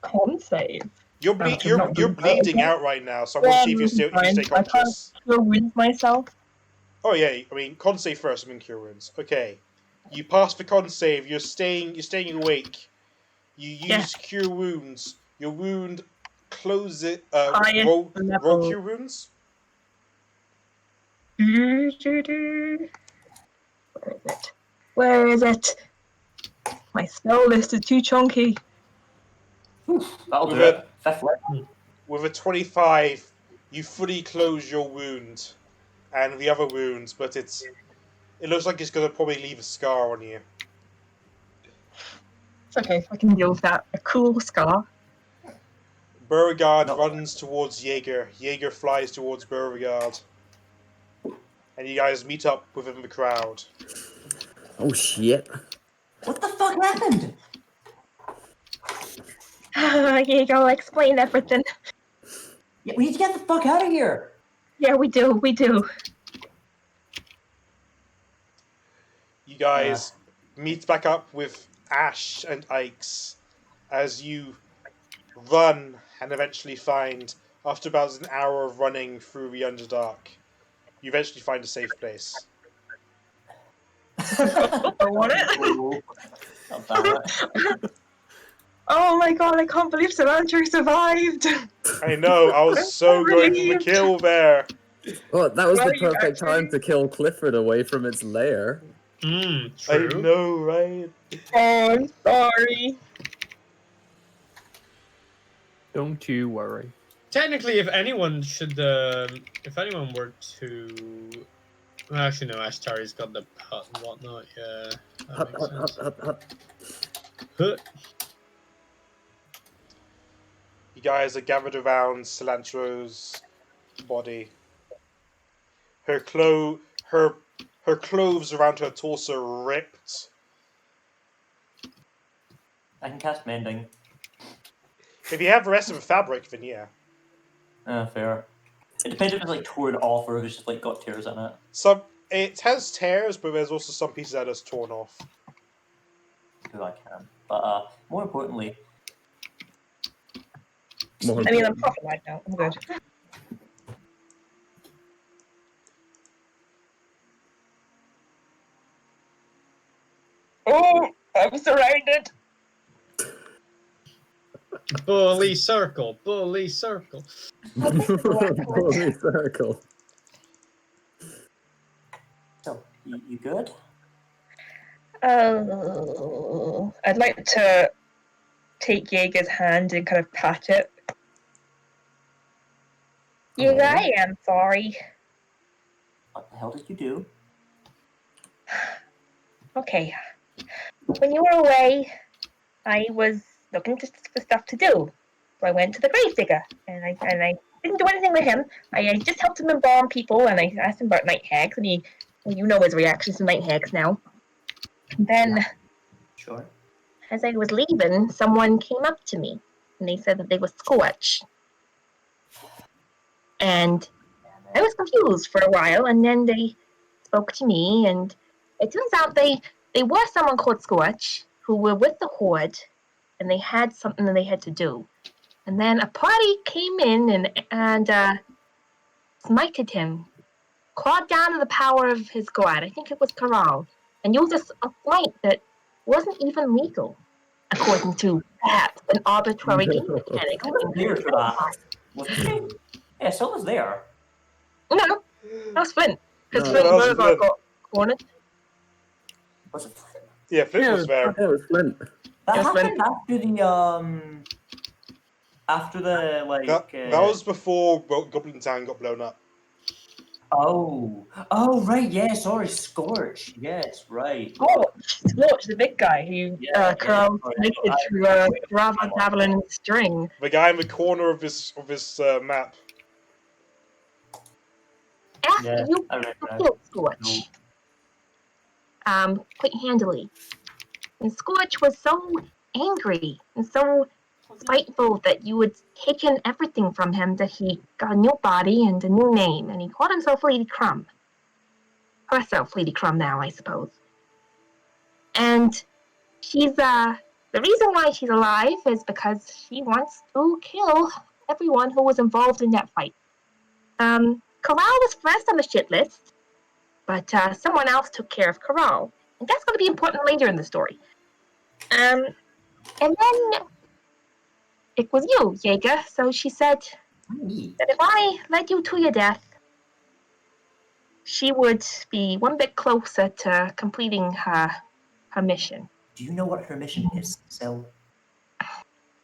Con save? You're bleeding out right now, so I'm going to see if you stay conscious. I can't cure wounds myself. Oh yeah, I mean con save first, and then cure wounds. Okay, you pass the con save. You're staying awake. You use cure wounds. Your wound close it. Roll cure wounds. Where is it? My spell list is too chunky. That'll do it. With a 25, you fully close your wound and the other wounds, but it looks like it's going to probably leave a scar on you. It's okay, I can deal with that. A cool scar. Beauregard runs towards Jaeger. Jaeger flies towards Beauregard. And you guys meet up within the crowd. Oh shit. What the fuck happened? Jaeger will explain everything. Yeah, we need to get the fuck out of here. Yeah, we do. You guys meet back up with Ash and Ikes as you run and eventually find, after about an hour of running through the Underdark, you eventually find a safe place. I want it. Oh my god, I can't believe Cilantro survived! I know, I was so going for the kill there. Well, that was the perfect time to kill Clifford away from its lair. True. I know, right? Oh, I'm sorry. Don't you worry. Technically, if anyone were to... Well, actually, no, Ashtari's got the hut and whatnot, yeah. That makes sense. Hut. You guys are gathered around Cilantro's body. Her clothes around her torso are ripped. I can cast mending. If you have the rest of the fabric, then yeah. Fair. It depends if it's like torn off or if it's just like got tears in it. It has tears, but there's also some pieces that are just torn off. Do I can. But more importantly, I mean, I'm profit right now. I'm good. Oh, I'm surrounded. Bully circle, bully circle. Bully circle. So, you good? Oh, I'd like to take Jaeger's hand and kind of pat it. Jaeger, I am sorry. What the hell did you do? Okay. When you were away, I was looking for stuff to do. So I went to the gravedigger, and I didn't do anything with him. I just helped him embalm people, and I asked him about night hags, and you know his reactions to night hags now. And then, Sure. as I was leaving, someone came up to me, and they said that they were Scorch. And I was confused for a while, and then they spoke to me, and it turns out they were someone called Scorch, who were with the Horde, and they had something that they had to do. And then a party came in and smited him, clawed down to the power of his god, I think it was Karal, and used a flight that wasn't even legal, according to perhaps an arbitrary game mechanic. Here for that. Yeah, so was there. No, that was Flint. Because No, that was Flint. got cornered. Was it Flint? Yeah, Flint was there. It was Flint. That Yes, happened after After the that was before Goblin Town got blown up. Oh, right, yeah, sorry, Scorch. Yes, right. Scorch, the big guy who Carl connected to Bravo Dabbling and String. The guy in the corner of this map. After you killed Scorch, quite handily. And Scorch was so angry and so spiteful that you had taken everything from him that he got a new body and a new name, and he called himself Lady Crumb. Herself Lady Crumb now, I suppose. And she's, the reason why she's alive is because she wants to kill everyone who was involved in that fight. Corral was first on the shit list, but someone else took care of Corral. And that's going to be important later in the story. And then it was you, Jaeger. So she said that if I led you to your death, she would be one bit closer to completing her mission. Do you know what her mission is, Sil?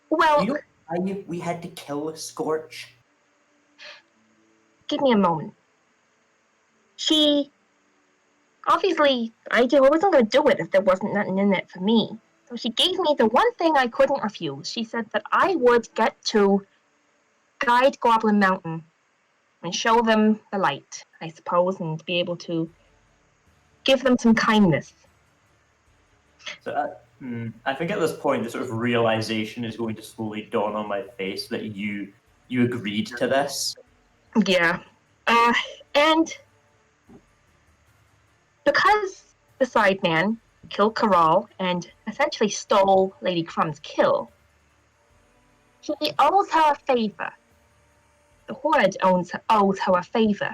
Well, you know why we had to kill Scorch? Give me a moment. She obviously, I wasn't going to do it if there wasn't nothing in it for me. So she gave me the one thing I couldn't refuse. She said that I would get to guide Goblin Mountain and show them the light, I suppose, and be able to give them some kindness. So I think at this point, the sort of realization is going to slowly dawn on my face that you agreed to this. Yeah. And because the Sideman killed Corral and essentially stole Lady Crumb's kill, he owes her a favor. The Horde owes her a favor.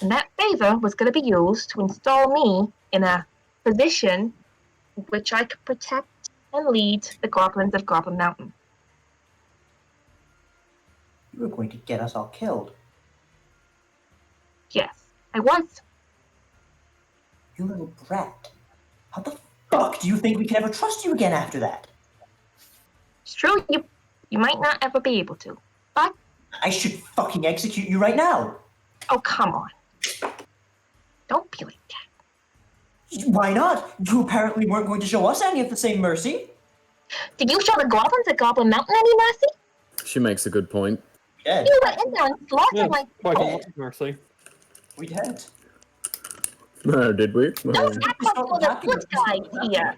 And that favor was going to be used to install me in a position in which I could protect and lead the goblins of Goblin Mountain. You were going to get us all killed. Yes, I was. You little brat. How the fuck do you think we can ever trust you again after that? It's true, you might not ever be able to, but... I should fucking execute you right now. Oh, come on. Don't be like that. Why not? You apparently weren't going to show us any of the same mercy. Did you show the goblins at Goblin Mountain any mercy? She makes a good point. Yeah. You were in there and slaughtered my quite a people. lot of mercy. We did. No, did we? Don't act like you're the good guys here.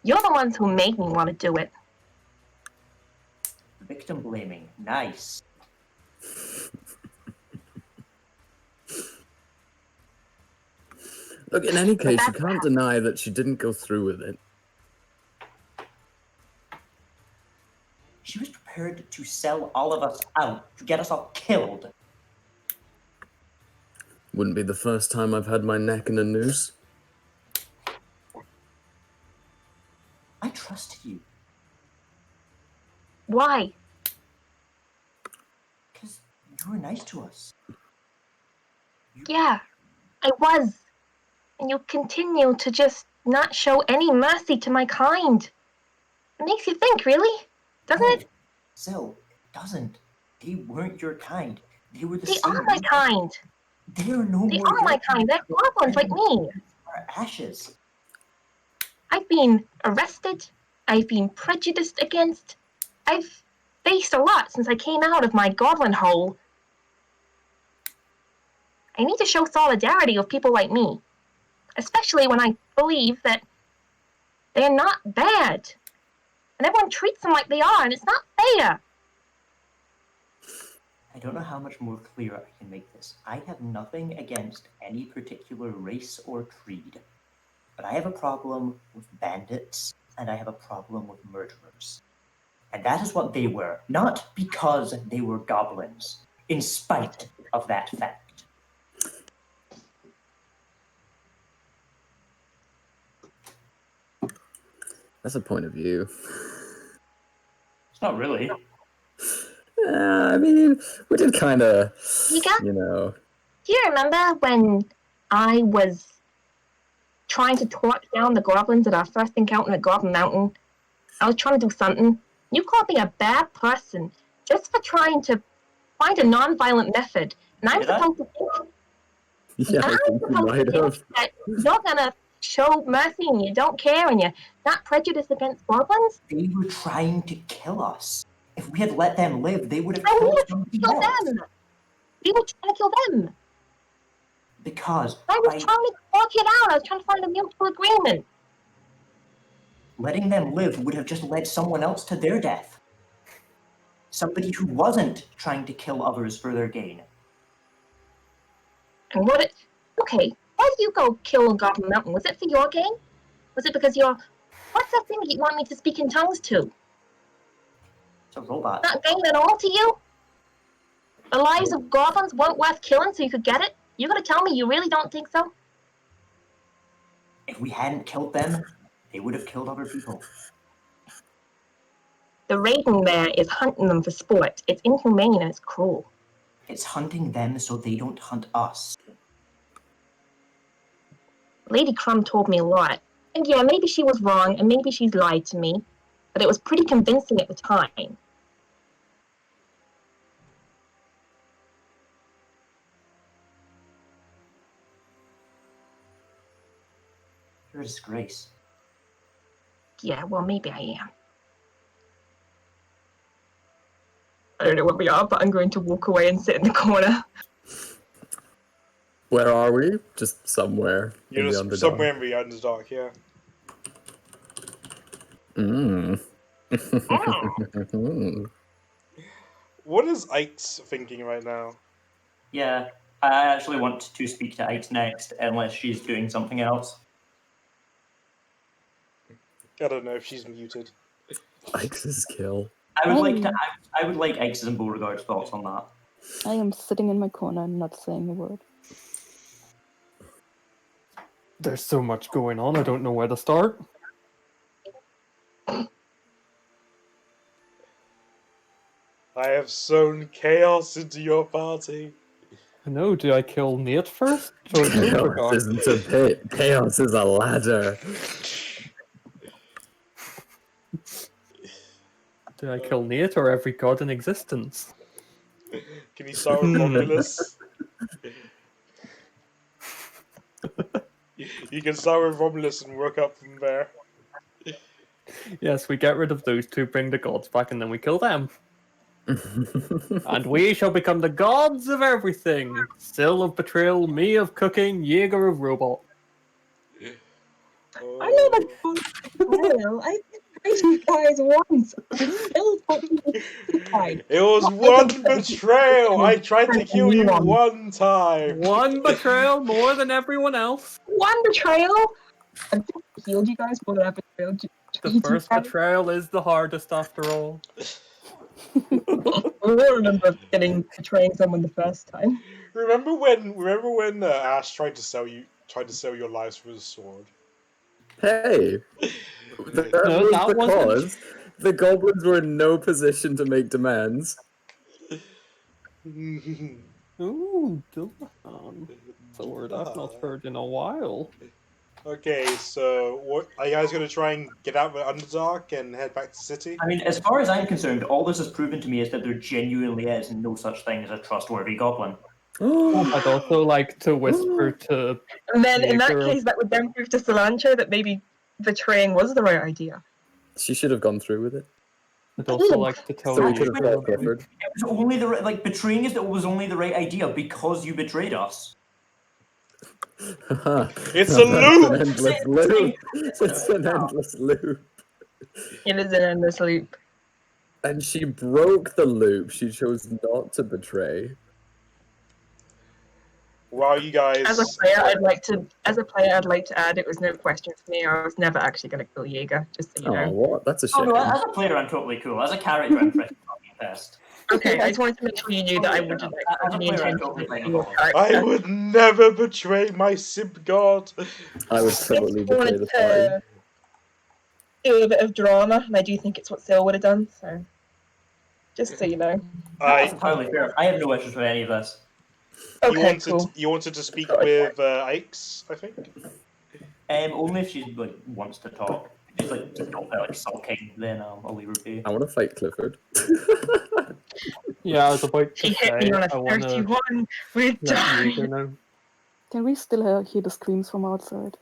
You're the ones who made me want to do it. Victim blaming. Nice. Look, in any case, you can't deny that she didn't go through with it. She was prepared to sell all of us out, to get us all killed. Wouldn't be the first time I've had my neck in a noose. I trusted you. Why? Because you were nice to us. Yeah, I was. And you continue to just not show any mercy to my kind. It makes you think, really? Doesn't it? So, it doesn't. They weren't your kind. They were the They same. are my kind. They are no They more are my kind. They're goblins like me. Our ashes. I've been arrested. I've been prejudiced against. I've faced a lot since I came out of my goblin hole. I need to show solidarity with people like me, especially when I believe that they're not bad. And everyone treats them like they are, and it's not fair. I don't know how much more clear I can make this. I have nothing against any particular race or creed. But I have a problem with bandits, and I have a problem with murderers. And that is what they were, not because they were goblins, in spite of that fact. That's a point of view. It's not really. I mean, we did kind of, you know. Do you remember when I was trying to torch down the goblins at our first encounter at Goblin Mountain. I was trying to do something. You called me a bad person just for trying to find a non-violent method. And I'm supposed to think... Yeah, I think you might have. That you're gonna show mercy and you don't care and you're not prejudiced against goblins? They were trying to kill us. If we had let them live, they would have I killed would somebody kill else. them. We were trying to kill them. Because I was by trying to work it out. I was trying to find a mutual agreement. letting them live would have just led someone else to their death. Somebody who wasn't trying to kill others for their gain. And what it... Okay, why did you go kill Goblin Mountain? Was it for your gain? Was it because you're... What's that thing that you want me to speak in tongues to? It's a robot. Not gain at all to you? The lives of goblins weren't worth killing so you could get it? You gonna tell me you really don't think so? If we hadn't killed them, they would have killed other people. The raiding there is hunting them for sport. It's inhumane and it's cruel. It's hunting them so they don't hunt us. Lady Crumb told me a lot. And yeah, maybe she was wrong and maybe she's lied to me. But it was pretty convincing at the time. You're a disgrace. Yeah, well, maybe I am. I don't know what we are, but I'm going to walk away and sit in the corner. Where are we? Just somewhere. You're in just the somewhere in the Underdark, yeah. What is Ike's thinking right now? Yeah, I actually want to speak to Ike next, unless she's doing something else. I don't know if she's muted. Ike's kill. I would like Ike's and Beauregard's thoughts on that. I am sitting in my corner and not saying a word. There's so much going on, I don't know where to start. I have sown chaos into your party. I know, do I kill Nate first? Or Chaos isn't a pit. Chaos is a ladder. Do I kill Nate or every god in existence? Can you start with Romulus? You can start with Romulus and work up from there. Yes, we get rid of those two, bring the gods back, and then we kill them. And we shall become the gods of everything. Still of betrayal, me of cooking, Jaeger of robot. Oh. I know the gods. I betrayed you guys once. It was one betrayal. I tried to kill you one time. One betrayal more than everyone else. One betrayal? I healed you guys more than I betrayed you. The first betrayal is the hardest after all. I don't remember betraying someone the first time. Remember when Ash tried to sell your lives for his sword? Hey! That was because the goblins were in no position to make demands. Ooh, Dilmahan. Sword I've not heard in a while. Okay, so what are you guys going to try and get out of the Underdark and head back to the city? I mean, as far as I'm concerned, all this has proven to me is that there genuinely is no such thing as a trustworthy goblin. I'd also like to whisper to... And then, in that Jaeger. case, that would then prove to Cilantro that maybe betraying was the right idea. She should have gone through with it. I'd also like to tell So we you... could have got Clifford. It was only the right, betraying is that it was only the right idea because you betrayed us. It's a loop! An endless loop. It's an endless loop. It is an endless loop. And she broke the loop. She chose not to betray. While you guys... As a player, I'd like to add it was no question for me. I was never actually going to kill Jaeger, just so you know. Oh, what? That's a Oh shame. no, as a player, I'm totally cool. As a character, I'm pretty fucking pissed. Okay, I just wanted to make sure you knew that I wouldn't As a any player, I'm intention totally of fine your with all. character. I would never betray my simp god. I would totally I betray wanted the party. to do a bit of drama, and I do think it's what Sil would have done, so just so you know. That's entirely fair. I have no issues with any of this. Okay, cool. You wanted to speak with Ikes, I think? Only if she like wants to talk. If she's like just not like sulking, then I'll leave her be. I want to fight Clifford. Yeah, I was about to He hit say, me on a I want to 31. We're let Jaeger dying. know. Can we still hear the screams from outside?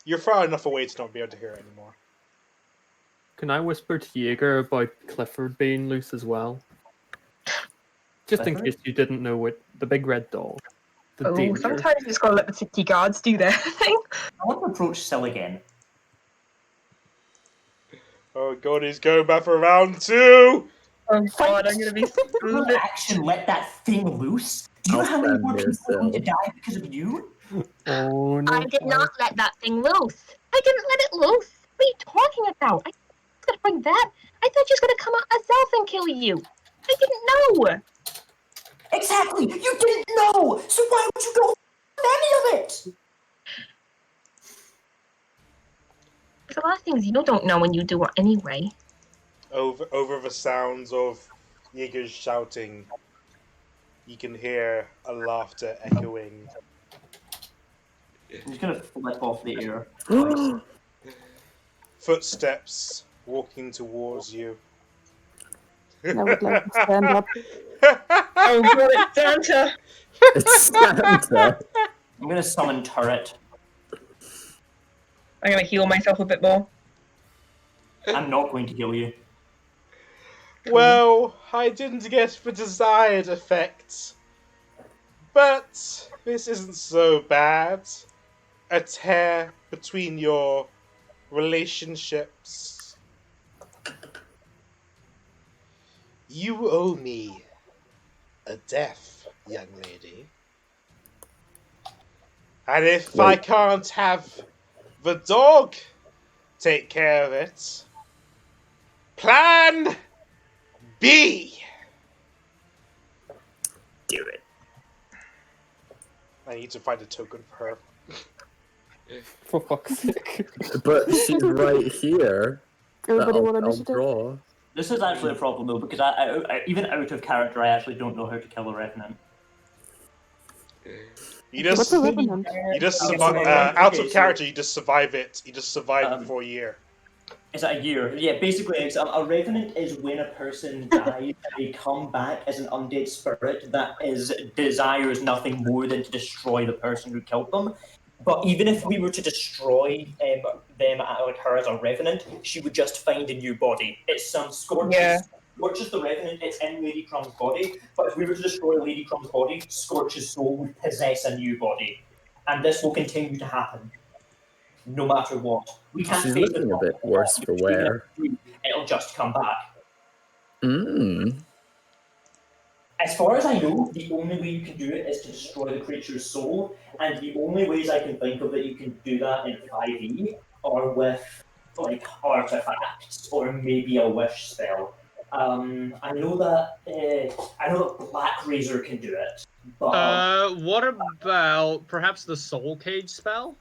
You're far enough away to not be able to hear it anymore. Can I whisper to Jaeger about Clifford being loose as well? Just in Clifford? case you didn't know it, the big red dog. The Oh, danger. sometimes you just gotta let the city guards do their thing. I want to approach Syl again. Oh god, he's going back for round 2! Oh god, I'm gonna be split. Action, let that thing loose. Do you know I'll how many stand more near people are going to Syl. die because of you? Oh no. I did not let that thing loose. I didn't let it loose. What are you talking about? I was gonna bring that. I thought she was gonna come out herself and kill you. I didn't know. Exactly! You didn't know! So why would you go with any of it? There's a lot of things you don't know when you do it anyway. Over the sounds of Jaeger's shouting, you can hear a laughter echoing. I'm just going to flip off the air. Footsteps walking towards you. I would like to stand up. Oh god, it's Santa! It's Santa. I'm going to summon Turret. I'm gonna heal myself a bit more. I'm not going to heal you. Well, I didn't get the desired effect. But this isn't so bad. A tear between your relationships. You owe me a death, young lady. And if I can't have the dog take care of it, Plan B! Do it. I need to find a token for her. For fuck's sake. But she's right here. Everybody I'll want initiative? draw. This is actually a problem though, because I even out of character, I actually don't know how to kill a revenant. You What's just, a revenant? out of character, you just survive it. You just survive it for a year. Is that a year? Yeah, basically, a revenant is when a person dies and they come back as an undead spirit that desires nothing more than to destroy the person who killed them. But even if we were to destroy them, like her as a revenant, she would just find a new body. It's some Scorch's. Yeah. Scorch's the revenant. It's in Lady Crumb's body. But if we were to destroy Lady Crumb's body, Scorch's soul would possess a new body, and this will continue to happen, no matter what. We can't She's face looking the a bit worse for wear. It'll just come back. Mmm. As far as I know, the only way you can do it is to destroy the creature's soul, and the only ways I can think of that you can do that in 5e are with like artifacts or maybe a wish spell. I know that Black Razor can do it, but What about perhaps the Soul Cage spell?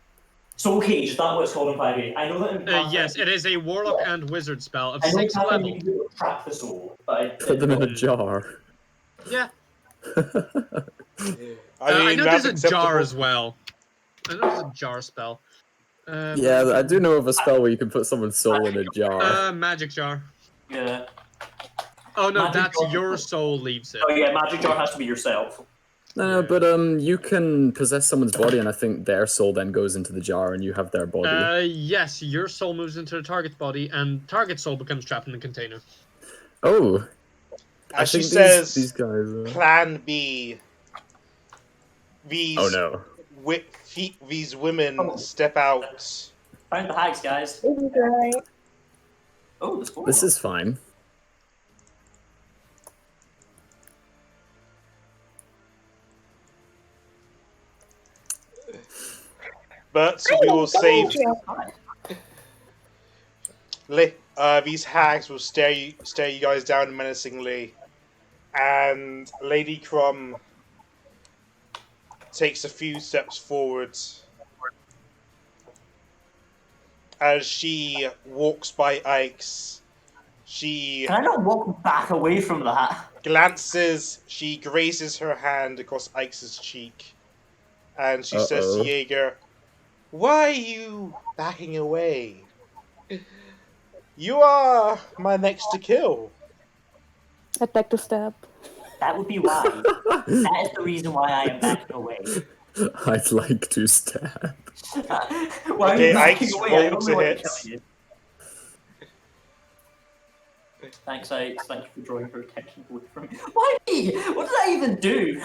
Soul Cage is that what it's called in 5e? I know that in Pathfinder, Yes, it is a Warlock and Wizard spell of I know 6th Pathfinder level. you can do it to trap the soul, but Put them in a jar. Yeah. I I know that's there's a acceptable. jar as well. I know there's a jar spell. Yeah, I do know of a spell where you can put someone's soul in a jar. Magic jar. yeah. Oh no, Magic that's jar. your soul leaves it. Oh yeah, magic jar has to be yourself. No, but you can possess someone's body, and I think their soul then goes into the jar, and you have their body. Yes, your soul moves into the target's body, and target soul becomes trapped in the container. Oh, I As she think says, these guys. Plan B. These Oh no! these women step out. Find the hags, guys. Right. Oh, the score. This is fine. But we will save. These hags will stare you guys down menacingly, and Lady Crumb takes a few steps forward as she walks by Ike's. She Can I not walk back away from that? glances. She grazes her hand across Ike's cheek, and she says to Uh-oh. Jaeger, Why are you backing away? You are my next to kill. I'd like to stab. That would be why. That is the reason why I am backing away. I'd like to stab. Why are you backing away? I roll only to want hit. to kill you. Thanks, Ike's. Thank you for drawing her attention away from me. Why me? What did I even do?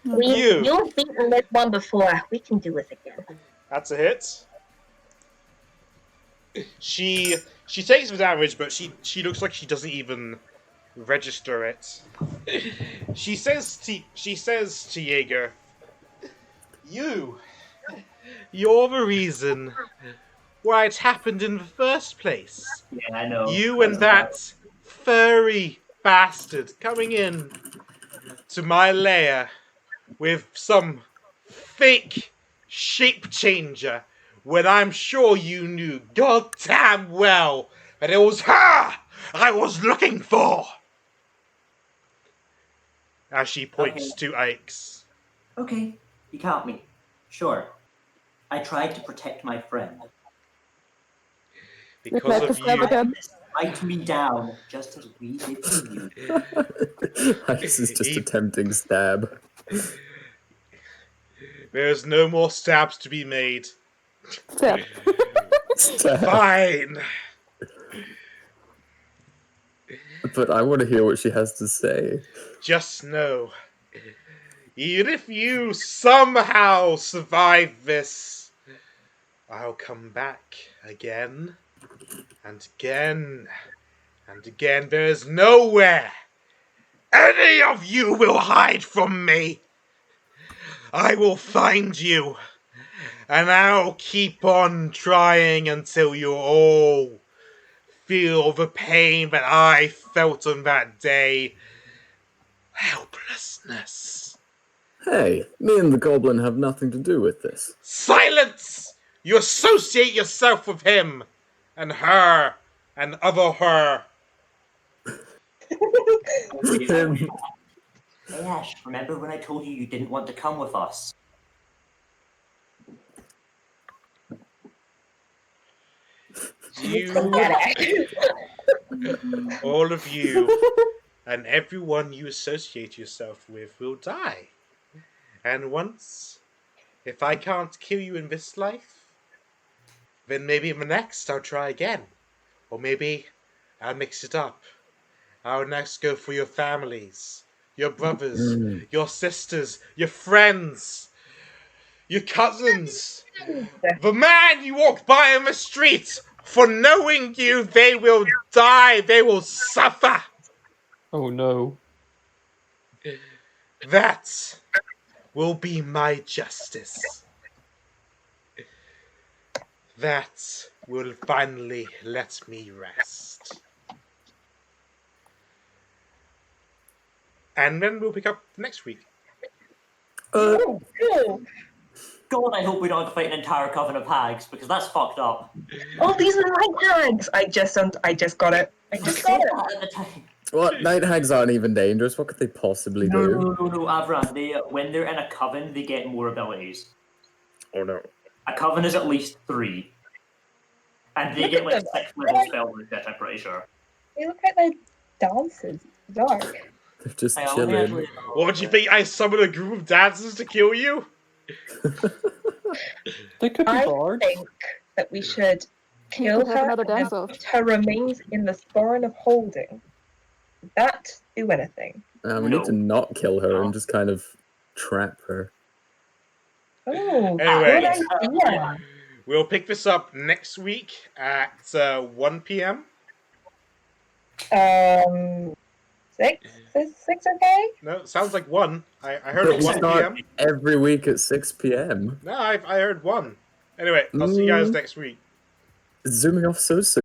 You've beaten this one before. We can do this again. That's a hit. She takes the damage, but she looks like she doesn't even register it. She says to Jaeger, you're the reason why it happened in the first place. Yeah, I know. You and that furry bastard coming in to my lair with some fake shape changer when I'm sure you knew goddamn well that it was her I was looking for. As she points to Ike's. Okay, you count me. Sure. I tried to protect my friend. Because of you. Write me down, just as we did to you. This is just a tempting stab. There's no more stabs to be made. Stab. Stab. Fine. But I want to hear what she has to say. Just know, even if you somehow survive this, I'll come back again and again and again. There is nowhere any of you will hide from me. I will find you, and I'll keep on trying until you all feel the pain that I felt on that day. Helplessness. Hey, me and the goblin have nothing to do with this. Silence! You associate yourself with him, and her, and other her. Him. Hey Ash, remember when I told you didn't want to come with us? You, all of you, and everyone you associate yourself with will die. And once, if I can't kill you in this life, then maybe in the next I'll try again. Or maybe I'll mix it up. I'll next go for your families, your brothers, your sisters, your friends, your cousins. The man you walk by in the street, for knowing you, they will die, they will suffer. Oh no. That will be my justice. That will finally let me rest. And then we'll pick up next week. God, I hope we don't have to fight an entire coven of hags, because that's fucked up. Oh, these are night hags! I just got it. I just got it. At the time. What? Night hags aren't even dangerous. What could they possibly do? No, Avran. When they're in a coven, they get more abilities. Oh no. A coven is at least 3. And they get like 6 level spells with it, I'm pretty sure. They look like they're dancers. Dark. They're just I only chilling. actually- What do you think? I summoned a group of dancers to kill you? They could be I bards. think that we should kill could have her another and then dance off. put her remains in the Sporn of Holding. Would that do anything? We need to not kill her and just kind of trap her. Oh, Anyway. good idea. We'll pick this up next week at 1 p.m. 6? Is 6 okay? No, it sounds like 1. I heard But we 1 start p.m. every week at 6 p.m. No, I heard 1. Anyway, I'll see you guys next week. It's zooming off so soon.